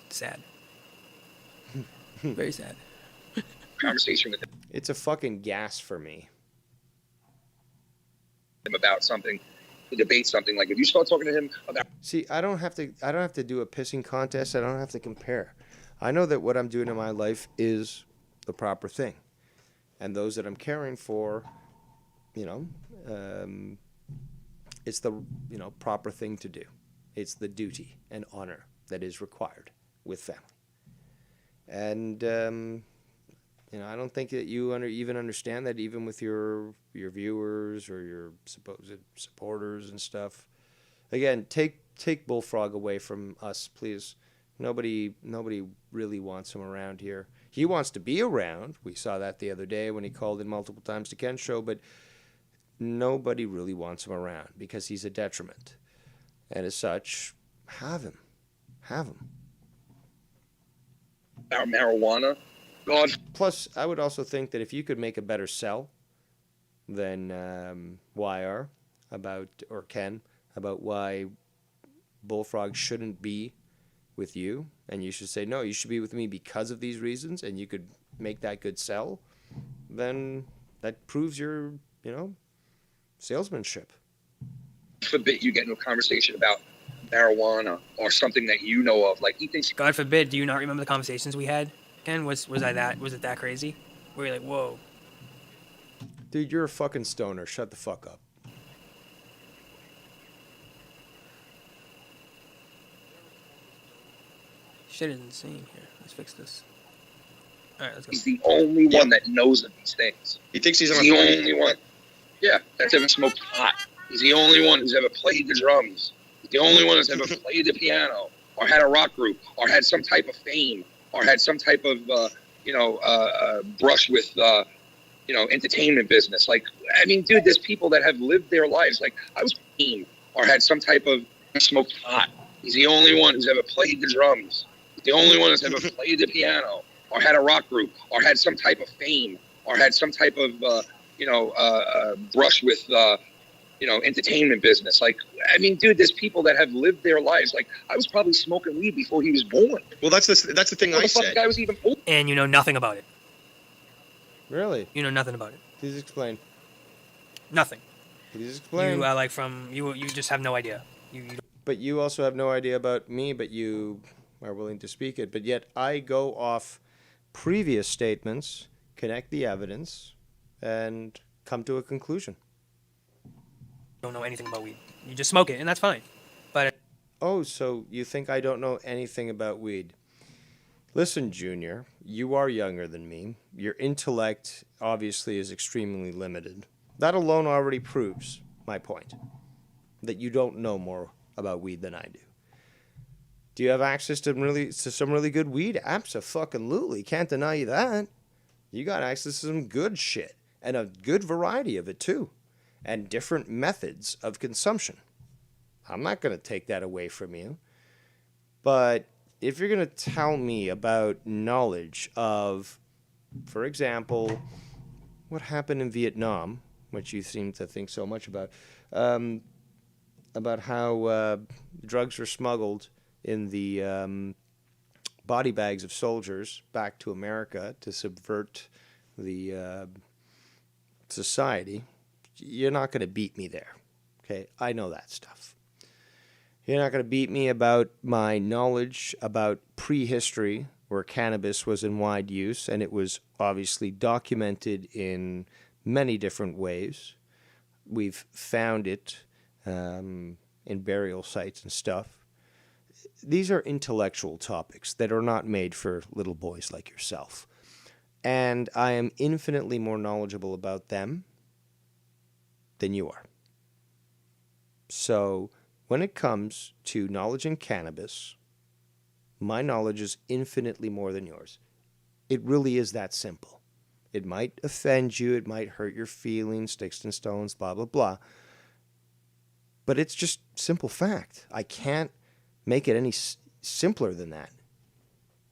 Sad. Very sad. Conversation with It's a fucking gas for me. him about something, to debate something. Like if you start talking to him about. See, I don't have to do a pissing contest. I don't have to compare. I know that what I'm doing in my life is the proper thing, and those that I'm caring for, it's the proper thing to do. It's the duty and honor that is required with family. And I don't think that you even understand that, even with your viewers or your supposed supporters and stuff. Again, take Bullfrog away from us, please. Nobody really wants him around here. He wants to be around. We saw that the other day when he called in multiple times to Ken's show, but nobody really wants him around because he's a detriment. And as such, have him. About marijuana, God. Plus, I would also think that if you could make a better sell than YR or Ken about why Bullfrog shouldn't be with you, and you should say, no, you should be with me because of these reasons, and you could make that good sell, then that proves your, salesmanship. Forbid you get into a conversation about marijuana or something that you know of. Like, he thinks. God forbid, do you not remember the conversations we had? Ken, was it that crazy? Were you like, whoa? Dude, you're a fucking stoner. Shut the fuck up. Shit is insane here. Let's fix this. All right, let's go. He's the only one that knows of these things. He thinks he's the only one. Yeah, that's ever smoked pot. He's the only one who's ever played the drums. He's the only one who's ever played the piano, or had a rock group, or had some type of fame, or had some type of, brush with, entertainment business. Like, I mean, dude, there's people that have lived their lives. Like, I was fame, or had some type of smoked pot. He's the only one who's ever played the drums. He's the only one who's ever played the piano, or had a rock group, or had some type of fame, or had some type of, brush with, entertainment business. Like, I mean, dude, there's people that have lived their lives. Like, I was probably smoking weed before he was born. Well, that's the thing I said. The guy was even old. And you know nothing about it. Really? You know nothing about it. Please explain. Nothing. Please explain. You just have no idea. But you also have no idea about me, but you are willing to speak it. But yet I go off previous statements, connect the evidence, and come to a conclusion. Don't know anything about weed. You just smoke it, and that's fine. But oh, so you think I don't know anything about weed? Listen, Junior, you are younger than me. Your intellect obviously is extremely limited. That alone already proves my point, that you don't know more about weed than I do. Do you have access to some really good weed? Abso-fucking-lutely. Can't deny you that. You got access to some good shit, and a good variety of it too, and different methods of consumption. I'm not going to take that away from you. But if you're going to tell me about knowledge of, for example, what happened in Vietnam, which you seem to think so much about how drugs were smuggled in the body bags of soldiers back to America to subvert the society, you're not going to beat me there. Okay, I know that stuff. You're not going to beat me about my knowledge about prehistory, where cannabis was in wide use, and it was obviously documented in many different ways. We've found it in burial sites and stuff. These are intellectual topics that are not made for little boys like yourself. And I am infinitely more knowledgeable about them than you are. So when it comes to knowledge in cannabis, my knowledge is infinitely more than yours. It really is that simple. It might offend you, it might hurt your feelings, sticks and stones, blah, blah, blah. But it's just simple fact. I can't make it any simpler than that.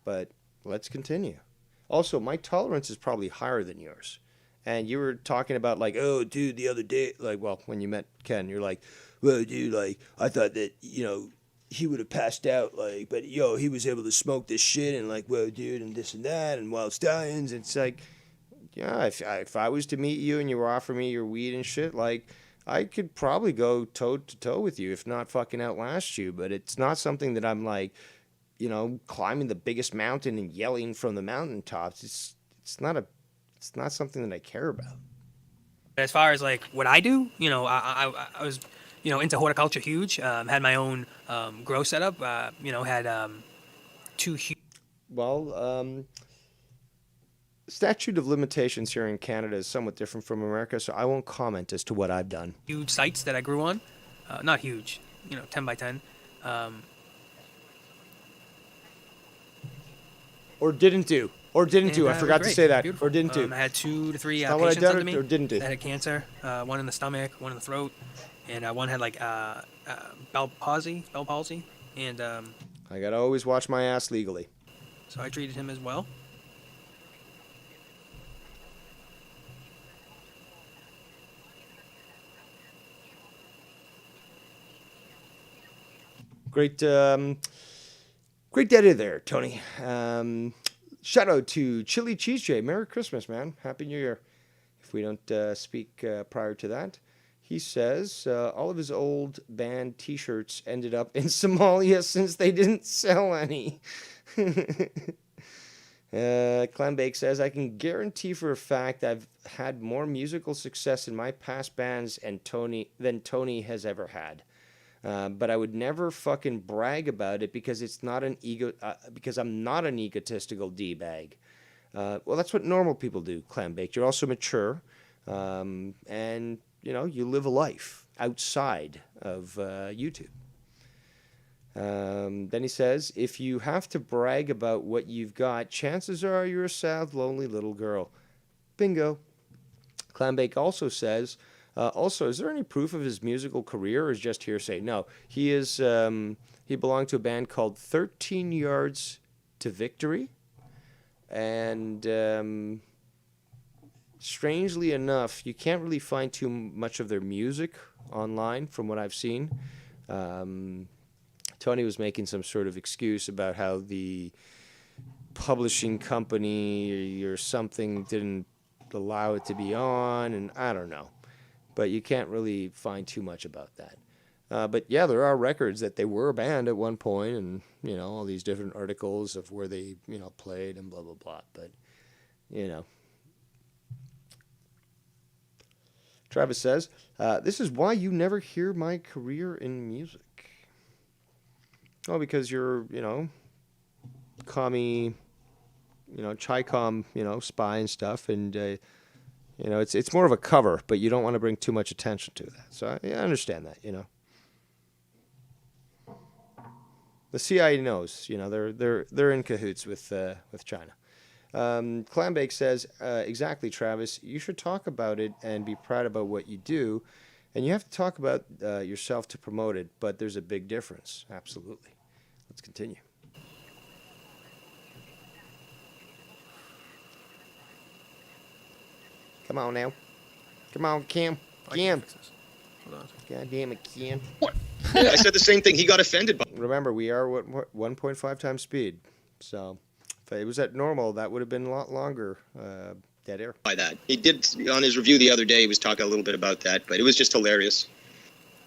But let's continue. Also, my tolerance is probably higher than yours. And you were talking about like, oh, dude, the other day, like, well, when you met Ken, you're like, well, dude, like, I thought that, he would have passed out, like, but, he was able to smoke this shit and, like, well, dude, and this and that, and Wild Stallions. It's like, yeah, if I was to meet you and you were offering me your weed and shit, like, I could probably go toe-to-toe with you, if not fucking outlast you. But it's not something that I'm, like, climbing the biggest mountain and yelling from the mountaintops. It's not something that I care about. as far as like what I do, I was, into horticulture huge. Had my own grow setup. Had 2 huge. Well, statute of limitations here in Canada is somewhat different from America, so I won't comment as to what I've done. Huge sites that I grew on. Not huge, 10 by 10. Or didn't do. I forgot to say that. Beautiful. Or didn't do. I had 2 to 3 Not what I patients done under me or didn't do. that had cancer. One in the stomach, one in the throat, and one had like bell palsy, and I gotta always watch my ass legally. so I treated him as well. Great editor there, Tony. Shout out to Chili Cheese J. Merry Christmas, man. Happy New Year. If we don't speak prior to that. He says all of his old band T-shirts ended up in Somalia since they didn't sell any. Clambake says, I can guarantee for a fact I've had more musical success in my past bands than Tony has ever had. But I would never fucking brag about it because it's not an because I'm not an egotistical D-bag. Well, that's what normal people do, Clambake. You're also mature, and you live a life outside of YouTube. Then he says, if you have to brag about what you've got, chances are you're a sad, lonely little girl. Bingo. Clambake also says, is there any proof of his musical career or is just hearsay? No, he belonged to a band called 13 Yards to Victory. And strangely enough, you can't really find too much of their music online from what I've seen. Tony was making some sort of excuse about how the publishing company or something didn't allow it to be on, and I don't know. But you can't really find too much about that. But yeah, there are records that they were a band at one point, and all these different articles of where they played and blah blah blah. But Travis says, this is why you never hear my career in music. Oh, because you're commie, Chi-Com, spy and stuff, and it's more of a cover, but you don't want to bring too much attention to that. So I understand that, The CIA knows, they're in cahoots with China. Clambake says, exactly, Travis. You should talk about it and be proud about what you do, and you have to talk about yourself to promote it. But there's a big difference. Absolutely. Let's continue. Come on now. Come on, Kim. Kim. God damn it, Kim. What? I said the same thing. He got offended by. Remember, we are 1.5 times speed. So if it was at normal, that would have been a lot longer dead air. By that. He did, on his review the other day, he was talking a little bit about that, but it was just hilarious.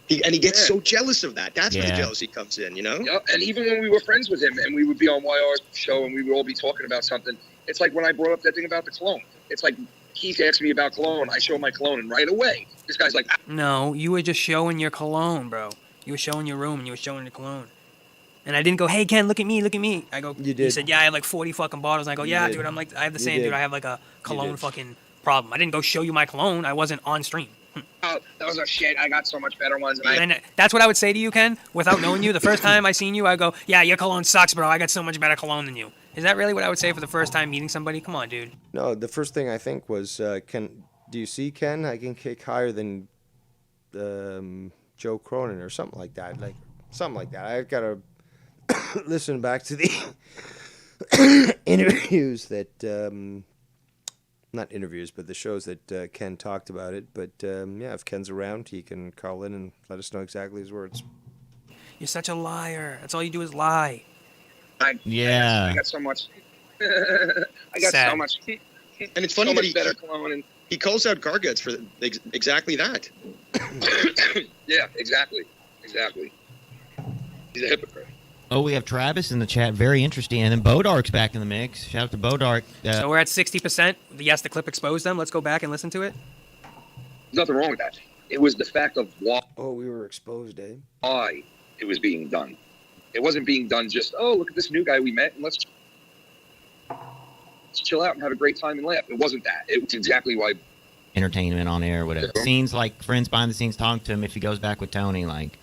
He gets so jealous of that. That's where the jealousy comes in, Yeah, and even when we were friends with him and we would be on YR's show and we would all be talking about something, it's like when I brought up that thing about the cologne. It's like Keith asked me about cologne. I show my cologne, and right away, this guy's like... No, you were just showing your cologne, bro. You were showing your room and you were showing your cologne. And I didn't go, hey, Ken, look at me, look at me. I go, you did. He said, yeah, I have like 40 fucking bottles. And I go, yeah, dude, I'm like, I have the same, dude. I have like a cologne fucking problem. I didn't go show you my cologne. I wasn't on stream. Oh, those are shit. I got so much better ones. And that's what I would say to you, Ken, without knowing you. The first time I seen you, I go, yeah, your cologne sucks, bro. I got so much better cologne than you. Is that really what I would say for the first time meeting somebody? Come on, dude. No, the first thing I think was, do you see, Ken? I can kick higher than Joe Cronin or something like that. I've got to listen back to the interviews that... not interviews, but the shows that Ken talked about it. But yeah, if Ken's around, he can call in and let us know exactly his words. You're such a liar. That's all you do is lie. I got so much. I got so much. And it's funny so that better cologne and he calls out Garguts for exactly that. Yeah, exactly. He's a hypocrite. Oh, we have Travis in the chat. Very interesting. And then Bodark's back in the mix. Shout out to Bodark. So we're at 60%. Yes, the clip exposed them. Let's go back and listen to it. There's nothing wrong with that. It was the fact of why. Oh, we were exposed, eh? Why it was being done. It wasn't being done just, oh, look at this new guy we met and let's chill out and have a great time and laugh. It wasn't that. It was exactly why. Entertainment on air, whatever. Scenes like friends behind the scenes talking to him if he goes back with Tony, like.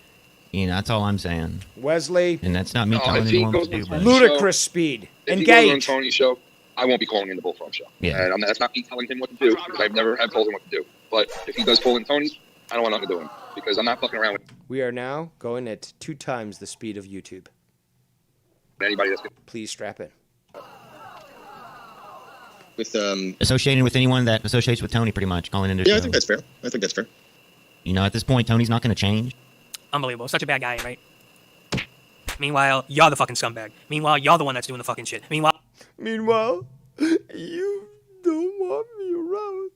That's all I'm saying. Wesley. And that's not me telling anyone what to do. Ludicrous speed. If Engage. He goes on Tony's show, I won't be calling in the Bullfrog show. Yeah. And that's not me telling him what to do, because I've never have told him what to do. But if he does pull in Tony's, I don't want nothing to do with him, because I'm not fucking around with We are now going at 2 times the speed of YouTube. Anybody that's... Please strap in. With associating with anyone that associates with Tony, pretty much calling into. Yeah, I think that's fair. At this point, Tony's not going to change. Unbelievable. Such a bad guy, right? Meanwhile, you're the fucking scumbag. Meanwhile, you're the one that's doing the fucking shit. Meanwhile, you don't want me around.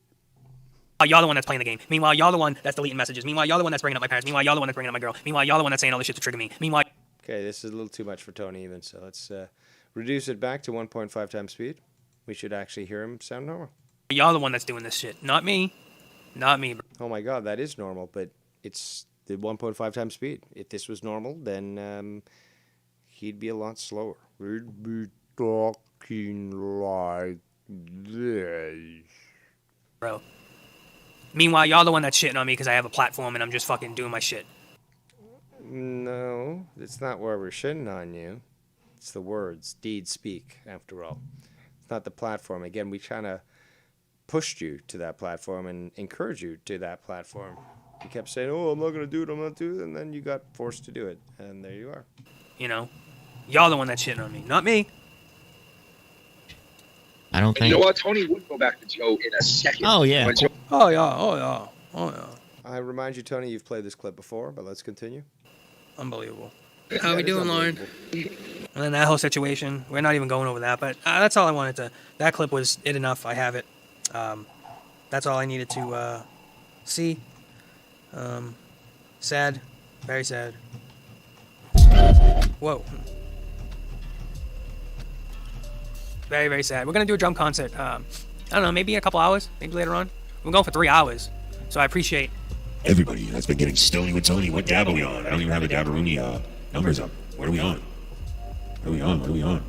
you're the one that's playing the game. Meanwhile, you're the one that's deleting messages. Meanwhile, you're the one that's bringing up my parents. Meanwhile, you're the one that's bringing up my girl. Meanwhile, you're the one that's saying all this shit to trigger me. Meanwhile... Okay, this is a little too much for Tony even, so let's reduce it back to 1.5 times speed. We should actually hear him sound normal. You're the one that's doing this shit, not me. Not me, bro. Oh my god, that is normal, but it's the 1.5 times speed. If this was normal, then he'd be a lot slower. We'd be talking like this. Bro. Meanwhile, you're the one that's shitting on me because I have a platform and I'm just fucking doing my shit. No, it's not where we're shitting on you. It's the words. Deeds speak, after all. It's not the platform. Again, we kind of pushed you to that platform and encouraged you to that platform. You kept saying, oh, I'm not going to do it, I'm not doing it, and then you got forced to do it. And there you are. You know? You're the one that's shitting on me, not me. I don't think... You know what? Tony would go back to Joe in a second. Oh, yeah. Oh, yeah, oh, yeah, oh, yeah. I remind you, Tony, you've played this clip before, but let's continue. Unbelievable. How we doing, Lauren? And then that whole situation, we're not even going over that, but that's all I wanted to... That clip was it enough. I have it. That's all I needed to see. Sad. Very sad. Whoa. Very, very sad. We're going to do a drum concert. I don't know, maybe in a couple hours. Maybe later on. We're going for 3 hours. So I appreciate... Everybody that's been getting stony with Tony, what dab are we on? I don't even have the Dabberoonie numbers up. What are we on? What are we on? What are we on?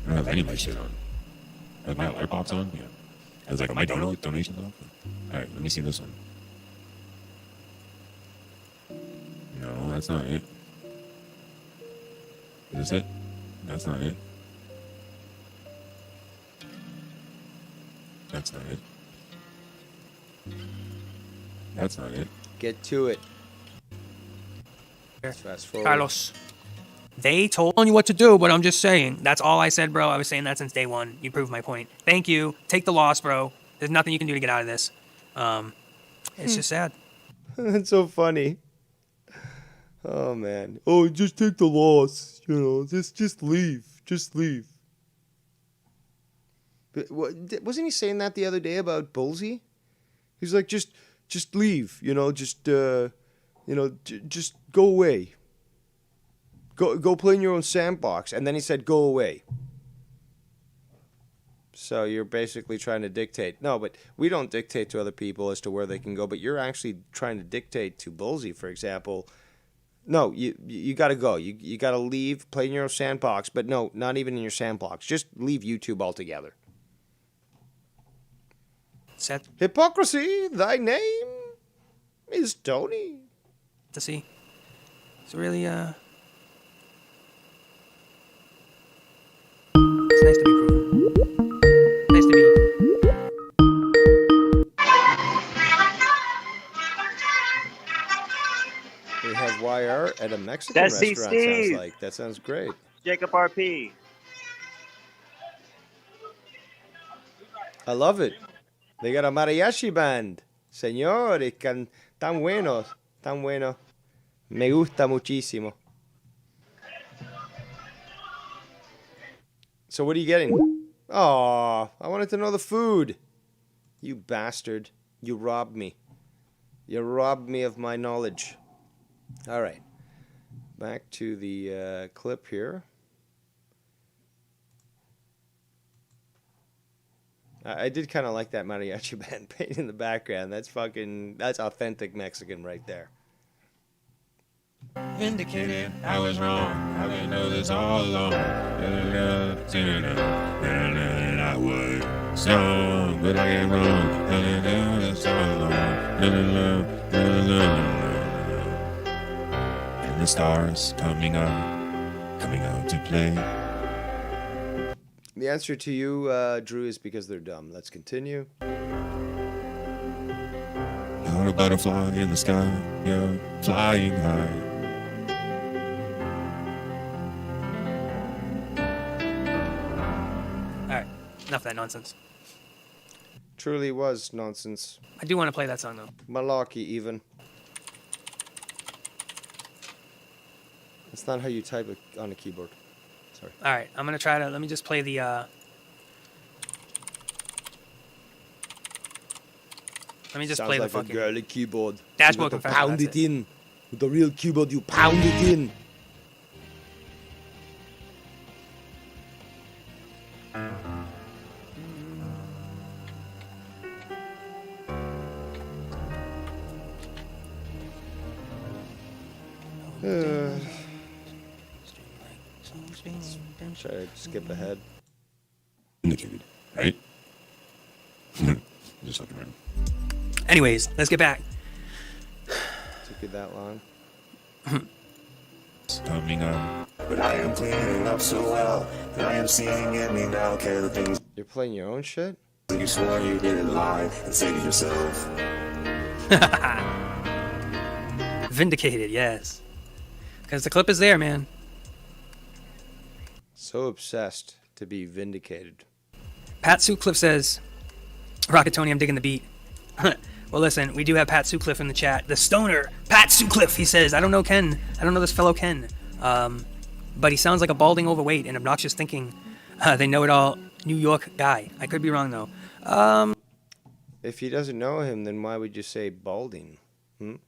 I don't have any of my shit on. Have my alert box on? Yeah. I was like, are my donations off? Alright, let me see this one. No, that's not it. Is this it? That's not it. That's not it. That's not it. Get to it. Let's fast forward. Carlos. They told you what to do, but I'm just saying. That's all I said, bro. I was saying that since day one. You proved my point. Thank you. Take the loss, bro. There's nothing you can do to get out of this. It's just sad. That's so funny. Oh, man. Oh, just take the loss. You know, just leave. Just leave. But wasn't he saying that the other day about Bullseye? He's like, just leave. You know, just go away. Go play in your own sandbox. And then he said, go away. So you're basically trying to dictate. No, but we don't dictate to other people as to where they can go. But you're actually trying to dictate to Bullseye, for example. No, you got to go. You got to leave, play in your own sandbox. But no, not even in your sandbox. Just leave YouTube altogether. Set. Hypocrisy, thy name is Tony. To see. It's really, it's nice to be proven. Nice to be. We have YR at a Mexican That's restaurant, Steve. sounds like. That sounds great. Jacob RP. I love it. They got a mariachi band. Señores, tan buenos, tan buenos. Me gusta muchísimo. So what are you getting? Oh, I wanted to know the food. You bastard. You robbed me. You robbed me of my knowledge. All right. Back to the clip here. I did kind of like that mariachi band playing in the background. That's authentic Mexican right there. Vindicated, I was wrong. I didn't know this all along. And I was strong, but I get wrong. And the stars coming out to play. The answer to you, Drew, is because they're dumb. Let's continue. You're a butterfly in the sky. You're flying high. All right. Enough of that nonsense. Truly was nonsense. I do want to play that song though. Malarkey even. That's not how you type it on a keyboard. Sorry. All right, I'm gonna try to. Let me just play the. Let me just Sounds play like the fucking a girly keyboard. Dashboard You got to Confession. pound That's it in. With the real keyboard, you pound it in. Should I skip ahead? Indicated, right? Just looking around. Anyways, let's get back. Took you that long? Coming up. But I am cleaning up so well that I am seeing in me now care the things You're playing your own shit? that you swore you didn't lie and say to yourself. Vindicated, yes. Because the clip is there, man. So obsessed to be vindicated. Pat Sutcliffe says, Rocket Tony, I'm digging the beat. Well, listen, we do have Pat Sutcliffe in the chat. The stoner, Pat Sutcliffe, he says, I don't know Ken. I don't know this fellow Ken. But he sounds like a balding overweight and obnoxious thinking. They know it all New York guy. I could be wrong, though. If he doesn't know him, then why would you say balding? You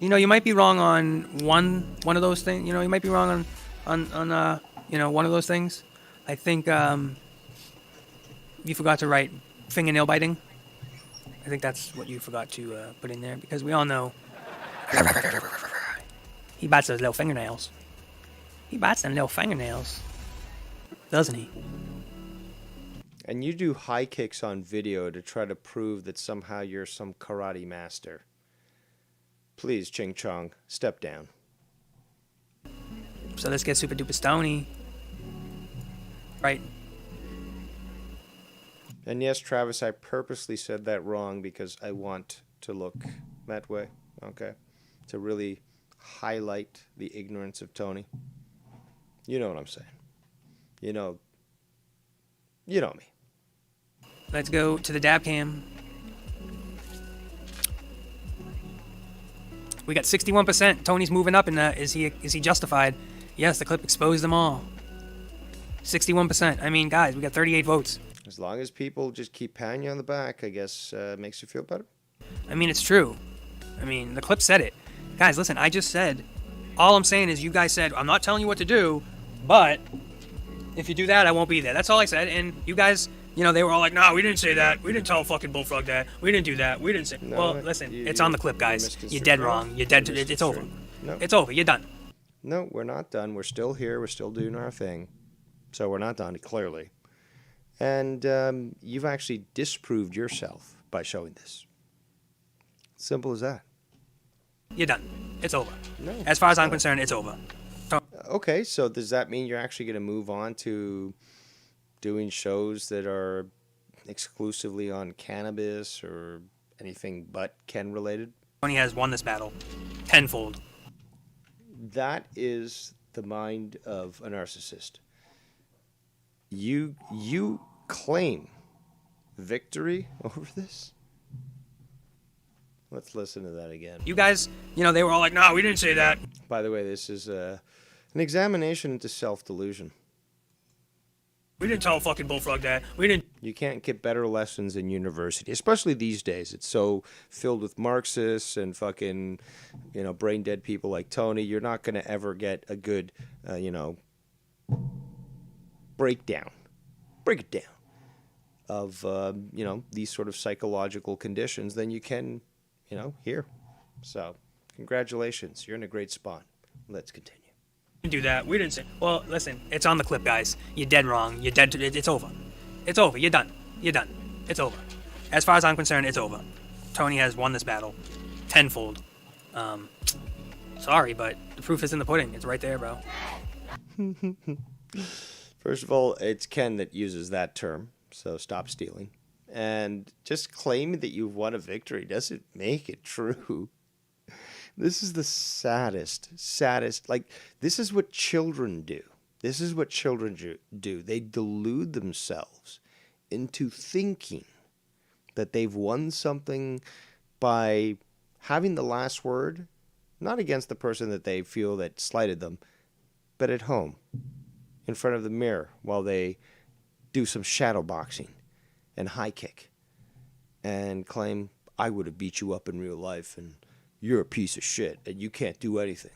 know, you might be wrong on one of those things. You know, you might be wrong on one of those things. I think you forgot to write fingernail biting. I think that's what you forgot to put in there, because we all know he bites those little fingernails. He bites them little fingernails, doesn't he? And you do high kicks on video to try to prove that somehow you're some karate master. Please, Ching Chong, step down. So let's get super duper stony. Right. And yes, Travis, I purposely said that wrong because I want to look that way, okay? To really highlight the ignorance of Tony. You know what I'm saying. You know me. Let's go to the dab cam. We got 61%. Tony's moving up, and is he justified? Yes, the clip exposed them all. 61%. I mean, guys, we got 38 votes. As long as people just keep patting you on the back, I guess makes you feel better. I mean, it's true. I mean, the clip said it. Guys, listen, I just said, all I'm saying is you guys said, I'm not telling you what to do, but if you do that, I won't be there. That's all I said, and you guys, they were all like, no, we didn't say that. We didn't tell fucking Bullfrog that. We didn't do that. We didn't say... No, well, listen, it's on the clip, guys. You're dead wrong. You're dead... It's over. No. It's over. You're done. No, we're not done. We're still here. We're still doing our thing. So we're not done, clearly. And you've actually disproved yourself by showing this. Simple as that. You're done. It's over. No. As far as I'm concerned, it's over. Okay, so does that mean you're actually going to move on to doing shows that are exclusively on cannabis or anything but Ken related? Tony has won this battle tenfold. That is the mind of a narcissist. You claim victory over this? Let's listen to that again. You guys, they were all like, no, we didn't say that. By the way, this is an examination into self-delusion. We didn't tell fucking Bullfrog that. We didn't. You can't get better lessons in university, especially these days. It's so filled with Marxists and fucking, brain dead people like Tony. You're not going to ever get a good, break it down of, these sort of psychological conditions than you can, here. So, congratulations. You're in a great spot. Let's continue. Do that. We didn't say. Well, listen, it's on the clip, guys. You're dead wrong. You're dead. It's over. It's over. You're done. You're done. It's over. As far as I'm concerned, it's over. Tony has won this battle tenfold. Sorry, but the proof is in the pudding. It's right there, bro. First of all, it's Ken that uses that term, so stop stealing. And just claiming that you've won a victory doesn't make it true. This is the saddest. Like, this is what children do. This is what children do. They delude themselves into thinking that they've won something by having the last word, not against the person that they feel that slighted them, but at home, in front of the mirror, while they do some shadow boxing and high kick and claim, I would have beat you up in real life and you're a piece of shit and you can't do anything.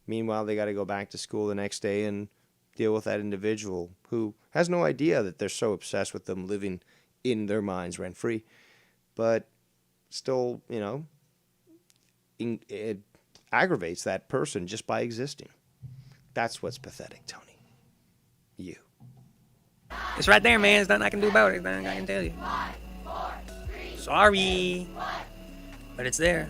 Meanwhile, they got to go back to school the next day and deal with that individual who has no idea that they're so obsessed with them living in their minds rent-free, but still, you know, it aggravates that person just by existing. That's what's pathetic, Tony. You. It's right there, man. There's nothing I can do about it. Nothing I can tell you. Sorry. But it's there.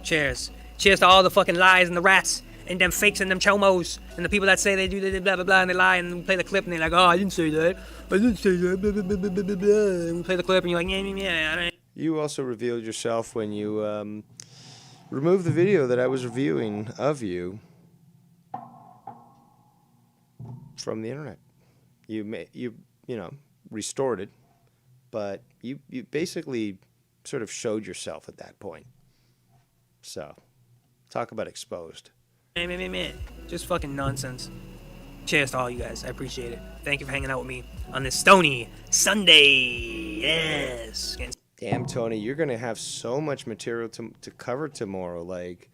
Cheers. Cheers to all the fucking lies and the rats and them fakes and them chomos and the people that say they do blah, blah, blah, and they lie and we play the clip and they're like, oh, I didn't say that. I didn't say that. Blah, blah, blah, blah, blah, blah. And we play the clip and you're like, yeah. You also revealed yourself when you removed the video that I was reviewing of you from the internet. You restored it, but you basically sort of showed yourself at that point. So, talk about exposed. Man. Just fucking nonsense. Cheers to all you guys. I appreciate it. Thank you for hanging out with me on this Stony Sunday. Yes. Damn, Tony, you're going to have so much material to cover tomorrow. Like,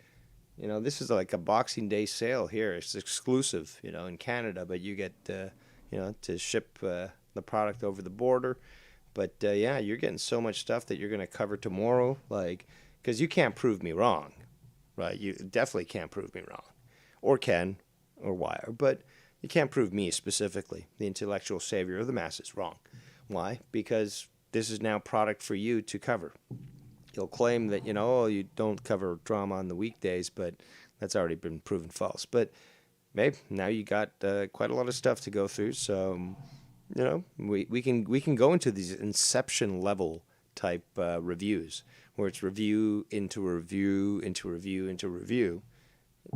you know, this is like a Boxing Day sale here. It's exclusive, you know, in Canada, but you get, to ship the product over the border. But, yeah, you're getting so much stuff that you're going to cover tomorrow. Like, because you can't prove me wrong, right? You definitely can't prove me wrong. Or can, or wire. But you can't prove me specifically, the intellectual savior of the masses, wrong. Why? Because this is now product for you to cover. You'll claim that, you don't cover drama on the weekdays, but that's already been proven false. But, babe, now you got quite a lot of stuff to go through, so, we can go into these Inception level type reviews, where it's review into review into review into review.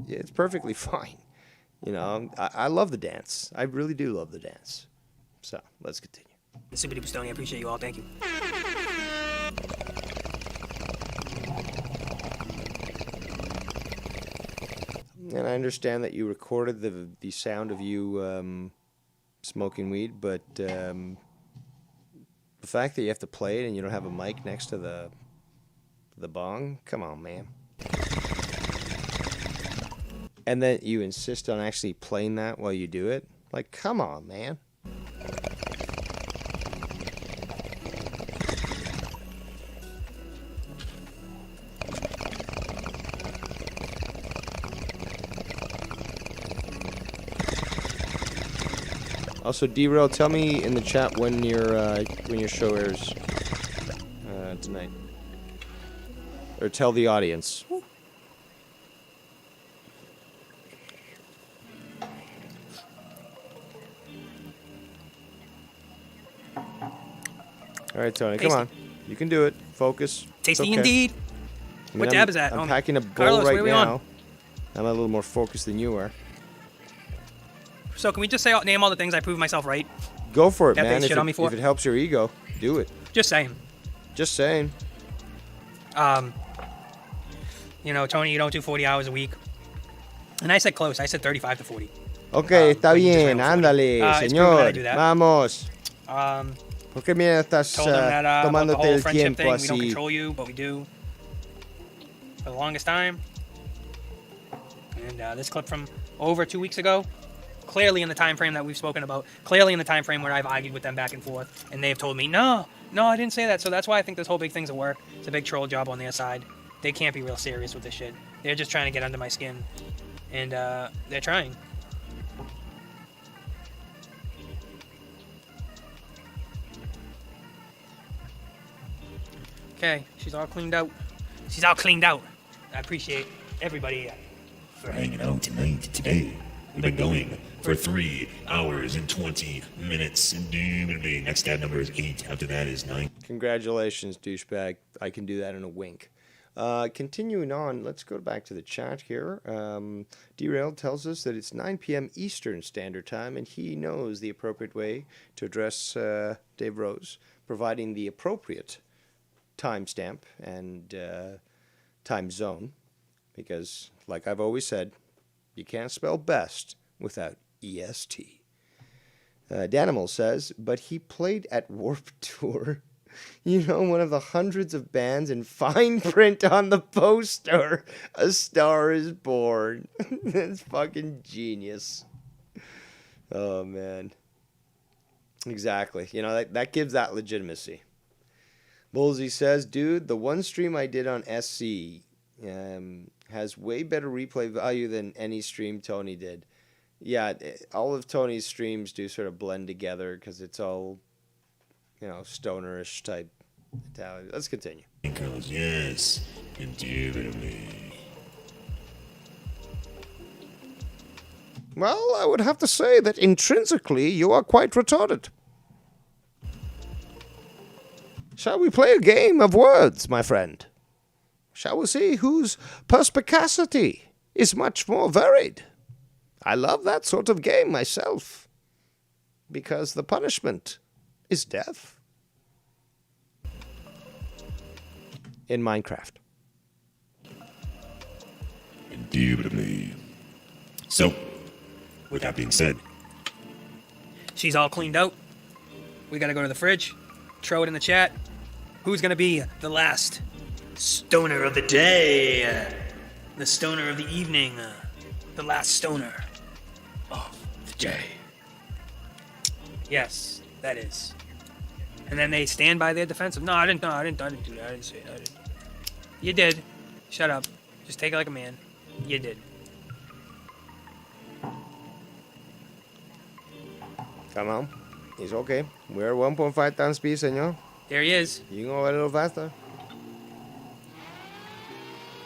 It's perfectly fine. I love the dance. I really do love the dance. So, let's continue. Super duper Stony, I appreciate you all. Thank you. And I understand that you recorded the sound of you smoking weed, but the fact that you have to play it and you don't have a mic next to the bong, come on, man. And then you insist on actually playing that while you do it? Like, come on, man. Also, D-Rail, tell me in the chat when your show airs tonight. Or tell the audience. All right, Tony, Tasty. come on. You can do it. Focus. Tasty okay. indeed. What dab is that? I'm packing a bowl Carlos, right where are we now. on? I'm a little more focused than you are. So can we just name all the things I proved myself right? Go for it, That man. they shit on me for? If it helps your ego, do it. Just saying. Just saying. Tony, you don't do 40 hours a week. And I said close. I said 35 to 40. Okay, está bien. Ándale, it's proven that I señor. do that. Vamos. ¿Por qué me estás Told them that about the tomándote whole el friendship tiempo thing. We don't así? control you, but we do. For the longest time. And this clip from over 2 weeks ago. Clearly in the time frame that we've spoken about. Clearly in the time frame where I've argued with them back and forth. And they've told me, no, I didn't say that. So that's why I think this whole big thing's a work. It's a big troll job on their side. They can't be real serious with this shit. They're just trying to get under my skin. And they're trying. Okay, she's all cleaned out. She's all cleaned out. I appreciate everybody For hanging out today. We've been going for 3 hours and 20 minutes. Indubitably. Next stat number is 8. After that is 9. Congratulations, douchebag. I can do that in a wink. Continuing on, let's go back to the chat here. Derailed tells us that it's 9 p.m. Eastern Standard Time, and he knows the appropriate way to address Dave Rose, providing the appropriate timestamp and time zone, because, like I've always said, you can't spell best without EST. Danimal says, but he played at Warped Tour. You know, one of the hundreds of bands in fine print on the poster. A Star is Born. That's fucking genius. Oh, man. Exactly. You know, that gives that legitimacy. Bullsey says, dude, the one stream I did on SC has way better replay value than any stream Tony did. Yeah, all of Tony's streams do sort of blend together because it's all, you know, stonerish type Italian. Let's continue. Because yes, indubitably. Well, I would have to say that intrinsically you are quite retarded. Shall we play a game of words, my friend? Shall we see whose perspicacity is much more varied? I love that sort of game myself, because the punishment is death. In Minecraft. Indubitably. So, with that being said, She's all cleaned out. We gotta go to the fridge. Throw it in the chat. Who's gonna be the last stoner of the day? The stoner of the evening? The last stoner of the day. Yes, that is. And then they stand by their defense of, no, I didn't do that. I didn't say it. You did. Shut up. Just take it like a man. You did. Come on. It's okay. We're 1.5 times speed, senor. There he is. You can go a little faster.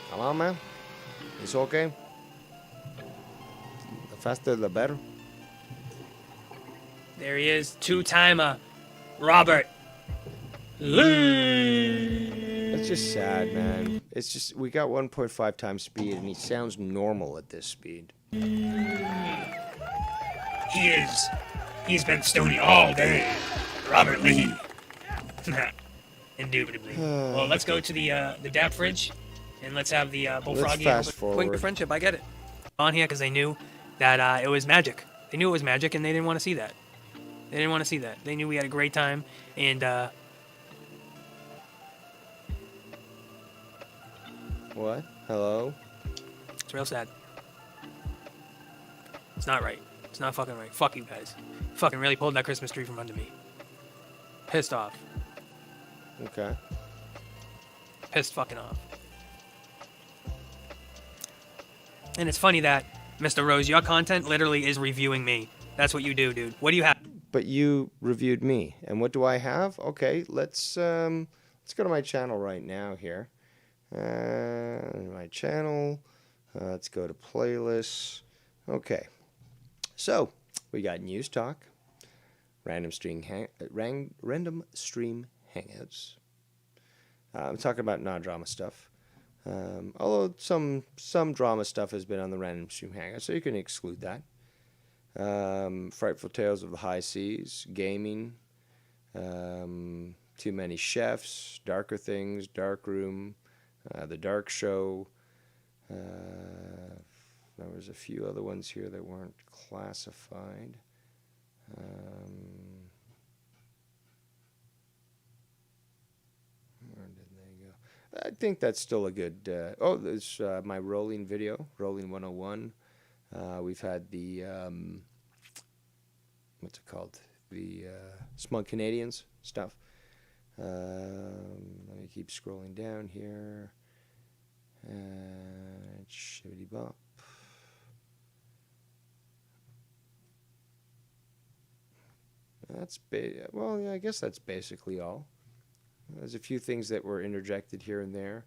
Come on, man. It's okay. The faster, the better. There he is. Two-timer. Robert Lee. It's just sad, man. It's just, we got 1.5 times speed, and he sounds normal at this speed. He's been stony all day. Robert Lee. Indubitably. Well, let's go to the DAP fridge, and let's have the bullfrog. Fast forward. Quick to friendship, I get it. On here because they knew that it was magic. They knew it was magic, and they didn't want to see that. They didn't want to see that. They knew we had a great time, and What? Hello? it's real sad. It's not right. It's not fucking right. Fuck you guys. You fucking really pulled that Christmas tree from under me. Pissed off. Okay. Pissed fucking off. And it's funny that, Mr. Rose, your content literally is reviewing me. That's what you do, dude. What do you have? But you reviewed me, and what do I have? Okay, let's go to my channel right now here. My channel. Let's go to playlists. Okay. So we got news talk, random stream hangouts. I'm talking about non-drama stuff. Although some drama stuff has been on the random stream hangout, so you can exclude that. Frightful Tales of the High Seas, gaming, Too Many Chefs, Darker Things, Dark Room, The Dark Show. There was a few other ones here that weren't classified. Where did they go? I think that's still a good... there's my rolling video, Rolling 101. We've had the... what's it called? The Smug Canadians stuff. Let me keep scrolling down here. Shibbity bop. Well, yeah, I guess that's basically all. There's a few things that were interjected here and there.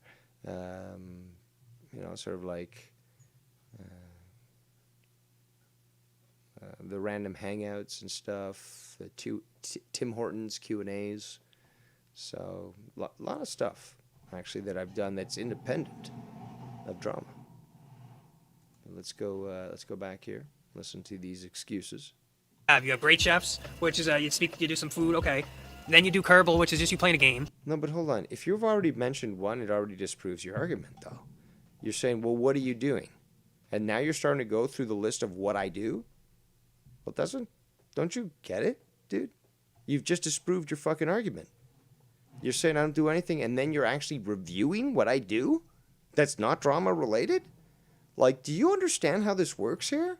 Sort of like the random hangouts and stuff. The Tim Hortons Q&As. So, lot of stuff. actually, that I've done that's independent of drama. Let's go back here. Listen to these excuses. You have great chefs, which is you do some food, okay. Then you do Kerbal, which is just you playing a game. No, but hold on. If you've already mentioned one, it already disproves your argument, though. You're saying, well, what are you doing? And now you're starting to go through the list of what I do? Well, don't you get it, dude? You've just disproved your fucking argument. You're saying I don't do anything, and then you're actually reviewing what I do? That's not drama related? Like, do you understand how this works here?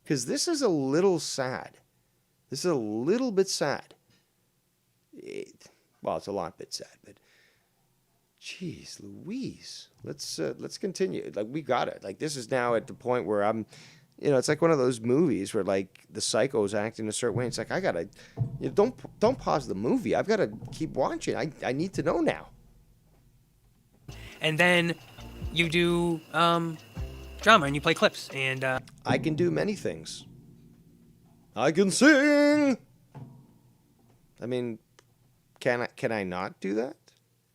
Because this is a little sad. This is a little bit sad. Well, it's a lot bit sad, but jeez Louise. Let's continue. Like, we got it. Like, this is now at the point where I'm, it's like one of those movies where like the psycho's acting a certain way. It's like I gotta, don't pause the movie. I've got to keep watching. I need to know now. And then you do drama and you play clips and I can do many things. I can sing. I mean, can I not do that?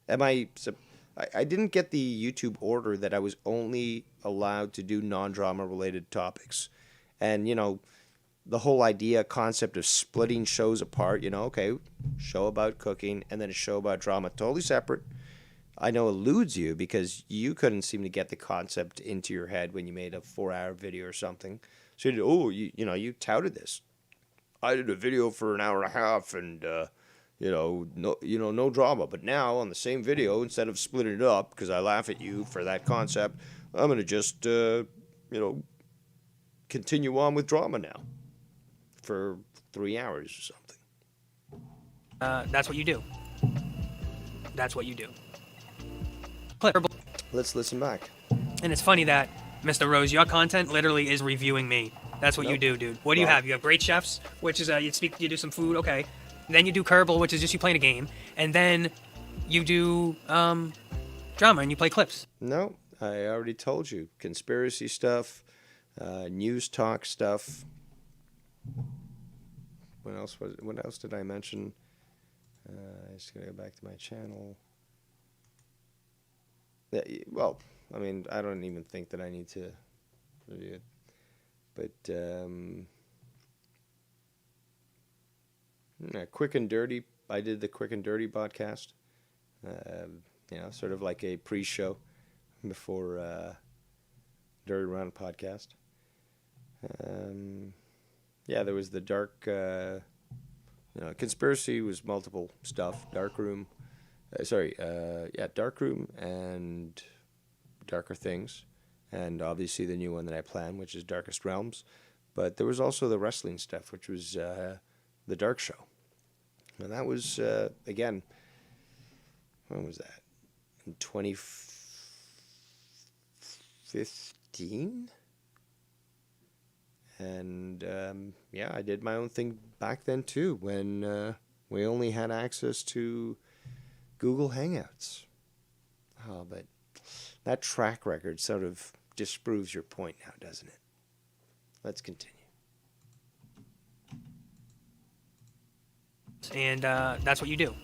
I didn't get the YouTube order that I was only allowed to do non-drama related topics. And, the whole concept of splitting shows apart, okay, show about cooking and then a show about drama, totally separate. I know eludes you because you couldn't seem to get the concept into your head when you made a 4-hour video or something. So you touted this. I did a video for an hour and a half and, no drama. But now on the same video, instead of splitting it up, because I laugh at you for that concept, I'm going to just, continue on with drama now for 3 hours or something. That's what you do. That's what you do. Let's listen back. And it's funny that, Mr. Rose, your content literally is reviewing me. That's what you do, dude. What do you have? You have great chefs, which is you do some food, okay. Then you do Kerbal, which is just you playing a game. And then you do drama and you play clips. No, I already told you. Conspiracy stuff, news talk stuff. What else did I mention? I just gotta go back to my channel. Yeah, well, I mean, I don't even think that I need to review it. But Quick and Dirty, I did the Quick and Dirty podcast. Sort of like a pre-show before Dirty Round podcast. There was the dark, conspiracy was multiple stuff. Darkroom and Darker Things. And obviously the new one that I planned, which is Darkest Realms. But there was also the wrestling stuff, which was the Dark Show. And that was, again, when was that? In 2015? And, I did my own thing back then, too, when we only had access to Google Hangouts. Oh, but that track record sort of disproves your point now, doesn't it? Let's continue. And that's what you do.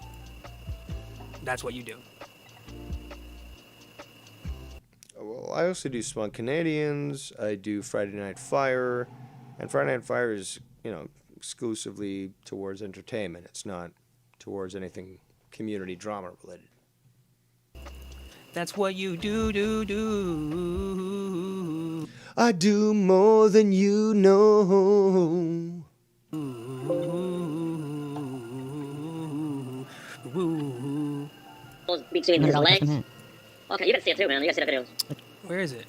That's what you do. Well, I also do Smug Canadians. I do Friday Night Fire. And Friday Night Fire is, exclusively towards entertainment. It's not towards anything community drama related. That's what you do. I do more than you know. Between the legs. Okay, you gotta see it too, man. You gotta see the videos. Where is it?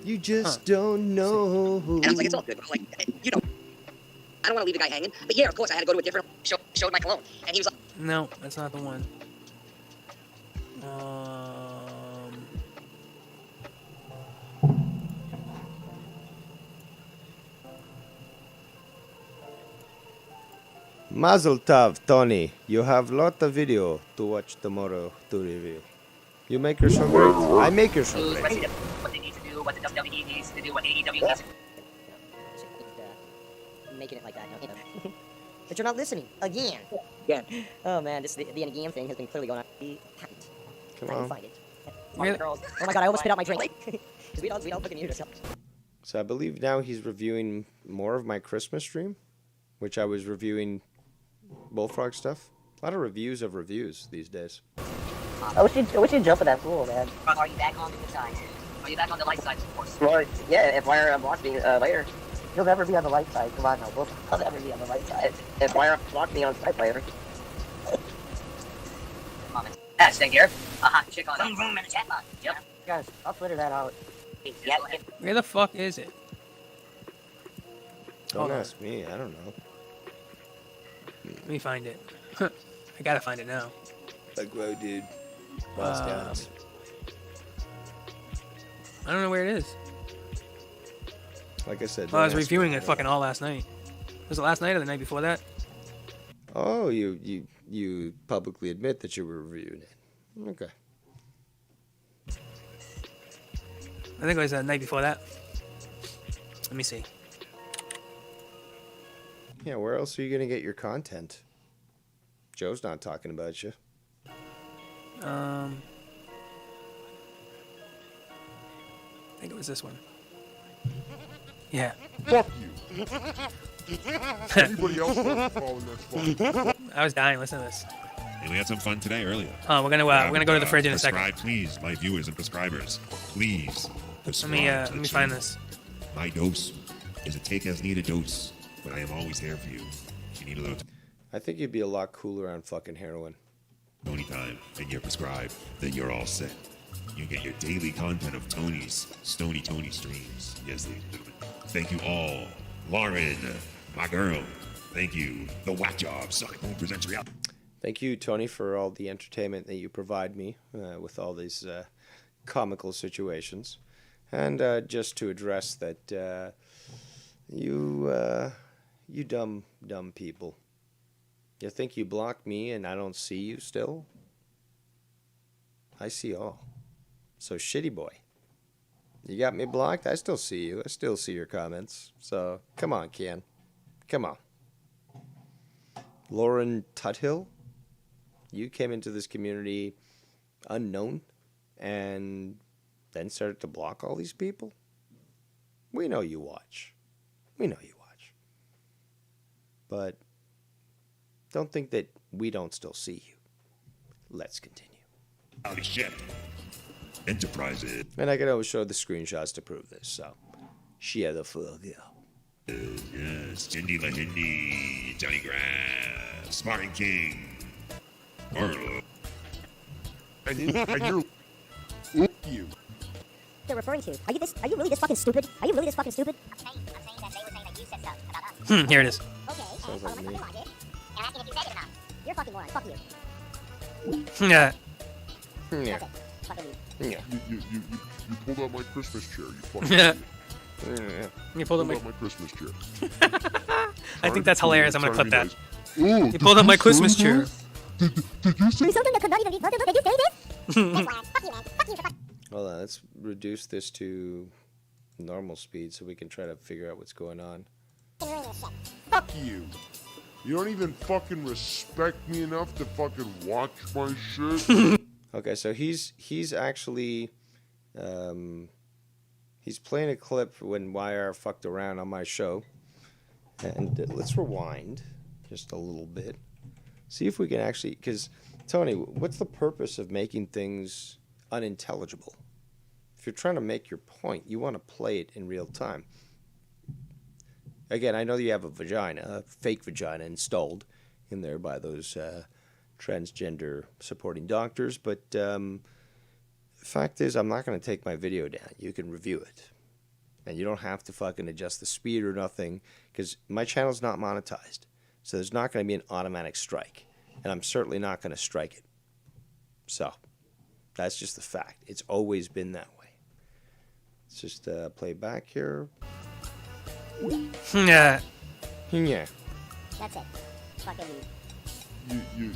You just don't know. And I was like, it's all good. But like, I don't want to leave the guy hanging. But yeah, of course, I had to go to a different show with my cologne. And he was like, no, that's not the one. Mazel tov, Tony. You have lot of video to watch tomorrow to review. You make your show great. I make your show great. what they need to do, what the WWE needs to do, what AEW needs to do. Making it like that, But you're not listening. Again. again. Oh man, the game thing has been clearly going on. Come I can on. find it. Really? Girls. Oh my god, I almost spit out my drink. Because we don't fucking mute ourselves. So I believe now he's reviewing more of my Christmas stream, which I was reviewing Bullfrog stuff. A lot of reviews these days. I wish you'd jump in that pool, man. Are you back on the good side? Are you back on the light side, of course? Well, yeah, if Wire blocks me later. You'll never be on the light side. Come on, no. I'll never be on the light side. If Wire blocks me on Skype later. Stay here. Check on vroom vroom in the chat box. Yep. Guys, I'll Twitter that out. Yeah. Where the fuck is it? Don't ask me. I don't know. Let me find it. I gotta find it now. Like, whoa, dude. Lost downs. I don't know where it is. Like I said. Well, I was reviewing it fucking all last night. Was it last night or the night before that? Oh, you publicly admit that you were reviewing it. Okay. I think it was the night before that. Let me see. Yeah, where else are you gonna get your content? Joe's not talking about you. I think it was this one. Yeah. Fuck you. Anybody else want to follow that spot? I was dying listening to this. Hey, we had some fun today earlier. Oh, we're gonna go to the fridge in a second. Subscribe, please, my viewers and prescribers. Please. Let me find this. My dose is a take as needed dose, but I am always there for you. If you need a little I think you'd be a lot cooler on fucking heroin. Tony time and you're prescribed, then you're all set. You get your daily content of Tony's Stony Tony streams. Yes, ladies and gentlemen. Thank you all. Lauren, my girl. Thank you. The Whack Job. Sonic Boom presents reality. Thank you, Tony, for all the entertainment that you provide me with all these comical situations. And just to address that, you dumb people. You think you block me and I don't see you still? I see all. So, shitty boy. You got me blocked? I still see you. I still see your comments. So, come on, Ken. Come on. Lauren Tuthill, you came into this community unknown and then started to block all these people? We know you watch. We know you watch. But don't think that we don't still see you. Let's continue. Howdy ship. Enterprises. And I can always show the screenshots to prove this, so share the fuck up. Yes, Cindy Legendy, Johnny Grass, Spartan King, Arlo. And you're you. They're referring to. Are you really this fucking stupid? Are you really this fucking stupid? I'm saying that they were saying that you said stuff about us. Here it is. Okay, sounds like me. And I'm asking if you said it or not. You're a fucking moron. Fuck you. Yeah. Yeah. Fucking you. Yeah. You pulled out my Christmas chair. You fucking Yeah. idiot. You pulled out up my Christmas chair. I think that's hilarious. I'm gonna clip that. Ooh, You pulled up my Christmas chair. Did you say something that could not even be further? Did you say this? Fuck you, man. Fuck you for Hold on, let's reduce this to normal speed so we can try to figure out what's going on. fuck you? You don't even fucking respect me enough to fucking watch my shit? Okay, so he's actually he's playing a clip when YR fucked around on my show. And let's rewind just a little bit. See if we can actually, because Tony, what's the purpose of making things unintelligible? If you're trying to make your point, you want to play it in real time. Again, I know you have a vagina, a fake vagina installed in there by those transgender supporting doctors, but the fact is I'm not going to take my video down. You can review it. And you don't have to fucking adjust the speed or nothing, because my channel's not monetized. So there's not going to be an automatic strike. And I'm certainly not going to strike it. So that's just the fact. It's always been that way. Let's just play back here. Yeah. Yeah. That's it. Fucking You.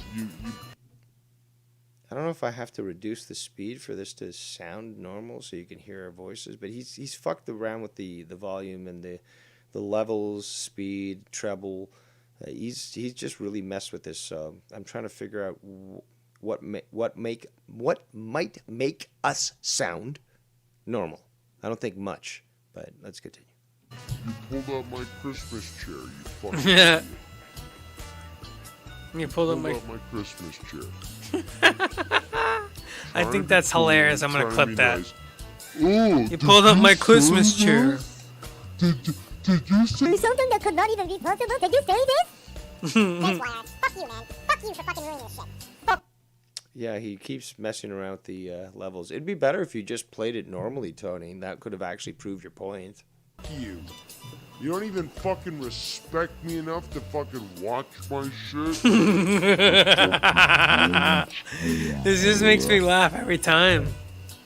I don't know if I have to reduce the speed for this to sound normal so you can hear our voices, but he's fucked around with the volume and the levels, speed, treble, He's just really messed with this. So I'm trying to figure out what might make us sound normal. I don't think much, but let's continue. You pulled out my Christmas chair, you fucking Yeah. idiot. You pulled up my Christmas chair. I think that's hilarious. I'm gonna Trying clip be that. nice. Ooh, You pulled up my Christmas chair. Did you say something that could not even be possible? Did you say this? Thanks, Wyatt. Fuck you, man. Fuck you for fucking ruining this shit. Yeah, he keeps messing around with the levels. It'd be better if you just played it normally, Tony. That could have actually proved your point. you? You don't even fucking respect me enough to fucking watch my shit? This just makes me laugh every time.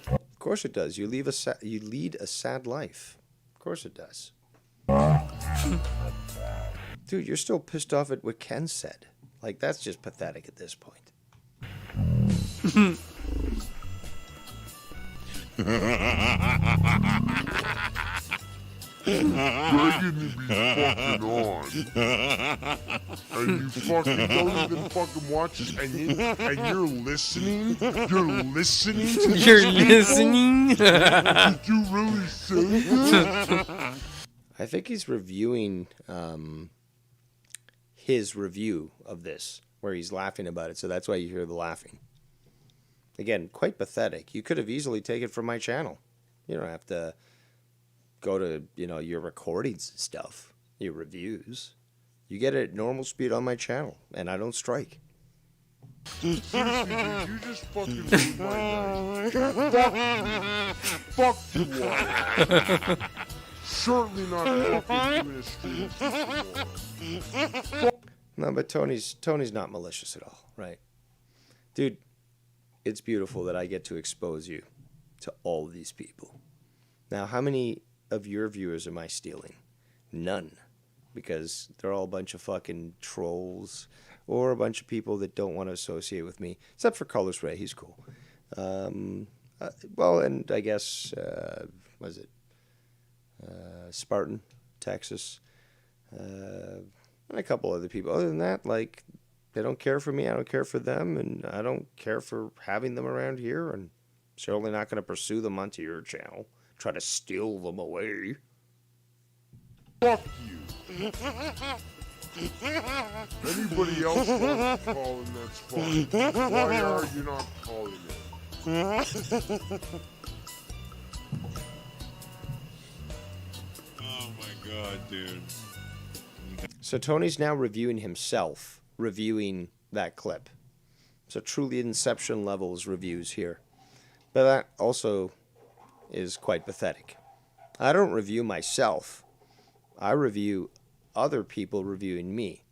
Of course it does. You lead a sad life. Of course it does. Dude, you're still pissed off at what Ken said. Like, that's just pathetic at this point. Begging to be fucking on. And you fucking don't even fucking watch this. And you're listening? You're listening to this? You're listening? Did you really say that? I think he's reviewing his review of this, where he's laughing about it. So that's why you hear the laughing. Again, quite pathetic. You could have easily taken it from my channel. You don't have to go to, your recordings and stuff, your reviews. You get it at normal speed on my channel, and I don't strike. Seriously, dude, you just fucking ruined my night. Fuck you all. Certainly not fucking doing a stream tomorrow. No, but Tony's not malicious at all, right? Dude, it's beautiful that I get to expose you to all of these people. Now, how many of your viewers am I stealing? None. Because they're all a bunch of fucking trolls or a bunch of people that don't want to associate with me, except for Colors Ray. He's cool. Well, and I guess, was it Spartan, Texas, and a couple other people. Other than that, like, they don't care for me, I don't care for them, and I don't care for having them around here, and certainly not going to pursue them onto your channel, try to steal them away. Fuck you. Anybody else wants to call in, that's fine. Why are you not calling in? Oh my god, dude. So Tony's now reviewing himself, reviewing that clip. So truly Inception levels reviews here. But that also is quite pathetic. I don't review myself. I review other people reviewing me.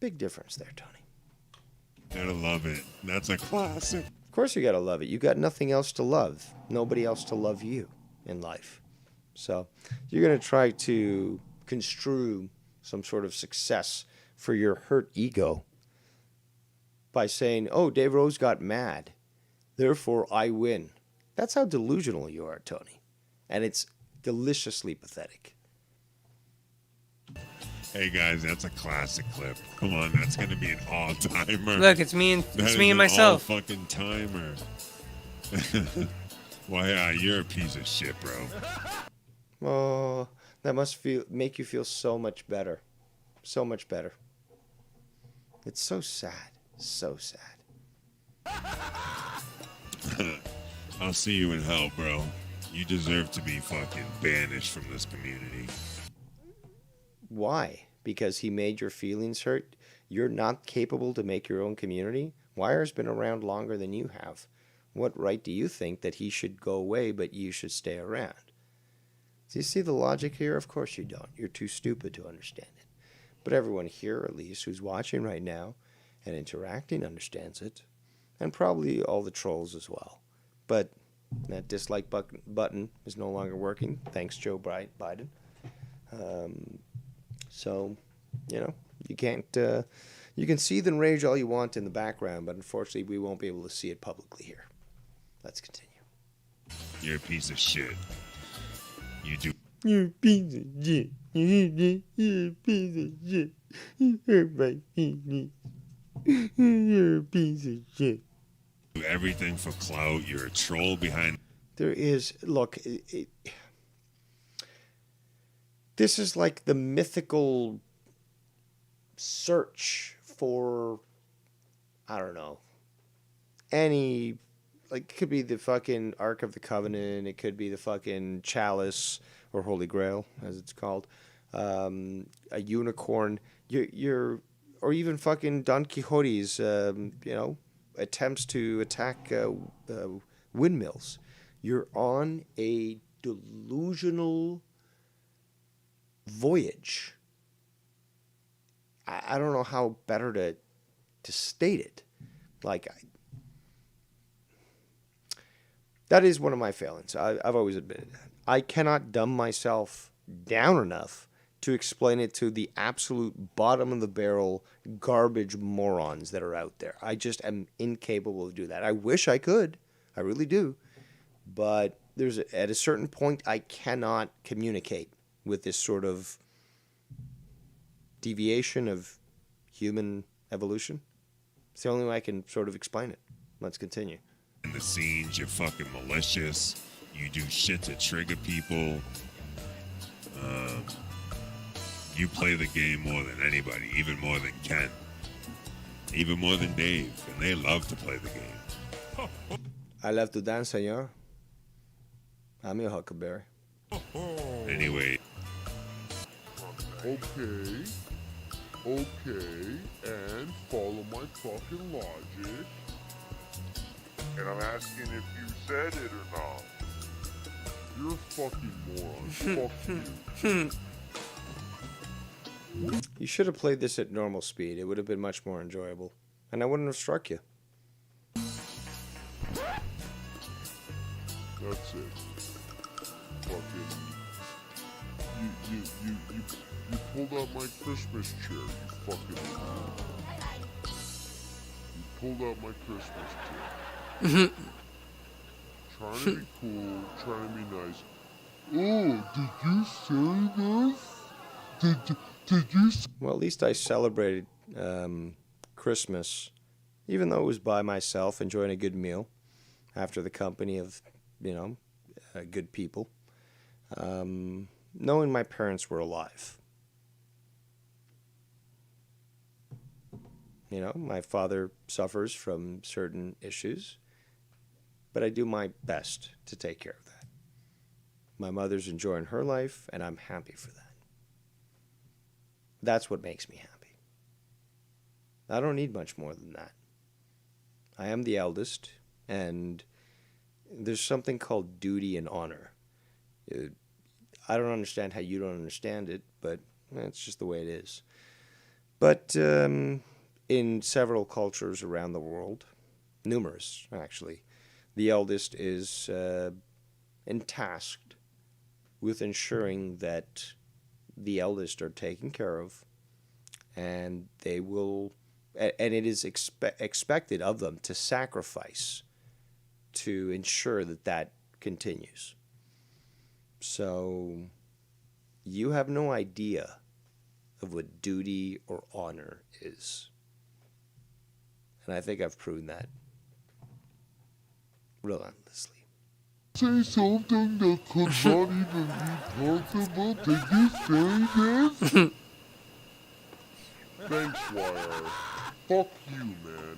Big difference there, Tony. Gotta love it. That's a classic. Of course you gotta love it. You got nothing else to love. Nobody else to love you in life. So you're gonna try to construe some sort of success for your hurt ego by saying, oh, Dave Rose got mad, therefore I win. That's how delusional you are, Tony. And it's deliciously pathetic. Hey guys, that's a classic clip. Come on, that's gonna be an all-timer. Look, it's me and myself. All fucking timer. Why, you're a piece of shit, bro. Oh, that must make you feel so much better. So much better. It's so sad. So sad. I'll see you in hell, bro. You deserve to be fucking banished from this community. Why? Because he made your feelings hurt? You're not capable to make your own community? Wire's been around longer than you have. What right do you think that he should go away but you should stay around? Do you see the logic here? Of course you don't. You're too stupid to understand it. But everyone here, at least, who's watching right now and interacting understands it. And probably all the trolls as well. But that dislike button is no longer working. Thanks, Joe Biden. So, you can't, you can seethe and rage all you want in the background, but unfortunately we won't be able to see it publicly here. Let's continue. You're a piece of shit. You do. You're a piece of shit. You're a piece of shit. You're a piece of shit. Do everything for clout. You're a troll behind. There is, look, this is like the mythical search for, I don't know, any, like, it could be the fucking Ark of the Covenant, it could be the fucking Chalice, or Holy Grail, as it's called, a unicorn, or even fucking Don Quixote's, attempts to attack windmills. You're on a delusional voyage. I don't know how better to state it. Like, that is one of my failings. I've always admitted that. I cannot dumb myself down enough to explain it to the absolute bottom of the barrel garbage morons that are out there. I just am incapable of doing that. I wish I could. I really do. But at a certain point, I cannot communicate with this sort of deviation of human evolution. It's the only way I can sort of explain it. Let's continue. In the scenes, you're fucking malicious. You do shit to trigger people. You play the game more than anybody, even more than Ken, even more than Dave, and they love to play the game. I love to dance, senor. I'm your huckleberry. Anyway. Okay, and follow my fucking logic. And I'm asking if you said it or not. You're a fucking moron. Fuck you. You should have played this at normal speed. It would have been much more enjoyable. And I wouldn't have struck you. That's it. Fucking... You pulled out my Christmas chair, you fucking... You pulled out my Christmas chair. Trying to be cool, trying to be nice. Oh, did you say this? Did you... Well, at least I celebrated Christmas, even though it was by myself, enjoying a good meal after the company of, good people, knowing my parents were alive. My father suffers from certain issues, but I do my best to take care of that. My mother's enjoying her life, and I'm happy for that. That's what makes me happy. I don't need much more than that. I am the eldest, and there's something called duty and honor. I don't understand how you don't understand it, but it's just the way it is. But in several cultures around the world, numerous actually, the eldest is tasked with ensuring that the eldest are taken care of, and they will, and it is expected of them to sacrifice to ensure that continues. So you have no idea of what duty or honor is. And I think I've proven that relentlessly. Say something that could not even be possible. Did you say this? Thanks, Wire. Fuck you, man.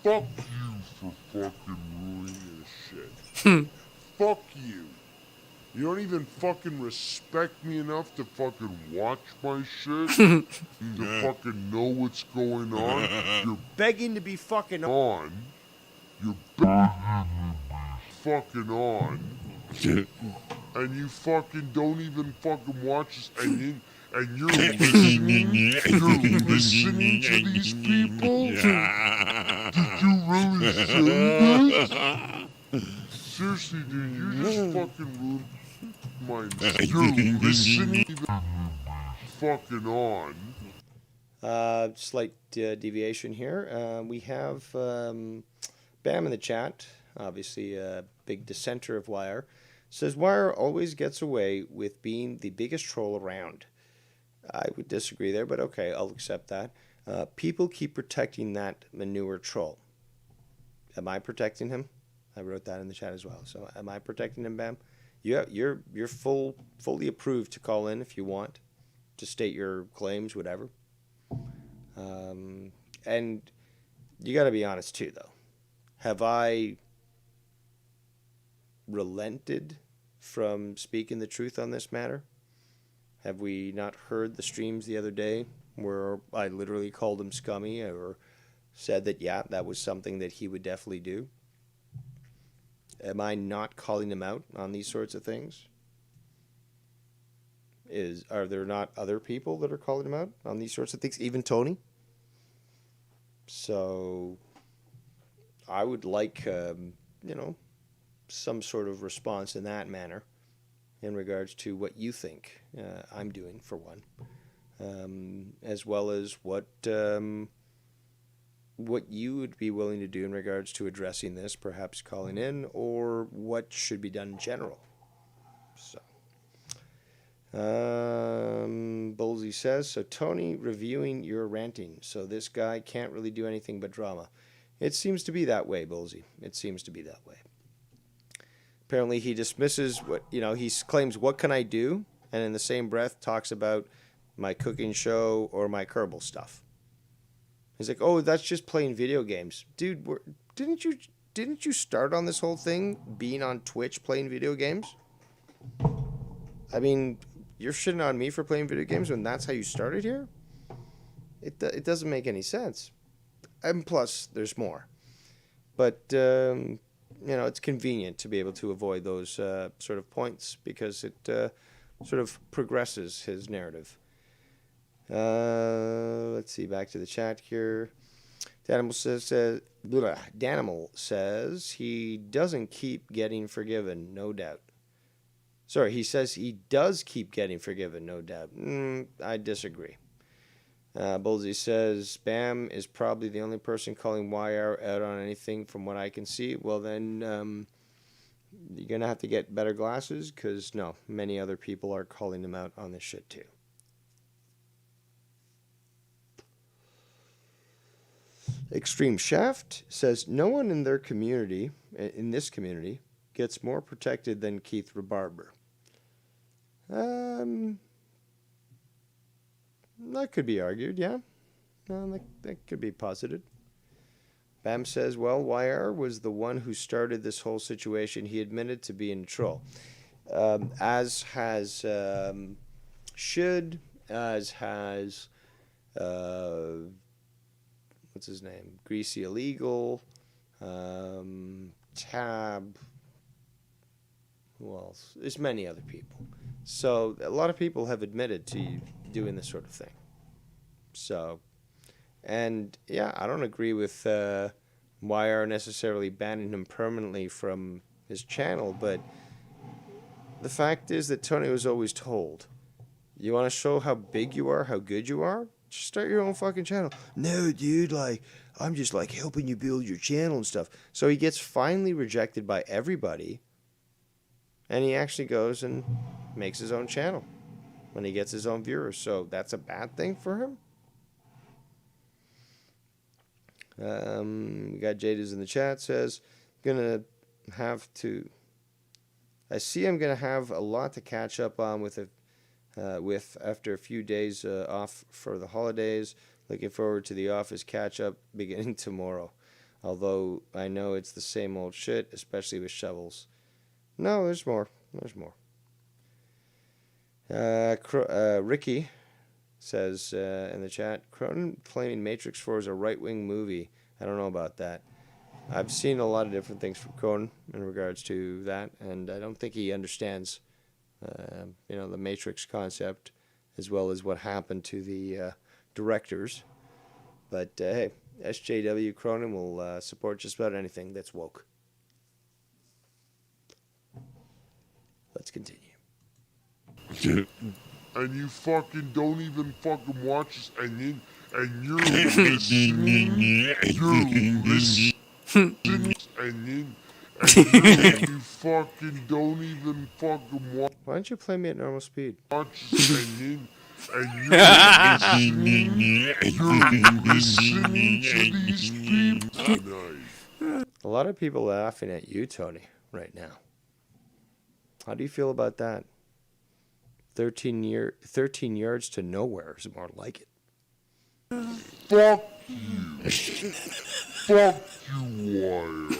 Fuck you for fucking ruining this shit. Fuck you. You don't even fucking respect me enough to fucking watch my shit? To fucking know what's going on? You're begging to be fucking on. You're begging to be fucking on. And you fucking don't even fucking watch this. And you're listening? You're listening to these people? Did you really say this? Seriously, dude, you just fucking ruined my... You're listening? Fucking on. Slight deviation here. We have Bam in the chat, obviously a big dissenter of Wire. Says Wire always gets away with being the biggest troll around. I would disagree there, but okay, I'll accept that. People keep protecting that manure troll. Am I protecting him? I wrote that in the chat as well. So am I protecting him, Bam? You're fully approved to call in if you want to state your claims, whatever. And you got to be honest too, though. Have I relented from speaking the truth on this matter? Have we not heard the streams the other day where I literally called him scummy or said that, yeah, that was something that he would definitely do? Am I not calling him out on these sorts of things? Are there not other people that are calling him out on these sorts of things? Even Tony? So I would like, some sort of response in that manner in regards to what you think I'm doing, for one, as well as what you would be willing to do in regards to addressing this, perhaps calling in, or what should be done in general. So, Bullsy says, so Tony reviewing your ranting, so this guy can't really do anything but drama. It seems to be that way, Bullsy. It seems to be that way. Apparently he dismisses what, he claims, what can I do? And in the same breath talks about my cooking show or my Kerbal stuff. He's like, oh, that's just playing video games. Dude, didn't you start on this whole thing being on Twitch playing video games? I mean, you're shitting on me for playing video games when that's how you started here? It doesn't make any sense. And plus, there's more. But, it's convenient to be able to avoid those sort of points because it sort of progresses his narrative. Let's see, back to the chat here. Danimal says he doesn't keep getting forgiven, no doubt. Sorry, he says he does keep getting forgiven, no doubt. I disagree. Bullsy says Bam is probably the only person calling YR out on anything from what I can see. Well, then you're going to have to get better glasses because, no, many other people are calling him out on this shit too. Extreme Shaft says no one in this community, gets more protected than Keith Rebarber. That could be argued, yeah. That could be posited. Bam says, well, YR was the one who started this whole situation. He admitted to being a troll. As has Should, as has what's his name? Greasy Illegal, Tab, who else? There's many other people. So a lot of people have admitted to doing this sort of thing. So, and yeah, I don't agree with YR necessarily banning him permanently from his channel, but the fact is that Tony was always told, you want to show how big you are, how good you are? Just start your own fucking channel. No, dude, I'm just helping you build your channel and stuff. So he gets finally rejected by everybody, and he actually goes and makes his own channel when he gets his own viewers. So that's a bad thing for him. We got Jada's in the chat, says, I see I'm gonna have a lot to catch up on with after a few days off for the holidays. Looking forward to the office catch up beginning tomorrow. Although I know it's the same old shit, especially with shovels. No, there's more. There's more. Ricky says in the chat, Cronin claiming Matrix 4 is a right-wing movie. I don't know about that. I've seen a lot of different things from Cronin in regards to that, and I don't think he understands, the Matrix concept as well as what happened to the directors. But hey, SJW Cronin will support just about anything that's woke. Let's continue. And you fucking don't even fucking watch us, and you're listening, and you fucking don't even fucking watch. Why don't you play me at normal speed? Watch us, and you're listening to these people tonight. A lot of people laughing at you, Tony, right now. How do you feel about that? 13 yards to nowhere is more like it. Fuck you. Fuck you, Wild.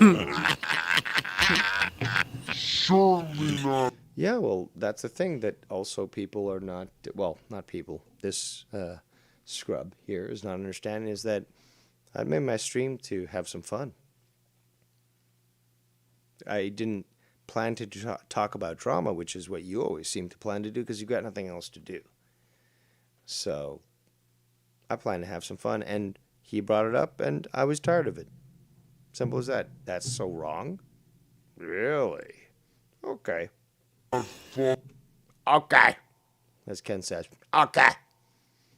Surely not. Yeah, well, that's the thing that also people are not, well, not people, this scrub here is not understanding is that I made my stream to have some fun. I didn't plan to talk about drama, which is what you always seem to plan to do because you've got nothing else to do. So I plan to have some fun, and he brought it up, and I was tired of it. Simple as that. That's so wrong? Really? Okay. Okay. As Ken says. Okay.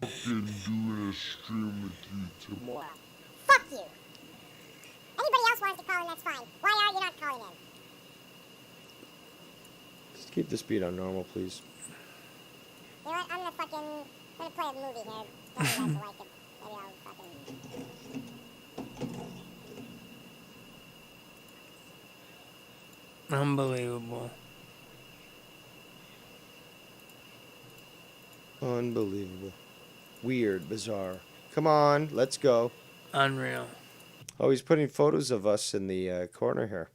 Fucking doing a stream with you tomorrow. Fuck you. Anybody else wants to call in, that's fine. Why are you not calling in? Just keep the speed on normal, please. You know what? I'm gonna play a movie here. Maybe you guys will like it. Maybe I'll fucking... Unbelievable. Unbelievable. Weird, bizarre. Come on, let's go. Unreal. Oh, he's putting photos of us in the corner here.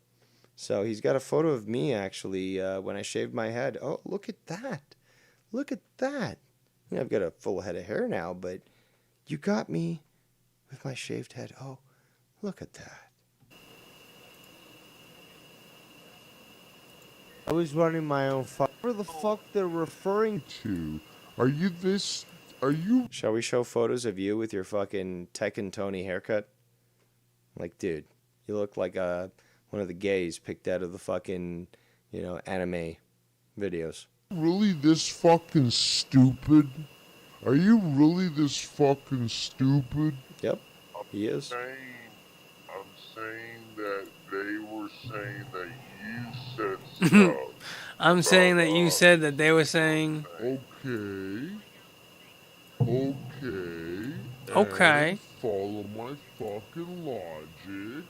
So he's got a photo of me, actually, when I shaved my head. Oh, look at that. Look at that. I mean, I've got a full head of hair now, but you got me with my shaved head. Oh, look at that. I was running my own whatever the fuck they're referring to. Are you... Shall we show photos of you with your fucking Tekken Tony haircut? Like, dude, you look like one of the gays picked out of the fucking, anime videos. Really this fucking stupid? Are you really this fucking stupid? Yep, he is. I'm saying that they were saying that you said stuff. I'm saying that you said that they were saying... Okay. And follow my fucking logic.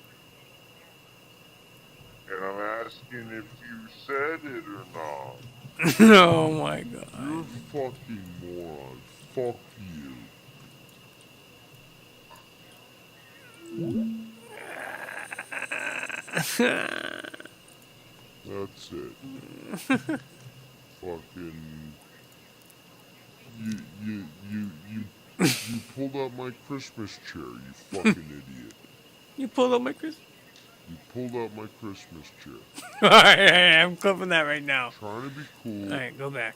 And I'm asking if you said it or not. Oh my god. You're a fucking moron. Fuck you. That's it. Fucking... You pulled out my Christmas chair, you fucking idiot. You pulled out my Christmas... You pulled out my Christmas chair. Alright, I'm clipping that right now. Trying to be cool. Alright, go back.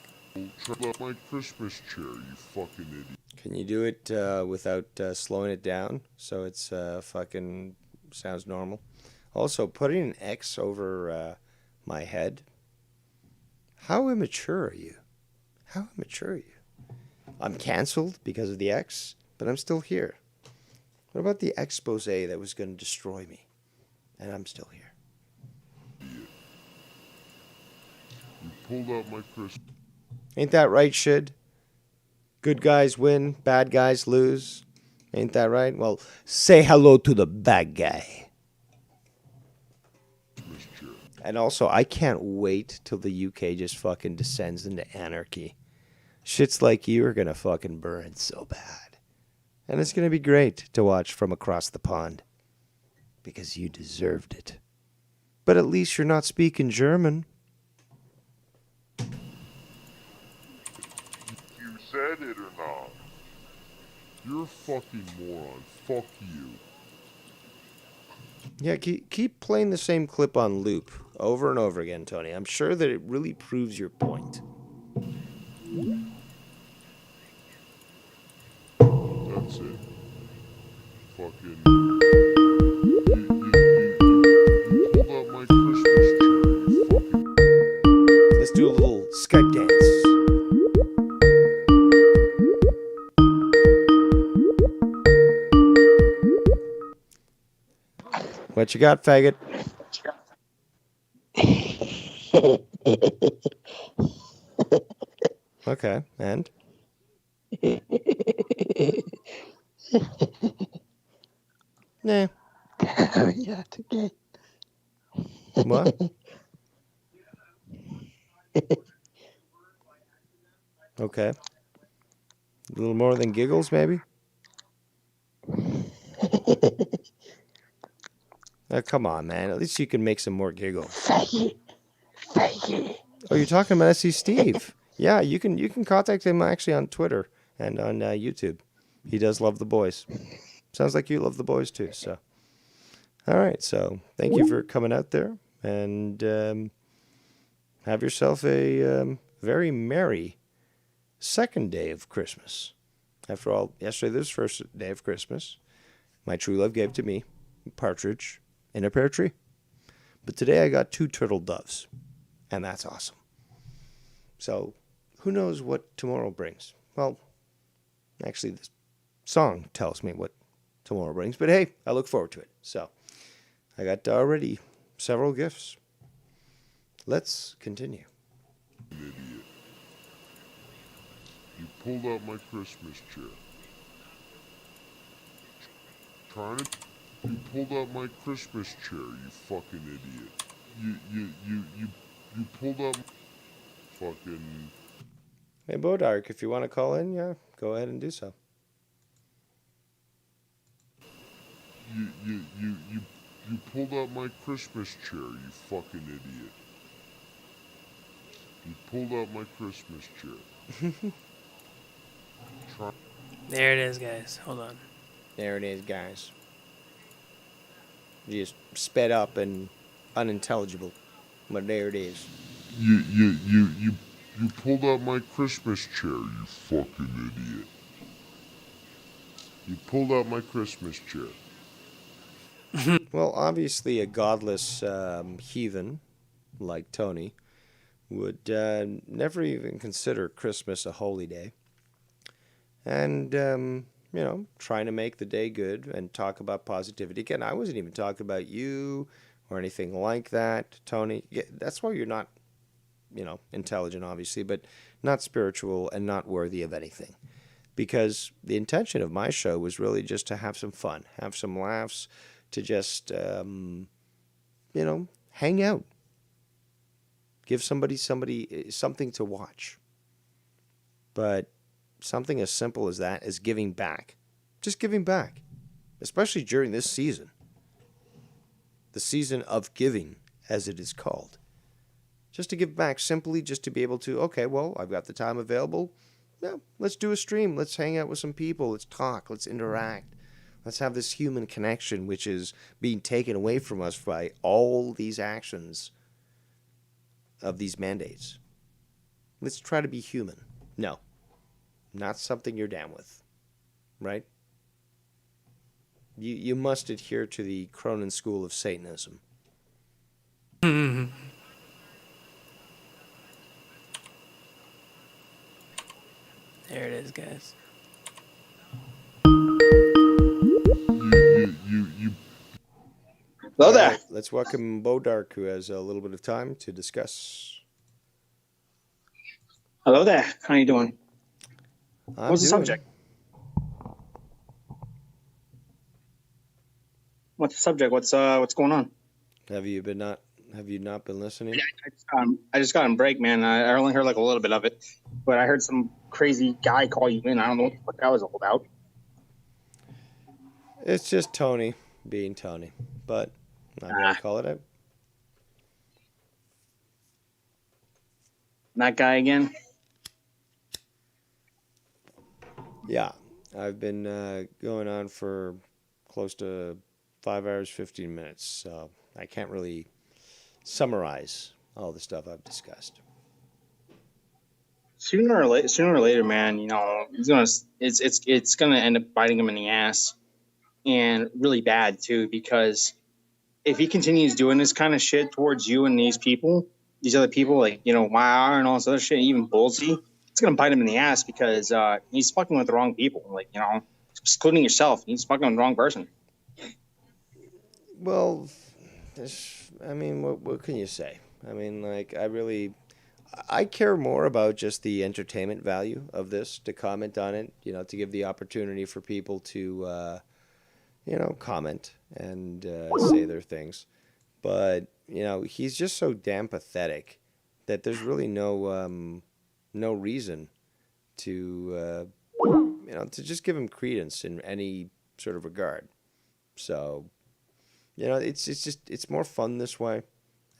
Pulled out my Christmas chair, you fucking idiot. Can you do it without slowing it down so it's fucking sounds normal? Also, putting an X over my head. How immature are you? How immature are you? I'm canceled because of the X, but I'm still here. What about the expose that was going to destroy me? And I'm still here. You pulled out my Christmas. Ain't that right, Shid? Good guys win, bad guys lose. Ain't that right? Well, say hello to the bad guy. And also, I can't wait till the UK just fucking descends into anarchy. Shits like you are gonna fucking burn so bad. And it's gonna be great to watch from across the pond. Because you deserved it. But at least you're not speaking German. You said it or not? You're a fucking moron. Fuck you. Yeah, keep playing the same clip on loop over and over again, Tony. I'm sure that it really proves your point. That's it. Fucking... You pulled out my Christmas chair, you fucking... Let's do a little Skype dance. What you got, faggot? Okay, and? Nah. Yeah, okay. What? Okay. A little more than giggles, maybe? Come on, man. At least you can make some more giggles. Oh, you're talking about SC Steve. Yeah, you can contact him actually on Twitter and on YouTube. He does love the boys. Sounds like you love the boys too. So, all right. So, thank you for coming out there and have yourself a very merry second day of Christmas. After all, yesterday was the first day of Christmas. My true love gave to me a partridge in a pear tree. But today I got 2 turtle doves, and that's awesome. So, who knows what tomorrow brings? Well, actually, this song tells me what tomorrow brings, but hey, I look forward to it. So, I got already several gifts. Let's continue. An idiot. You pulled out my Christmas chair. You pulled out my Christmas chair, you fucking idiot. You pulled out fucking... Hey, Bodark, if you want to call in, yeah, go ahead and do so. You pulled out my Christmas chair, you fucking idiot. You pulled out my Christmas chair. There it is, guys. Hold on. There it is, guys. You just sped up and unintelligible, but there it is. You pulled out my Christmas chair, you fucking idiot. You pulled out my Christmas chair. Well, obviously a godless heathen like Tony would never even consider Christmas a holy day. And, trying to make the day good and talk about positivity. Again, I wasn't even talking about you or anything like that, Tony. Yeah, that's why you're not, intelligent, obviously, but not spiritual and not worthy of anything. Because the intention of my show was really just to have some fun, have some laughs, to just, hang out. Give somebody something to watch. But something as simple as that is giving back. Just giving back. Especially during this season. The season of giving, as it is called. Just to give back, simply just to be able to, okay, well, I've got the time available. Yeah, let's do a stream. Let's hang out with some people. Let's talk. Let's interact. Let's have this human connection, which is being taken away from us by all these actions of these mandates. Let's try to be human. No. Not something you're down with. Right? You must adhere to the Cronin school of Satanism. There it is, guys. Hello there. Right, let's welcome Bodark, who has a little bit of time to discuss. Hello there. How you doing? What's the doing. subject? What's the subject? What's going on? Have you not been listening? I just got on break, man. I only heard like a little bit of it, but I heard some crazy guy call you in. I don't know what the fuck that was all about. It's just Tony being Tony, but I'm not going to call it out. That guy again? Yeah, I've been going on for close to 5 hours, 15 minutes, so I can't really summarize all the stuff I've discussed. Sooner or later, man, it's gonna end up biting him in the ass, and really bad too. Because if he continues doing this kind of shit towards you and these other people, like Myar and all this other shit, even Bullsy, it's gonna bite him in the ass because he's fucking with the wrong people. Including yourself, he's fucking with the wrong person. Well, what can you say? I mean, I care more about just the entertainment value of this, to comment on it, to give the opportunity for people to, comment and say their things. But, he's just so damn pathetic that there's really no reason to, to just give him credence in any sort of regard. So, it's more fun this way.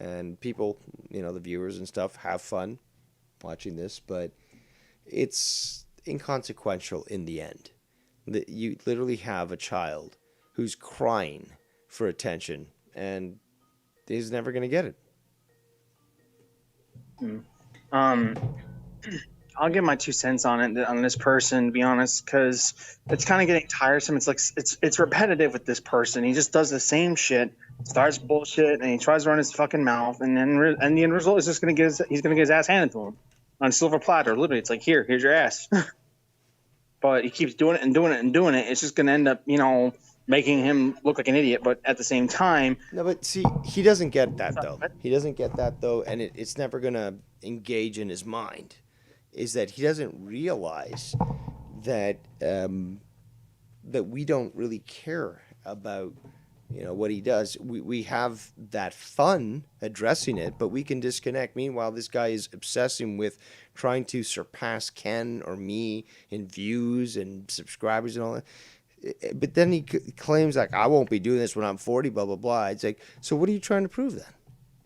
And people, the viewers and stuff have fun watching this, but it's inconsequential in the end. That you literally have a child who's crying for attention, and he's never going to get it. I'll give my 2 cents on it, on this person, to be honest, because it's kind of getting tiresome. It's like it's repetitive with this person. He just does the same shit, starts bullshit, and he tries to run his fucking mouth, and then the end result is just he's gonna get his ass handed to him on a silver platter. Literally, it's like, here's your ass. But he keeps doing it and doing it and doing it. It's just gonna end up, making him look like an idiot. But at the same time, no. But see, he doesn't get that though. He doesn't get that though, and it's never gonna engage in his mind. Is that he doesn't realize that that we don't really care about what he does. We have that fun addressing it, but we can disconnect. Meanwhile, this guy is obsessing with trying to surpass Ken or me in views and subscribers and all that. But then he claims like, I won't be doing this when I'm 40, blah blah blah. It's like, so what are you trying to prove then?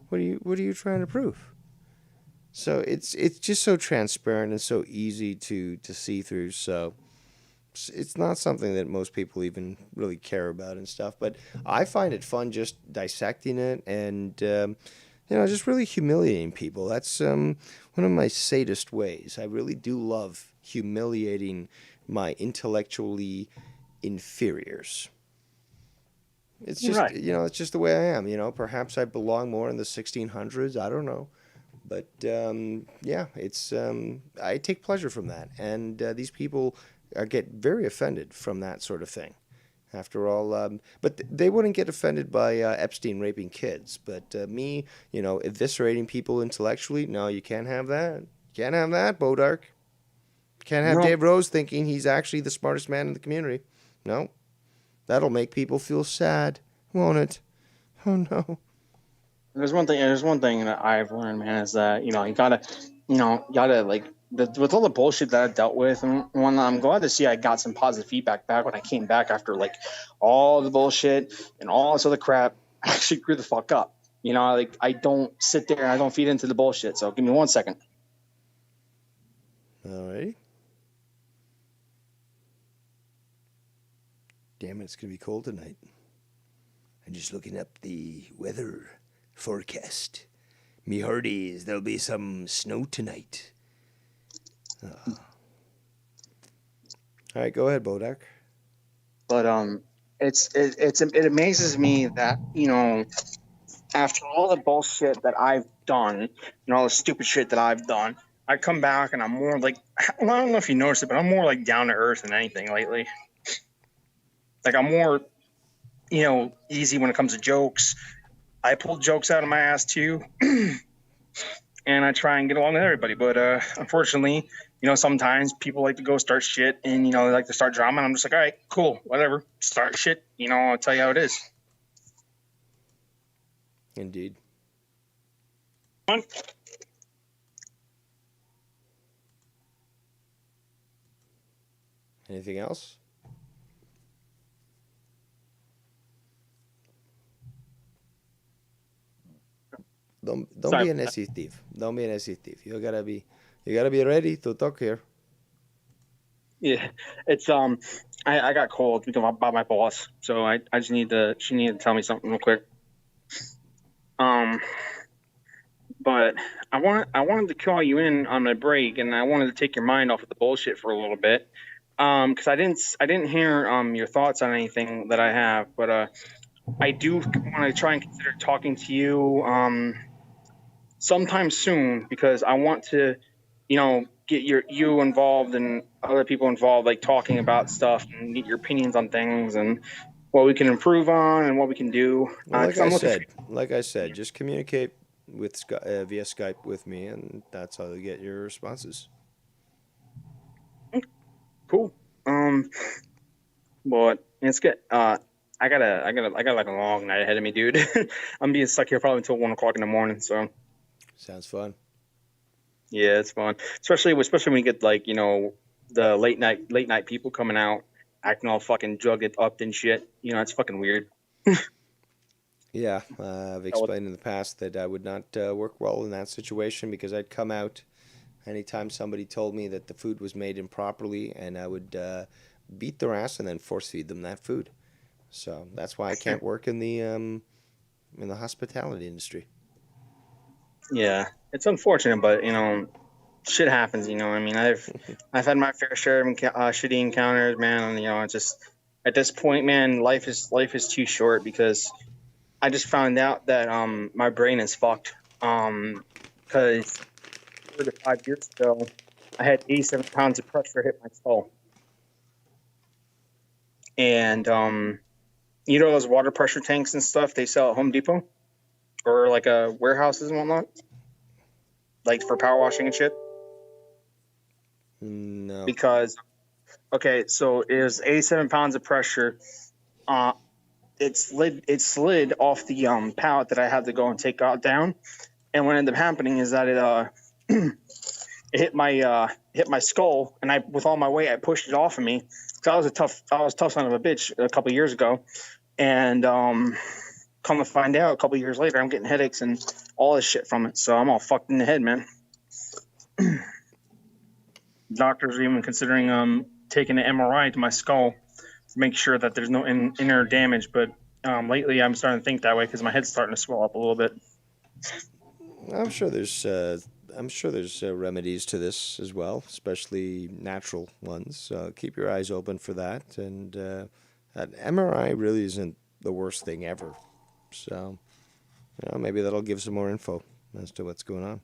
What are you trying to prove? So it's just so transparent and so easy to see through. So it's not something that most people even really care about and stuff. But I find it fun just dissecting it and just really humiliating people. That's one of my sadist ways. I really do love humiliating my intellectually inferiors. It's just right. It's just the way I am. Perhaps I belong more in the 1600s. I don't know. But it's I take pleasure from that, and these people get very offended from that sort of thing. After all, but they wouldn't get offended by Epstein raping kids. But me, eviscerating people intellectually, no, you can't have that. You can't have that, Bodark. Can't have Dave Rose thinking he's actually the smartest man in the community. No, that'll make people feel sad, won't it? Oh no. There's one thing that I've learned, man, is that you gotta like with all the bullshit that I dealt with, and when I'm glad to see I got some positive feedback back when I came back after like all the bullshit and all this other crap. I actually grew the fuck up. Like I don't sit there and I don't feed into the bullshit. So give me 1 second. All right. Damn it, it's gonna be cold tonight. I'm just looking up the weather forecast. Me hearties, there'll be some snow tonight. All right, go ahead, Bodak. But it amazes me that after all the bullshit that I've done and all the stupid shit that I've done, I come back and I'm more like, I don't know if you noticed it, but I'm more like down to earth than anything lately. Like I'm more easy when it comes to jokes. I pull jokes out of my ass too, and I try and get along with everybody. But unfortunately, sometimes people like to go start shit, and they like to start drama. And I'm just like, all right, cool, whatever, start shit. I'll tell you how it is. Indeed. Anything else? Don't be an SE thief. Don't be an SE thief. You gotta be ready to talk here. Yeah, it's I got called by my boss, so I just she needed to tell me something real quick. But I wanted to call you in on my break, and I wanted to take your mind off of the bullshit for a little bit. Because I didn't hear your thoughts on anything that I have, but I do want to try and consider talking to you sometime soon, because I want to, get you involved and other people involved, like talking about stuff and get your opinions on things and what we can improve on and what we can do. Well, like I said, just communicate with via Skype with me, and that's how you get your responses. Cool. But it's good. I got like a long night ahead of me, dude. I'm being stuck here probably until 1 o'clock in the morning. So sounds fun. Yeah, it's fun, especially when you get like the late night people coming out acting all fucking drugged up and shit. It's fucking weird. Yeah, I've explained in the past that I would not work well in that situation because I'd come out anytime somebody told me that the food was made improperly, and I would beat their ass and then force feed them that food. So that's why I can't work in the hospitality industry. Yeah, it's unfortunate, but shit happens. I mean, I've had my fair share of shitty encounters, man. And it's just at this point, man, life is too short because I just found out that my brain is fucked. Because 4 to 5 years ago, I had 87 pounds of pressure hit my skull, and those water pressure tanks and stuff they sell at Home Depot or like warehouses and whatnot, like for power washing and shit. No. Because so it was 87 pounds of pressure. It slid off the pallet that I had to go and take out down, and what ended up happening is that it it hit my skull, and with all my weight I pushed it off of me. So I was a tough son of a bitch a couple of years ago, and come to find out a couple of years later I'm getting headaches and all this shit from it. So I'm all fucked in the head, man. Doctors are even considering taking an MRI to my skull to make sure that there's no inner damage, but lately I'm starting to think that way because my head's starting to swell up a little bit. I'm sure there's remedies to this as well, especially natural ones. So keep your eyes open for that. And that MRI really isn't the worst thing ever. So maybe that'll give some more info as to what's going on.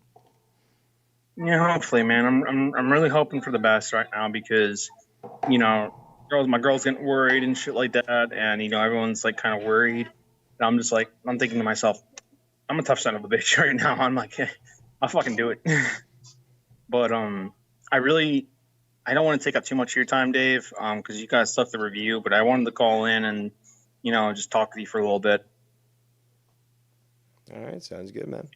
Yeah, hopefully, man. I'm really hoping for the best right now because my girl's getting worried and shit like that, and everyone's like kind of worried. And I'm just like, I'm thinking to myself, I'm a tough son of a bitch right now. I'm like, hey, I'll fucking do it. But I don't want to take up too much of your time, Dave, because you got stuff to review. But I wanted to call in and just talk with you for a little bit. All right, sounds good, man.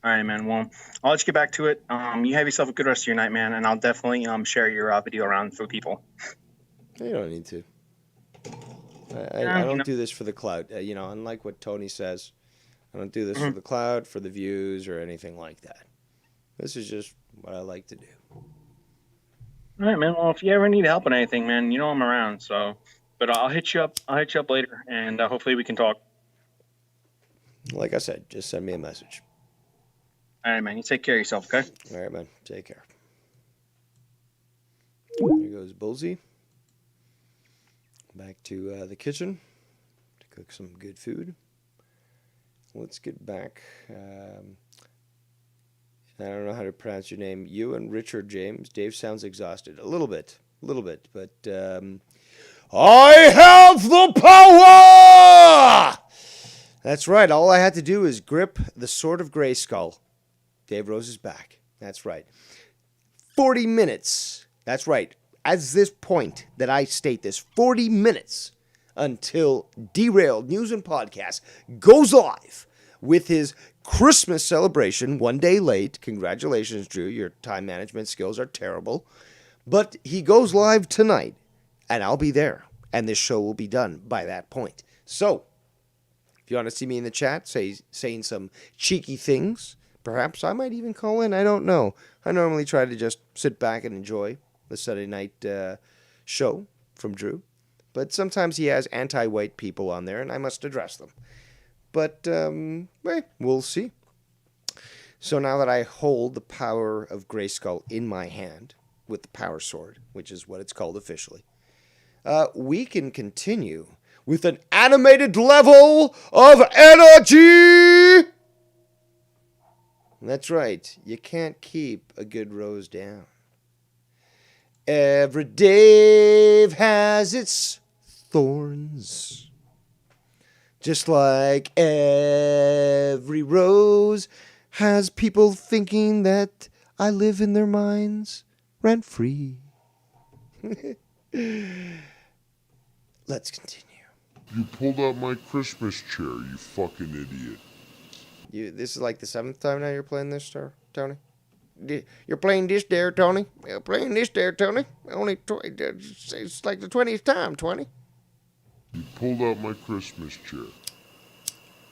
All right, man. Well, I'll let you get back to it. You have yourself a good rest of your night, man, and I'll definitely share your video around for people. You don't need to. I don't do this for the clout. Unlike what Tony says, I don't do this for the clout, for the views, or anything like that. This is just what I like to do. All right, man. Well, if you ever need help on anything, man, I'm around. So, but I'll hit you up. I'll hit you up later, and hopefully we can talk. Like I said, just send me a message. All right, man. You take care of yourself, okay? All right, man. Take care. There goes Bullseye. Back to the kitchen to cook some good food. Let's get back. I don't know how to pronounce your name. You and Richard James. Dave sounds exhausted. A little bit. But I have the power! That's right. All I had to do is grip the Sword of Grayskull. Dave Rose is back. That's right. 40 minutes. That's right. As this point that I state this, 40 minutes until Derailed News and Podcast goes live with his Christmas celebration, 1 day late. Congratulations, Drew. Your time management skills are terrible. But he goes live tonight, and I'll be there, and this show will be done by that point. So, if you want to see me in the chat, saying some cheeky things, perhaps I might even call in. I don't know. I normally try to just sit back and enjoy the Sunday night show from Drew. But sometimes he has anti-white people on there, and I must address them. But, we'll see. So now that I hold the power of Grayskull in my hand, with the power sword, which is what it's called officially, we can continue with an animated level of energy! That's right. You can't keep a good rose down. Every Dave has its thorns. Just like every rose has people thinking that I live in their minds rent free. Let's continue. You pulled out my Christmas chair, you fucking idiot. This is like the 7th time now you're playing this, Tony? You're playing this there, Tony? You're playing this there, Tony? It's like the 20th time, 20. You pulled out my Christmas chair.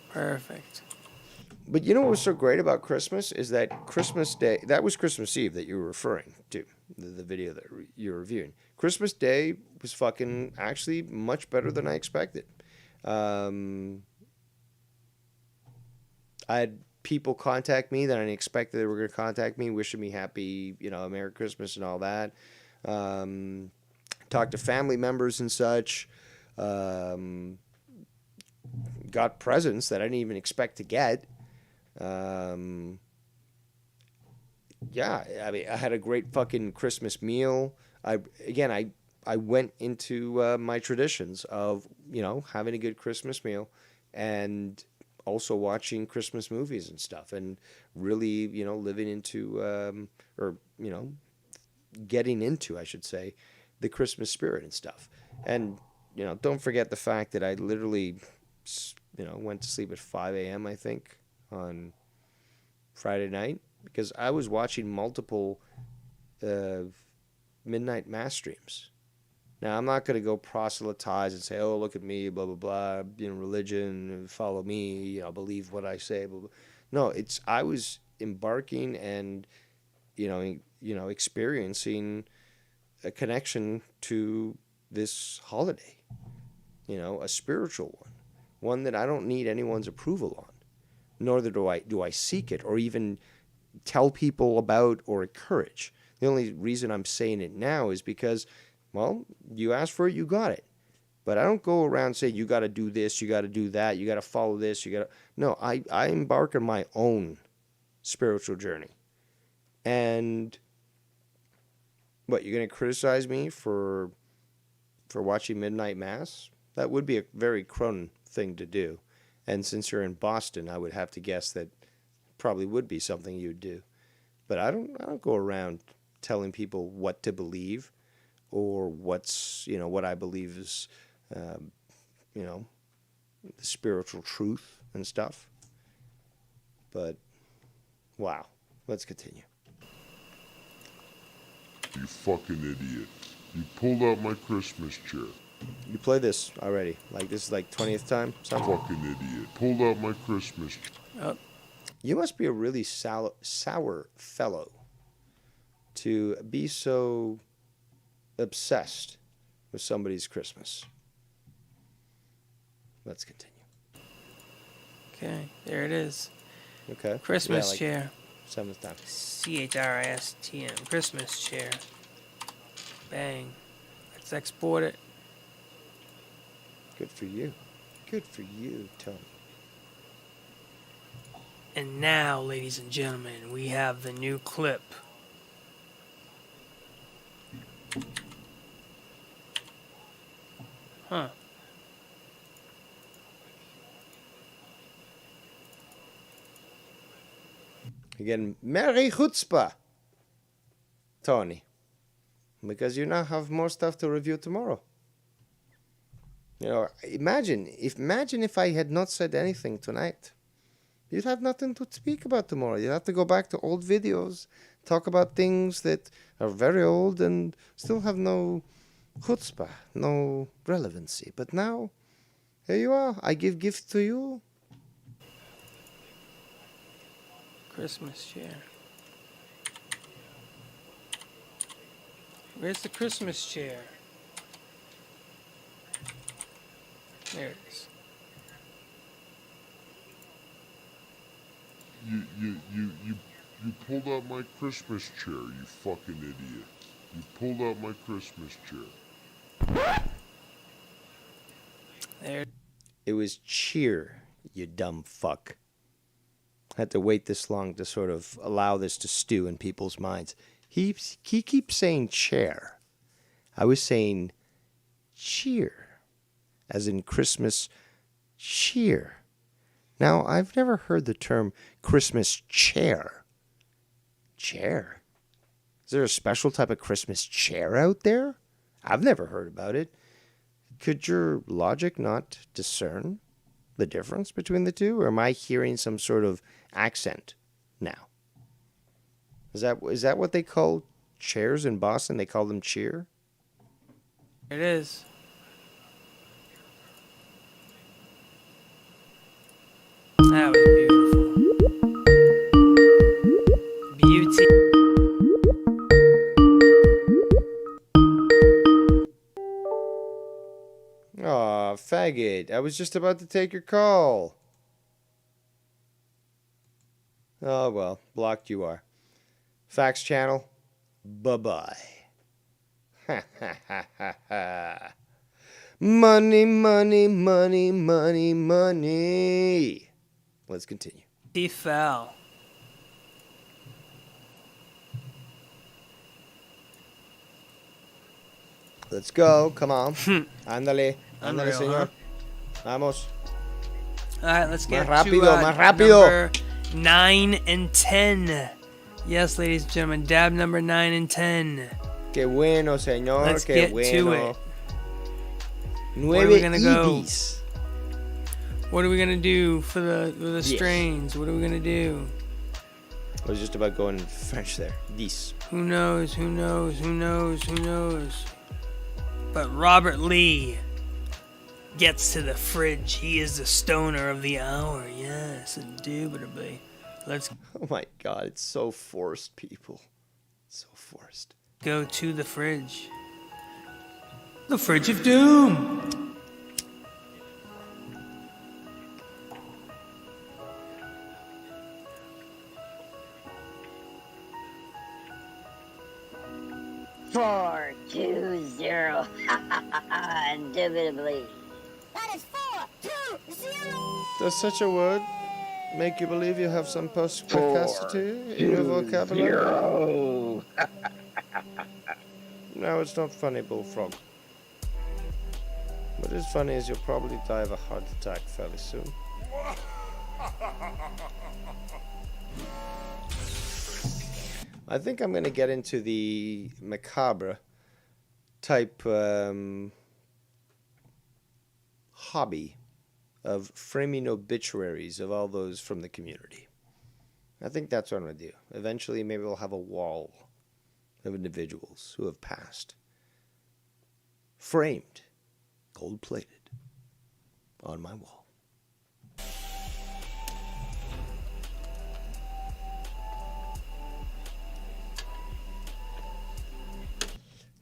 Perfect. But you know what was so great about Christmas is that Christmas Day, that was Christmas Eve that you were referring to, the video that you're reviewing. Christmas Day was fucking actually much better than I expected. I had people contact me that I didn't expect that they were going to contact me, wishing me happy, Merry Christmas and all that. Talked to family members and such. Got presents that I didn't even expect to get. Yeah, I mean, I had a great fucking Christmas meal. I went into my traditions of, having a good Christmas meal and also watching Christmas movies and stuff, and really, living into, getting into, I should say, the Christmas spirit and stuff. And, don't forget the fact that I literally, went to sleep at 5 a.m., I think, on Friday night, because I was watching multiple midnight mass streams. Now, I'm not going to go proselytize and say, oh, look at me, blah, blah, blah, religion, follow me, believe what I say, blah, blah. No, I was embarking and, experiencing a connection to this holiday, a spiritual one that I don't need anyone's approval on, nor do I seek it or even tell people about or encourage. The only reason I'm saying it now is because, well, you asked for it, you got it. But I don't go around saying you got to do this, you got to do that, you got to follow this, No, I embark on my own spiritual journey. And what, you're going to criticize me for watching Midnight Mass? That would be a very Cronin thing to do. And since you're in Boston, I would have to guess that probably would be something you'd do. But I don't go around telling people what to believe or what's, what I believe is, the spiritual truth and stuff. But, wow. Let's continue. You fucking idiot. You pulled out my Christmas chair. You play this already. Like, this is like 20th time? Something? Fucking idiot. Pulled out my Christmas chair. Oh. You must be a really sour fellow to be so obsessed with somebody's Christmas. Let's continue. Okay, there it is. Okay. Christmas like chair. 7th time. CHRISTM. Christmas chair. Bang. Let's export it. Good for you. Good for you, Tony. And now, ladies and gentlemen, we have the new clip. Huh. Again, Merry Chutzpah, Tony. Because you now have more stuff to review tomorrow. Imagine if I had not said anything tonight. You'd have nothing to speak about tomorrow. You'd have to go back to old videos, talk about things that are very old and still have no chutzpah, no relevancy. But now, here you are. I give gifts to you. Christmas chair. Where's the Christmas chair? There it is. You pulled out my Christmas chair, you fucking idiot. You pulled out my Christmas chair. There. It was cheer, you dumb fuck. I had to wait this long to sort of allow this to stew in people's minds. He keeps saying chair. I was saying cheer, as in Christmas Cheer. Now, I've never heard the term Christmas chair. Chair? Is there a special type of Christmas chair out there? I've never heard about it. Could your logic not discern the difference between the two? Or am I hearing some sort of accent now? Is that what they call chairs in Boston? They call them cheer? It is. That was beautiful. Beauty. Aw, faggot. I was just about to take your call. Oh, well. Blocked you are. Fax channel. Bye-bye. Ha ha ha ha ha. Money, money, money, money, money. Let's continue. He fell. Let's go. Come on. Ándale. Ándale, Unreal, señor. Vamos. All right, let's get Más rápido, to más rápido. number 9 and 10. Yes, ladies and gentlemen, dab number 9 and 10. Qué bueno, señor. Let's Qué get bueno. to it. Where are we gonna go? Ibis. What are we gonna do for the Yes. strains? What are we gonna do? I was just about going French there. This. Who knows? Who knows? Who knows? Who knows? But Robert Lee gets to the fridge. He is the stoner of the hour. Yes, indubitably. Let's Oh my god, it's so forced, people. So forced. go to the fridge. The fridge of doom. Four, 2, 0. Indubitably. That is 4, 2, 0. Does such a word make you believe you have some perspicacity in your vocabulary? No, it's not funny, Bullfrog. What is funny is you'll probably die of a heart attack fairly soon. I think I'm going to get into the macabre type hobby of framing obituaries of all those from the community. I think that's what I'm going to do. Eventually, maybe we'll have a wall of individuals who have passed, framed, gold-plated, on my wall.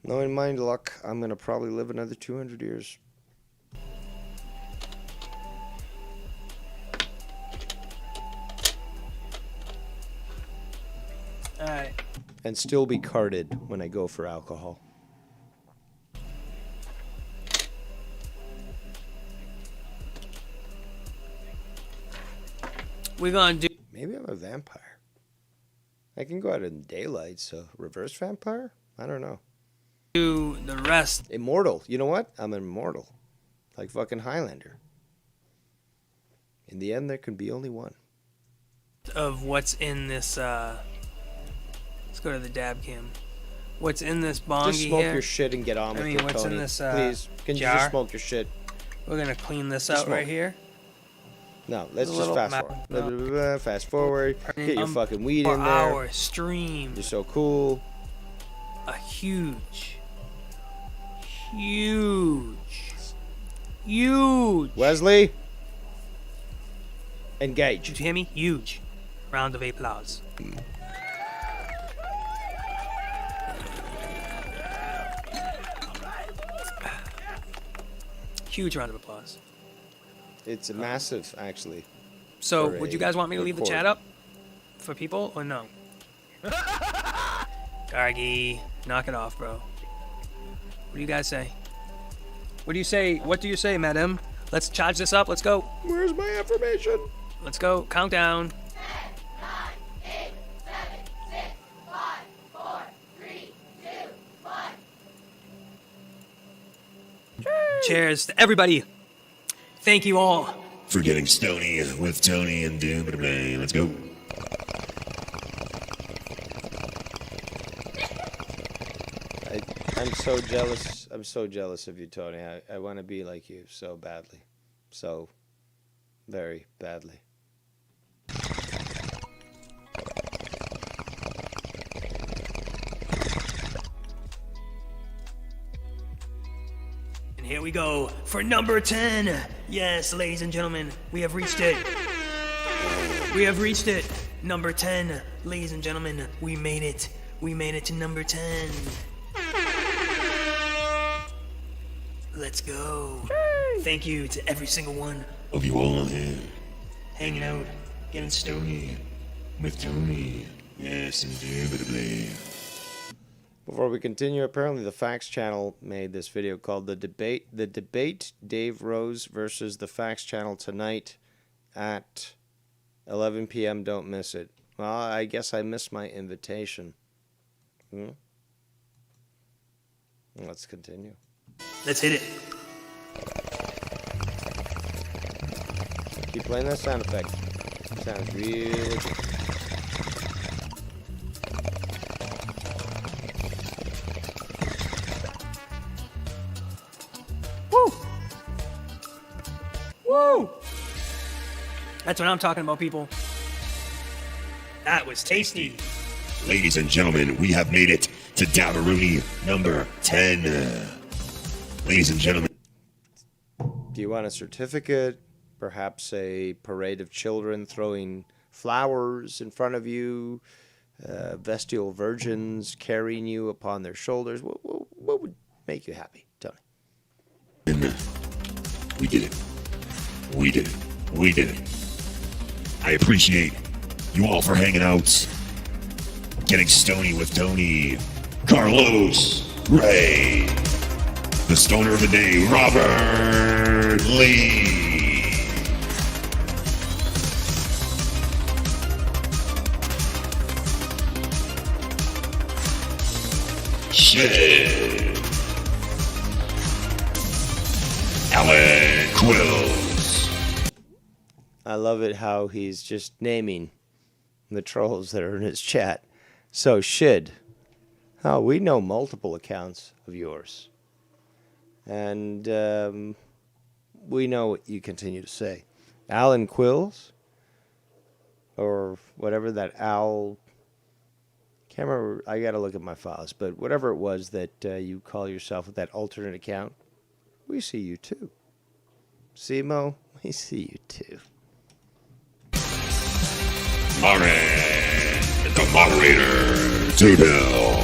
Knowing my luck, I'm going to probably live another 200 years. Alright. And still be carded when I go for alcohol. We're gonna do. Maybe I'm a vampire. I can go out in daylight, so reverse vampire? I don't know. Do the rest. Immortal. You know what? I'm immortal. Like fucking Highlander. In the end, there can be only one. Of what's in this. Let's go to the dab cam. What's in this bongi Just smoke here? your shit and get on with it, what's Tony. in this Please, can you jar? just smoke your shit? We're gonna clean this Just out right smoke. here. No, let's A just little fast map- forward. Blah, blah, blah, blah, fast forward. Get your fucking weed for in there. our stream. You're so cool. A huge Wesley, engage. Did you hear me? Huge round of applause. Huge round of applause. It's a massive, actually. So, for would a you guys want me to leave the record. chat up for people or no? Gargi, knock it off, bro. What do you guys say? What do you say? What do you say, madam? Let's charge this up. Let's go. Where's my information? Let's go. Countdown. 10, 9, 8, 7, 6, 5, 4, 3, 2, 1. Cheers to everybody. Thank you all for getting stony with Tony and Doobie. Let's go. I'm so jealous. I'm so jealous of you, Tony. I want to be like you so badly. So very badly. And here we go for number 10. Yes, ladies and gentlemen, we have reached it. We have reached it. Number 10. Ladies and gentlemen, we made it. We made it to number 10. Let's go. Thank you to every single one Of you all here, hanging out, getting stony. with Tony. Yes, indubitably. Before we continue, apparently the Facts Channel made this video called The Debate Dave Rose versus the Facts Channel tonight at 11 p.m. Don't miss it. Well, I guess I missed my invitation. Let's continue. Let's hit it. Keep playing that sound effect. Sounds really good. Woo! Woo! That's what I'm talking about, people. That was tasty. Ladies and gentlemen, we have made it to Dabaruni number 10. Ladies and gentlemen. Do you want a certificate? Perhaps a parade of children throwing flowers in front of you? Vestal virgins carrying you upon their shoulders? What would make you happy, Tony? We did it. We did it. We did it. I appreciate you all for hanging out. Getting stony with Tony. Carlos. Ray. The stoner of the day, Robert Lee. Shit. Alan Quills. I love it how he's just naming the trolls that are in his chat. So, Shid. Oh, we know multiple accounts of yours. And we know what you continue to say. Alan Quills? Or whatever that Al... Can't remember, I gotta look at my files. But whatever it was that you call yourself with that alternate account, we see you too. Simo, we see you too. Marin, the moderator, Doodle,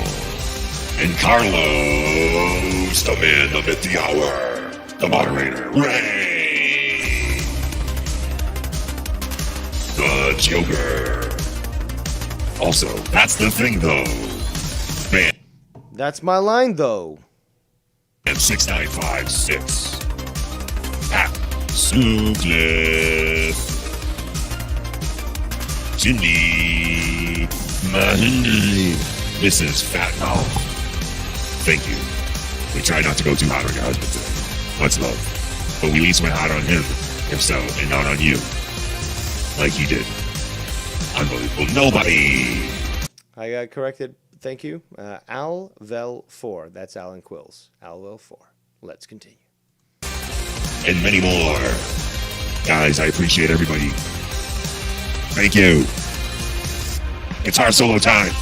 and Carlos, the man of the hour, the moderator, Ray, the Joker. Also, that's the thing though, man. That's my line though. And 6956 at Suglyph. Cindy Mahindi. This is Fat Mouth. Thank you. We try not to go too hard on your husband today. Much love. But we at least went hard on him himself and not on you. Like he did. Unbelievable. Nobody. I got corrected. Thank you. Alvel4. That's Alan Quills. Alvel4. Let's continue. And many more. Guys, I appreciate everybody. Thank you. Guitar solo time.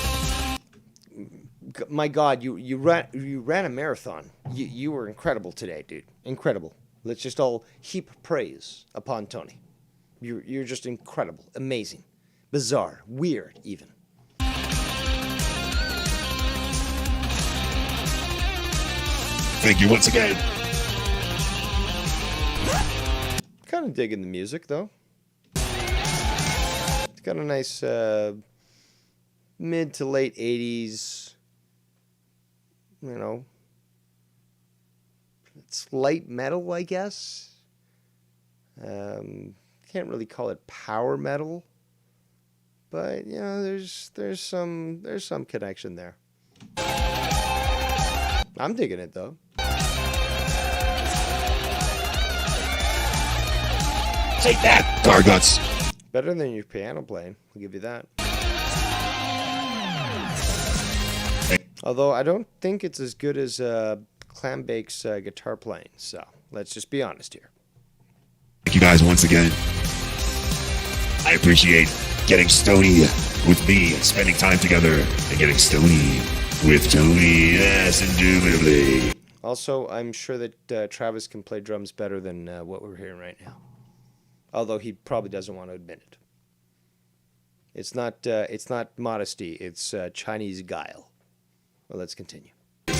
My God, you ran a marathon. You were incredible today, dude. Incredible. Let's just all heap praise upon Tony. You're just incredible, amazing, bizarre, weird, even. Thank you once again. Kind of digging the music though. It's got a nice mid to late 80s, you know, it's light metal, I guess. Can't really call it power metal, but you know, there's some connection there. I'm digging it though. Take that, Garguts. Better than your piano playing. I'll give you that. Although I don't think it's as good as Clambake's guitar playing. So let's just be honest here. Thank you guys once again. I appreciate getting stony with me, spending time together, and getting stony with Tony. Yes, indubitably. Also, I'm sure that Travis can play drums better than what we're hearing right now. Although he probably doesn't want to admit it. It's not modesty. It's Chinese guile. Well, let's continue.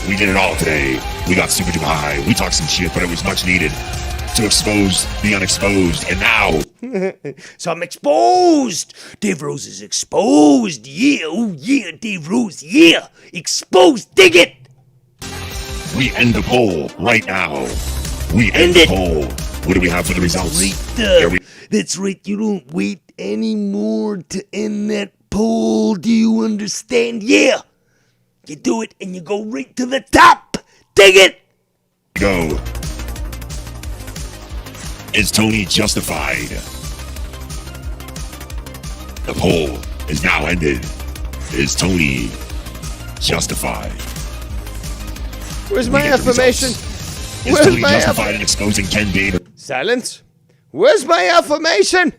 We did it all today. We got super duper high. We talked some shit, but it was much needed to expose the unexposed. And now, So I'm exposed. Dave Rose is exposed. Yeah, oh yeah, Dave Rose, yeah. Exposed, dig it. we end the poll right now. We end the poll. What do we have for the results? That's right, you don't wait anymore to end that poll. Do you understand? Yeah. You do it and you go right to the top. Dig it. Go. Is Tony justified? The poll is now ended. Is Tony justified? Where's my affirmation? Is Tony justified in exposing Ken David? Silence. Where's my affirmation?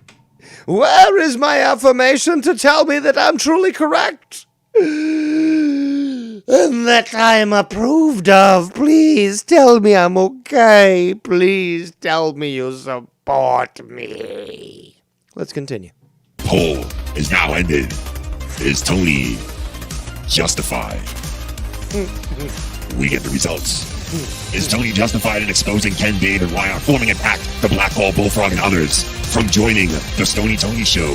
Where is my affirmation to tell me that I'm truly correct? And that I'm approved of. Please tell me I'm okay. Please tell me you support me. Let's continue. Poll is now ended. Is Tony justified? We get the results. Is Tony justified in exposing Ken Dave and why are forming and packed the Blackball Bullfrog and others from joining the Stony Tony Show?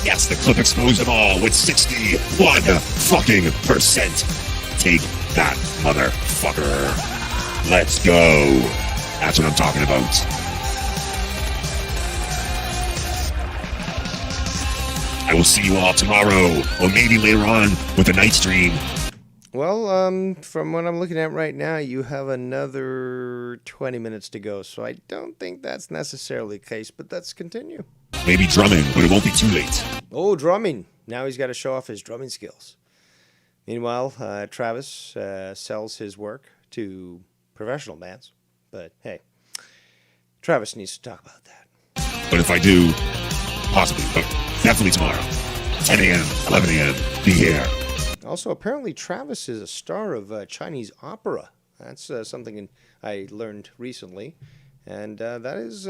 Yes, the clip exposed them all with 61 fucking percent. Take that, motherfucker. Let's go. That's what I'm talking about. I will see you all tomorrow, or maybe later on with a night stream. Well, from what I'm looking at right now, you have another 20 minutes to go, so I don't think that's necessarily the case, but let's continue. Maybe drumming, but it won't be too late. Oh, drumming. Now he's got to show off his drumming skills. Meanwhile, Travis sells his work to professional bands, but hey, Travis needs to talk about that. But if I do, possibly, but definitely tomorrow, 10 a.m., 11 a.m., be here. Also, apparently Travis is a star of Chinese opera. That's something I learned recently, and that is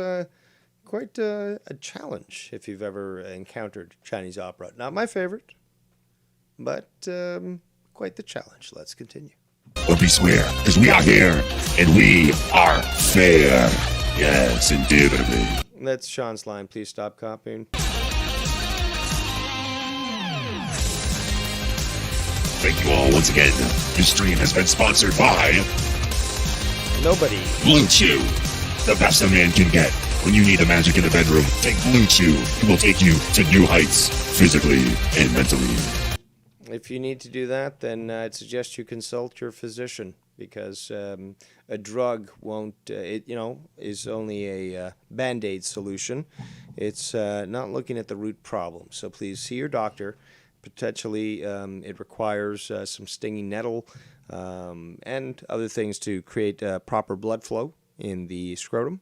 quite a challenge if you've ever encountered Chinese opera. Not my favorite, but quite the challenge. Let's continue. But we swear, because we are here, and we are fair. Yes, indubitably. That's Sean's line. Please stop copying. Thank you all once again. This stream has been sponsored by Nobody. Blue Chew, the best a man can get. When you need the magic in the bedroom, take Blue Chew. It will take you to new heights, physically and mentally. If you need to do that, then I'd suggest you consult your physician, because a drug won't, is only a Band-Aid solution. It's not looking at the root problem. So please see your doctor. Potentially, it requires some stinging nettle and other things to create proper blood flow in the scrotum.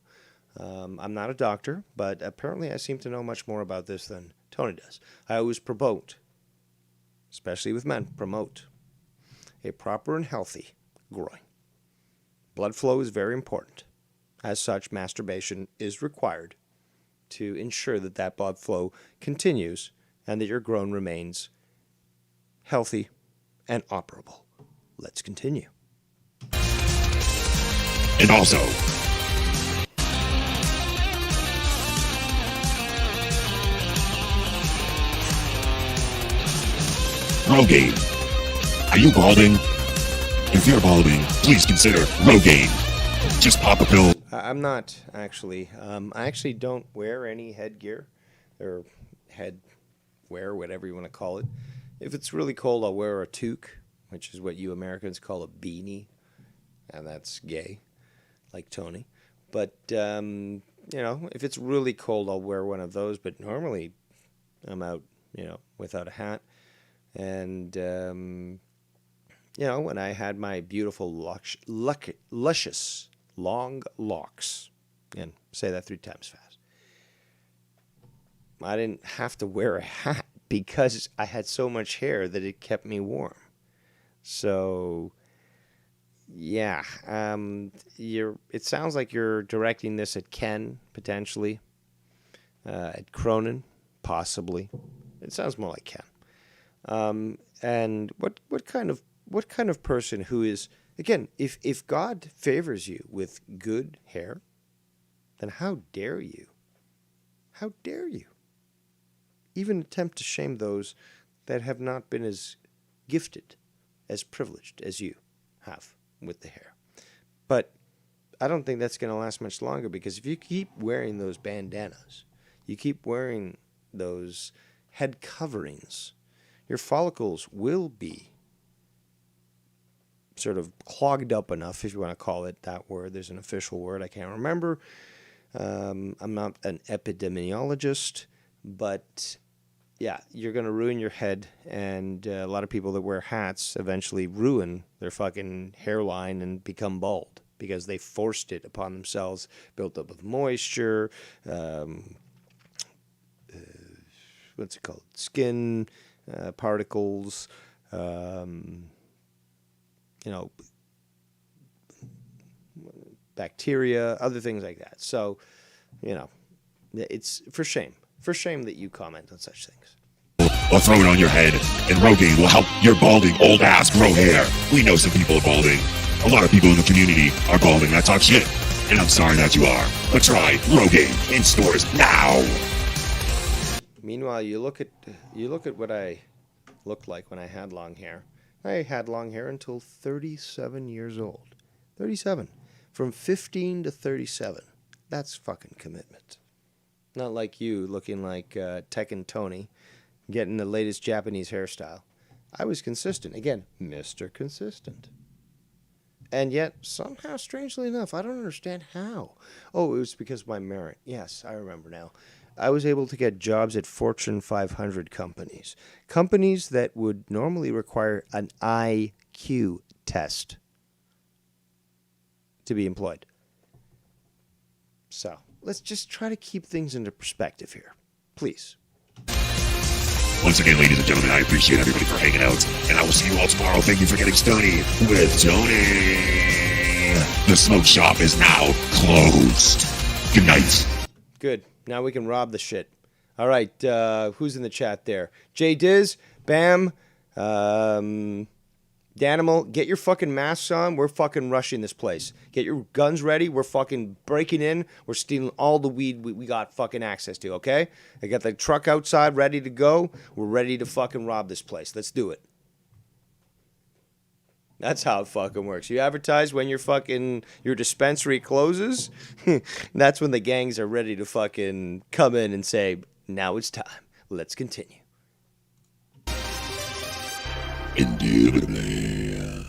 I'm not a doctor, but apparently I seem to know much more about this than Tony does. I always promote, especially with men, promote a proper and healthy groin. Blood flow is very important. As such, masturbation is required to ensure that that blood flow continues and that your groin remains healthy and operable. Let's continue. And also, Rogaine. Are you balding? If you're balding, please consider Rogaine. Just pop a pill. I'm not, actually. I actually don't wear any headgear or headwear, whatever you want to call it. If it's really cold, I'll wear a toque, which is what you Americans call a beanie, and that's gay, like Tony. But if it's really cold, I'll wear one of those. But normally, I'm out, without a hat. And, when I had my beautiful, luscious, long locks, and say that 3 times fast, I didn't have to wear a hat because I had so much hair that it kept me warm. So, yeah, it sounds like you're directing this at Ken, potentially, at Cronin, possibly. It sounds more like Ken. And what kind of person who is, again, if God favors you with good hair, then how dare you? How dare you even attempt to shame those that have not been as gifted, as privileged as you have with the hair? But I don't think that's going to last much longer, because if you keep wearing those bandanas, you keep wearing those head coverings, your follicles will be sort of clogged up enough, if you want to call it that word. There's an official word I can't remember. I'm not an epidemiologist, but yeah, you're going to ruin your head, and a lot of people that wear hats eventually ruin their fucking hairline and become bald because they forced it upon themselves, built up with moisture, what's it called? Skin particles, bacteria, other things like that. So, it's for shame that you comment on such things. Or throw it on your head, and Rogaine will help your balding old ass grow hair. We know some people are balding. A lot of people in the community are balding that talk shit. And I'm sorry that you are. But try Rogaine in stores now. Meanwhile, you look at what I looked like when I had long hair. I had long hair until 37 years old. 37. From 15 to 37. That's fucking commitment. Not like you looking like Tekken Tony, getting the latest Japanese hairstyle. I was consistent. Again, Mr. Consistent. And yet, somehow, strangely enough, I don't understand how. Oh, it was because of my merit. Yes, I remember now. I was able to get jobs at Fortune 500 companies. Companies that would normally require an IQ test to be employed. So, let's just try to keep things into perspective here. Please. Once again, ladies and gentlemen, I appreciate everybody for hanging out, and I will see you all tomorrow. Thank you for getting stony with Tony. The smoke shop is now closed. Good night. Good. Now we can rob the shit. All right, who's in the chat there? J Diz, Bam, Danimal, get your fucking masks on. We're fucking rushing this place. Get your guns ready. We're fucking breaking in. We're stealing all the weed we got fucking access to, okay? I got the truck outside ready to go. We're ready to fucking rob this place. Let's do it. That's how it fucking works. You advertise when your dispensary closes. That's when the gangs are ready to fucking come in and say, now it's time. Let's continue. Indubitably.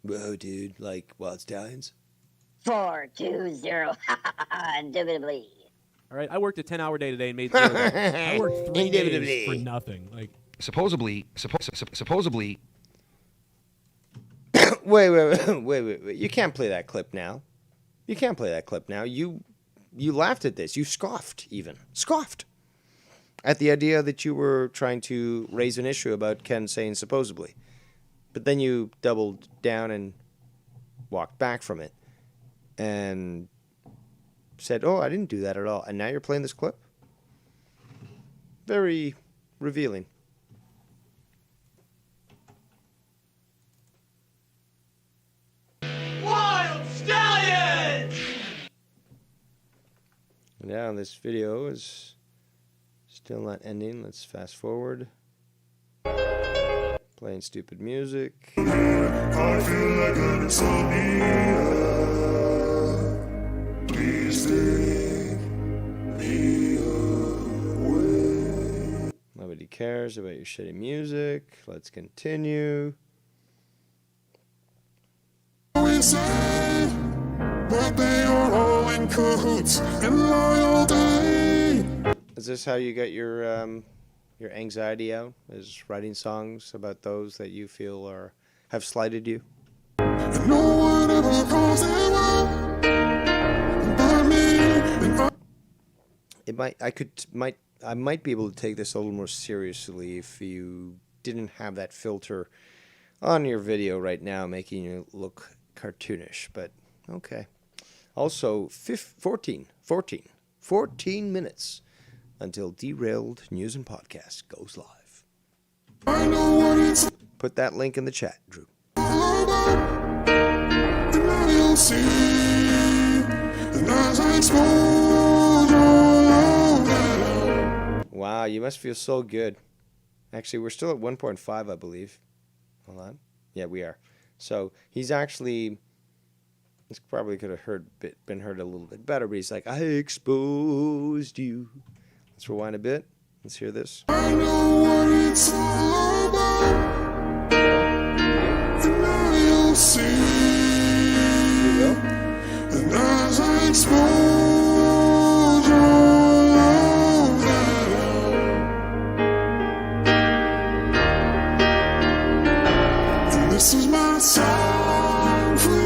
Whoa, dude. Like Wild Stallions? 420. Indubitably. All right, I worked a 10-hour day today and made zero. I worked 3 days for nothing. Like supposedly. Wait. You can't play that clip now. You laughed at this. You scoffed, even. Scoffed at the idea that you were trying to raise an issue about Ken saying supposedly. But then you doubled down and walked back from it and said, oh, I didn't do that at all. And now you're playing this clip? Very revealing. Wild Stallions! Now this video is still not ending. Let's fast forward. Playing stupid music. I feel like an insomnia. Please take me away. Nobody cares about your shitty music. Let's continue. Inside, but they are all in in cahoots and loyalty. Is this how you get your anxiety out? Is writing songs about those that you feel have slighted you? And no one ever calls them up by me. I might be able to take this a little more seriously if you didn't have that filter on your video right now, making you look cartoonish. But okay. Also, 14 minutes until Derailed News and Podcast goes live. I know what it's Put that link in the chat, Drew. all about. And now you'll see. And as I expose all of them. Wow, you must feel so good. Actually, we're still at 1.5, I believe. Hold on. Yeah, we are. So he's actually... This probably could have been heard a little bit better, but he's like, I exposed you. Let's rewind a bit. Let's hear this. I know what it's all about. And now you'll see. You will? And as I expose all of them. And this is my song for you.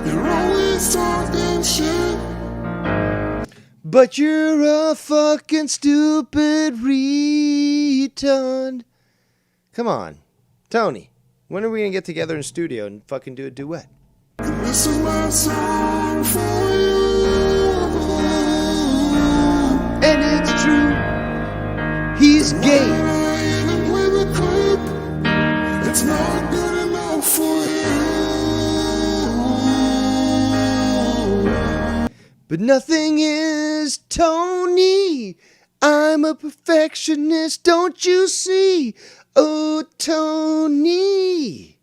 You're always talking shit. But you're a fucking stupid retard. Come on. Tony, when are we going to get together in studio and fucking do a duet? And this is my song for you. And it's true. He's gay. Even with a clip, it's not good enough for you. But nothing is, Tony. I'm a perfectionist, don't you see? Oh, Tony.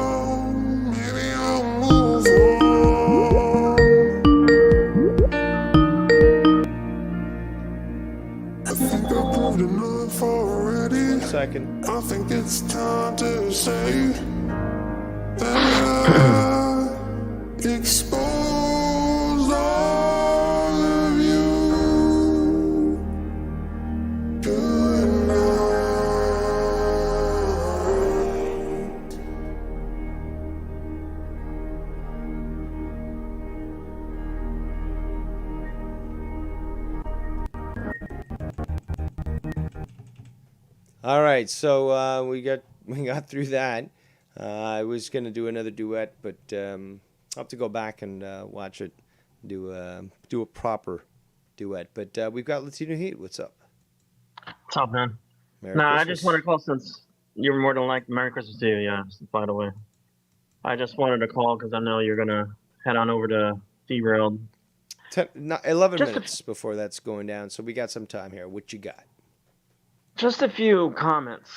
Maybe I'll move on. I think I proved enough already. Second. I think it's time to say that I exposed all of you. Good night. All right, so we got through that. I was gonna do another duet, but I'll have to go back and watch it, do a proper duet. But we've got Latino Heat. What's up? What's up, man? Merry I Christmas. just wanted to call since you're more than like Merry Christmas to you. Yeah, by the way, I just wanted to call because I know you're gonna head on over to Derailed. 11 Just a- minutes before that's going down, so we got some time here. What you got? Just a few comments.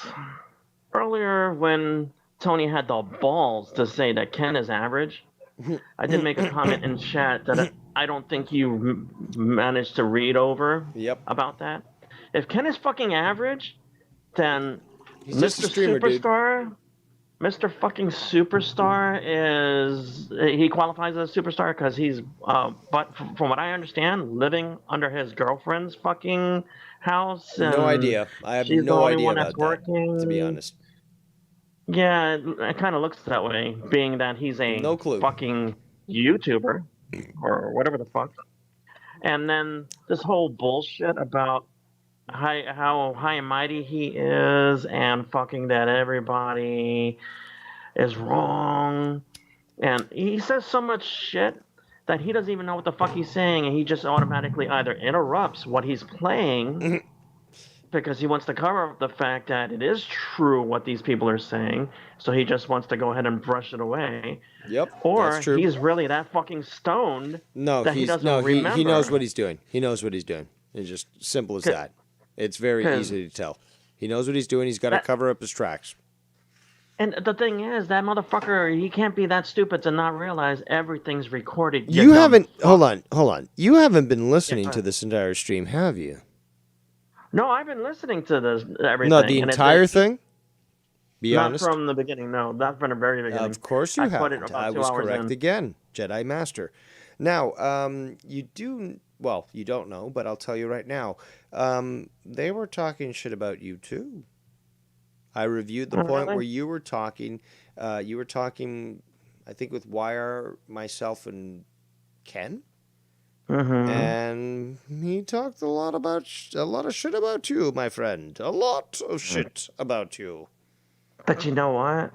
Earlier, when Tony had the balls to say that Ken is average, I did make a comment in chat that I don't think you managed to read over about that. If Ken is fucking average, then He's just a Mr. streamer, dude. Superstar, Mr. fucking Superstar he qualifies as a superstar because he's, but from what I understand, living under his girlfriend's fucking house. No and idea. I have she's no the only idea one about that's that, working. to be honest. Yeah, it kind of looks that way, being that he's a No clue. fucking YouTuber or whatever the fuck. And then this whole bullshit about how high and mighty he is and fucking that everybody is wrong. And he says so much shit that he doesn't even know what the fuck he's saying, and he just automatically either interrupts what he's playing because he wants to cover up the fact that it is true what these people are saying, so he just wants to go ahead and brush it away. Yep, Or that's true. he's really that fucking stoned that he doesn't remember. he knows what he's doing. He knows what he's doing. It's just simple as that. It's very 'cause easy to tell. He knows what he's doing. He's got to that- cover up his tracks. And the thing is, that motherfucker, he can't be that stupid to not realize everything's recorded. You dumb haven't. fuck. Hold on. You haven't been listening Yeah. to this entire stream, have you? No, I've been listening to this everything. Not the and entire thing. Be not honest. from the beginning. No, not from the very beginning. Of course you I put haven't. it about I 2 was hours correct in. again, Jedi Master. Now, you do. Well, you don't know, but I'll tell you right now. They were talking shit about you too. I reviewed the point really? where you were talking. You were talking, I think, with Wire, myself, and Ken. Mm-hmm. And he talked a lot of shit about you, my friend. A lot of shit about you. But you know what?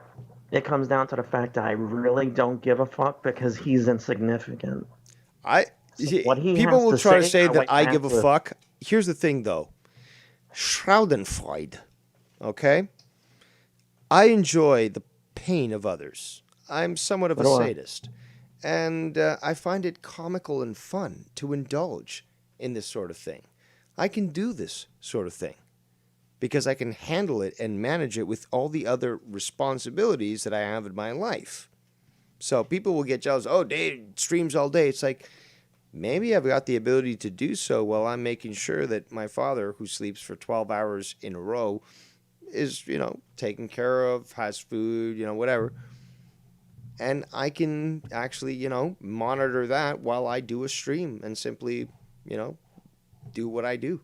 It comes down to the fact that I really don't give a fuck because he's insignificant. What he People has will to try to say I that wait I back give a with. fuck. Here's the thing, though. Schadenfreude. Okay? I enjoy the pain of others. I'm somewhat of a So do I. sadist. And I find it comical and fun to indulge in this sort of thing. I can do this sort of thing because I can handle it and manage it with all the other responsibilities that I have in my life. So people will get jealous. Oh, Dave streams all day. It's like, maybe I've got the ability to do so while I'm making sure that my father, who sleeps for 12 hours in a row, is, taken care of, has food, whatever. And I can actually, monitor that while I do a stream and simply, do what I do.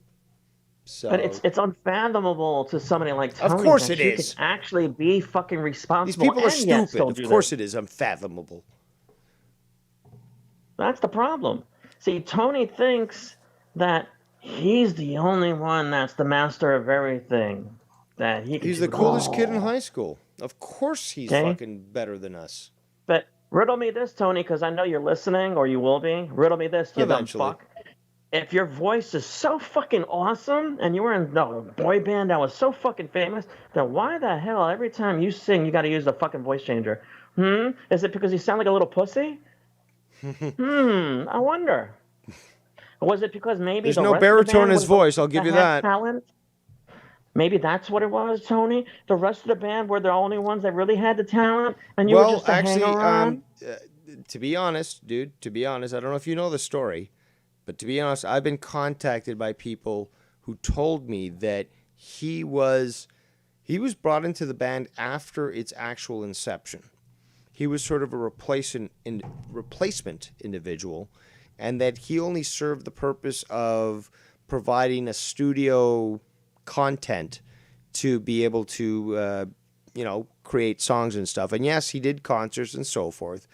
So But it's unfathomable to somebody like Tony Of course that it you is. can actually be fucking responsible. These people are and yet stupid. still Of do course this. it is unfathomable. That's the problem. See, Tony thinks that he's the only one that's the master of everything. That he can He's do the it coolest kid in all. high school. Of course he's Okay. fucking better than us. But riddle me this, Tony, because I know you're listening, or you will be. Riddle me this, you Eventually. dumb fuck. If your voice is so fucking awesome, and you were in a boy band that was so fucking famous, then why the hell every time you sing you got to use the fucking voice changer? Is it because you sound like a little pussy? I wonder. Was it because maybe There's the no rest of the baritone in band his was the voice, I'll ones give you had that. talent? Maybe that's what it was, Tony. The rest of the band were the only ones that really had the talent, and you were just a hanger-on. To be honest, I don't know if you know the story, but to be honest, I've been contacted by people who told me that he was brought into the band after its actual inception. He was sort of a replacement individual, and that he only served the purpose of providing a studio content to be able to, create songs and stuff. And yes, he did concerts and so forth.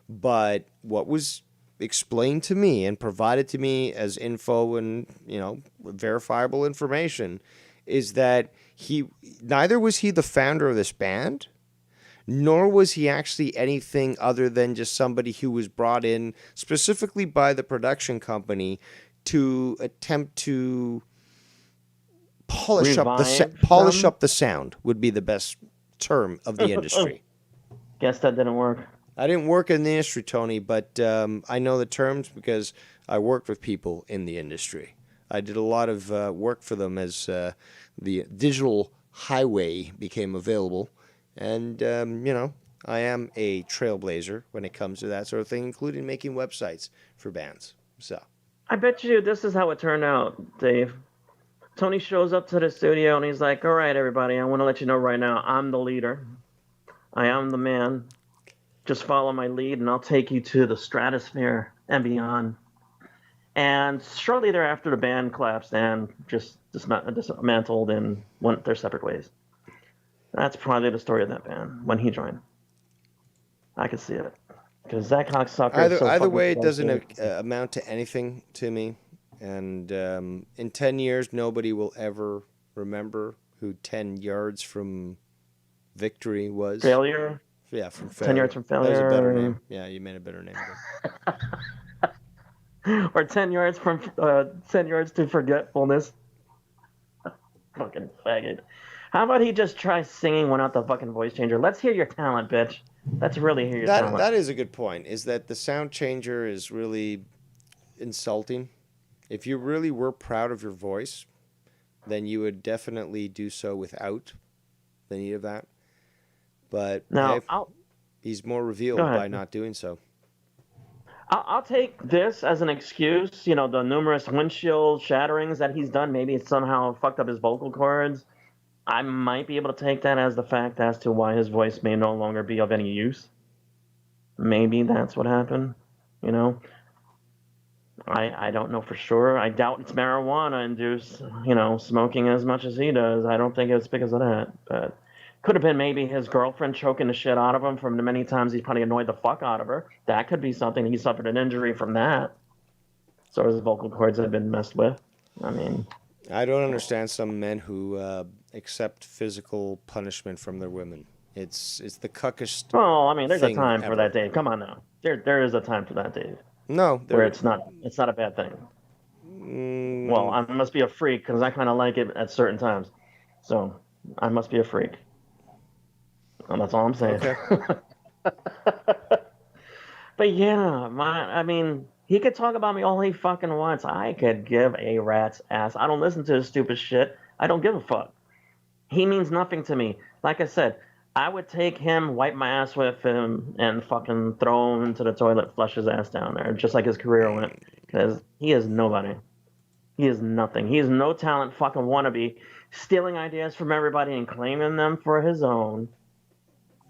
But what was explained to me and provided to me as info and, verifiable information is that neither was he the founder of this band, nor was he actually anything other than just somebody who was brought in specifically by the production company to attempt to polish up the sound would be the best term of the industry. Guess that didn't work. I didn't work in the industry, Tony, but I know the terms because I worked with people in the industry. I did a lot of work for them as the digital highway became available. And, I am a trailblazer when it comes to that sort of thing, including making websites for bands. So I bet you this is how it turned out, Dave. Tony shows up to the studio and he's like, all right, everybody, I want to let you know right now, I'm the leader. I am the man. Just follow my lead and I'll take you to the stratosphere and beyond. And shortly thereafter, the band collapsed and just dismantled and went their separate ways. That's probably the story of that band when he joined. I could see it. Because that cocksucker is so either fucking way, it close doesn't to- amount to anything to me. And in 10 years, nobody will ever remember who 10 yards from victory was. Failure? Yeah, from 10 failure. yards from That was a better failure. name. Yeah, you made a better name. Or 10 yards from 10 yards to forgetfulness. Fucking faggot. How about he just try singing without the fucking voice changer? Let's hear your talent, bitch. Let's really hear your talent. That is a good point, is that the sound changer is really insulting. If you really were proud of your voice, then you would definitely do so without the need of that. But Now, hey, he's more revealed Go ahead. by not doing so. I'll take this as an excuse. The numerous windshield shatterings that he's done. Maybe it somehow fucked up his vocal cords. I might be able to take that as the fact as to why his voice may no longer be of any use. Maybe that's what happened. I don't know for sure. I doubt it's marijuana induced, smoking as much as he does. I don't think it's because of that. But could have been maybe his girlfriend choking the shit out of him from the many times he's probably annoyed the fuck out of her. That could be something. He suffered an injury from that. So his vocal cords have been messed with. I mean, I don't understand some men who accept physical punishment from their women. It's the cuckest. well, I mean, there's a thing time for ever. that, Dave. Come on now. There is a time for that, Dave. No, Where it's not a bad thing. Well, I must be a freak because I kind of like it at certain times. So I must be a freak. And that's all I'm saying. Okay. But yeah, I mean, he could talk about me all he fucking wants. I could give a rat's ass. I don't listen to his stupid shit. I don't give a fuck. He means nothing to me. Like I said, I would take him, wipe my ass with him, and fucking throw him into the toilet, flush his ass down there, just like his career went. Because he is nobody. He is nothing. He is no talent, fucking wannabe, stealing ideas from everybody and claiming them for his own.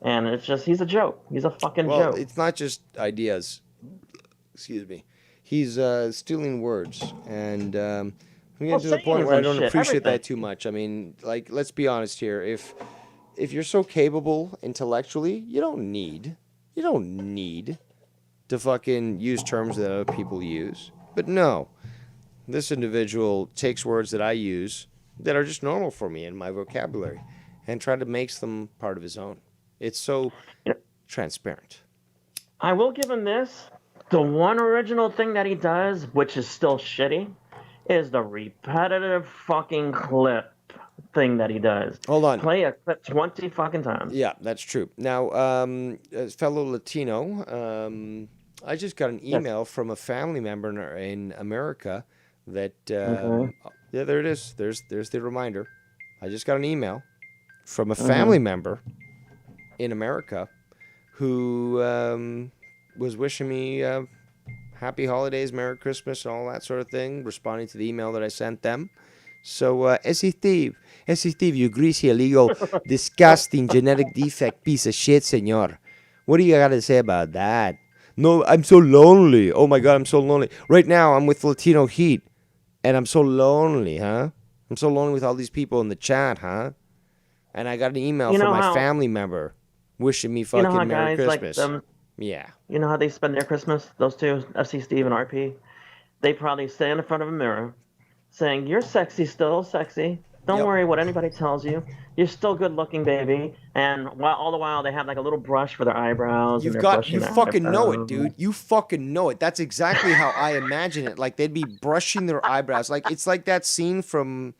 And it's just, he's a joke. He's a fucking Well, joke. it's not just ideas. Excuse me. He's stealing words, and I'm getting to the point where I don't appreciate that too much. I mean, like, let's be honest here. If you're so capable intellectually, you don't need to fucking use terms that other people use. But no, this individual takes words that I use that are just normal for me in my vocabulary and try to make them part of his own. It's so transparent. I will give him this. The one original thing that he does, which is still shitty, is the repetitive fucking clip thing that he does. Hold on. Play a clip 20 fucking times. Yeah, that's true. Now, as fellow Latino, I just got an email from a family member in America that, yeah, there it is. There's the reminder. I just got an email from a family member in America who was wishing me happy holidays, Merry Christmas, and all that sort of thing, responding to the email that I sent them. So, Ese Steve, you greasy, illegal, disgusting, genetic defect piece of shit, senor. What do you got to say about that? No, I'm so lonely. Oh, my God, I'm so lonely. Right now, I'm with Latino Heat, and I'm so lonely, huh? I'm so lonely with all these people in the chat, huh? And I got an email from my family member wishing me fucking Merry Christmas. Yeah. You know how they spend their Christmas? Those two, FC Steve and RP? They probably stand in front of a mirror saying, "You're sexy, still sexy. Don't worry what anybody tells you. You're still good looking, baby." And all the while, they have like a little brush for their eyebrows. You fucking know it, dude. You fucking know it. That's exactly how I imagine it. Like, they'd be brushing their eyebrows. Like, it's like that scene from,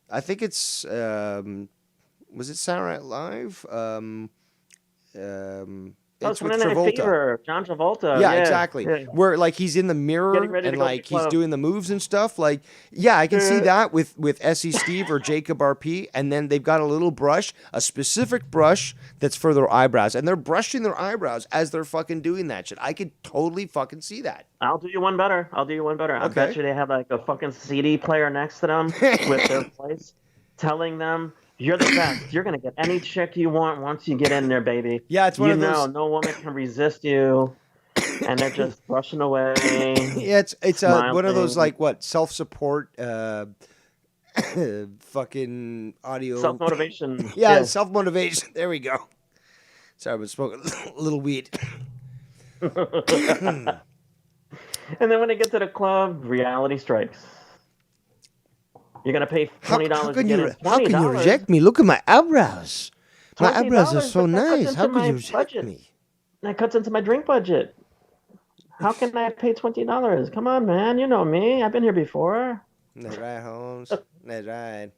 I think it's, was it Saturday Night Live? It's with Travolta. Fever, John Travolta. Yeah, exactly. Yeah. Where like he's in the mirror and like he's doing the moves and stuff. Like, yeah, I can see that with SE Steve or Jacob RP, and then they've got a little brush, a specific brush that's for their eyebrows, and they're brushing their eyebrows as they're fucking doing that shit. I could totally fucking see that. I'll do you one better. I bet you they have like a fucking CD player next to them with their place telling them, "You're the best. You're gonna get any chick you want once you get in there, baby." Yeah, it's one of those. No woman can resist you, and they're just brushing away. Yeah, it's one of those like self-support, fucking audio self-motivation. Yeah, self-motivation. There we go. Sorry, I was smoking a little weed. And then when they get to the club, reality strikes. You're gonna pay $20 to get in. How can you reject me? Look at my eyebrows. My eyebrows are so nice. How could you reject me? That cuts into my drink budget. How can I pay $20? Come on, man. You know me. I've been here before. That's right, Holmes. That's right.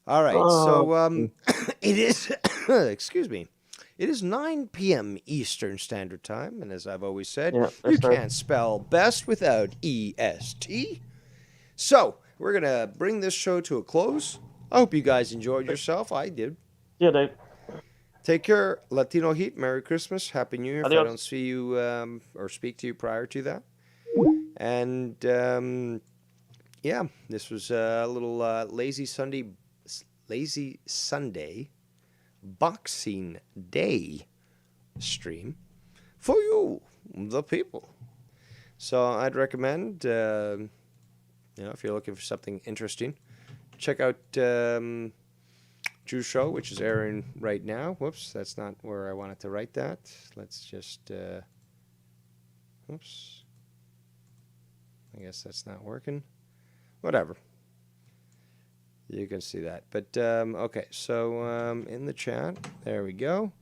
All right. So it is. Excuse me. It is 9 p.m. Eastern Standard Time, and as I've always said, you can't spell best without EST. So, we're going to bring this show to a close. I hope you guys enjoyed yourself. I did. Yeah, Dave. Take care, Latino Heat. Merry Christmas. Happy New Year. If I Adios. don't see you or speak to you prior to that. And yeah, this was a little lazy Sunday Boxing Day stream for you, the people. So I'd recommend, if you're looking for something interesting, check out Drew's show, which is airing right now. Whoops, that's not where I wanted to write that. Let's just, whoops. I guess that's not working. Whatever. You can see that. But, okay, so in the chat, there we go.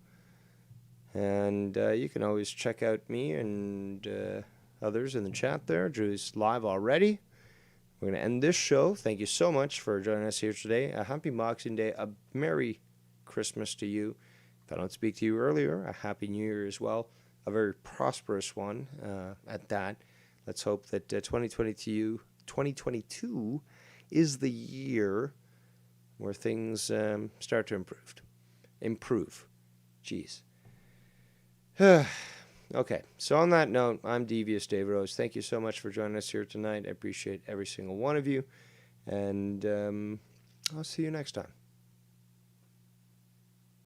And you can always check out me and others in the chat there. Drew's live already. We're going to end this show. Thank you so much for joining us here today. A happy Boxing Day. A Merry Christmas to you. If I don't speak to you earlier, a Happy New Year as well. A very prosperous one at that. Let's hope that 2022 is the year where things start to improve. Jeez. Okay, so on that note, I'm Devious Dave Rose. Thank you so much for joining us here tonight. I appreciate every single one of you. And I'll see you next time.